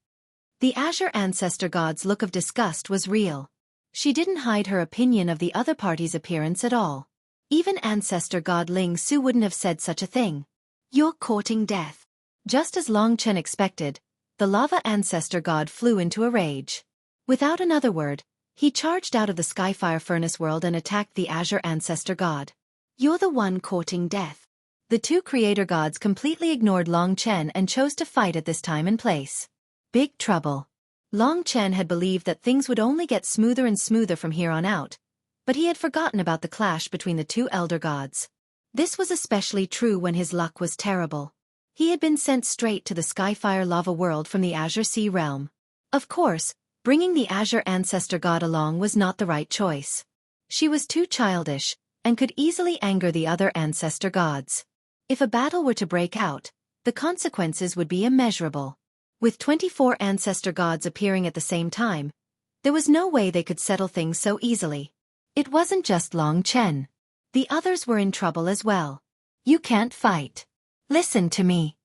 The Azure Ancestor God's look of disgust was real. She didn't hide her opinion of the other party's appearance at all. Even Ancestor God Ling Su wouldn't have said such a thing. "You're courting death." Just as Long Chen expected, the lava ancestor god flew into a rage. Without another word, he charged out of the Skyfire furnace world and attacked the Azure ancestor god. "You're the one courting death." The two creator gods completely ignored Long Chen and chose to fight at this time and place. Big trouble. Long Chen had believed that things would only get smoother and smoother from here on out, but he had forgotten about the clash between the two elder gods. This was especially true when his luck was terrible. He had been sent straight to the Skyfire lava world from the Azure Sea realm. Of course, bringing the Azure ancestor god along was not the right choice. She was too childish, and could easily anger the other ancestor gods. If a battle were to break out, the consequences would be immeasurable. With 24 ancestor gods appearing at the same time, there was no way they could settle things so easily. It wasn't just Long Chen. The others were in trouble as well. "You can't fight. Listen to me."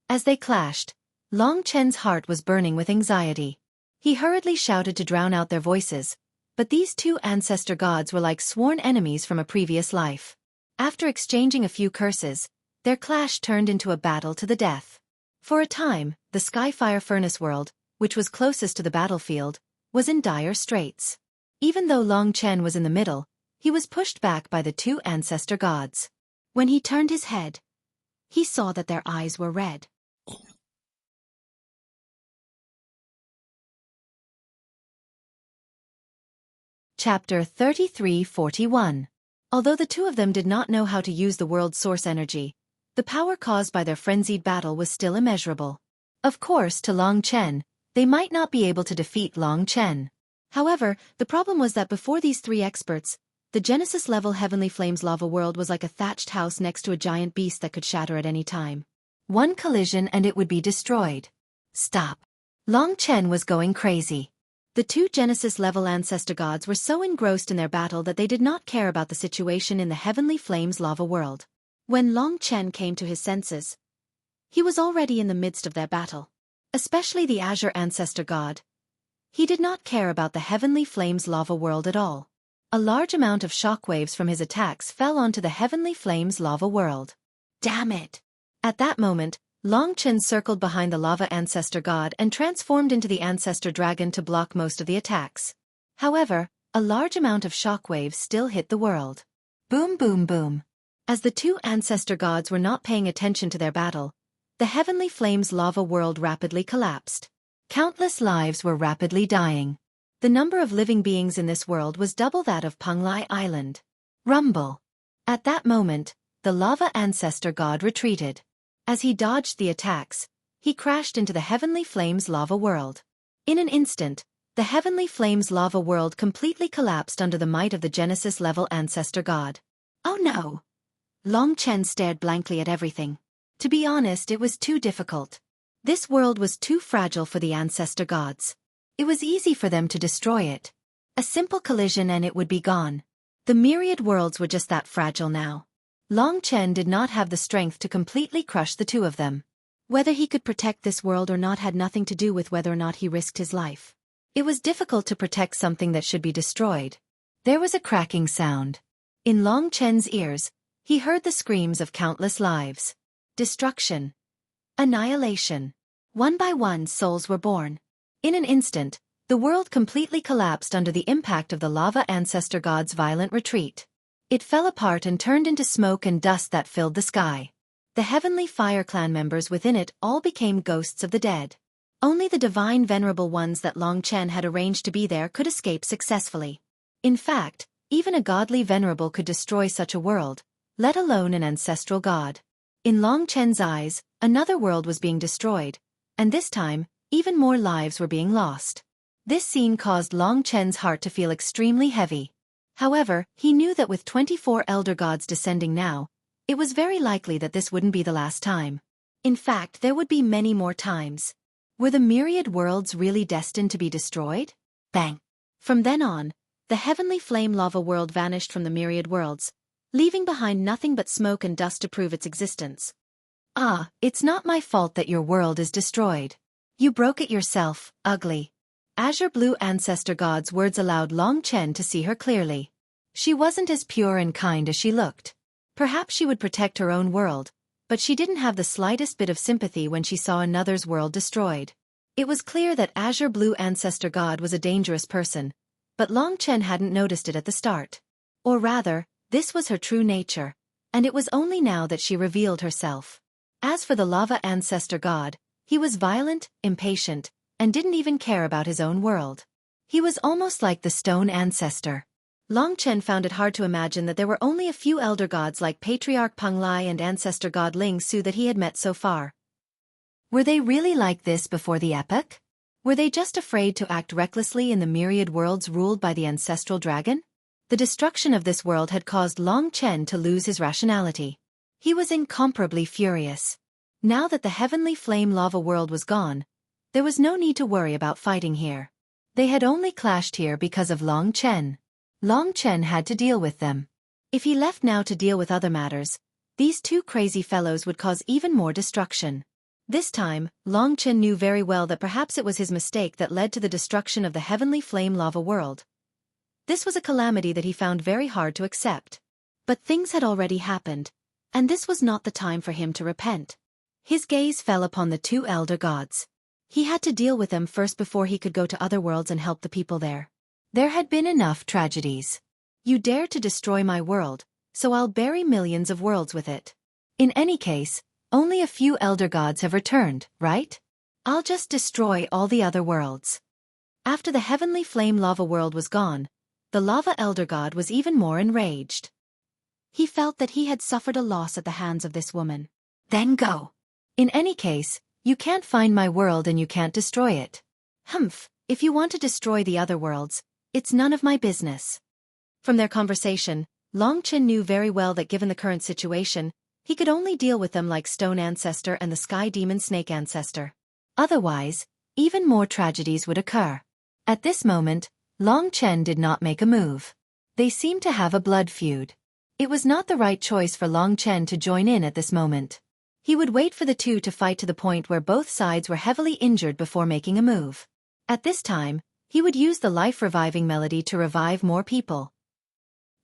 As they clashed, Long Chen's heart was burning with anxiety. He hurriedly shouted to drown out their voices, but these two ancestor gods were like sworn enemies from a previous life. After exchanging a few curses, their clash turned into a battle to the death. For a time, the Skyfire furnace world, which was closest to the battlefield, was in dire straits. Even though Long Chen was in the middle, he was pushed back by the two ancestor gods. When he turned his head, he saw that their eyes were red. Chapter 33:41. Although the two of them did not know how to use the world's source energy, the power caused by their frenzied battle was still immeasurable. Of course, to Long Chen, they might not be able to defeat Long Chen. However, the problem was that before these three experts, the Genesis-level Heavenly Flames lava world was like a thatched house next to a giant beast that could shatter at any time. One collision and it would be destroyed. Stop. Long Chen was going crazy. The two Genesis-level ancestor gods were so engrossed in their battle that they did not care about the situation in the Heavenly Flames lava world. When Long Chen came to his senses, he was already in the midst of their battle. Especially the Azure ancestor god. He did not care about the Heavenly Flames lava world at all. A large amount of shockwaves from his attacks fell onto the Heavenly Flames lava world. Damn it! At that moment, Long Chen circled behind the lava ancestor god and transformed into the ancestor dragon to block most of the attacks. However, a large amount of shockwaves still hit the world. Boom boom boom. As the two ancestor gods were not paying attention to their battle, the Heavenly Flames lava world rapidly collapsed. Countless lives were rapidly dying. The number of living beings in this world was double that of Panglai Island. Rumble. At that moment, the lava ancestor god retreated. As he dodged the attacks, he crashed into the Heavenly Flames lava world. In an instant, the Heavenly Flames lava world completely collapsed under the might of the Genesis-level ancestor god. Oh no! Long Chen stared blankly at everything. To be honest, it was too difficult. This world was too fragile for the ancestor gods. It was easy for them to destroy it. A simple collision and it would be gone. The myriad worlds were just that fragile now. Long Chen did not have the strength to completely crush the two of them. Whether he could protect this world or not had nothing to do with whether or not he risked his life. It was difficult to protect something that should be destroyed. There was a cracking sound. In Long Chen's ears, he heard the screams of countless lives. Destruction. Annihilation. One by one souls were born. In an instant, the world completely collapsed under the impact of the lava ancestor god's violent retreat. It fell apart and turned into smoke and dust that filled the sky. The Heavenly Fire Clan members within it all became ghosts of the dead. Only the divine venerable ones that Long Chen had arranged to be there could escape successfully. In fact, even a godly venerable could destroy such a world, let alone an ancestral god. In Long Chen's eyes, another world was being destroyed, and this time, even more lives were being lost. This scene caused Long Chen's heart to feel extremely heavy. However, he knew that with 24 elder gods descending now, it was very likely that this wouldn't be the last time. In fact, there would be many more times. Were the myriad worlds really destined to be destroyed? Bang! From then on, the Heavenly Flame lava world vanished from the myriad worlds, leaving behind nothing but smoke and dust to prove its existence. Ah, it's not my fault that your world is destroyed. You broke it yourself, ugly. Azure Blue Ancestor God's words allowed Long Chen to see her clearly. She wasn't as pure and kind as she looked. Perhaps she would protect her own world, but she didn't have the slightest bit of sympathy when she saw another's world destroyed. It was clear that Azure Blue Ancestor God was a dangerous person, but Long Chen hadn't noticed it at the start. Or rather, this was her true nature, and it was only now that she revealed herself. As for the Lava Ancestor God, he was violent, impatient, and didn't even care about his own world. He was almost like the Stone Ancestor. Long Chen found it hard to imagine that there were only a few elder gods like Patriarch Peng Lai and Ancestor God Ling Su that he had met so far. Were they really like this before the epoch? Were they just afraid to act recklessly in the myriad worlds ruled by the ancestral dragon? The destruction of this world had caused Long Chen to lose his rationality. He was incomparably furious. Now that the heavenly flame lava world was gone, there was no need to worry about fighting here. They had only clashed here because of Long Chen. Long Chen had to deal with them. If he left now to deal with other matters, these two crazy fellows would cause even more destruction. This time, Long Chen knew very well that perhaps it was his mistake that led to the destruction of the heavenly flame lava world. This was a calamity that he found very hard to accept. But things had already happened, and this was not the time for him to repent. His gaze fell upon the two elder gods. He had to deal with them first before he could go to other worlds and help the people there. There had been enough tragedies. You dare to destroy my world, so I'll bury millions of worlds with it. In any case, only a few elder gods have returned, right? I'll just destroy all the other worlds. After the heavenly flame lava world was gone, the lava elder god was even more enraged. He felt that he had suffered a loss at the hands of this woman. Then go. In any case, you can't find my world and you can't destroy it. Humph, if you want to destroy the other worlds, it's none of my business. From their conversation, Long Chen knew very well that given the current situation, he could only deal with them like Stone Ancestor and the Sky Demon Snake Ancestor. Otherwise, even more tragedies would occur. At this moment, Long Chen did not make a move. They seemed to have a blood feud. It was not the right choice for Long Chen to join in at this moment. He would wait for the two to fight to the point where both sides were heavily injured before making a move. At this time, he would use the life-reviving melody to revive more people.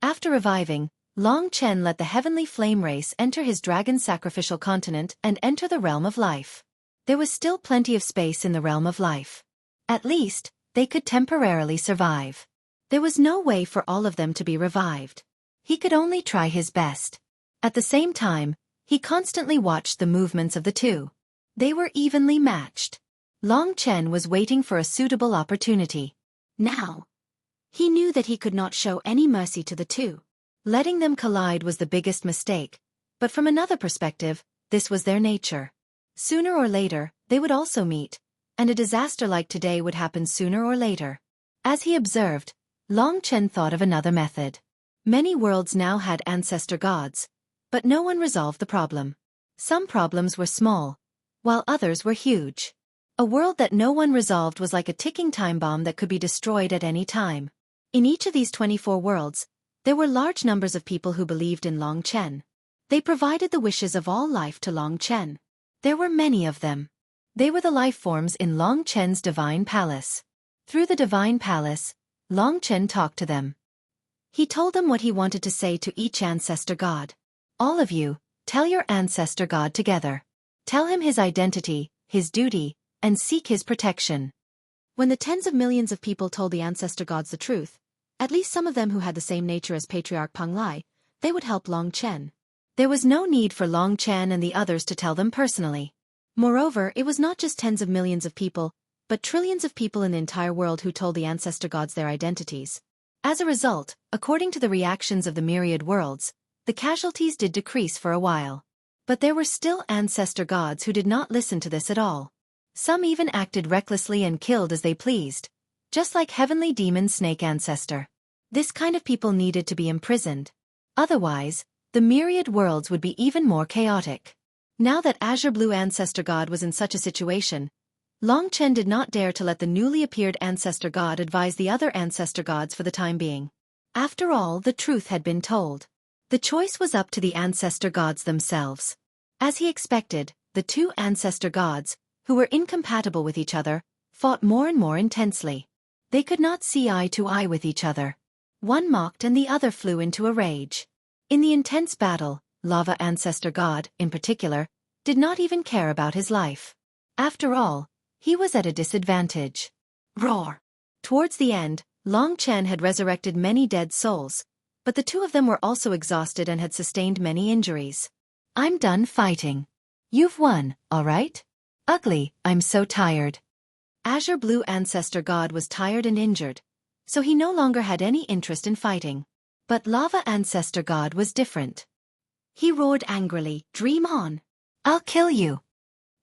After reviving, Long Chen let the heavenly flame race enter his dragon sacrificial continent and enter the realm of life. There was still plenty of space in the realm of life. At least, they could temporarily survive. There was no way for all of them to be revived. He could only try his best. At the same time, he constantly watched the movements of the two. They were evenly matched. Long Chen was waiting for a suitable opportunity. Now, he knew that he could not show any mercy to the two. Letting them collide was the biggest mistake, but from another perspective, this was their nature. Sooner or later, they would also meet, and a disaster like today would happen sooner or later. As he observed, Long Chen thought of another method. Many worlds now had ancestor gods, but no one resolved the problem. Some problems were small, while others were huge. A world that no one resolved was like a ticking time bomb that could be destroyed at any time. In each of these 24 worlds, there were large numbers of people who believed in Long Chen. They provided the wishes of all life to Long Chen. There were many of them. They were the life forms in Long Chen's divine palace. Through the divine palace, Long Chen talked to them. He told them what he wanted to say to each ancestor god. All of you, tell your ancestor god together. Tell him his identity, his duty, and seek his protection. When the tens of millions of people told the ancestor gods the truth, at least some of them who had the same nature as Patriarch Peng Lai, they would help Long Chen. There was no need for Long Chen and the others to tell them personally. Moreover, it was not just tens of millions of people, but trillions of people in the entire world who told the ancestor gods their identities. As a result, according to the reactions of the myriad worlds, the casualties did decrease for a while. But there were still ancestor gods who did not listen to this at all. Some even acted recklessly and killed as they pleased, just like heavenly demon snake ancestor. This kind of people needed to be imprisoned. Otherwise, the myriad worlds would be even more chaotic. Now that Azure Blue Ancestor God was in such a situation, Long Chen did not dare to let the newly appeared Ancestor God advise the other Ancestor Gods for the time being. After all, the truth had been told. The choice was up to the Ancestor Gods themselves. As he expected, the two Ancestor Gods, who were incompatible with each other, fought more and more intensely. They could not see eye to eye with each other. One mocked and the other flew into a rage. In the intense battle, Lava Ancestor God, in particular, did not even care about his life. After all, he was at a disadvantage. Roar! Towards the end, Long Chen had resurrected many dead souls, but the two of them were also exhausted and had sustained many injuries. I'm done fighting. You've won, all right? Ugly, I'm so tired. Azure Blue Ancestor God was tired and injured, so he no longer had any interest in fighting. But Lava Ancestor God was different. He roared angrily, "Dream on! I'll kill you!"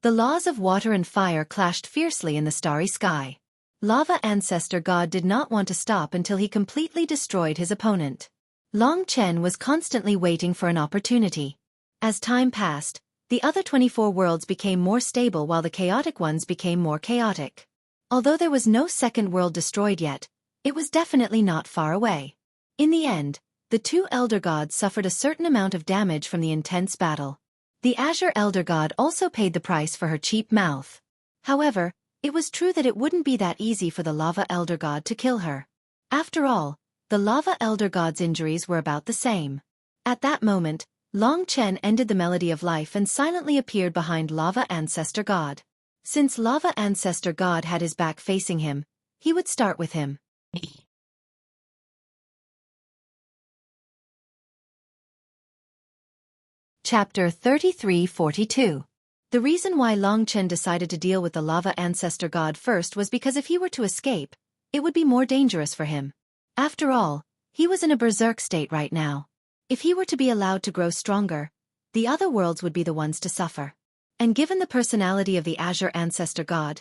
The laws of water and fire clashed fiercely in the starry sky. Lava Ancestor God did not want to stop until he completely destroyed his opponent. Long Chen was constantly waiting for an opportunity. As time passed, the other 24 worlds became more stable while the chaotic ones became more chaotic. Although there was no second world destroyed yet, it was definitely not far away. In the end, the two Elder Gods suffered a certain amount of damage from the intense battle. The Azure Elder God also paid the price for her cheap mouth. However, it was true that it wouldn't be that easy for the Lava Elder God to kill her. After all, the Lava Elder God's injuries were about the same. At that moment, Long Chen ended the melody of life and silently appeared behind Lava Ancestor God. Since Lava Ancestor God had his back facing him, he would start with him. Chapter 3342. The reason why Long Chen decided to deal with the Lava Ancestor God first was because if he were to escape, it would be more dangerous for him. After all, he was in a berserk state right now. If he were to be allowed to grow stronger, the other worlds would be the ones to suffer. And given the personality of the Azure Ancestor God,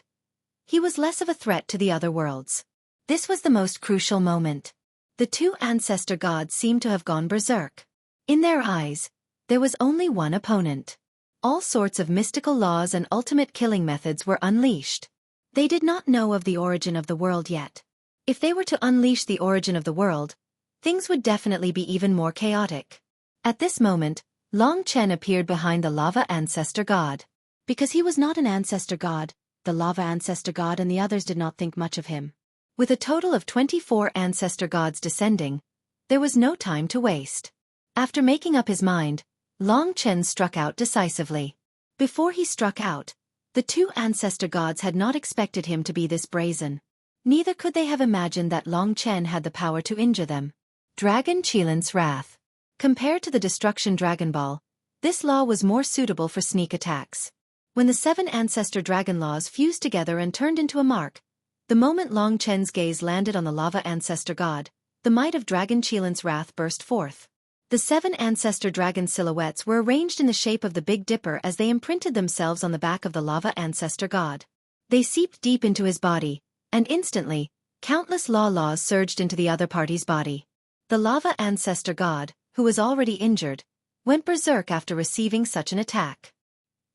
he was less of a threat to the other worlds. This was the most crucial moment. The two Ancestor Gods seemed to have gone berserk. In their eyes, there was only one opponent. All sorts of mystical laws and ultimate killing methods were unleashed. They did not know of the origin of the world yet. If they were to unleash the origin of the world, things would definitely be even more chaotic. At this moment, Long Chen appeared behind the Lava Ancestor God. Because he was not an Ancestor God, the Lava Ancestor God and the others did not think much of him. With a total of 24 Ancestor Gods descending, there was no time to waste. After making up his mind, Long Chen struck out decisively. Before he struck out, the two Ancestor Gods had not expected him to be this brazen. Neither could they have imagined that Long Chen had the power to injure them. Dragon Qilin's Wrath. Compared to the Destruction Dragon Ball, this law was more suitable for sneak attacks. When the 7 Ancestor Dragon Laws fused together and turned into a mark, the moment Long Chen's gaze landed on the Lava Ancestor God, the might of Dragon Qilin's Wrath burst forth. The 7 Ancestor Dragon silhouettes were arranged in the shape of the Big Dipper as they imprinted themselves on the back of the Lava Ancestor God. They seeped deep into his body, and instantly, countless laws surged into the other party's body. The Lava Ancestor God, who was already injured, went berserk after receiving such an attack.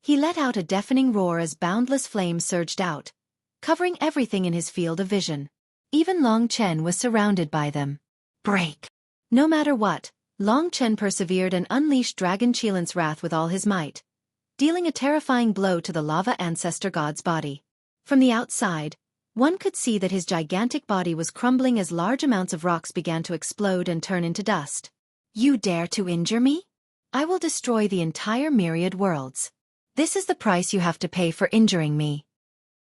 He let out a deafening roar as boundless flames surged out, covering everything in his field of vision. Even Long Chen was surrounded by them. Break! No matter what, Long Chen persevered and unleashed Dragon Qilin's Wrath with all his might, dealing a terrifying blow to the Lava Ancestor God's body. From the outside, one could see that his gigantic body was crumbling as large amounts of rocks began to explode and turn into dust. You dare to injure me? I will destroy the entire myriad worlds. This is the price you have to pay for injuring me.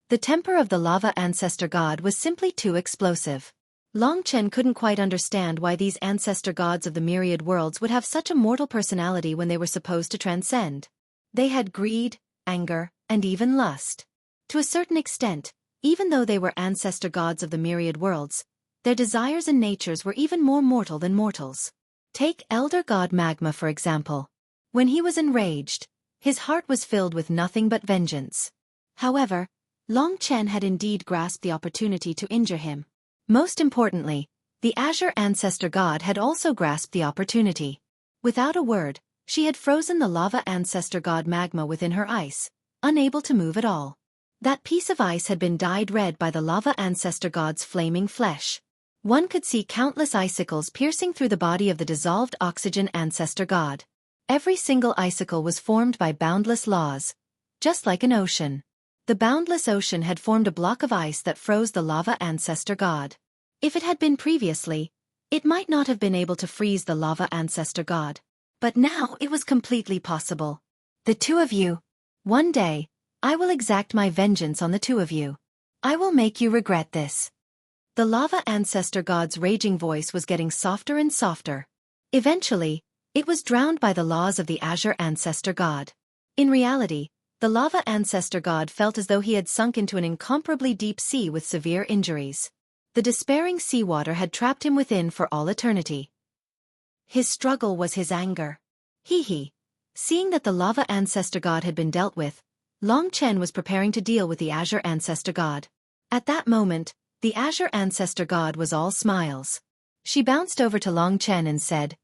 The temper of the Lava Ancestor God was simply too explosive. Long Chen couldn't quite understand why these Ancestor Gods of the myriad worlds would have such a mortal personality when they were supposed to transcend. They had greed, anger, and even lust. To a certain extent, even though they were Ancestor Gods of the myriad worlds, their desires and natures were even more mortal than mortals. Take Elder God Magma for example. When he was enraged, his heart was filled with nothing but vengeance. However, Long Chen had indeed grasped the opportunity to injure him. Most importantly, the Azure Ancestor God had also grasped the opportunity. Without a word, she had frozen the Lava Ancestor God Magma within her ice, unable to move at all. That piece of ice had been dyed red by the Lava Ancestor God's flaming flesh. One could see countless icicles piercing through the body of the dissolved Oxygen Ancestor God. Every single icicle was formed by boundless laws, just like an ocean. The boundless ocean had formed a block of ice that froze the Lava Ancestor God. If it had been previously, it might not have been able to freeze the Lava Ancestor God. But now it was completely possible. The two of you. One day, I will exact my vengeance on the two of you. I will make you regret this. The lava ancestor god's raging voice was getting softer and softer. Eventually, it was drowned by the laws of the azure ancestor god. In reality, the lava ancestor god felt as though he had sunk into an incomparably deep sea with severe injuries. The despairing seawater had trapped him within for all eternity. His struggle was his anger. Hee. Seeing that the lava ancestor god had been dealt with, Long Chen was preparing to deal with the azure ancestor god. At that moment, the azure ancestor god was all smiles. She bounced over to Long Chen and said,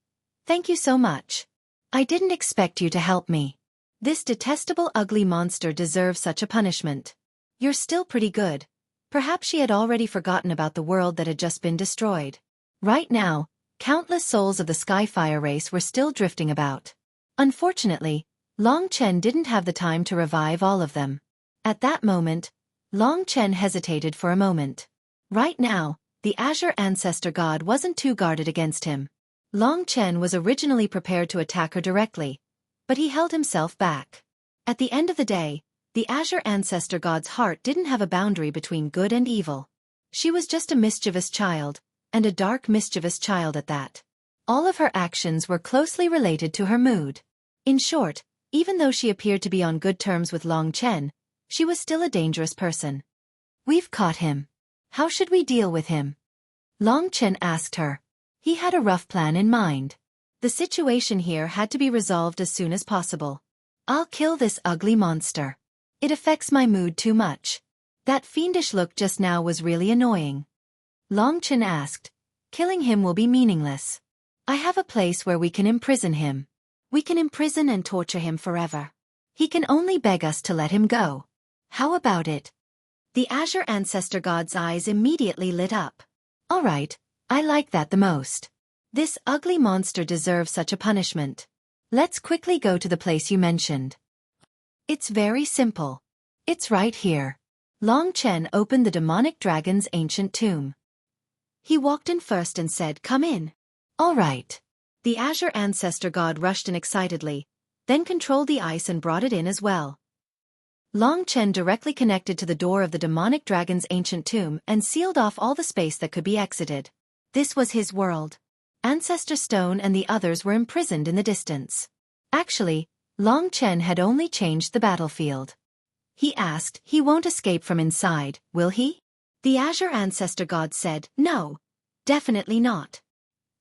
"Thank you so much. I didn't expect you to help me. This detestable ugly monster deserves such a punishment. You're still pretty good." Perhaps she had already forgotten about the world that had just been destroyed. Right now, countless souls of the Skyfire race were still drifting about. Unfortunately, Long Chen didn't have the time to revive all of them. At that moment, Long Chen hesitated for a moment. Right now, the azure ancestor god wasn't too guarded against him. Long Chen was originally prepared to attack her directly, but he held himself back. At the end of the day, the azure ancestor god's heart didn't have a boundary between good and evil. She was just a mischievous child, and a dark mischievous child at that. All of her actions were closely related to her mood. In short, even though she appeared to be on good terms with Long Chen, she was still a dangerous person. "We've caught him. How should we deal with him?" Long Chen asked her. He had a rough plan in mind. The situation here had to be resolved as soon as possible. "I'll kill this ugly monster. It affects my mood too much." That fiendish look just now was really annoying. Long Chen asked, "Killing him will be meaningless. I have a place where we can imprison him. We can imprison and torture him forever. He can only beg us to let him go. How about it?" The azure ancestor god's eyes immediately lit up. "All right, I like that the most. This ugly monster deserves such a punishment. Let's quickly go to the place you mentioned. It's very simple. It's right here." Long Chen opened the demonic dragon's ancient tomb. He walked in first and said, "Come in." "All right." The azure ancestor god rushed in excitedly, then controlled the ice and brought it in as well. Long Chen directly connected to the door of the demonic dragon's ancient tomb and sealed off all the space that could be exited. This was his world. Ancestor Stone and the others were imprisoned in the distance. Actually, Long Chen had only changed the battlefield. He asked, "He won't escape from inside, will he?" The azure ancestor god said, "No, definitely not.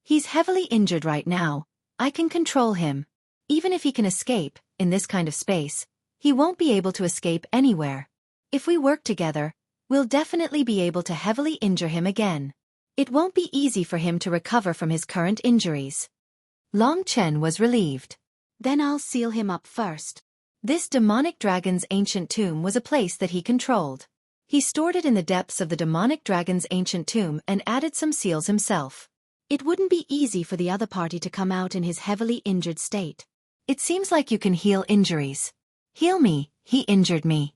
He's heavily injured right now. I can control him. Even if he can escape, in this kind of space, he won't be able to escape anywhere. If we work together, we'll definitely be able to heavily injure him again. It won't be easy for him to recover from his current injuries." Long Chen was relieved. "Then I'll seal him up first." This demonic dragon's ancient tomb was a place that he controlled. He stored it in the depths of the demonic dragon's ancient tomb and added some seals himself. It wouldn't be easy for the other party to come out in his heavily injured state. "It seems like you can heal injuries. Heal me, he injured me."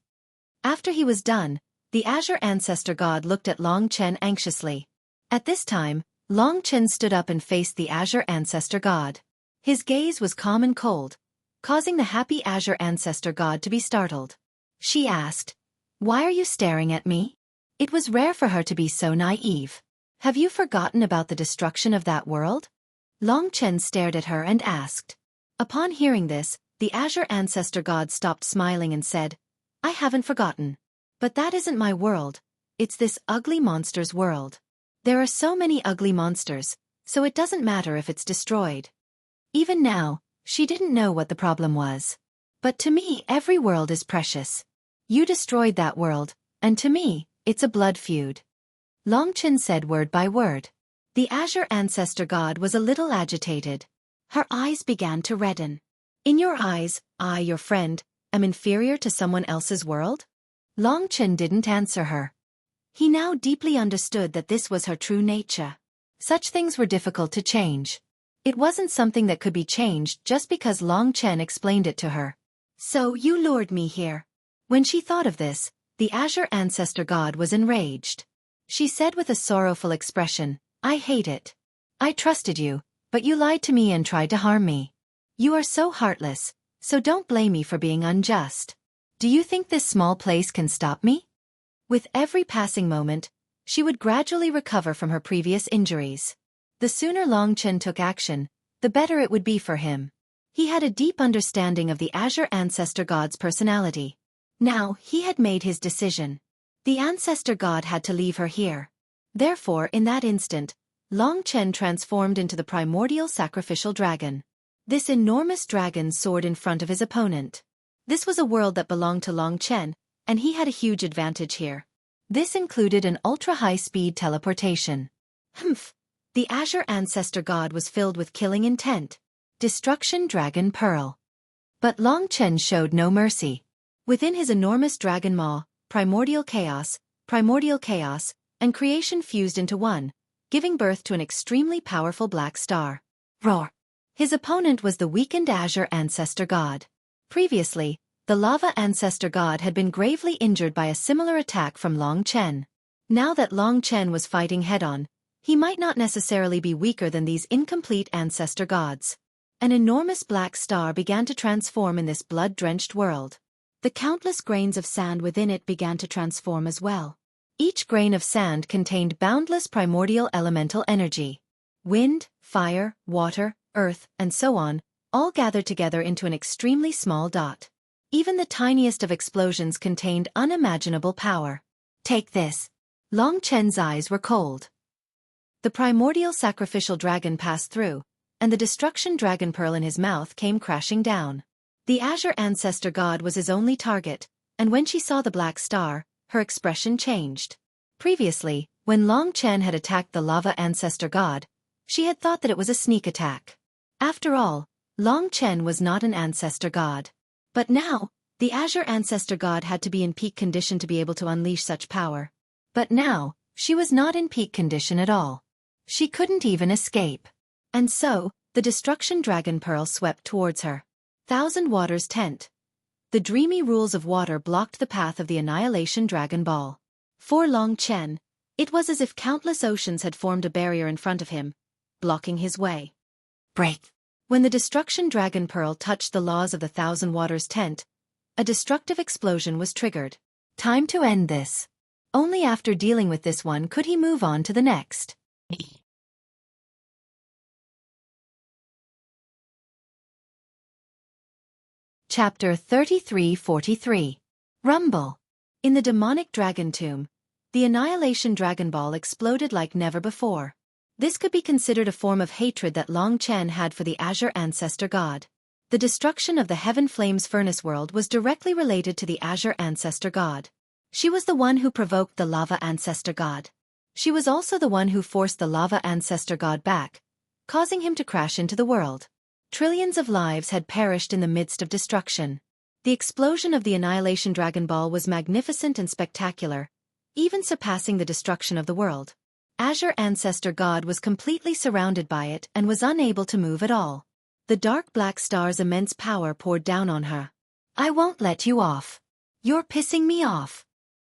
After he was done, the azure ancestor god looked at Long Chen anxiously. At this time, Long Chen stood up and faced the azure ancestor god. His gaze was calm and cold, causing the happy azure ancestor god to be startled. She asked, "Why are you staring at me?" It was rare for her to be so naive. "Have you forgotten about the destruction of that world?" Long Chen stared at her and asked. Upon hearing this, the azure ancestor god stopped smiling and said, "I haven't forgotten. But that isn't my world. It's this ugly monster's world. There are so many ugly monsters, so it doesn't matter if it's destroyed." Even now, she didn't know what the problem was. "But to me every world is precious. You destroyed that world, and to me, it's a blood feud." Long Chen said word by word. The azure ancestor god was a little agitated. Her eyes began to redden. "In your eyes, I, your friend, am inferior to someone else's world?" Long Chen didn't answer her. He now deeply understood that this was her true nature. Such things were difficult to change. It wasn't something that could be changed just because Long Chen explained it to her. "So you lured me here." When she thought of this, the azure ancestor god was enraged. She said with a sorrowful expression, "I hate it. I trusted you, but you lied to me and tried to harm me. You are so heartless, so don't blame me for being unjust. Do you think this small place can stop me? With every passing moment, she would gradually recover from her previous injuries. The sooner Long Chen took action, the better it would be for him. He had a deep understanding of the Azure Ancestor God's personality. Now, he had made his decision. The Ancestor God had to leave her here. Therefore, in that instant, Long Chen transformed into the primordial sacrificial dragon. This enormous dragon soared in front of his opponent. This was a world that belonged to Long Chen, and he had a huge advantage here. This included an ultra-high-speed teleportation. Humph! The Azure Ancestor God was filled with killing intent. Destruction Dragon Pearl. But Long Chen showed no mercy. Within his enormous dragon maw, primordial chaos, and creation fused into one, giving birth to an extremely powerful black star. Roar! His opponent was the weakened Azure Ancestor God. Previously, the Lava Ancestor God had been gravely injured by a similar attack from Long Chen. Now that Long Chen was fighting head-on, he might not necessarily be weaker than these incomplete Ancestor Gods. An enormous black star began to transform in this blood-drenched world. The countless grains of sand within it began to transform as well. Each grain of sand contained boundless primordial elemental energy. Wind, fire, water, earth, and so on, all gathered together into an extremely small dot. Even the tiniest of explosions contained unimaginable power. Take this. Long Chen's eyes were cold. The primordial sacrificial dragon passed through, and the destruction dragon pearl in his mouth came crashing down. The Azure Ancestor God was his only target, and when she saw the black star, her expression changed. Previously, when Long Chen had attacked the Lava Ancestor God, she had thought that it was a sneak attack. After all, Long Chen was not an Ancestor God. But now, the Azure Ancestor God had to be in peak condition to be able to unleash such power. But now, she was not in peak condition at all. She couldn't even escape. And so, the Destruction Dragon Pearl swept towards her. Thousand Waters Tent. The dreamy rules of water blocked the path of the Annihilation Dragon Ball. For Long Chen, it was as if countless oceans had formed a barrier in front of him, blocking his way. Break! When the Destruction Dragon Pearl touched the laws of the Thousand Waters Tent, a destructive explosion was triggered. Time to end this. Only after dealing with this one could he move on to the next. Chapter 33-43. Rumble. In the demonic dragon tomb, the Annihilation Dragon Ball exploded like never before. This could be considered a form of hatred that Long Chen had for the Azure Ancestor God. The destruction of the Heaven Flames Furnace world was directly related to the Azure Ancestor God. She was the one who provoked the Lava Ancestor God. She was also the one who forced the Lava Ancestor God back, causing him to crash into the world. Trillions of lives had perished in the midst of destruction. The explosion of the Annihilation Dragon Ball was magnificent and spectacular, even surpassing the destruction of the world. Azure Ancestor God was completely surrounded by it and was unable to move at all. The dark black star's immense power poured down on her. I won't let you off. You're pissing me off.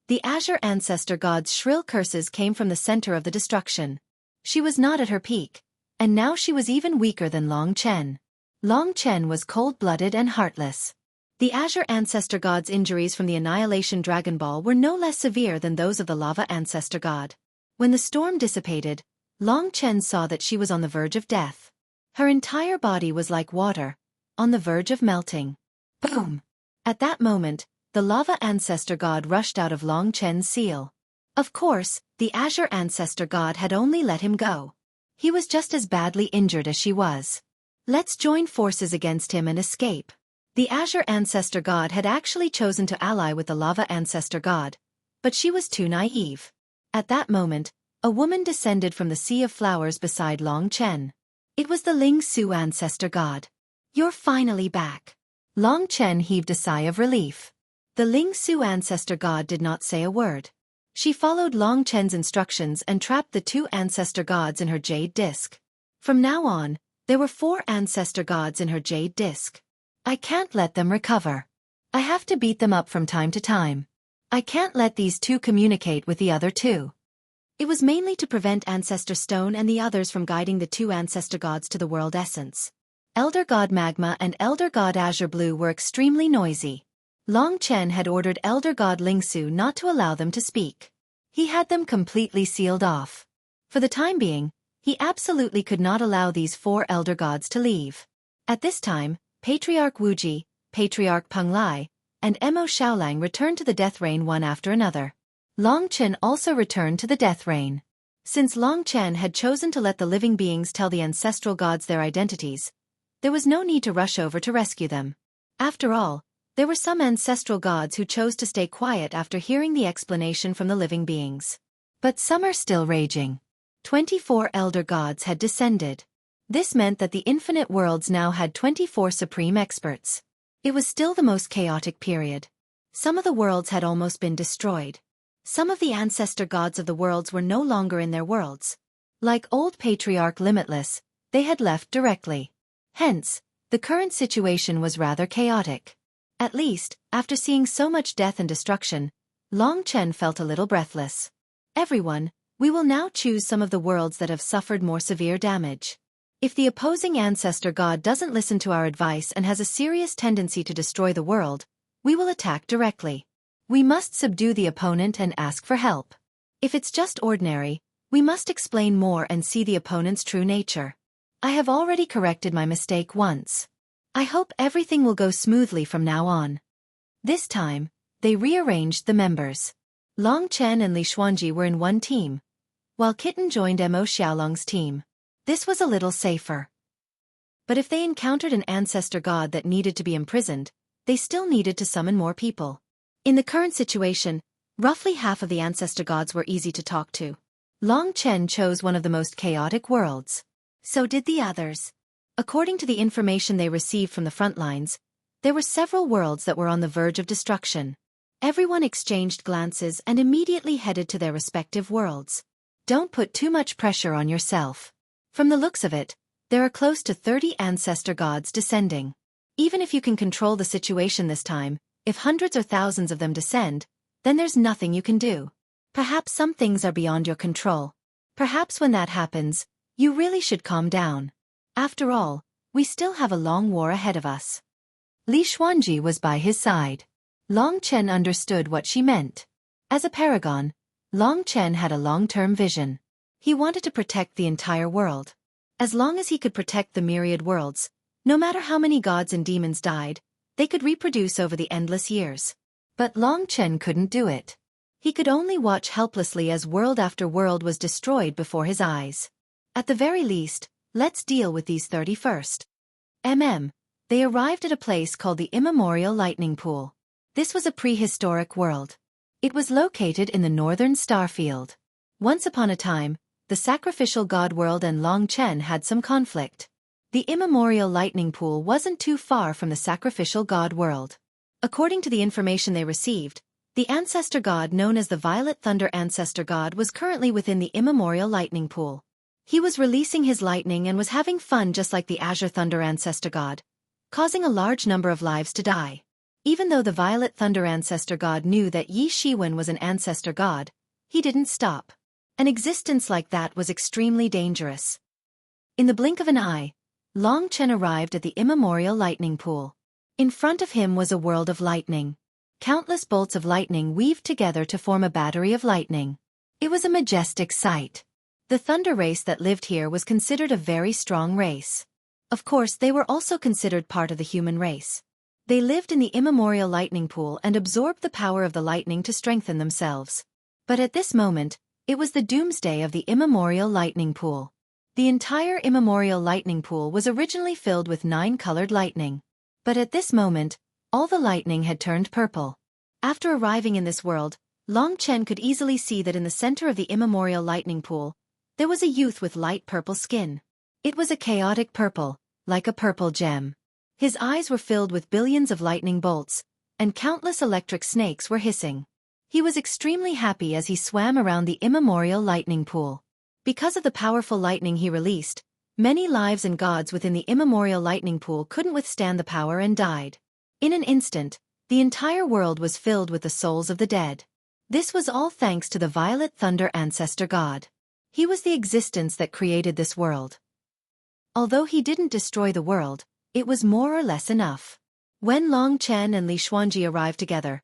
The Azure Ancestor God's shrill curses came from the center of the destruction. She was not at her peak, and now she was even weaker than Long Chen. Long Chen was cold-blooded and heartless. The Azure Ancestor God's injuries from the Annihilation Dragon Ball were no less severe than those of the Lava Ancestor God. When the storm dissipated, Long Chen saw that she was on the verge of death. Her entire body was like water, on the verge of melting. Boom! At that moment, the Lava Ancestor God rushed out of Long Chen's seal. Of course, the Azure Ancestor God had only let him go. He was just as badly injured as she was. Let's join forces against him and escape. The Azure Ancestor God had actually chosen to ally with the Lava Ancestor God, but she was too naive. At that moment, a woman descended from the sea of flowers beside Long Chen. It was the Ling Su Ancestor God. You're finally back. Long Chen heaved a sigh of relief. The Ling Su Ancestor God did not say a word. She followed Long Chen's instructions and trapped the two Ancestor Gods in her jade disc. From now on, there were 4 Ancestor Gods in her jade disc. I can't let them recover. I have to beat them up from time to time. I can't let these two communicate with the other two. It was mainly to prevent Ancestor Stone and the others from guiding the 2 Ancestor Gods to the world essence. Elder God Magma and Elder God Azure Blue were extremely noisy. Long Chen had ordered Elder God Lingsu not to allow them to speak. He had them completely sealed off. For the time being, he absolutely could not allow these 4 elder gods to leave. At this time, Patriarch Wuji, Patriarch Peng Lai, and Mo Xiaolang returned to the Death Rain one after another. Long Chen also returned to the Death Rain. Since Long Chen had chosen to let the living beings tell the ancestral gods their identities, there was no need to rush over to rescue them. After all, there were some ancestral gods who chose to stay quiet after hearing the explanation from the living beings. But some are still raging. 24 elder gods had descended. This meant that the infinite worlds now had 24 supreme experts. It was still the most chaotic period. Some of the worlds had almost been destroyed. Some of the ancestor gods of the worlds were no longer in their worlds. Like old Patriarch Limitless, they had left directly. Hence, the current situation was rather chaotic. At least, after seeing so much death and destruction, Long Chen felt a little breathless. Everyone, we will now choose some of the worlds that have suffered more severe damage. If the opposing ancestor god doesn't listen to our advice and has a serious tendency to destroy the world, we will attack directly. We must subdue the opponent and ask for help. If it's just ordinary, we must explain more and see the opponent's true nature. I have already corrected my mistake once. I hope everything will go smoothly from now on. This time, they rearranged the members. Long Chen and Li Xuanji were in one team, while Kitten joined Mo Xiaolong's team. This was a little safer. But if they encountered an ancestor god that needed to be imprisoned, they still needed to summon more people. In the current situation, roughly half of the ancestor gods were easy to talk to. Long Chen chose one of the most chaotic worlds. So did the others. According to the information they received from the front lines, there were several worlds that were on the verge of destruction. Everyone exchanged glances and immediately headed to their respective worlds. Don't put too much pressure on yourself. From the looks of it, there are close to 30 ancestor gods descending. Even if you can control the situation this time, if hundreds or thousands of them descend, then there's nothing you can do. Perhaps some things are beyond your control. Perhaps when that happens, you really should calm down. After all, we still have a long war ahead of us. Li Xuanji was by his side. Long Chen understood what she meant. As a paragon, Long Chen had a long-term vision. He wanted to protect the entire world. As long as he could protect the myriad worlds, no matter how many gods and demons died, they could reproduce over the endless years. But Long Chen couldn't do it. He could only watch helplessly as world after world was destroyed before his eyes. At the very least, let's deal with these 30 first. They arrived at a place called the Immemorial Lightning Pool. This was a prehistoric world. It was located in the northern starfield. Once upon a time, the sacrificial god world and Long Chen had some conflict. The Immemorial Lightning Pool wasn't too far from the sacrificial god world. According to the information they received, the ancestor god known as the Violet Thunder Ancestor God was currently within the Immemorial Lightning Pool. He was releasing his lightning and was having fun just like the Azure Thunder Ancestor God, causing a large number of lives to die. Even though the Violet Thunder Ancestor God knew that Yi Shiwen was an ancestor god, he didn't stop. An existence like that was extremely dangerous. In the blink of an eye, Long Chen arrived at the Immemorial Lightning Pool. In front of him was a world of lightning. Countless bolts of lightning weaved together to form a battery of lightning. It was a majestic sight. The thunder race that lived here was considered a very strong race. Of course, they were also considered part of the human race. They lived in the Immemorial Lightning Pool and absorbed the power of the lightning to strengthen themselves. But at this moment, it was the doomsday of the Immemorial Lightning Pool. The entire Immemorial Lightning Pool was originally filled with 9-colored lightning. But at this moment, all the lightning had turned purple. After arriving in this world, Long Chen could easily see that in the center of the Immemorial Lightning Pool, there was a youth with light purple skin. It was a chaotic purple, like a purple gem. His eyes were filled with billions of lightning bolts, and countless electric snakes were hissing. He was extremely happy as he swam around the Immemorial Lightning Pool. Because of the powerful lightning he released, many lives and gods within the Immemorial Lightning Pool couldn't withstand the power and died. In an instant, the entire world was filled with the souls of the dead. This was all thanks to the Violet Thunder Ancestor God. He was the existence that created this world. Although he didn't destroy the world, it was more or less enough. When Long Chen and Li Xuanji arrived together,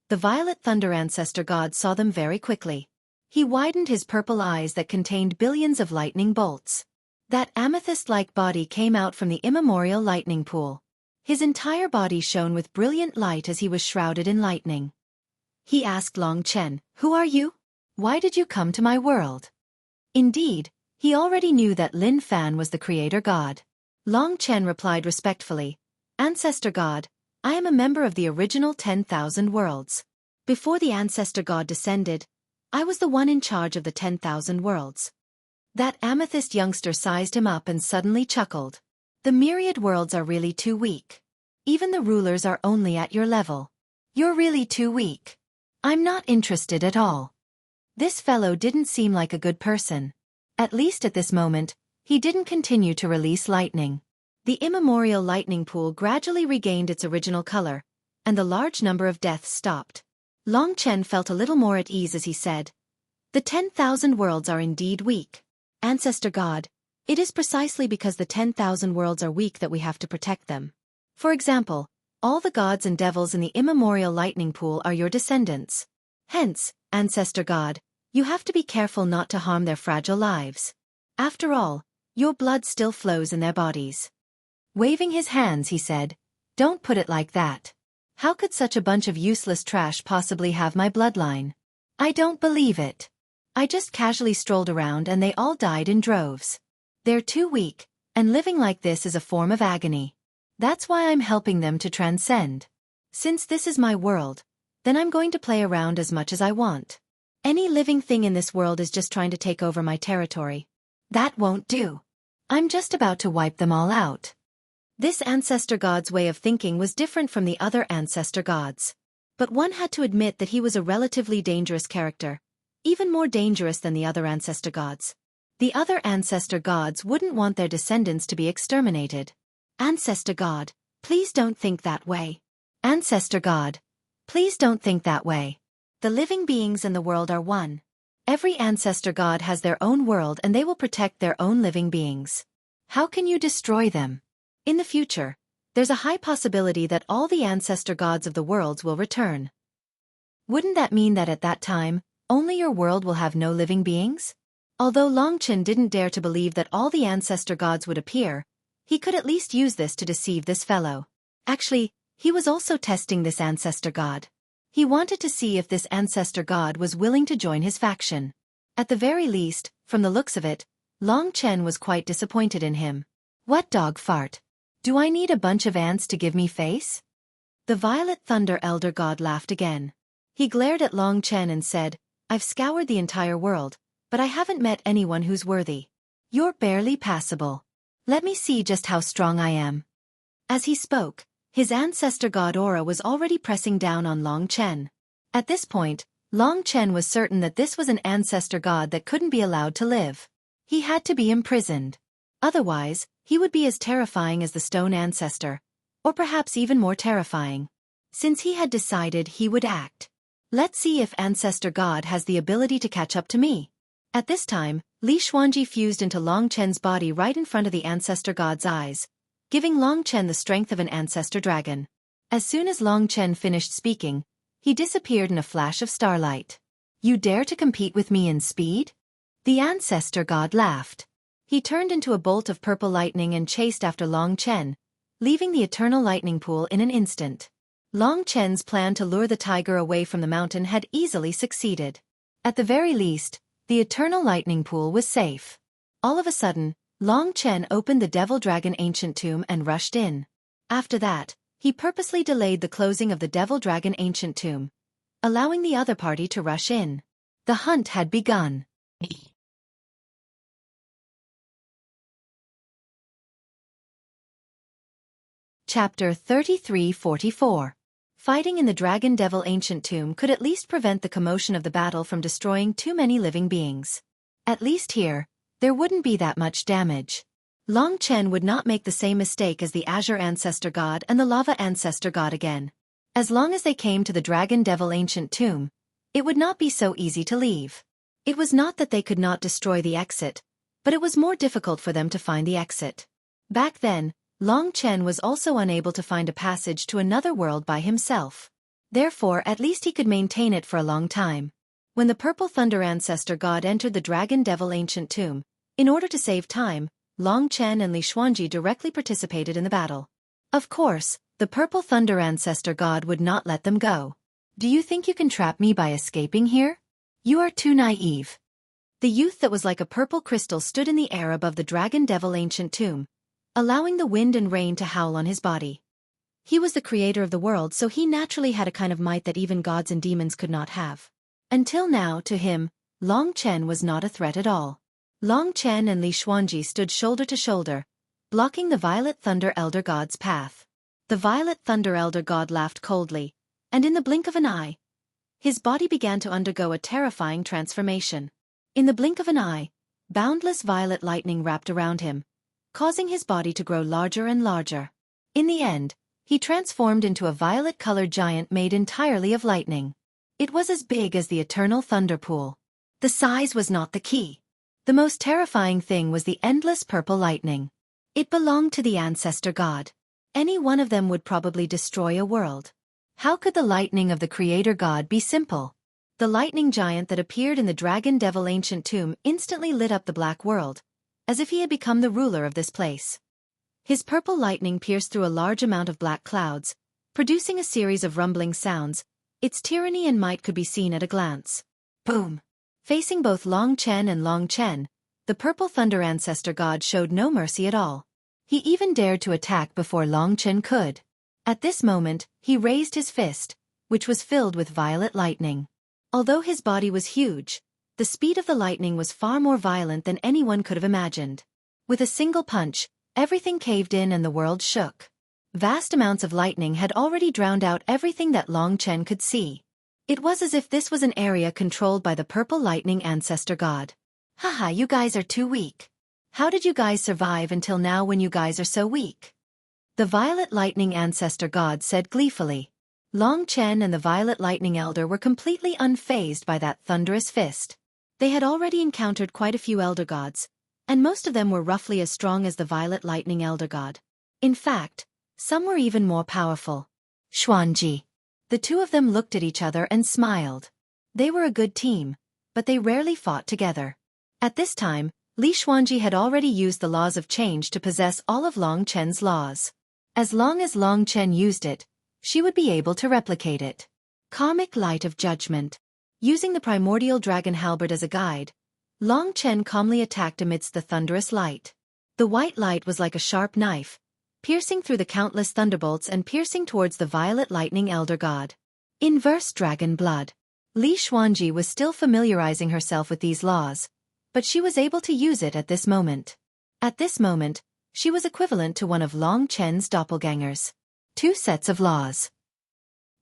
the Violet Thunder Ancestor God saw them very quickly. He widened his purple eyes that contained billions of lightning bolts. That amethyst-like body came out from the immemorial lightning pool. His entire body shone with brilliant light as he was shrouded in lightning. He asked Long Chen, "Who are you? Why did you come to my world?" Indeed, he already knew that Lin Fan was the creator god. Long Chen replied respectfully, "Ancestor God, I am a member of the original 10,000 worlds. Before the Ancestor God descended, I was the one in charge of the 10,000 worlds." That amethyst youngster sized him up and suddenly chuckled. "The myriad worlds are really too weak. Even the rulers are only at your level. You're really too weak. I'm not interested at all." This fellow didn't seem like a good person. At least at this moment, he didn't continue to release lightning. The immemorial lightning pool gradually regained its original color, and the large number of deaths stopped. Long Chen felt a little more at ease as he said, "The 10,000 worlds are indeed weak. Ancestor God, it is precisely because the 10,000 worlds are weak that we have to protect them. For example, all the gods and devils in the immemorial lightning pool are your descendants. Hence, Ancestor God, you have to be careful not to harm their fragile lives. After all, your blood still flows in their bodies." Waving his hands, he said, "Don't put it like that. How could such a bunch of useless trash possibly have my bloodline? I don't believe it. I just casually strolled around and they all died in droves. They're too weak, and living like this is a form of agony. That's why I'm helping them to transcend. Since this is my world, then I'm going to play around as much as I want. Any living thing in this world is just trying to take over my territory. That won't do. I'm just about to wipe them all out." This Ancestor God's way of thinking was different from the other Ancestor Gods. But one had to admit that he was a relatively dangerous character, even more dangerous than the other Ancestor Gods. The other Ancestor Gods wouldn't want their descendants to be exterminated. "Ancestor God, please don't think that way. Ancestor God, please don't think that way. The living beings in the world are one. Every Ancestor God has their own world and they will protect their own living beings. How can you destroy them? In the future, there's a high possibility that all the Ancestor Gods of the worlds will return. Wouldn't that mean that at that time, only your world will have no living beings?" Although Long Chen didn't dare to believe that all the Ancestor Gods would appear, he could at least use this to deceive this fellow. Actually, he was also testing this Ancestor God. He wanted to see if this Ancestor God was willing to join his faction. At the very least, from the looks of it, Long Chen was quite disappointed in him. "What dog fart? Do I need a bunch of ants to give me face?" The Violet Thunder Elder God laughed again. He glared at Long Chen and said, "I've scoured the entire world, but I haven't met anyone who's worthy. You're barely passable. Let me see just how strong I am." As he spoke, his Ancestor God aura was already pressing down on Long Chen. At this point, Long Chen was certain that this was an Ancestor God that couldn't be allowed to live. He had to be imprisoned. Otherwise, he would be as terrifying as the Stone Ancestor, or perhaps even more terrifying. Since he had decided he would act. Let's see if Ancestor God has the ability to catch up to me. At this time, Li Xuanji fused into Long Chen's body right in front of the Ancestor God's eyes, giving Long Chen the strength of an Ancestor Dragon. As soon as Long Chen finished speaking, he disappeared in a flash of starlight. "You dare to compete with me in speed?" The Ancestor God laughed. He turned into a bolt of purple lightning and chased after Long Chen, leaving the eternal lightning pool in an instant. Long Chen's plan to lure the tiger away from the mountain had easily succeeded. At the very least, the eternal lightning pool was safe. All of a sudden, Long Chen opened the Devil Dragon Ancient Tomb and rushed in. After that, he purposely delayed the closing of the Devil Dragon Ancient Tomb, allowing the other party to rush in. The hunt had begun. Chapter 33-44. Fighting in the Dragon Devil Ancient Tomb could at least prevent the commotion of the battle from destroying too many living beings. At least here, there wouldn't be that much damage. Long Chen would not make the same mistake as the Azure Ancestor God and the Lava Ancestor God again. As long as they came to the Dragon Devil Ancient Tomb, it would not be so easy to leave. It was not that they could not destroy the exit, but it was more difficult for them to find the exit. Back then, Long Chen was also unable to find a passage to another world by himself. Therefore, at least he could maintain it for a long time. When the Purple Thunder Ancestor God entered the Dragon Devil Ancient Tomb, in order to save time, Long Chen and Li Xuanji directly participated in the battle. Of course, the Purple Thunder Ancestor God would not let them go. Do you think you can trap me by escaping here? You are too naive. The youth that was like a purple crystal stood in the air above the Dragon Devil Ancient Tomb, allowing the wind and rain to howl on his body. He was the creator of the world, so he naturally had a kind of might that even gods and demons could not have. Until now, to him, Long Chen was not a threat at all. Long Chen and Li Xuanji stood shoulder to shoulder, blocking the Violet Thunder Elder God's path. The Violet Thunder Elder God laughed coldly, and in the blink of an eye, his body began to undergo a terrifying transformation. In the blink of an eye, boundless violet lightning wrapped around him, causing his body to grow larger and larger. In the end, he transformed into a violet-colored giant made entirely of lightning. It was as big as the eternal thunder pool. The size was not the key. The most terrifying thing was the endless purple lightning. It belonged to the Ancestor God. Any one of them would probably destroy a world. How could the lightning of the Creator God be simple? The lightning giant that appeared in the Dragon Devil Ancient Tomb instantly lit up the black world, as if he had become the ruler of this place. His purple lightning pierced through a large amount of black clouds, producing a series of rumbling sounds. Its tyranny and might could be seen at a glance. Boom! Facing both Long Chen and Long Chen, the Purple Thunder Ancestor God showed no mercy at all. He even dared to attack before Long Chen could. At this moment, he raised his fist, which was filled with violet lightning. Although his body was huge, the speed of the lightning was far more violent than anyone could have imagined. With a single punch, everything caved in and the world shook. Vast amounts of lightning had already drowned out everything that Long Chen could see. It was as if this was an area controlled by the Purple Lightning Ancestor God. Haha, you guys are too weak. How did you guys survive until now when you guys are so weak? The Violet Lightning Ancestor God said gleefully. Long Chen and the Violet Lightning Elder were completely unfazed by that thunderous fist. They had already encountered quite a few Elder Gods, and most of them were roughly as strong as the Violet Lightning Elder God. In fact, some were even more powerful. Xuanji. The two of them looked at each other and smiled. They were a good team, but they rarely fought together. At this time, Li Xuanji had already used the laws of change to possess all of Long Chen's laws. As long as Long Chen used it, she would be able to replicate it. Karmic Light of Judgment. Using the primordial dragon halberd as a guide, Long Chen calmly attacked amidst the thunderous light. The white light was like a sharp knife, piercing through the countless thunderbolts and piercing towards the Violet Lightning Elder God. Inverse Dragon Blood. Li Xuanji was still familiarizing herself with these laws, but she was able to use it at this moment. At this moment, she was equivalent to one of Long Chen's doppelgangers. 2 sets of laws.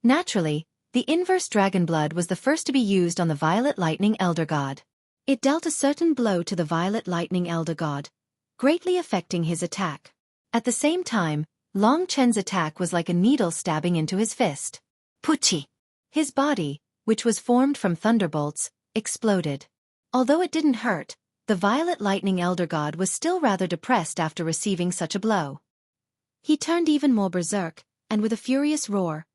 Naturally, the inverse dragon blood was the first to be used on the Violet Lightning Elder God. It dealt a certain blow to the Violet Lightning Elder God, greatly affecting his attack. At the same time, Long Chen's attack was like a needle stabbing into his fist. Puchi! His body, which was formed from thunderbolts, exploded. Although it didn't hurt, the Violet Lightning Elder God was still rather depressed after receiving such a blow. He turned even more berserk, and with a furious roar,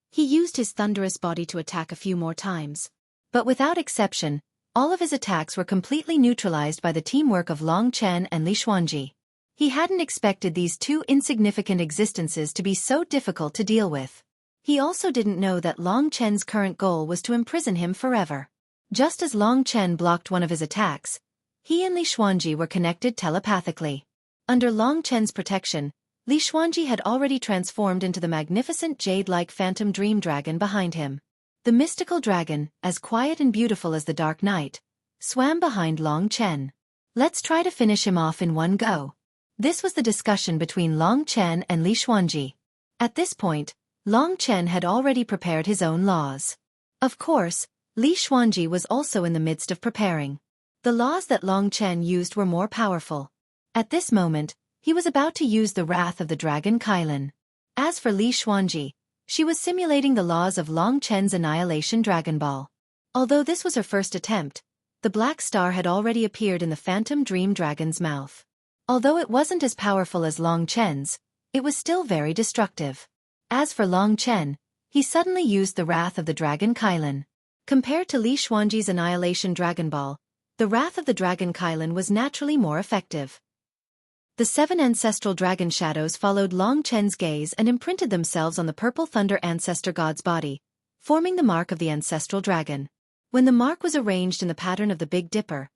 he used his thunderous body to attack a few more times. But without exception, all of his attacks were completely neutralized by the teamwork of Long Chen and Li Xuanji. He hadn't expected these two insignificant existences to be so difficult to deal with. He also didn't know that Long Chen's current goal was to imprison him forever. Just as Long Chen blocked one of his attacks, he and Li Xuanji were connected telepathically. Under Long Chen's protection, Li Xuanji had already transformed into the magnificent jade-like phantom dream dragon behind him. The mystical dragon, as quiet and beautiful as the dark night, swam behind Long Chen. Let's try to finish him off in one go. This was the discussion between Long Chen and Li Xuanji. At this point, Long Chen had already prepared his own laws. Of course, Li Xuanji was also in the midst of preparing. The laws that Long Chen used were more powerful. At this moment, he was about to use the wrath of the dragon Kailan. As for Li Xuanji, she was simulating the laws of Long Chen's Annihilation Dragon Ball. Although this was her first attempt, the black star had already appeared in the phantom dream dragon's mouth. Although it wasn't as powerful as Long Chen's, it was still very destructive. As for Long Chen, he suddenly used the Wrath of the Dragon Kailan. Compared to Li Xuanji's Annihilation Dragon Ball, the Wrath of the Dragon Kailan was naturally more effective. The 7 ancestral dragon shadows followed Long Chen's gaze and imprinted themselves on the Purple Thunder Ancestor God's body, forming the mark of the ancestral dragon. When the mark was arranged in the pattern of the Big Dipper,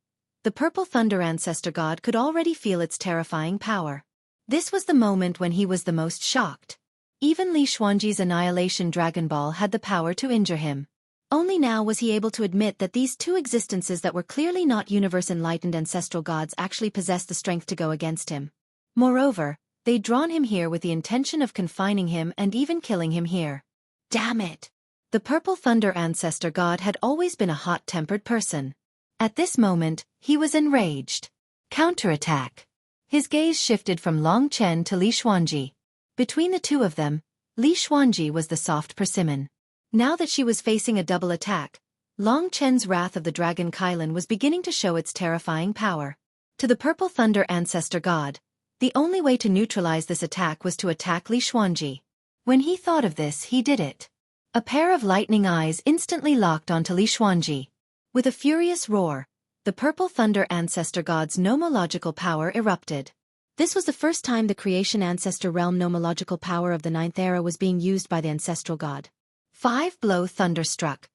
the Purple Thunder Ancestor God could already feel its terrifying power. This was the moment when he was the most shocked. Even Li Xuanji's Annihilation Dragon Ball had the power to injure him. Only now was he able to admit that these two existences that were clearly not universe-enlightened ancestral gods actually possessed the strength to go against him. Moreover, they'd drawn him here with the intention of confining him and even killing him here. Damn it! The Purple Thunder Ancestor God had always been a hot-tempered person. At this moment, he was enraged. Counterattack. His gaze shifted from Long Chen to Li Xuanji. Between the two of them, Li Xuanji was the soft persimmon. Now that she was facing a double attack, Long Chen's Wrath of the Dragon Kailan was beginning to show its terrifying power. To the Purple Thunder Ancestor God, the only way to neutralize this attack was to attack Li Xuanji. When he thought of this, he did it. A pair of lightning eyes instantly locked onto Li Xuanji. With a furious roar, the Purple Thunder Ancestor God's nomological power erupted. This was the first time the Creation Ancestor Realm nomological power of the 9th era was being used by the ancestral god. 5-blow thunderstruck.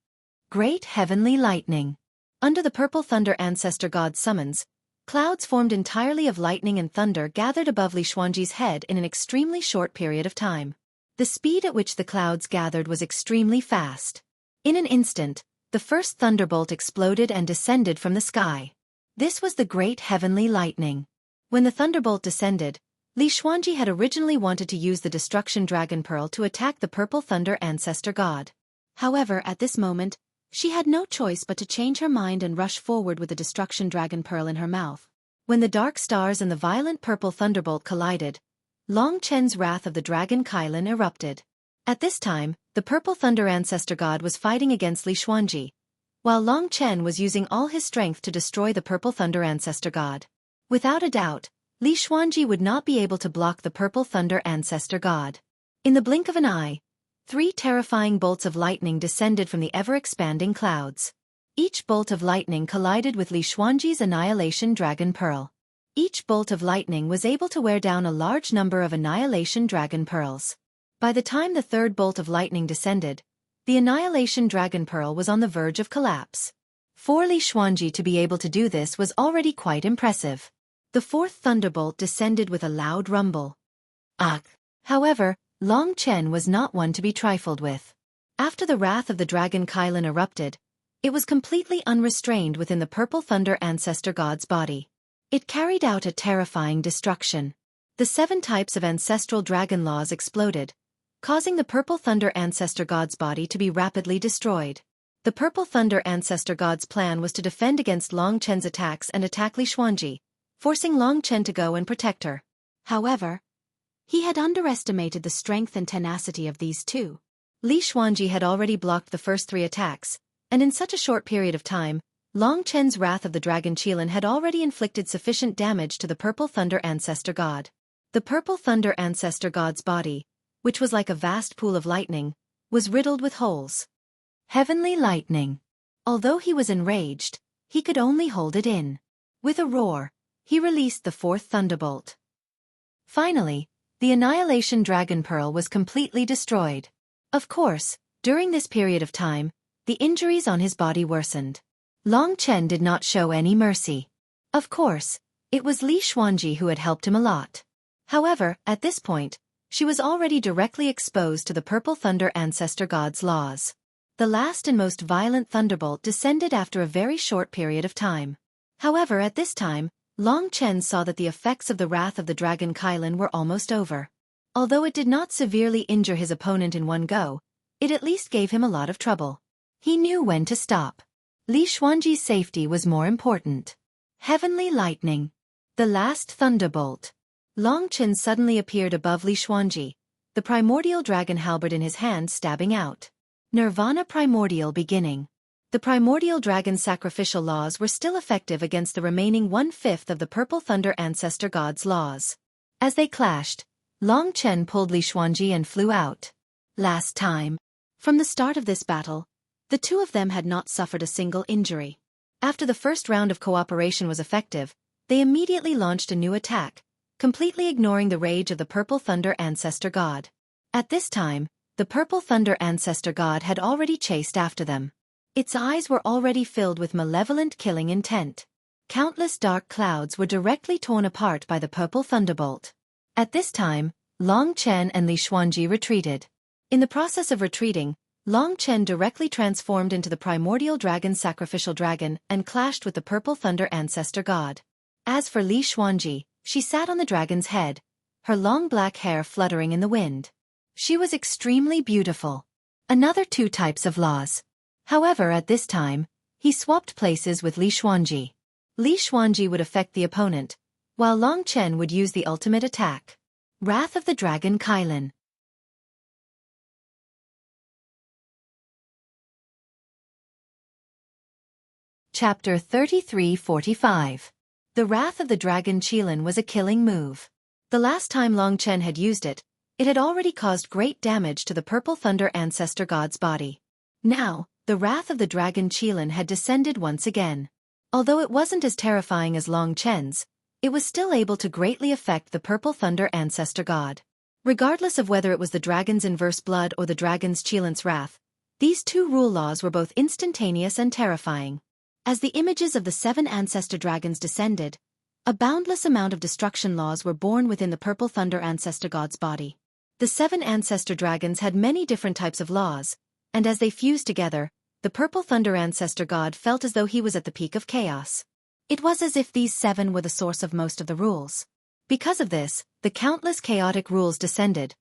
Great heavenly lightning. Under the Purple Thunder Ancestor God's summons, clouds formed entirely of lightning and thunder gathered above Li Xuanji's head in an extremely short period of time. The speed at which the clouds gathered was extremely fast. In an instant, the first thunderbolt exploded and descended from the sky. This was the great heavenly lightning. When the thunderbolt descended, Li Xuanji had originally wanted to use the Destruction Dragon Pearl to attack the Purple Thunder Ancestor God. However, at this moment, she had no choice but to change her mind and rush forward with the Destruction Dragon Pearl in her mouth. When the dark stars and the violent purple thunderbolt collided, Long Chen's Wrath of the Dragon Kailan erupted. At this time, the Purple Thunder Ancestor God was fighting against Li Xuanji, while Long Chen was using all his strength to destroy the Purple Thunder Ancestor God. Without a doubt, Li Xuanji would not be able to block the Purple Thunder Ancestor God. In the blink of an eye, 3 terrifying bolts of lightning descended from the ever-expanding clouds. Each bolt of lightning collided with Li Xuanji's Annihilation Dragon Pearl. Each bolt of lightning was able to wear down a large number of Annihilation Dragon Pearls. By the time the 3rd bolt of lightning descended, the Annihilation Dragon Pearl was on the verge of collapse. For Li Xuanji to be able to do this was already quite impressive. The 4th thunderbolt descended with a loud rumble. Ugh! However, Long Chen was not one to be trifled with. After the Wrath of the Dragon Kailan erupted, it was completely unrestrained within the Purple Thunder Ancestor God's body. It carried out a terrifying destruction. The 7 types of ancestral dragon laws exploded, causing the Purple Thunder Ancestor God's body to be rapidly destroyed. The Purple Thunder Ancestor God's plan was to defend against Long Chen's attacks and attack Li Xuanji, forcing Long Chen to go and protect her. However, he had underestimated the strength and tenacity of these two. Li Xuanji had already blocked the first 3 attacks, and in such a short period of time, Long Chen's Wrath of the Dragon Kailan had already inflicted sufficient damage to the Purple Thunder Ancestor God. The Purple Thunder Ancestor God's body, which was like a vast pool of lightning, was riddled with holes. Heavenly lightning. Although he was enraged, he could only hold it in. With a roar, he released the 4th thunderbolt. Finally, the Annihilation Dragon Pearl was completely destroyed. Of course, during this period of time, the injuries on his body worsened. Long Chen did not show any mercy. Of course, it was Li Xuanji who had helped him a lot. However, at this point, she was already directly exposed to the Purple Thunder Ancestor God's laws. The last and most violent thunderbolt descended after a very short period of time. However, at this time, Long Chen saw that the effects of the Wrath of the Dragon Kailan were almost over. Although it did not severely injure his opponent in one go, it at least gave him a lot of trouble. He knew when to stop. Li Xuanji's safety was more important. Heavenly lightning. The last thunderbolt. Long Chen suddenly appeared above Li Xuanji, the primordial dragon halberd in his hand stabbing out. Nirvana primordial beginning. The primordial dragon's sacrificial laws were still effective against the remaining 1/5 of the Purple Thunder Ancestor God's laws. As they clashed, Long Chen pulled Li Xuanji and flew out. Last time. From the start of this battle, the two of them had not suffered a single injury. After the first round of cooperation was effective, they immediately launched a new attack, completely ignoring the rage of the Purple Thunder Ancestor God. At this time, the Purple Thunder Ancestor God had already chased after them. Its eyes were already filled with malevolent killing intent. Countless dark clouds were directly torn apart by the Purple Thunderbolt. At this time, Long Chen and Li Xuanji retreated. In the process of retreating, Long Chen directly transformed into the primordial dragon sacrificial dragon and clashed with the Purple Thunder Ancestor God. As for Li Xuanji, she sat on the dragon's head, her long black hair fluttering in the wind. She was extremely beautiful. Another two types of laws. However, at this time, he swapped places with Li Xuanji. Li Xuanji would affect the opponent, while Long Chen would use the ultimate attack. Wrath of the Dragon Kylin. Chapter 33-45. The Wrath of the Dragon Qilin was a killing move. The last time Long Chen had used it, it had already caused great damage to the Purple Thunder Ancestor God's body. Now, the Wrath of the Dragon Qilin had descended once again. Although it wasn't as terrifying as Long Chen's, it was still able to greatly affect the Purple Thunder Ancestor God. Regardless of whether it was the dragon's inverse blood or the dragon's Qilin's wrath, these two rule laws were both instantaneous and terrifying. As the images of the 7 ancestor dragons descended, a boundless amount of destruction laws were born within the Purple Thunder Ancestor God's body. The 7 ancestor dragons had many different types of laws, and as they fused together, the Purple Thunder Ancestor God felt as though he was at the peak of chaos. It was as if these 7 were the source of most of the rules. Because of this, the countless chaotic rules descended,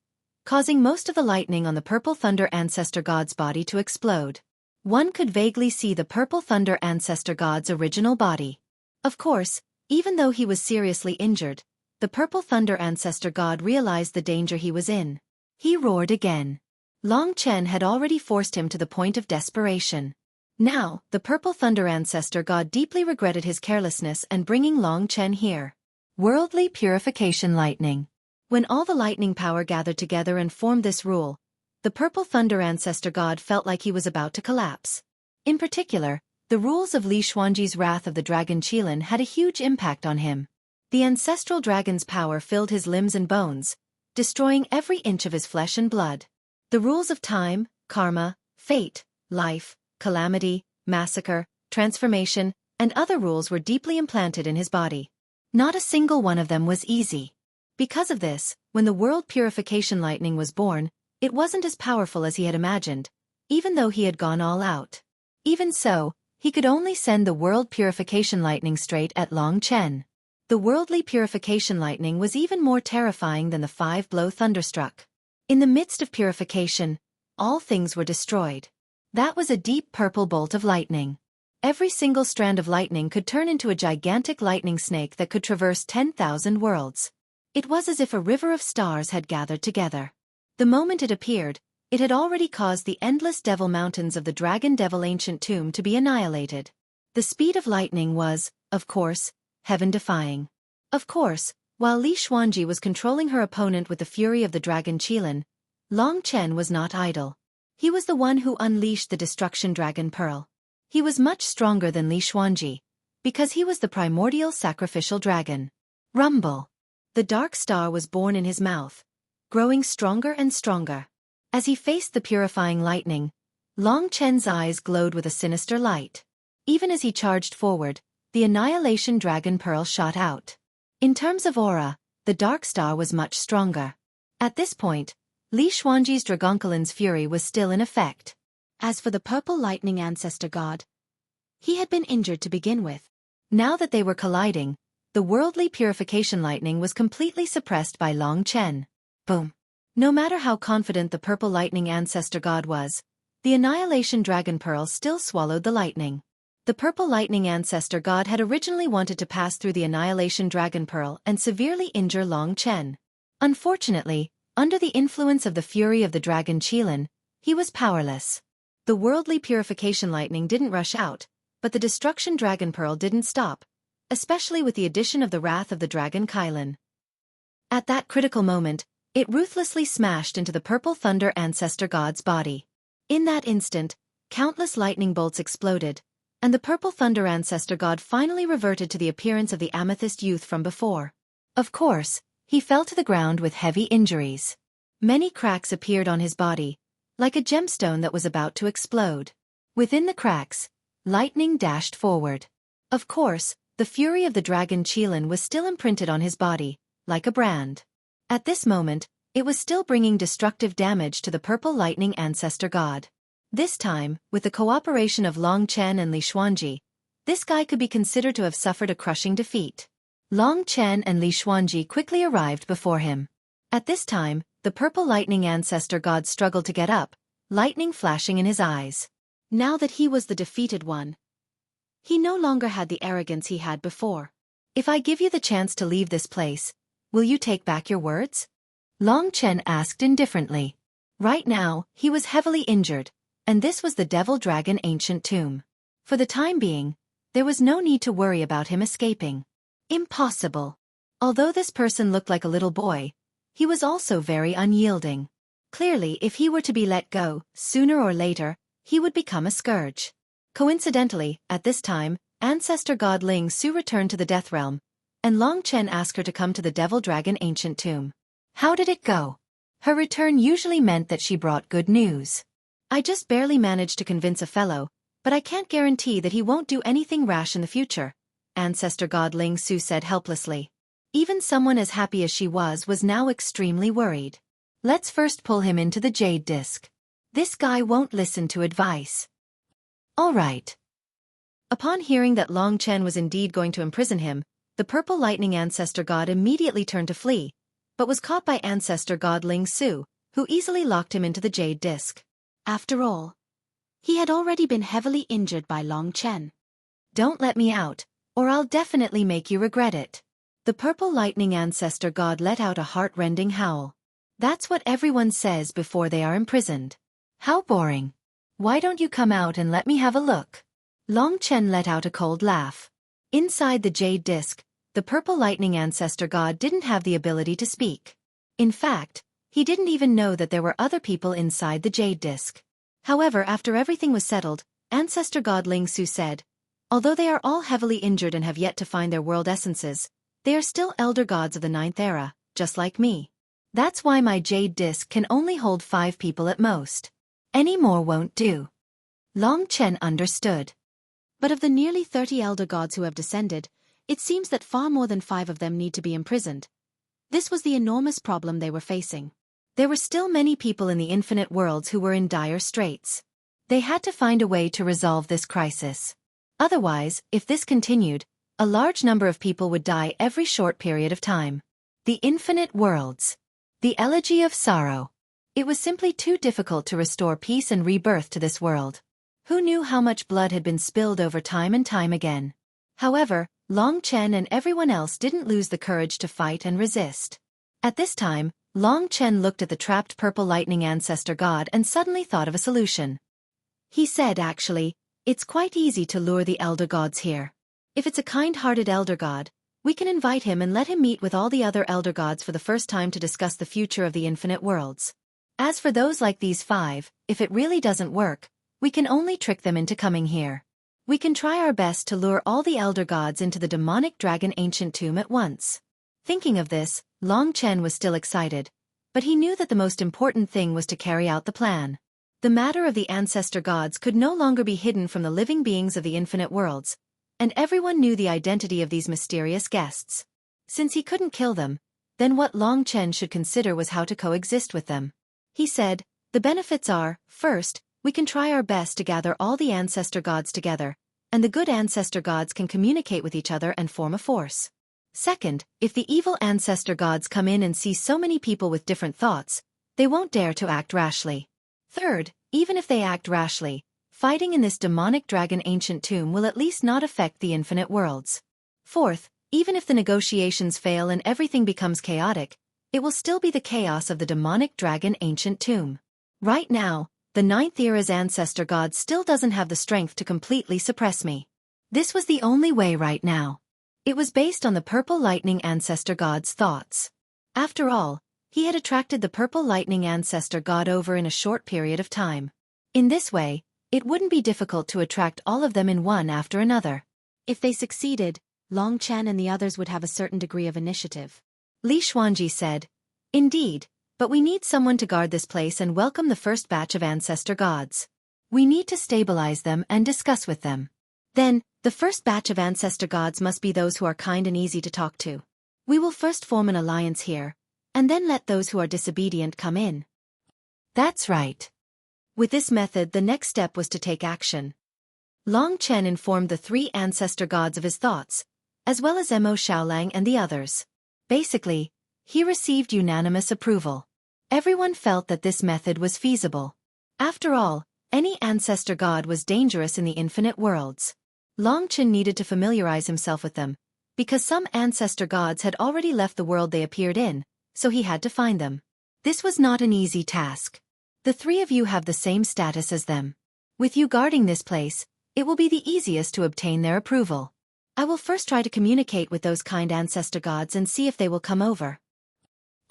causing most of the lightning on the Purple Thunder Ancestor God's body to explode. One could vaguely see the Purple Thunder Ancestor God's original body. Of course, even though he was seriously injured, the Purple Thunder Ancestor God realized the danger he was in. He roared again. Long Chen had already forced him to the point of desperation. Now, the Purple Thunder Ancestor God deeply regretted his carelessness and bringing Long Chen here. Worldly Purification Lightning. When all the lightning power gathered together and formed this rule, the Purple Thunder Ancestor God felt like he was about to collapse. In particular, the rules of Li Xuanji's Wrath of the Dragon Qilin had a huge impact on him. The ancestral dragon's power filled his limbs and bones, destroying every inch of his flesh and blood. The rules of time, karma, fate, life, calamity, massacre, transformation, and other rules were deeply implanted in his body. Not a single one of them was easy. Because of this, when the World Purification Lightning was born, it wasn't as powerful as he had imagined, even though he had gone all out. Even so, he could only send the World Purification Lightning straight at Long Chen. The Worldly Purification Lightning was even more terrifying than the 5-blow thunderstruck. In the midst of purification, all things were destroyed. That was a deep purple bolt of lightning. Every single strand of lightning could turn into a gigantic lightning snake that could traverse 10,000 worlds. It was as if a river of stars had gathered together. The moment it appeared, it had already caused the endless devil mountains of the Dragon Devil Ancient Tomb to be annihilated. The speed of lightning was, of course, heaven-defying. Of course, while Li Xuanji was controlling her opponent with the fury of the Dragon Qilin, Long Chen was not idle. He was the one who unleashed the Destruction Dragon Pearl. He was much stronger than Li Xuanji, because he was the primordial sacrificial dragon. Rumble. The dark star was born in his mouth, growing stronger and stronger. As he faced the purifying lightning, Long Chen's eyes glowed with a sinister light. Even as he charged forward, the Annihilation Dragon Pearl shot out. In terms of aura, the dark star was much stronger. At this point, Li Xuanji's Dragonkilin's fury was still in effect. As for the Purple Lightning Ancestor God, he had been injured to begin with. Now that they were colliding, the Worldly Purification Lightning was completely suppressed by Long Chen. Boom. No matter how confident the Purple Lightning Ancestor God was, the Annihilation Dragon Pearl still swallowed the lightning. The Purple Lightning Ancestor God had originally wanted to pass through the Annihilation Dragon Pearl and severely injure Long Chen. Unfortunately, under the influence of the fury of the Dragon Qilin, he was powerless. The Worldly Purification Lightning didn't rush out, but the Destruction Dragon Pearl didn't stop, especially with the addition of the Wrath of the Dragon Kylin. At that critical moment, It ruthlessly smashed into the purple thunder ancestor god's body. In that instant, countless lightning bolts exploded, and the purple thunder ancestor god finally reverted to the appearance of the amethyst youth from before. Of course, he fell to the ground with heavy injuries. Many cracks appeared on his body, like a gemstone that was about to explode. Within the cracks, lightning dashed forward. Of course, the fury of the dragon Qilin was still imprinted on his body, like a brand. At this moment, it was still bringing destructive damage to the purple lightning ancestor god. This time, with the cooperation of Long Chen and Li Xuanji, this guy could be considered to have suffered a crushing defeat. Long Chen and Li Xuanji quickly arrived before him. At this time, the purple lightning ancestor god struggled to get up, lightning flashing in his eyes. Now that he was the defeated one, he no longer had the arrogance he had before. If I give you the chance to leave this place, will you take back your words? Long Chen asked indifferently. Right now, he was heavily injured, and this was the Devil Dragon ancient tomb. For the time being, there was no need to worry about him escaping. Impossible. Although this person looked like a little boy, he was also very unyielding. Clearly, if he were to be let go, sooner or later, he would become a scourge. Coincidentally, at this time, ancestor god Ling Su returned to the Death Realm, and Long Chen asked her to come to the Devil Dragon ancient tomb. How did it go? Her return usually meant that she brought good news. I just barely managed to convince a fellow, but I can't guarantee that he won't do anything rash in the future, ancestor god Ling Su said helplessly. Even someone as happy as she was now extremely worried. Let's first pull him into the jade disc. This guy won't listen to advice. All right. Upon hearing that Long Chen was indeed going to imprison him, the purple lightning ancestor god immediately turned to flee, but was caught by ancestor god Ling Su, who easily locked him into the jade disc. After all, he had already been heavily injured by Long Chen. Don't let me out, or I'll definitely make you regret it. The purple lightning ancestor god let out a heart-rending howl. That's what everyone says before they are imprisoned. How boring. Why don't you come out and let me have a look? Long Chen let out a cold laugh. Inside the jade disc, the purple lightning ancestor god didn't have the ability to speak. In fact, he didn't even know that there were other people inside the jade disc. However, after everything was settled, ancestor god Ling Su said, although they are all heavily injured and have yet to find their world essences, they are still elder gods of the 9th era, just like me. That's why my jade disc can only hold 5 people at most. Any more won't do. Long Chen understood. But of the nearly 30 elder gods who have descended, it seems that far more than 5 of them need to be imprisoned. This was the enormous problem they were facing. There were still many people in the infinite worlds who were in dire straits. They had to find a way to resolve this crisis. Otherwise, if this continued, a large number of people would die every short period of time. The infinite worlds. The elegy of sorrow. It was simply too difficult to restore peace and rebirth to this world. Who knew how much blood had been spilled over time and time again? However, Long Chen and everyone else didn't lose the courage to fight and resist. At this time, Long Chen looked at the trapped purple lightning ancestor god and suddenly thought of a solution. He said actually, it's quite easy to lure the elder gods here. If it's a kind-hearted elder god, we can invite him and let him meet with all the other elder gods for the first time to discuss the future of the infinite worlds. As for those like these 5, if it really doesn't work, we can only trick them into coming here. We can try our best to lure all the elder gods into the demonic dragon ancient tomb at once. Thinking of this, Long Chen was still excited, but he knew that the most important thing was to carry out the plan. The matter of the ancestor gods could no longer be hidden from the living beings of the infinite worlds, and everyone knew the identity of these mysterious guests. Since he couldn't kill them, then what Long Chen should consider was how to coexist with them. He said, the benefits are, first, we can try our best to gather all the ancestor gods together, and the good ancestor gods can communicate with each other and form a force. Second, if the evil ancestor gods come in and see so many people with different thoughts, they won't dare to act rashly. Third, even if they act rashly, fighting in this demonic dragon ancient tomb will at least not affect the infinite worlds. Fourth, even if the negotiations fail and everything becomes chaotic, it will still be the chaos of the demonic dragon ancient tomb. Right now, the 9th era's ancestor god still doesn't have the strength to completely suppress me. This was the only way right now. It was based on the purple lightning ancestor god's thoughts. After all, He had attracted the purple lightning ancestor god over in a short period of time. In this way, it wouldn't be difficult to attract all of them in one after another. If they succeeded, Long Chen and the others would have a certain degree of initiative. Li Xuanji said, "Indeed, but we need someone to guard this place and welcome the first batch of ancestor gods. We need to stabilize them and discuss with them. Then, the first batch of ancestor gods must be those who are kind and easy to talk to. We will first form an alliance here, and then let those who are disobedient come in." That's right. With this method, the next step was to take action. Long Chen informed the 3 ancestor gods of his thoughts, as well as Mo Xiaolang and the others. Basically, he received unanimous approval. Everyone felt that this method was feasible. After all, any ancestor god was dangerous in the infinite worlds. Long Chen needed to familiarize himself with them, because some ancestor gods had already left the world they appeared in, so he had to find them. This was not an easy task. The 3 of you have the same status as them. With you guarding this place, it will be the easiest to obtain their approval. I will first try to communicate with those kind ancestor gods and see if they will come over.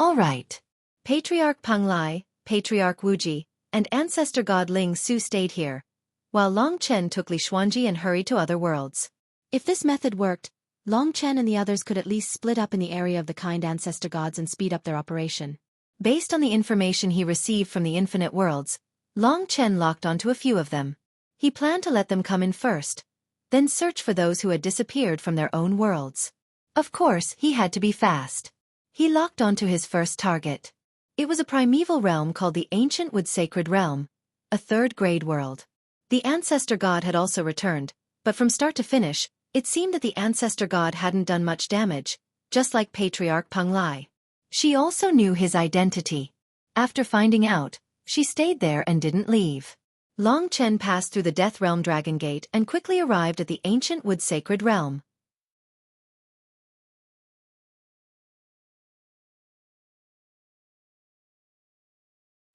All right. Patriarch Peng Lai, Patriarch Wuji, and ancestor god Ling Su stayed here, while Long Chen took Li Xuanji and hurried to other worlds. If this method worked, Long Chen and the others could at least split up in the area of the kind ancestor gods and speed up their operation. Based on the information he received from the infinite worlds, Long Chen locked onto a few of them. He planned to let them come in first, then search for those who had disappeared from their own worlds. Of course, he had to be fast. He locked onto his first target. It was a primeval realm called the Ancient Wood Sacred Realm, a 3rd-grade world. The ancestor god had also returned, but from start to finish, it seemed that the ancestor god hadn't done much damage, just like Patriarch Peng Lai. She also knew his identity. After finding out, she stayed there and didn't leave. Long Chen passed through the Death Realm Dragon Gate and quickly arrived at the Ancient Wood Sacred Realm.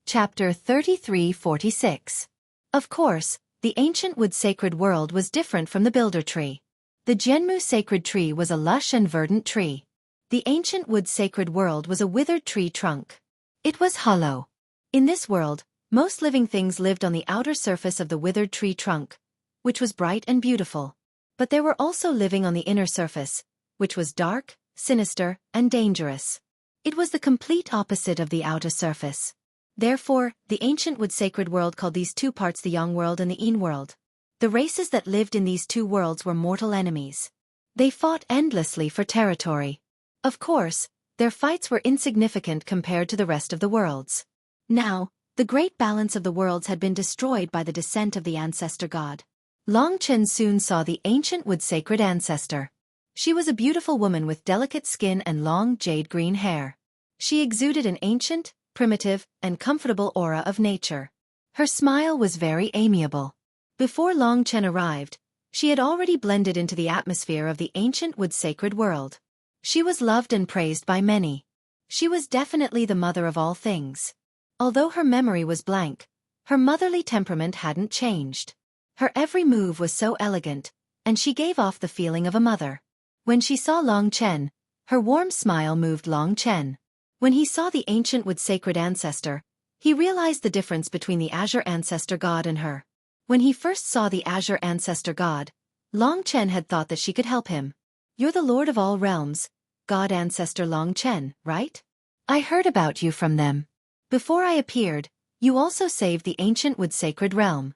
Chapter 3346. Of course, the Ancient Wood Sacred World was different from the Builder Tree. The Jianmu Sacred Tree was a lush and verdant tree. The Ancient Wood Sacred World was a withered tree trunk. It was hollow. In this world, most living things lived on the outer surface of the withered tree trunk, which was bright and beautiful. But there were also living on the inner surface, which was dark, sinister, and dangerous. It was the complete opposite of the outer surface. Therefore, the Ancient Wood Sacred World called these 2 parts the Yang World and the Yin World. The races that lived in these 2 worlds were mortal enemies. They fought endlessly for territory. Of course, their fights were insignificant compared to the rest of the worlds. Now, the great balance of the worlds had been destroyed by the descent of the ancestor god. Long Chen soon saw the Ancient Wood Sacred Ancestor. She was a beautiful woman with delicate skin and long jade-green hair. She exuded an ancient, primitive, and comfortable aura of nature. Her smile was very amiable. Before Long Chen arrived, she had already blended into the atmosphere of the Ancient Wood Sacred World. She was loved and praised by many. She was definitely the mother of all things. Although her memory was blank, her motherly temperament hadn't changed. Her every move was so elegant, and she gave off the feeling of a mother. When she saw Long Chen, her warm smile moved Long Chen. When he saw the Ancient Wood Sacred Ancestor, he realized the difference between the Azure Ancestor God and her. When he first saw the Azure Ancestor God, Long Chen had thought that she could help him. "You're the Lord of all realms, God Ancestor Long Chen, right? I heard about you from them. Before I appeared, you also saved the Ancient Wood Sacred Realm."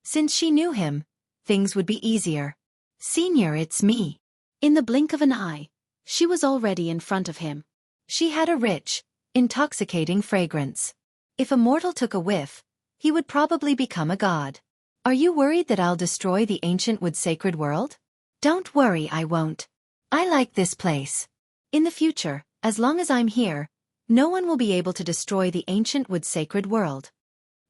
Since she knew him, things would be easier. "Senior, it's me." In the blink of an eye, she was already in front of him. She had a rich, intoxicating fragrance. If a mortal took a whiff, he would probably become a god. "Are you worried that I'll destroy the Ancient Wood Sacred World?" "Don't worry, I won't. I like this place. In the future, as long as I'm here, no one will be able to destroy the Ancient Wood Sacred World."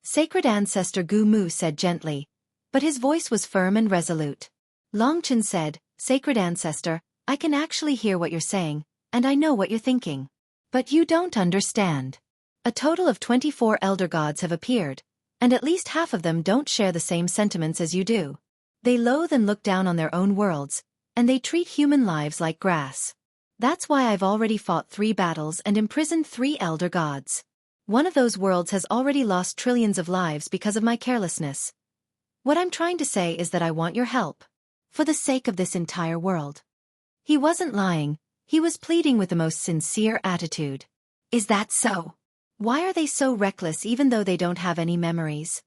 Sacred Ancestor Gu Mu said gently, but his voice was firm and resolute. Long Chen said, "Sacred Ancestor, I can actually hear what you're saying, and I know what you're thinking. But you don't understand. A total of 24 elder gods have appeared, and at least half of them don't share the same sentiments as you do. They loathe and look down on their own worlds, and they treat human lives like grass. That's why I've already fought 3 battles and imprisoned 3 elder gods. One of those worlds has already lost trillions of lives because of my carelessness. What I'm trying to say is that I want your help. For the sake of this entire world. He wasn't lying, he was pleading with the most sincere attitude. Is that so? Why are they so reckless even though they don't have any memories?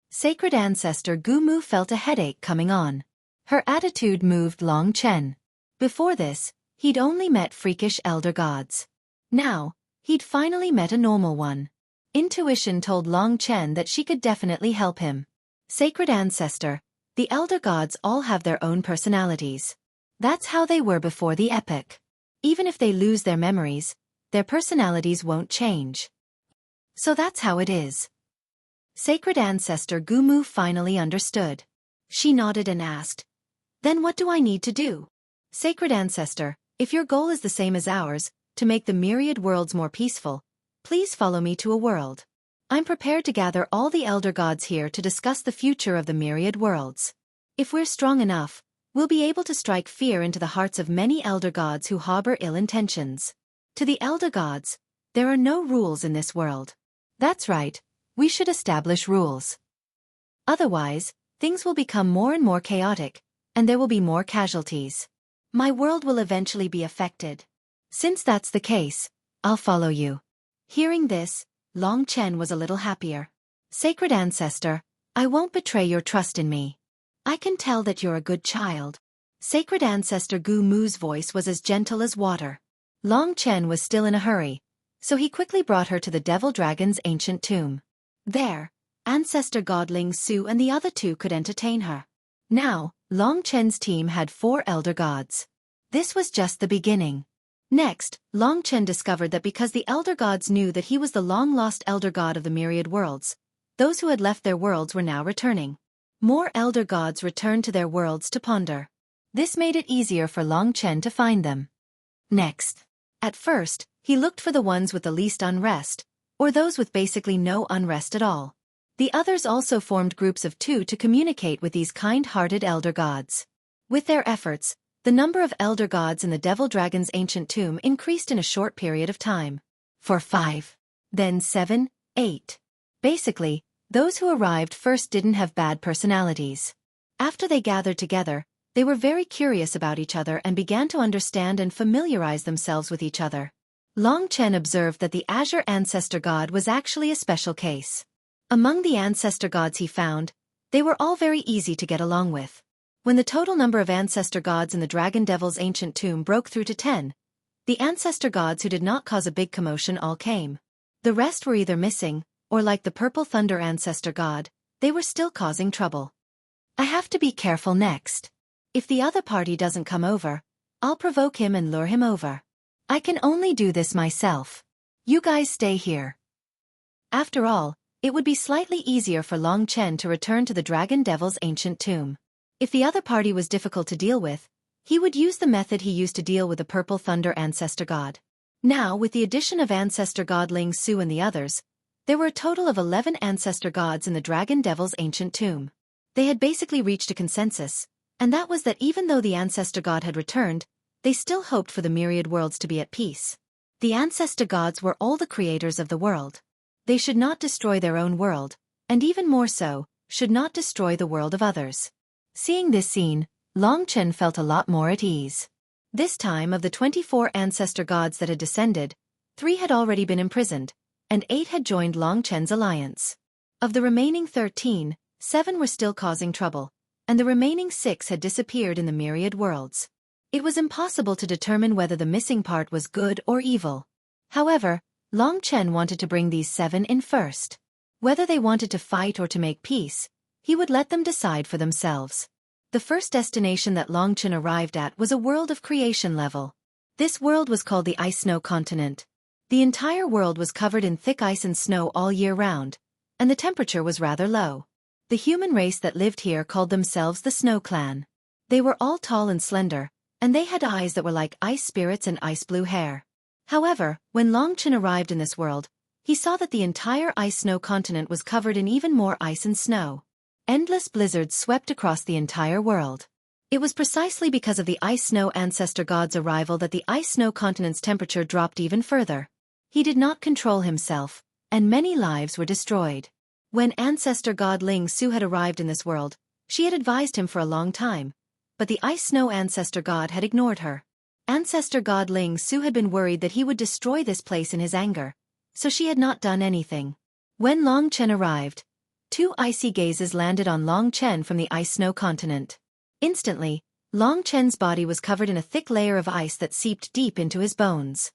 Sacred Ancestor Gumu felt a headache coming on. Her attitude moved Long Chen. Before this, he'd only met freakish elder gods. Now, he'd finally met a normal one. Intuition told Long Chen that she could definitely help him. Sacred Ancestor, the elder gods all have their own personalities. That's how they were before the epoch. Even if they lose their memories, their personalities won't change. So that's how it is. Sacred Ancestor Gumu finally understood. She nodded and asked, "Then what do I need to do?" Sacred Ancestor, if your goal is the same as ours, to make the myriad worlds more peaceful, please follow me to a world. I'm prepared to gather all the elder gods here to discuss the future of the myriad worlds. If we're strong enough, we'll be able to strike fear into the hearts of many elder gods who harbor ill intentions. To the elder gods, there are no rules in this world. That's right, we should establish rules. Otherwise, things will become more and more chaotic, and there will be more casualties. My world will eventually be affected. Since that's the case, I'll follow you. Hearing this, Long Chen was a little happier. Sacred Ancestor, I won't betray your trust in me. I can tell that you're a good child. Sacred Ancestor Gu Mu's voice was as gentle as water. Long Chen was still in a hurry, so he quickly brought her to the Devil Dragon's ancient tomb. There, Ancestor God Ling Su and the other 2 could entertain her. Now, Long Chen's team had 4 elder gods. This was just the beginning. Next, Long Chen discovered that because the elder gods knew that he was the long-lost elder god of the myriad worlds, those who had left their worlds were now returning. More elder gods returned to their worlds to ponder. This made it easier for Long Chen to find them. Next. At first, he looked for the ones with the least unrest, or those with basically no unrest at all. The others also formed groups of 2 to communicate with these kind-hearted elder gods. With their efforts, the number of elder gods in the Devil Dragon's ancient tomb increased in a short period of time. For 5. Then 7, 8. Basically, those who arrived first didn't have bad personalities. After they gathered together, they were very curious about each other and began to understand and familiarize themselves with each other. Long Chen observed that the Azure Ancestor God was actually a special case. Among the Ancestor gods he found, they were all very easy to get along with. When the total number of Ancestor gods in the Dragon Devil's ancient tomb broke through to 10, the Ancestor gods who did not cause a big commotion all came. The rest were either missing, or like the Purple Thunder Ancestor god, they were still causing trouble. I have to be careful next. If the other party doesn't come over, I'll provoke him and lure him over. I can only do this myself. You guys stay here. After all, it would be slightly easier for Long Chen to return to the Dragon Devil's ancient tomb. If the other party was difficult to deal with, he would use the method he used to deal with the Purple Thunder Ancestor god. Now, with the addition of Ancestor God Ling Su and the others, there were a total of 11 Ancestor gods in the Dragon Devil's ancient tomb. They had basically reached a consensus, and that was that even though the Ancestor god had returned, they still hoped for the myriad worlds to be at peace. The Ancestor gods were all the creators of the world. They should not destroy their own world, and even more so, should not destroy the world of others. Seeing this scene, Long Chen felt a lot more at ease. This time of the 24 Ancestor gods that had descended, 3 had already been imprisoned, and 8 had joined Long Chen's alliance. Of the remaining 13, 7 were still causing trouble, and the remaining 6 had disappeared in the myriad worlds. It was impossible to determine whether the missing part was good or evil. However, Long Chen wanted to bring these 7 in first. Whether they wanted to fight or to make peace, he would let them decide for themselves. The first destination that Long Chen arrived at was a world of creation level. This world was called the Ice Snow Continent. The entire world was covered in thick ice and snow all year round, and the temperature was rather low. The human race that lived here called themselves the Snow Clan. They were all tall and slender, and they had eyes that were like ice spirits and ice blue hair. However, when Long Chen arrived in this world, he saw that the entire Ice Snow Continent was covered in even more ice and snow. Endless blizzards swept across the entire world. It was precisely because of the ice-snow ancestor god's arrival that the ice-snow continent's temperature dropped even further. He did not control himself, and many lives were destroyed. When ancestor god Ling Su had arrived in this world, she had advised him for a long time, but the ice-snow ancestor god had ignored her. Ancestor god Ling Su had been worried that he would destroy this place in his anger, so she had not done anything. When Long Chen arrived, 2 icy gazes landed on Long Chen from the ice-snow continent. Instantly, Long Chen's body was covered in a thick layer of ice that seeped deep into his bones.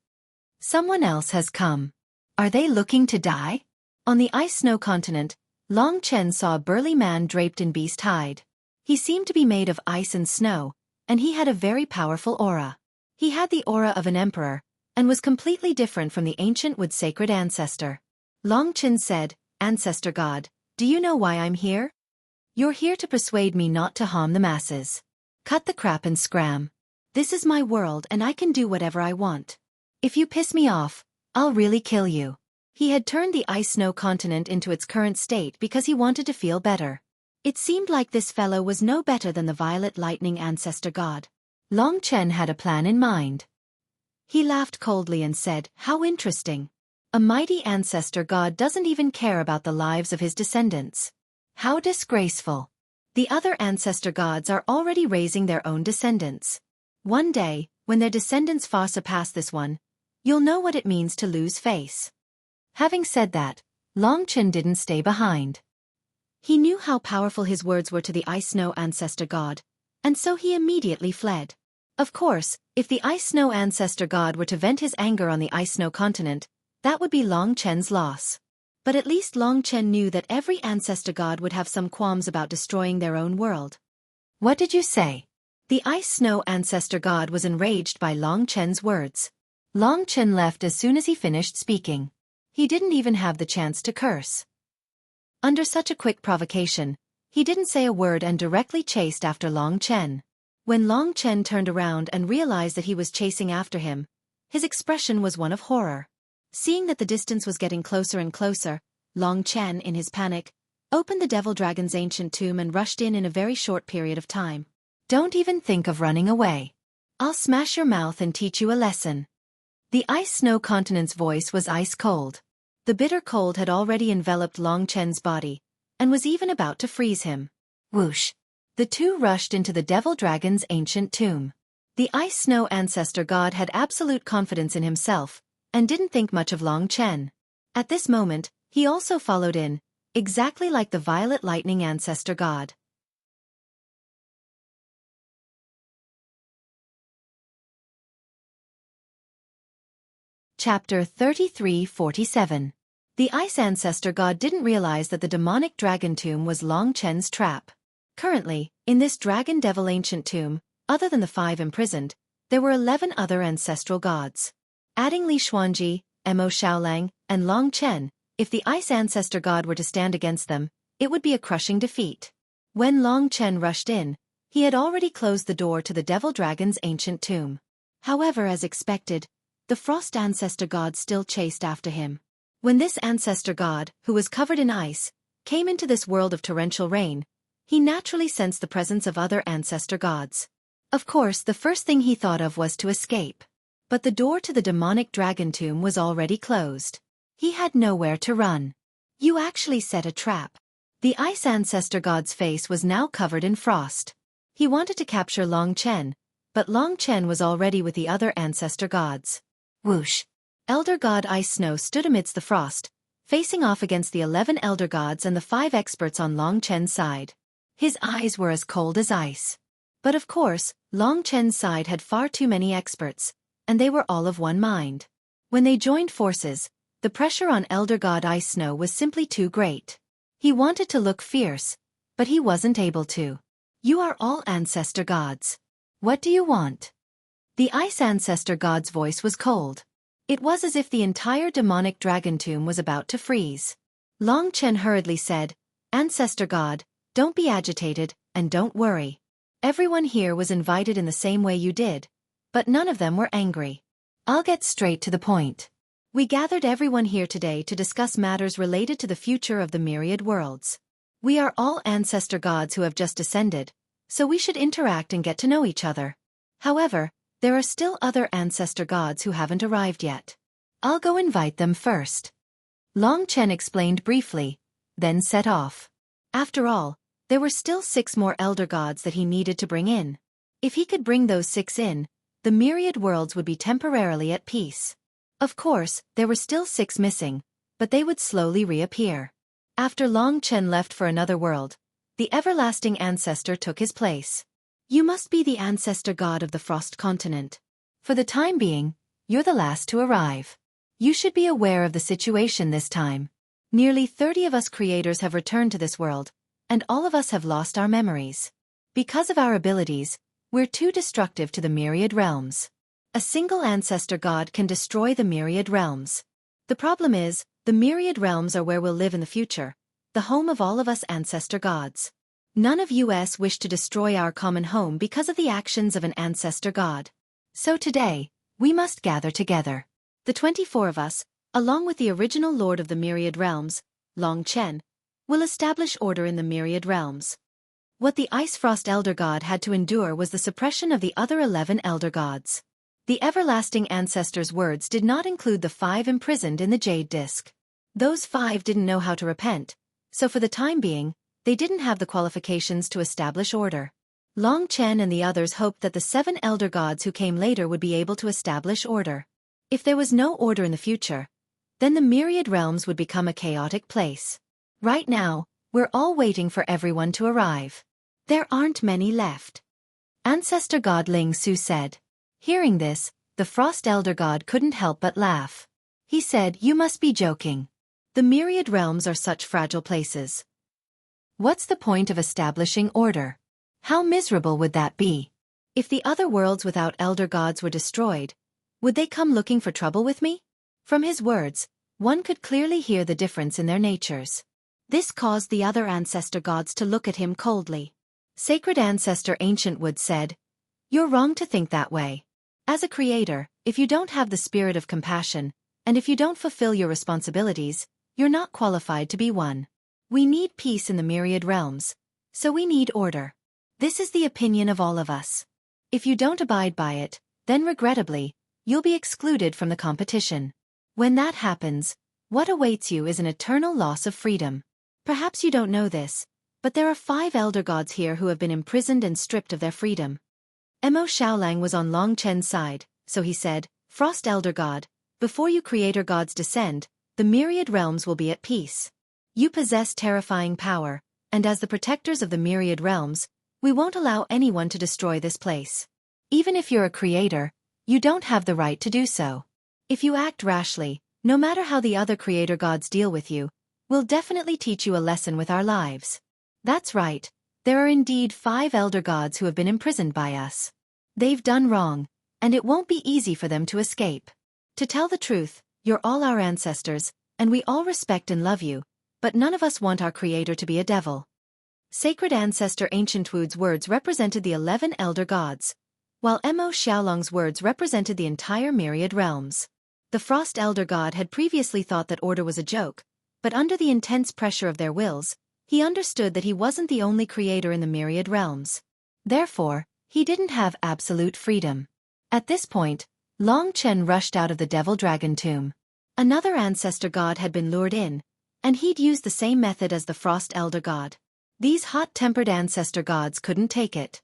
Someone else has come. Are they looking to die? On the ice-snow continent, Long Chen saw a burly man draped in beast hide. He seemed to be made of ice and snow, and he had a very powerful aura. He had the aura of an emperor, and was completely different from the ancient wood sacred ancestor. Long Chen said, "Ancestor God, do you know why I'm here? You're here to persuade me not to harm the masses. Cut the crap and scram. This is my world and I can do whatever I want. If you piss me off, I'll really kill you." He had turned the ice-snow continent into its current state because he wanted to feel better. It seemed like this fellow was no better than the violet lightning ancestor god. Long Chen had a plan in mind. He laughed coldly and said, "How interesting. A mighty ancestor god doesn't even care about the lives of his descendants. How disgraceful. The other ancestor gods are already raising their own descendants. One day, when their descendants far surpass this one, you'll know what it means to lose face." Having said that, Long Chen didn't stay behind. He knew how powerful his words were to the ice-snow ancestor god, and so he immediately fled. Of course, if the ice-snow ancestor god were to vent his anger on the ice-snow continent, that would be Long Chen's loss. But at least Long Chen knew that every ancestor god would have some qualms about destroying their own world. "What did you say?" The ice-snow ancestor god was enraged by Long Chen's words. Long Chen left as soon as he finished speaking. He didn't even have the chance to curse. Under such a quick provocation, he didn't say a word and directly chased after Long Chen. When Long Chen turned around and realized that he was chasing after him, his expression was one of horror. Seeing that the distance was getting closer and closer, Long Chen, in his panic, opened the Devil Dragon's ancient tomb and rushed in a very short period of time. "Don't even think of running away. I'll smash your mouth and teach you a lesson." The ice-snow continent's voice was ice-cold. The bitter cold had already enveloped Long Chen's body, and was even about to freeze him. Whoosh! The two rushed into the Devil Dragon's ancient tomb. The ice-snow ancestor god had absolute confidence in himself, and didn't think much of Long Chen. At this moment, he also followed in, exactly like the violet lightning ancestor god. Chapter 33-47. The Ice Ancestor God didn't realize that the demonic dragon tomb was Long Chen's trap. Currently, in this dragon devil ancient tomb, other than the 5 imprisoned, there were 11 other ancestral gods. Adding Li Xuanji, Mo Xiaolang, and Long Chen, if the Ice Ancestor God were to stand against them, it would be a crushing defeat. When Long Chen rushed in, he had already closed the door to the devil dragon's ancient tomb. However, as expected, the Frost Ancestor God still chased after him. When this Ancestor God, who was covered in ice, came into this world of torrential rain, he naturally sensed the presence of other Ancestor Gods. Of course, the first thing he thought of was to escape. But the door to the demonic dragon tomb was already closed. He had nowhere to run. "You actually set a trap." The Ice Ancestor God's face was now covered in frost. He wanted to capture Long Chen, but Long Chen was already with the other Ancestor Gods. Whoosh! Elder God Ice Snow stood amidst the frost, facing off against the 11 Elder Gods and the 5 experts on Long Chen's side. His eyes were as cold as ice. But of course, Long Chen's side had far too many experts, and they were all of one mind. When they joined forces, the pressure on Elder God Ice Snow was simply too great. He wanted to look fierce, but he wasn't able to. "You are all Ancestor Gods. What do you want?" The Ice Ancestor God's voice was cold. It was as if the entire demonic dragon tomb was about to freeze. Long Chen hurriedly said, "Ancestor God, don't be agitated, and don't worry. Everyone here was invited in the same way you did, but none of them were angry. I'll get straight to the point. We gathered everyone here today to discuss matters related to the future of the myriad worlds. We are all Ancestor Gods who have just descended, so we should interact and get to know each other. However, there are still other ancestor gods who haven't arrived yet. I'll go invite them first. Long Chen explained briefly, then set off. After all, there were still 6 more elder gods that he needed to bring in. If he could bring those 6 in, the myriad worlds would be temporarily at peace. Of course, there were still 6 missing, but they would slowly reappear. After Long Chen left for another world, the everlasting ancestor took his place. You must be the ancestor god of the Frost continent. For the time being, you're the last to arrive. You should be aware of the situation this time. Nearly 30 of us creators have returned to this world, and all of us have lost our memories. Because of our abilities, we're too destructive to the myriad realms. A single ancestor god can destroy the myriad realms. The problem is, the myriad realms are where we'll live in the future, the home of all of us ancestor gods. None of us wish to destroy our common home because of the actions of an ancestor god. So today, we must gather together. The 24 of us, along with the original Lord of the Myriad Realms, Long Chen, will establish order in the myriad realms. What the Ice Frost Elder God had to endure was the suppression of the other 11 Elder Gods. The everlasting ancestors' words did not include the 5 imprisoned in the Jade Disc. Those 5 didn't know how to repent, so for the time being, they didn't have the qualifications to establish order. Long Chen and the others hoped that the 7 Elder Gods who came later would be able to establish order. If there was no order in the future, then the myriad realms would become a chaotic place. Right now, we're all waiting for everyone to arrive. There aren't many left. Ancestor God Ling Su said. Hearing this, the Frost Elder God couldn't help but laugh. He said, "You must be joking. The myriad realms are such fragile places. What's the point of establishing order? How miserable would that be? If the other worlds without elder gods were destroyed, would they come looking for trouble with me?" From his words, one could clearly hear the difference in their natures. This caused the other ancestor gods to look at him coldly. Sacred Ancestor Ancient Wood said, "You're wrong to think that way. As a creator, if you don't have the spirit of compassion, and if you don't fulfill your responsibilities, you're not qualified to be one. We need peace in the myriad realms, so we need order. This is the opinion of all of us. If you don't abide by it, then regrettably, you'll be excluded from the competition. When that happens, what awaits you is an eternal loss of freedom. Perhaps you don't know this, but there are 5 elder gods here who have been imprisoned and stripped of their freedom." Mo Xiaolang was on Long Chen's side, so he said, "Frost Elder God, before you creator gods descend, the myriad realms will be at peace. You possess terrifying power, and as the protectors of the myriad realms, we won't allow anyone to destroy this place. Even if you're a creator, you don't have the right to do so. If you act rashly, no matter how the other creator gods deal with you, we'll definitely teach you a lesson with our lives." That's right, there are indeed 5 elder gods who have been imprisoned by us. They've done wrong, and it won't be easy for them to escape. To tell the truth, you're all our ancestors, and we all respect and love you, but none of us want our creator to be a devil. Sacred Ancestor Ancient Wood's words represented the 11 elder gods, while Mo Xiaolong's words represented the entire myriad realms. The Frost Elder God had previously thought that order was a joke, but under the intense pressure of their wills, he understood that he wasn't the only creator in the myriad realms. Therefore, he didn't have absolute freedom. At this point, Long Chen rushed out of the Devil Dragon tomb. Another ancestor god had been lured in, and he'd used the same method as the Frost Elder God. These hot-tempered ancestor gods couldn't take it.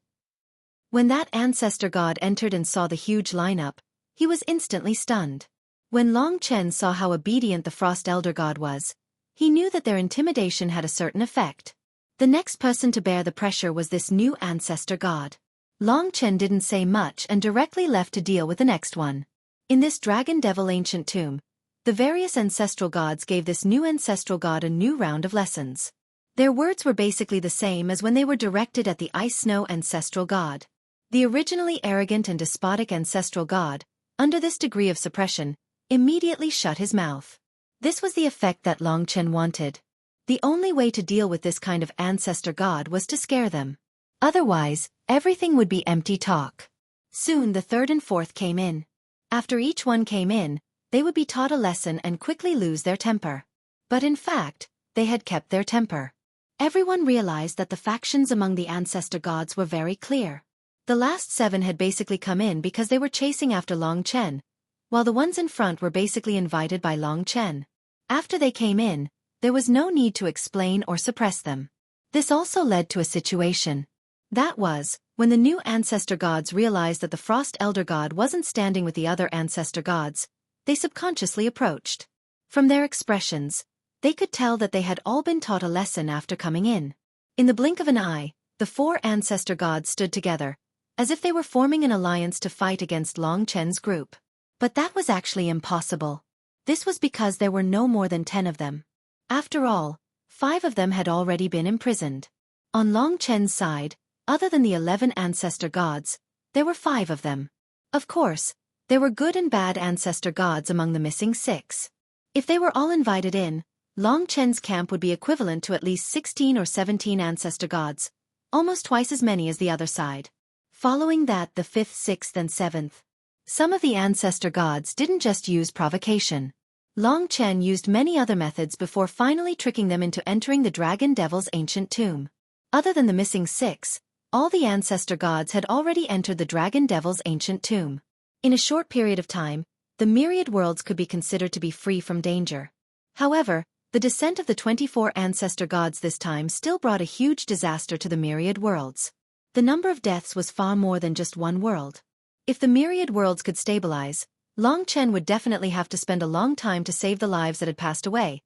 When that ancestor god entered and saw the huge lineup, he was instantly stunned. When Long Chen saw how obedient the Frost Elder God was, he knew that their intimidation had a certain effect. The next person to bear the pressure was this new ancestor god. Long Chen didn't say much and directly left to deal with the next one. In this Dragon Devil ancient tomb, the various ancestral gods gave this new ancestral god a new round of lessons. Their words were basically the same as when they were directed at the Ice Snow ancestral god. The originally arrogant and despotic ancestral god, under this degree of suppression, immediately shut his mouth. This was the effect that Long Chen wanted. The only way to deal with this kind of ancestor god was to scare them. Otherwise, everything would be empty talk. Soon the 3rd and 4th came in. After each one came in, they would be taught a lesson and quickly lose their temper. But in fact, they had kept their temper. Everyone realized that the factions among the ancestor gods were very clear. The last 7 had basically come in because they were chasing after Long Chen, while the ones in front were basically invited by Long Chen. After they came in, there was no need to explain or suppress them. This also led to a situation. That was, when the new ancestor gods realized that the Frost Elder God wasn't standing with the other ancestor gods, they subconsciously approached. From their expressions, they could tell that they had all been taught a lesson after coming in. In the blink of an eye, the 4 ancestor gods stood together, as if they were forming an alliance to fight against Long Chen's group. But that was actually impossible. This was because there were no more than 10 of them. After all, 5 of them had already been imprisoned. On Long Chen's side, other than the 11 ancestor gods, there were 5 of them. Of course, there were good and bad ancestor gods among the missing 6. If they were all invited in, Long Chen's camp would be equivalent to at least 16 or 17 ancestor gods, almost twice as many as the other side. Following that, the 5th, 6th and 7th. Some of the ancestor gods didn't just use provocation. Long Chen used many other methods before finally tricking them into entering the Dragon Devil's ancient tomb. Other than the missing 6, all the ancestor gods had already entered the Dragon Devil's ancient tomb. In a short period of time, the myriad worlds could be considered to be free from danger. However, the descent of the 24 ancestor gods this time still brought a huge disaster to the myriad worlds. The number of deaths was far more than just one world. If the myriad worlds could stabilize, Long Chen would definitely have to spend a long time to save the lives that had passed away,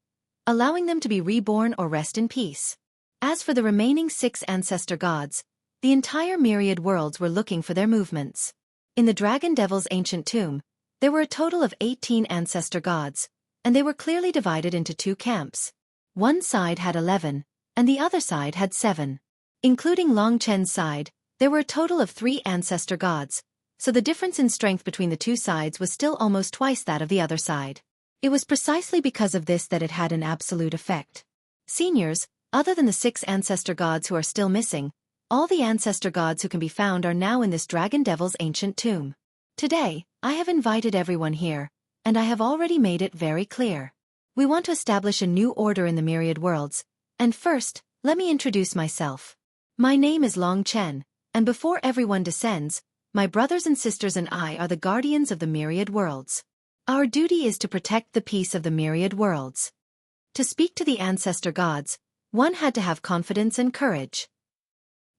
allowing them to be reborn or rest in peace. As for the remaining 6 ancestor gods, the entire myriad worlds were looking for their movements. In the Dragon Devil's ancient tomb, there were a total of 18 ancestor gods, and they were clearly divided into 2 camps. One side had 11, and the other side had 7. Including Long Chen's side, there were a total of 3 ancestor gods, so the difference in strength between the 2 sides was still almost twice that of the other side. It was precisely because of this that it had an absolute effect. Seniors, other than the 6 ancestor gods who are still missing, all the ancestor gods who can be found are now in this Dragon Devil's ancient tomb. Today, I have invited everyone here, and I have already made it very clear. We want to establish a new order in the myriad worlds, and first, let me introduce myself. My name is Long Chen, and before everyone descends, my brothers and sisters and I are the guardians of the myriad worlds. Our duty is to protect the peace of the myriad worlds. To speak to the ancestor gods, one had to have confidence and courage.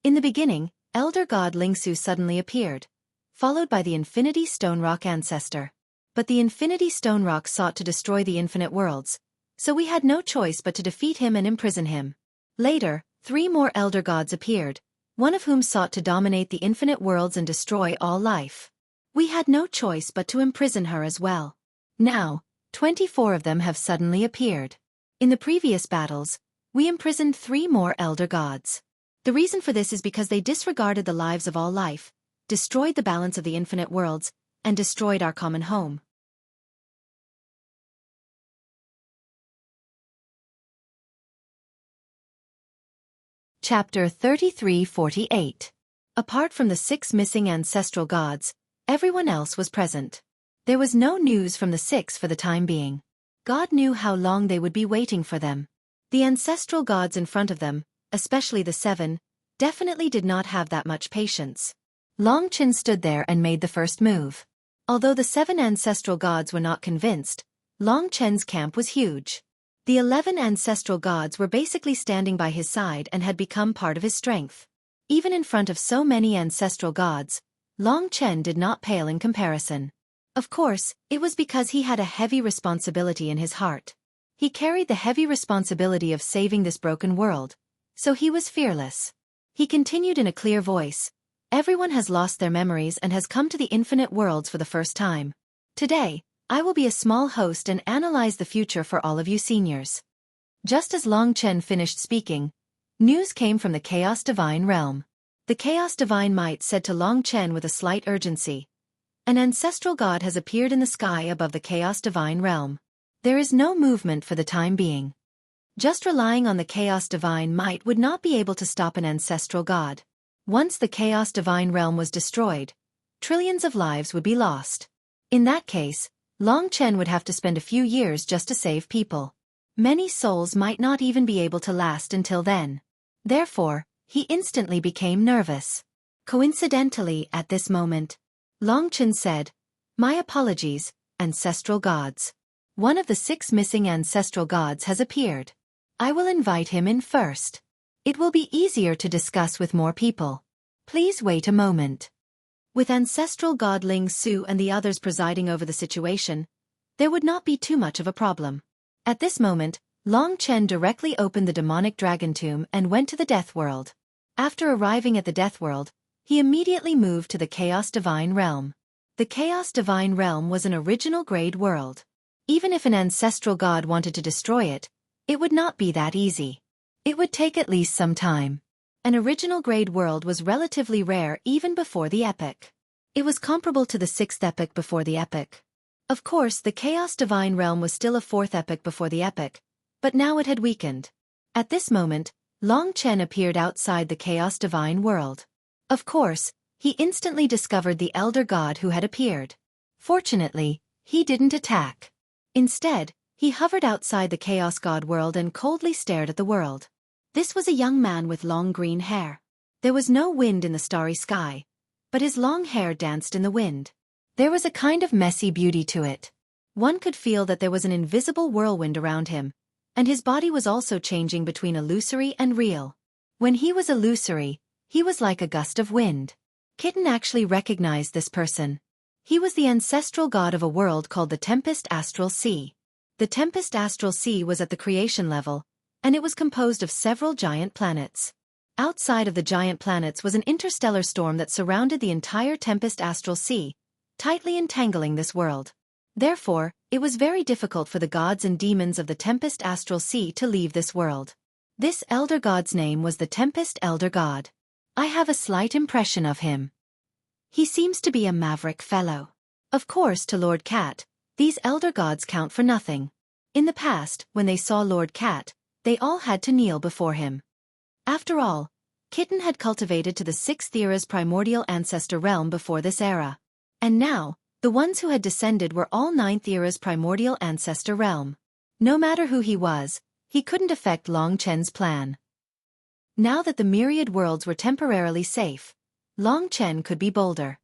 In the beginning, Elder God Lingsu suddenly appeared, followed by the Infinity Stone Rock ancestor. But the Infinity Stone Rock sought to destroy the infinite worlds, so we had no choice but to defeat him and imprison him. Later, 3 more elder gods appeared, one of whom sought to dominate the infinite worlds and destroy all life. We had no choice but to imprison her as well. Now, 24 of them have suddenly appeared. In the previous battles, we imprisoned 3 more elder gods. The reason for this is because they disregarded the lives of all life, destroyed the balance of the infinite worlds, and destroyed our common home. Chapter 33:48. Apart from the 6 missing ancestral gods, everyone else was present. There was no news from the 6 for the time being. God knew how long they would be waiting for them. The ancestral gods in front of them, especially the 7, definitely did not have that much patience. Long Chen stood there and made the first move. Although the 7 ancestral gods were not convinced, Long Chen's camp was huge. The 11 ancestral gods were basically standing by his side and had become part of his strength. Even in front of so many ancestral gods, Long Chen did not pale in comparison. Of course, it was because he had a heavy responsibility in his heart. He carried the heavy responsibility of saving this broken world, so he was fearless. He continued in a clear voice, "Everyone has lost their memories and has come to the infinite worlds for the first time. Today, I will be a small host and analyze the future for all of you seniors." Just as Long Chen finished speaking, news came from the Chaos Divine Realm. The Chaos Divine Might said to Long Chen with a slight urgency, "An ancestral god has appeared in the sky above the Chaos Divine Realm. There is no movement for the time being." Just relying on the Chaos Divine Might would not be able to stop an ancestral god. Once the Chaos Divine Realm was destroyed, trillions of lives would be lost. In that case, Long Chen would have to spend a few years just to save people. Many souls might not even be able to last until then. Therefore, he instantly became nervous. Coincidentally, at this moment, Longchen said, "My apologies, ancestral gods. One of the 6 missing ancestral gods has appeared. I will invite him in first. It will be easier to discuss with more people. Please wait a moment." With ancestral god Ling Su and the others presiding over the situation, there would not be too much of a problem. At this moment, Long Chen directly opened the demonic dragon tomb and went to the Death World. After arriving at the Death World, he immediately moved to the Chaos Divine Realm. The Chaos Divine Realm was an original grade world. Even if an ancestral god wanted to destroy it, it would not be that easy. It would take at least some time. An original grade world was relatively rare even before the epic. It was comparable to the 6th epic before the epic. Of course, the Chaos Divine Realm was still a 4th epic before the epic, but now it had weakened. At this moment, Long Chen appeared outside the Chaos Divine World. Of course, he instantly discovered the Elder God who had appeared. Fortunately, he didn't attack. Instead, he hovered outside the Chaos God world and coldly stared at the world. This was a young man with long green hair. There was no wind in the starry sky, but his long hair danced in the wind. There was a kind of messy beauty to it. One could feel that there was an invisible whirlwind around him, and his body was also changing between illusory and real. When he was illusory, he was like a gust of wind. Kitten actually recognized this person. He was the ancestral god of a world called the Tempest Astral Sea. The Tempest Astral Sea was at the creation level, and it was composed of several giant planets. Outside of the giant planets was an interstellar storm that surrounded the entire Tempest Astral Sea, tightly entangling this world. Therefore, it was very difficult for the gods and demons of the Tempest Astral Sea to leave this world. This elder god's name was the Tempest Elder God. I have a slight impression of him. He seems to be a maverick fellow. Of course, to Lord Cat, these elder gods count for nothing. In the past, when they saw Lord Cat, they all had to kneel before him. After all, Kitten had cultivated to the 6th era's primordial ancestor realm before this era. And now, the ones who had descended were all 9th era's primordial ancestor realm. No matter who he was, he couldn't affect Long Chen's plan. Now that the myriad worlds were temporarily safe, Long Chen could be bolder.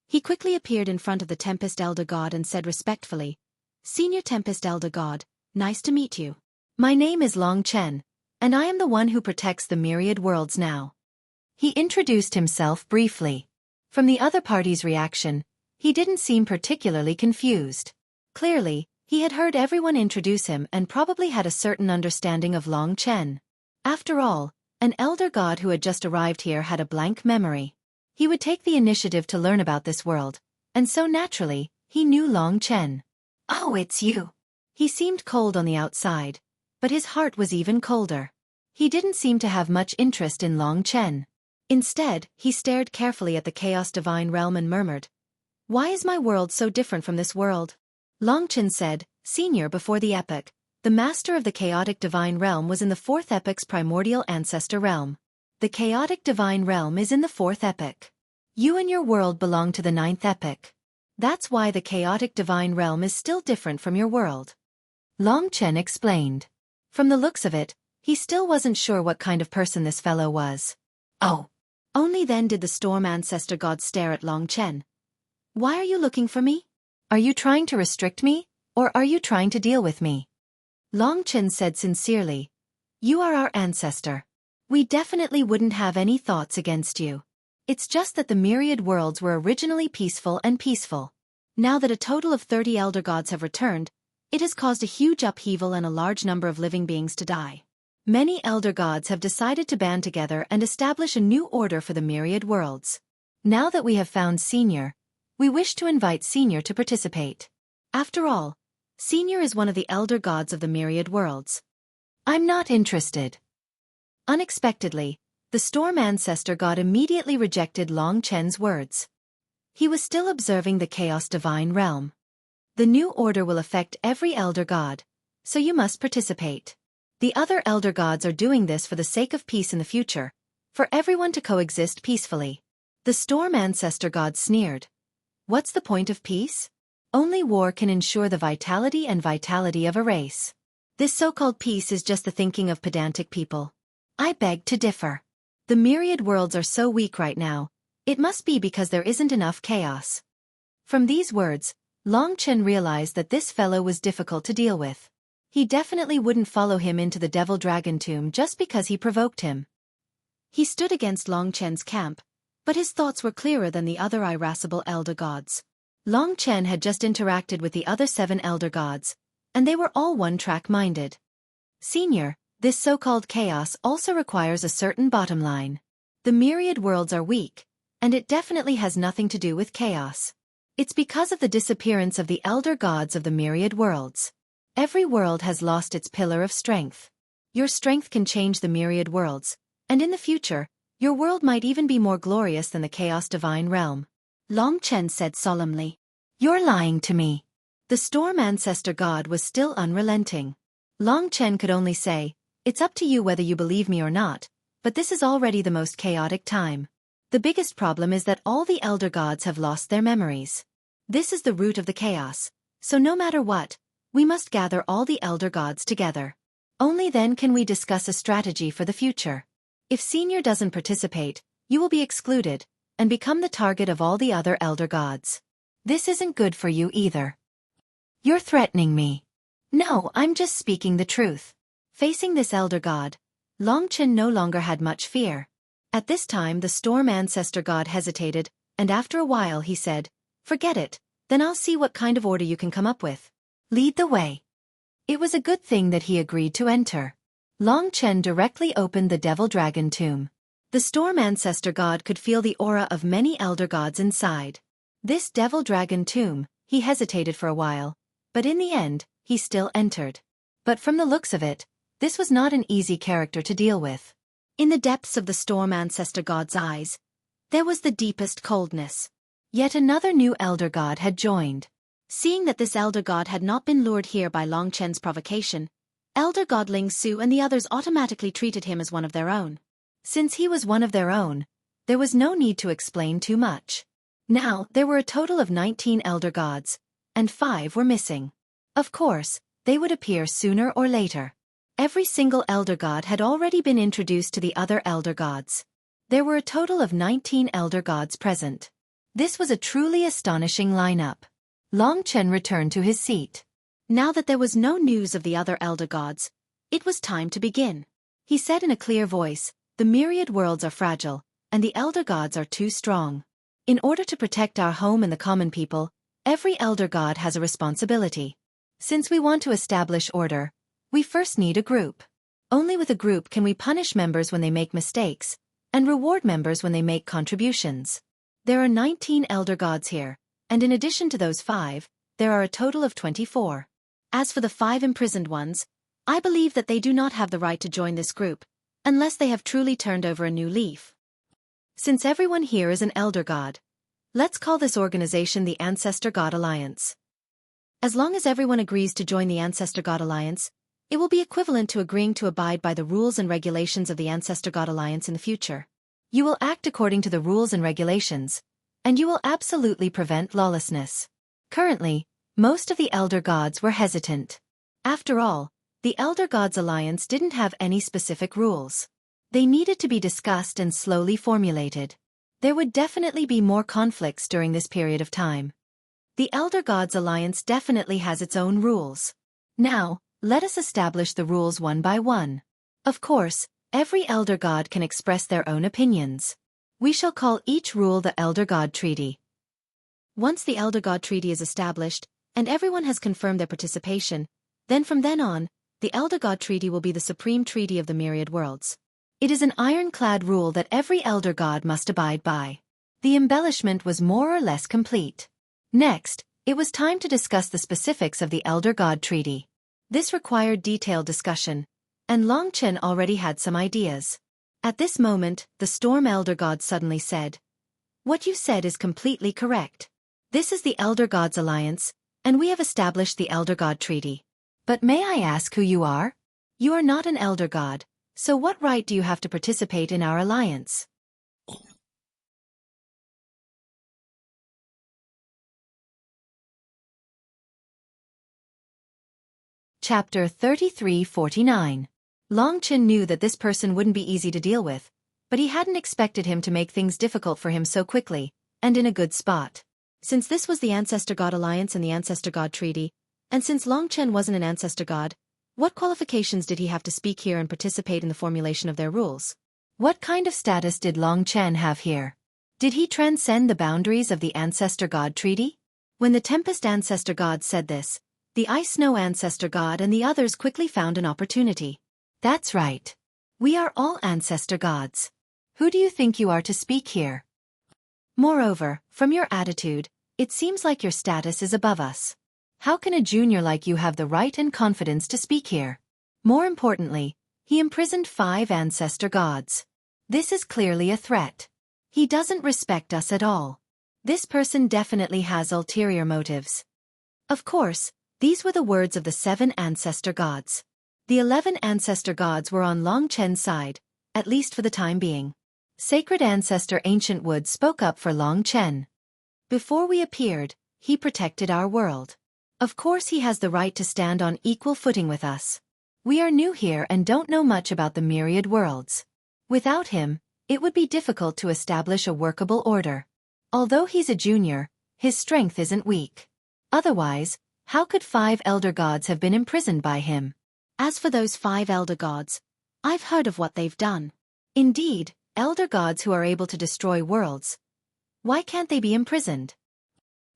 He quickly appeared in front of the Tempest Elder God and said respectfully, "Senior Tempest Elder God, nice to meet you. My name is Long Chen, and I am the one who protects the myriad worlds now." He introduced himself briefly. From the other party's reaction, he didn't seem particularly confused. Clearly, he had heard everyone introduce him and probably had a certain understanding of Long Chen. After all, an elder god who had just arrived here had a blank memory. He would take the initiative to learn about this world, and so naturally, he knew Long Chen. "Oh, it's you." He seemed cold on the outside, but his heart was even colder. He didn't seem to have much interest in Long Chen. Instead, he stared carefully at the Chaos Divine Realm and murmured, "Why is my world so different from this world?" Long Chen said, "Senior before the epoch, the master of the Chaotic Divine Realm was in the 4th epoch's primordial ancestor realm. The Chaotic Divine Realm is in the 4th epoch. You and your world belong to the 9th epoch. That's why the Chaotic Divine Realm is still different from your world." Long Chen explained. From the looks of it, he still wasn't sure what kind of person this fellow was. Oh. Only then did the Storm Ancestor God stare at Long Chen. "Why are you looking for me? Are you trying to restrict me, or are you trying to deal with me?" Long Chen said sincerely, "You are our ancestor. We definitely wouldn't have any thoughts against you. It's just that the myriad worlds were originally peaceful and peaceful. Now that a total of 30 elder gods have returned, it has caused a huge upheaval and a large number of living beings to die. Many elder gods have decided to band together and establish a new order for the myriad worlds. Now that we have found Senior, we wish to invite Senior to participate. After all, Senior is one of the elder gods of the myriad worlds." "I'm not interested." Unexpectedly, the Storm Ancestor God immediately rejected Long Chen's words. He was still observing the Chaos Divine Realm. "The new order will affect every elder god, so you must participate. The other elder gods are doing this for the sake of peace in the future, for everyone to coexist peacefully." The Storm Ancestor God sneered. "What's the point of peace? Only war can ensure the vitality of a race. This so-called peace is just the thinking of pedantic people. I beg to differ. The myriad worlds are so weak right now. It must be because there isn't enough chaos. From these words, Long Chen realized that this fellow was difficult to deal with. He definitely wouldn't follow him into the Devil Dragon tomb just because he provoked him. He stood against Long Chen's camp, but his thoughts were clearer than the other irascible elder gods. Long Chen had just interacted with the other 7 elder gods, and they were all one-track minded. Senior, this so-called chaos also requires a certain bottom line. The myriad worlds are weak, and it definitely has nothing to do with chaos. It's because of the disappearance of the elder gods of the myriad worlds. Every world has lost its pillar of strength. Your strength can change the myriad worlds, and in the future, your world might even be more glorious than the chaos divine realm. Long Chen said solemnly. You're lying to me. The storm ancestor god was still unrelenting. Long Chen could only say, it's up to you whether you believe me or not, but this is already the most chaotic time. The biggest problem is that all the elder gods have lost their memories. This is the root of the chaos, so no matter what, we must gather all the elder gods together. Only then can we discuss a strategy for the future. If Senior doesn't participate, you will be excluded, and become the target of all the other elder gods. This isn't good for you either. You're threatening me. No, I'm just speaking the truth. Facing this elder god, Long Chen no longer had much fear. At this time the storm ancestor god hesitated, and after a while he said, forget it, then I'll see what kind of order you can come up with. Lead the way. It was a good thing that he agreed to enter. Long Chen directly opened the Devil Dragon tomb. The storm ancestor god could feel the aura of many elder gods inside. This Devil Dragon tomb, he hesitated for a while, but in the end, he still entered. But from the looks of it, this was not an easy character to deal with. In the depths of the storm ancestor god's eyes, there was the deepest coldness. Yet another new elder god had joined. Seeing that this elder god had not been lured here by Long Chen's provocation, elder god Ling Su and the others automatically treated him as one of their own. Since he was one of their own, there was no need to explain too much. Now, there were a total of 19 elder gods, and 5 were missing. Of course, they would appear sooner or later. Every single elder god had already been introduced to the other elder gods. There were a total of 19 elder gods present. This was a truly astonishing lineup. Long Chen returned to his seat. Now that there was no news of the other elder gods, it was time to begin. He said in a clear voice, the myriad worlds are fragile, and the elder gods are too strong. In order to protect our home and the common people, every elder god has a responsibility. Since we want to establish order, we first need a group. Only with a group can we punish members when they make mistakes, and reward members when they make contributions. There are 19 elder gods here, and in addition to those 5, there are a total of 24. As for the 5 imprisoned ones, I believe that they do not have the right to join this group, unless they have truly turned over a new leaf. Since everyone here is an elder god, let's call this organization the Ancestor God Alliance. As long as everyone agrees to join the Ancestor God Alliance, it will be equivalent to agreeing to abide by the rules and regulations of the Ancestor God Alliance in the future. You will act according to the rules and regulations, and you will absolutely prevent lawlessness. Currently, most of the Elder Gods were hesitant. After all, the Elder Gods Alliance didn't have any specific rules. They needed to be discussed and slowly formulated. There would definitely be more conflicts during this period of time. The Elder Gods Alliance definitely has its own rules. Now, let us establish the rules one by one. Of course, every Elder God can express their own opinions. We shall call each rule the Elder God Treaty. Once the Elder God Treaty is established, and everyone has confirmed their participation, then from then on, the Elder God Treaty will be the supreme treaty of the myriad worlds. It is an ironclad rule that every Elder God must abide by. The embellishment was more or less complete. Next, it was time to discuss the specifics of the Elder God Treaty. This required detailed discussion, and Long Chen already had some ideas. At this moment, the Storm Elder God suddenly said, "What you said is completely correct. This is the Elder Gods Alliance, and we have established the Elder God Treaty. But may I ask who you are? You are not an Elder God, so what right do you have to participate in our alliance?" Chapter 3349. Long Chen knew that this person wouldn't be easy to deal with, but he hadn't expected him to make things difficult for him so quickly, and in a good spot. Since this was the Ancestor God Alliance and the Ancestor God Treaty, and since Long Chen wasn't an Ancestor God, what qualifications did he have to speak here and participate in the formulation of their rules? What kind of status did Long Chen have here? Did he transcend the boundaries of the Ancestor God Treaty? When the Tempest Ancestor God said this, the Ice Snow Ancestor God and the others quickly found an opportunity. That's right. We are all Ancestor Gods. Who do you think you are to speak here? Moreover, from your attitude, it seems like your status is above us. How can a junior like you have the right and confidence to speak here? More importantly, he imprisoned 5 Ancestor Gods. This is clearly a threat. He doesn't respect us at all. This person definitely has ulterior motives. Of course, these were the words of the 7 Ancestor Gods. The 11 Ancestor Gods were on Long Chen's side, at least for the time being. Sacred Ancestor Ancient Wood spoke up for Long Chen. Before we appeared, he protected our world. Of course he has the right to stand on equal footing with us. We are new here and don't know much about the myriad worlds. Without him, it would be difficult to establish a workable order. Although he's a junior, his strength isn't weak. Otherwise, how could 5 Elder Gods have been imprisoned by him? As for those 5 Elder Gods, I've heard of what they've done. Indeed, Elder Gods who are able to destroy worlds. Why can't they be imprisoned?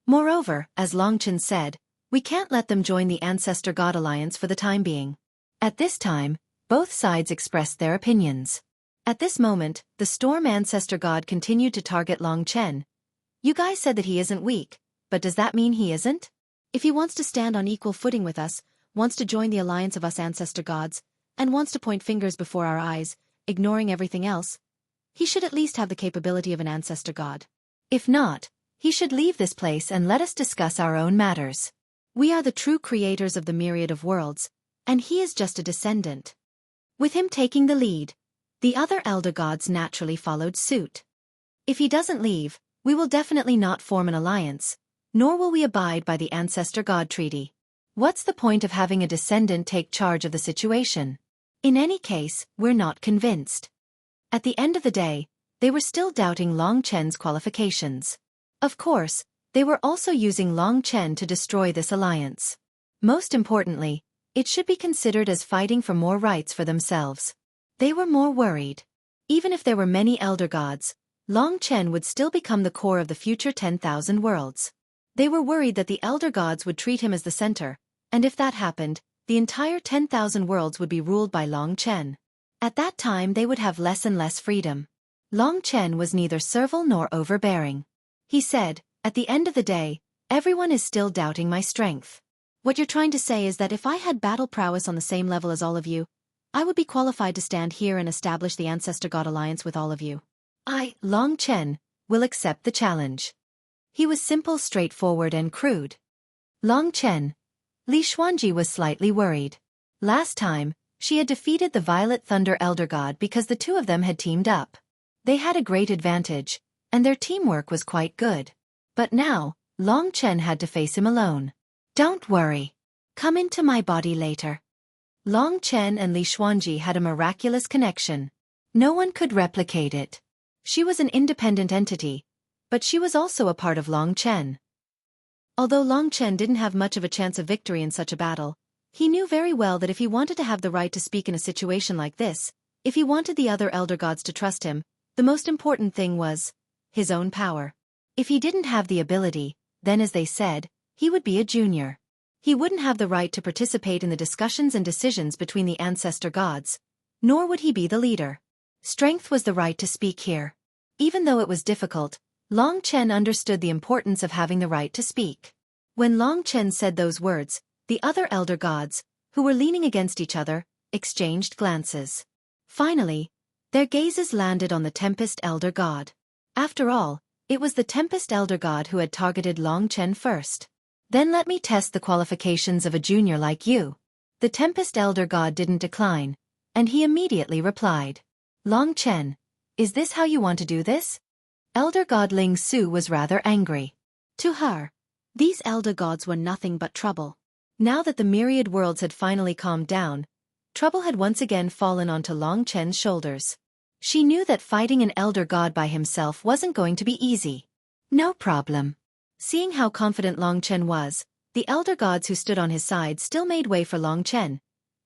Moreover, as Long Chen said, we can't let them join the Ancestor God Alliance for the time being. At this time, both sides expressed their opinions. At this moment, the Storm Ancestor God continued to target Long Chen. You guys said that he isn't weak, but does that mean he isn't? If he wants to stand on equal footing with us, wants to join the alliance of us Ancestor Gods, and wants to point fingers before our eyes, ignoring everything else, he should at least have the capability of an Ancestor God. If not, he should leave this place and let us discuss our own matters. We are the true creators of the myriad of worlds, and he is just a descendant. With him taking the lead, the other Elder Gods naturally followed suit. If he doesn't leave, we will definitely not form an alliance, nor will we abide by the Ancestor God Treaty. What's the point of having a descendant take charge of the situation? In any case, we're not convinced. At the end of the day, they were still doubting Long Chen's qualifications. Of course, they were also using Long Chen to destroy this alliance. Most importantly, it should be considered as fighting for more rights for themselves. They were more worried. Even if there were many Elder Gods, Long Chen would still become the core of the future 10,000 worlds. They were worried that the Elder Gods would treat him as the center, and if that happened, the entire 10,000 worlds would be ruled by Long Chen. At that time they would have less and less freedom. Long Chen was neither servile nor overbearing. He said, at the end of the day, everyone is still doubting my strength. What you're trying to say is that if I had battle prowess on the same level as all of you, I would be qualified to stand here and establish the Ancestor God Alliance with all of you. I, Long Chen, will accept the challenge. He was simple, straightforward and crude. Long Chen. Li Xuanji was slightly worried. Last time, she had defeated the Violet Thunder Elder God because the two of them had teamed up. They had a great advantage, and their teamwork was quite good. But now, Long Chen had to face him alone. Don't worry. Come into my body later. Long Chen and Li Xuanji had a miraculous connection. No one could replicate it. She was an independent entity, but she was also a part of Long Chen. Although Long Chen didn't have much of a chance of victory in such a battle, he knew very well that if he wanted to have the right to speak in a situation like this, if he wanted the other Elder Gods to trust him, the most important thing was his own power. If he didn't have the ability, then as they said, he would be a junior. He wouldn't have the right to participate in the discussions and decisions between the Ancestor Gods, nor would he be the leader. Strength was the right to speak here. Even though it was difficult, Long Chen understood the importance of having the right to speak. When Long Chen said those words, the other Elder Gods, who were leaning against each other, exchanged glances. Finally, their gazes landed on the Tempest Elder God. After all, it was the Tempest Elder God who had targeted Long Chen first. Then let me test the qualifications of a junior like you. The Tempest Elder God didn't decline, and he immediately replied. Long Chen, is this how you want to do this? Elder God Ling Su was rather angry. To her, these Elder Gods were nothing but trouble. Now that the myriad worlds had finally calmed down, trouble had once again fallen onto Long Chen's shoulders. She knew that fighting an elder god by himself wasn't going to be easy. No problem. Seeing how confident Long Chen was, the elder gods who stood on his side still made way for Long Chen,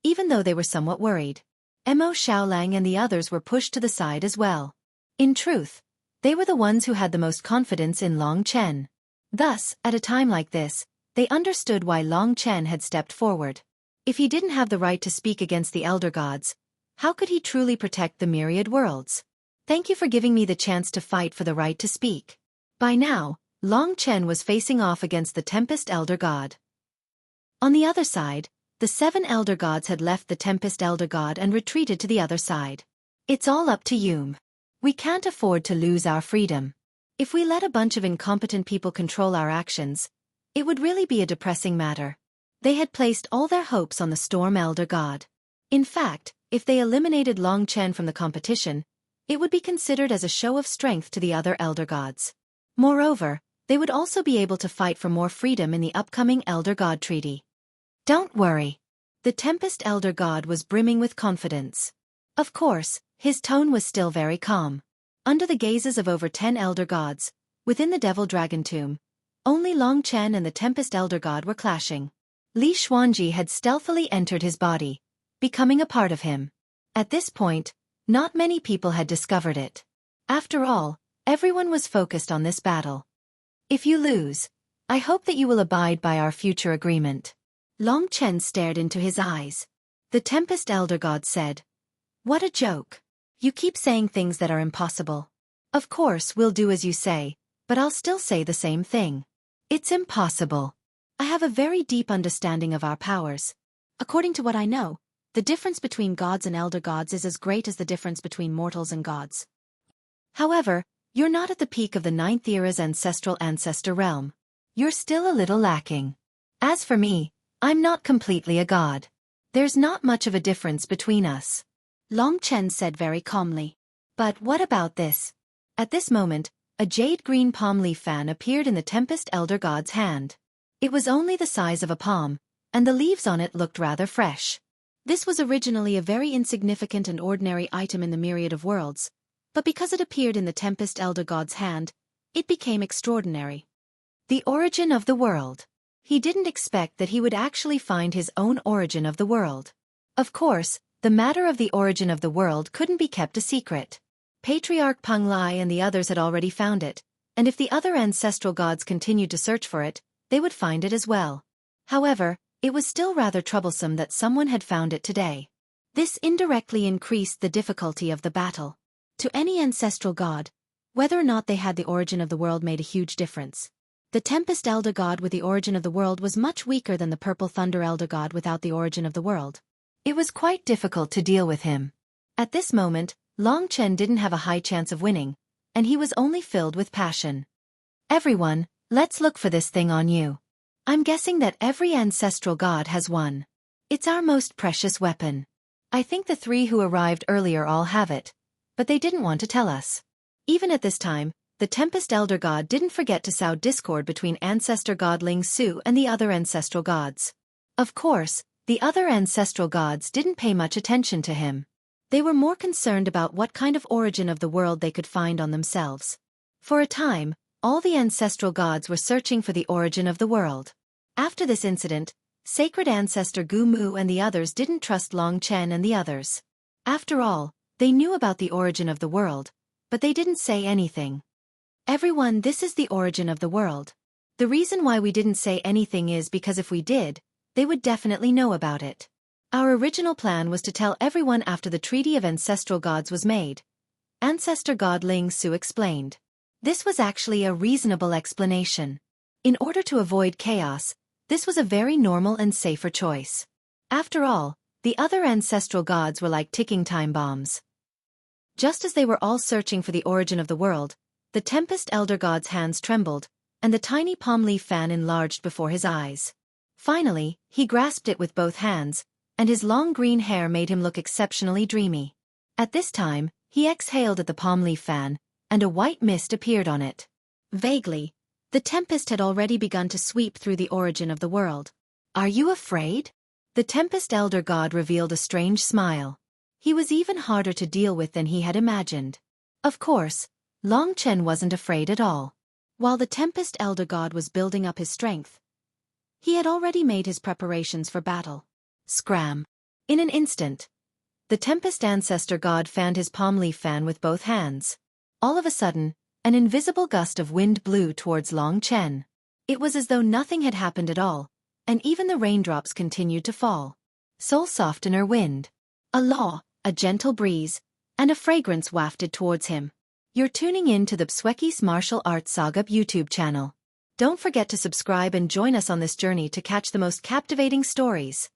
even though they were somewhat worried. Mo Xiaolang and the others were pushed to the side as well. In truth, they were the ones who had the most confidence in Long Chen. Thus, at a time like this, they understood why Long Chen had stepped forward. If he didn't have the right to speak against the elder gods, how could he truly protect the myriad worlds? Thank you for giving me the chance to fight for the right to speak. By now, Long Chen was facing off against the Tempest Elder God. On the other side, the 7 elder gods had left the Tempest Elder God and retreated to the other side. It's all up to you. We can't afford to lose our freedom. If we let a bunch of incompetent people control our actions, it would really be a depressing matter. They had placed all their hopes on the Storm Elder God. In fact, if they eliminated Long Chen from the competition, it would be considered as a show of strength to the other elder gods. Moreover, they would also be able to fight for more freedom in the upcoming Elder God Treaty. Don't worry. The Tempest Elder God was brimming with confidence. Of course, his tone was still very calm. Under the gazes of over 10 elder gods, within the Devil Dragon Tomb, only Long Chen and the Tempest Elder God were clashing. Li Xuanji had stealthily entered his body, becoming a part of him. At this point, not many people had discovered it. After all, everyone was focused on this battle. If you lose, I hope that you will abide by our future agreement. Long Chen stared into his eyes. The Tempest Elder God said, "What a joke. You keep saying things that are impossible. Of course we'll do as you say, but I'll still say the same thing. It's impossible. I have a very deep understanding of our powers. According to what I know, the difference between gods and elder gods is as great as the difference between mortals and gods. However, you're not at the peak of the 9th era's ancestral ancestor realm. You're still a little lacking. As for me, I'm not completely a god. There's not much of a difference between us." Long Chen said very calmly. "But what about this?" At this moment, a jade green palm leaf fan appeared in the Tempest Elder God's hand. It was only the size of a palm, and the leaves on it looked rather fresh. This was originally a very insignificant and ordinary item in the myriad of worlds, but because it appeared in the Tempest Elder God's hand, it became extraordinary. The origin of the world. He didn't expect that he would actually find his own origin of the world. Of course, the matter of the origin of the world couldn't be kept a secret. Patriarch Peng Lai and the others had already found it, and if the other ancestral gods continued to search for it, they would find it as well. However, it was still rather troublesome that someone had found it today. This indirectly increased the difficulty of the battle. To any ancestral god, whether or not they had the origin of the world made a huge difference. The Tempest Elder God with the origin of the world was much weaker than the Purple Thunder Elder God without the origin of the world. It was quite difficult to deal with him. At this moment, Long Chen didn't have a high chance of winning, and he was only filled with passion. "Everyone, let's look for this thing on you. I'm guessing that every ancestral god has one. It's our most precious weapon. I think the 3 who arrived earlier all have it, but they didn't want to tell us." Even at this time, the Tempest Elder God didn't forget to sow discord between ancestor god Ling Su and the other ancestral gods. Of course, the other ancestral gods didn't pay much attention to him. They were more concerned about what kind of origin of the world they could find on themselves. For a time, all the ancestral gods were searching for the origin of the world. After this incident, Sacred Ancestor Gu Mu and the others didn't trust Long Chen and the others. After all, they knew about the origin of the world, but they didn't say anything. "Everyone, this is the origin of the world. The reason why we didn't say anything is because if we did, they would definitely know about it. Our original plan was to tell everyone after the Treaty of Ancestral Gods was made," Ancestor God Ling Su explained. This was actually a reasonable explanation. In order to avoid chaos, this was a very normal and safer choice. After all, the other ancestral gods were like ticking time bombs. Just as they were all searching for the origin of the world, the Tempest Elder God's hands trembled, and the tiny palm leaf fan enlarged before his eyes. Finally, he grasped it with both hands, and his long green hair made him look exceptionally dreamy. At this time, he exhaled at the palm leaf fan, and a white mist appeared on it. Vaguely, the tempest had already begun to sweep through the origin of the world. Are you afraid? The Tempest Elder God revealed a strange smile. He was even harder to deal with than he had imagined. Of course, Long Chen wasn't afraid at all. While the Tempest Elder God was building up his strength, he had already made his preparations for battle. Scram! In an instant, the Tempest Ancestor God fanned his palm leaf fan with both hands. All of a sudden, an invisible gust of wind blew towards Long Chen. It was as though nothing had happened at all, and even the raindrops continued to fall. Soul Softener Wind. A gentle breeze, and a fragrance wafted towards him. You're tuning in to the Xueqi's Martial Arts Saga YouTube channel. Don't forget to subscribe and join us on this journey to catch the most captivating stories.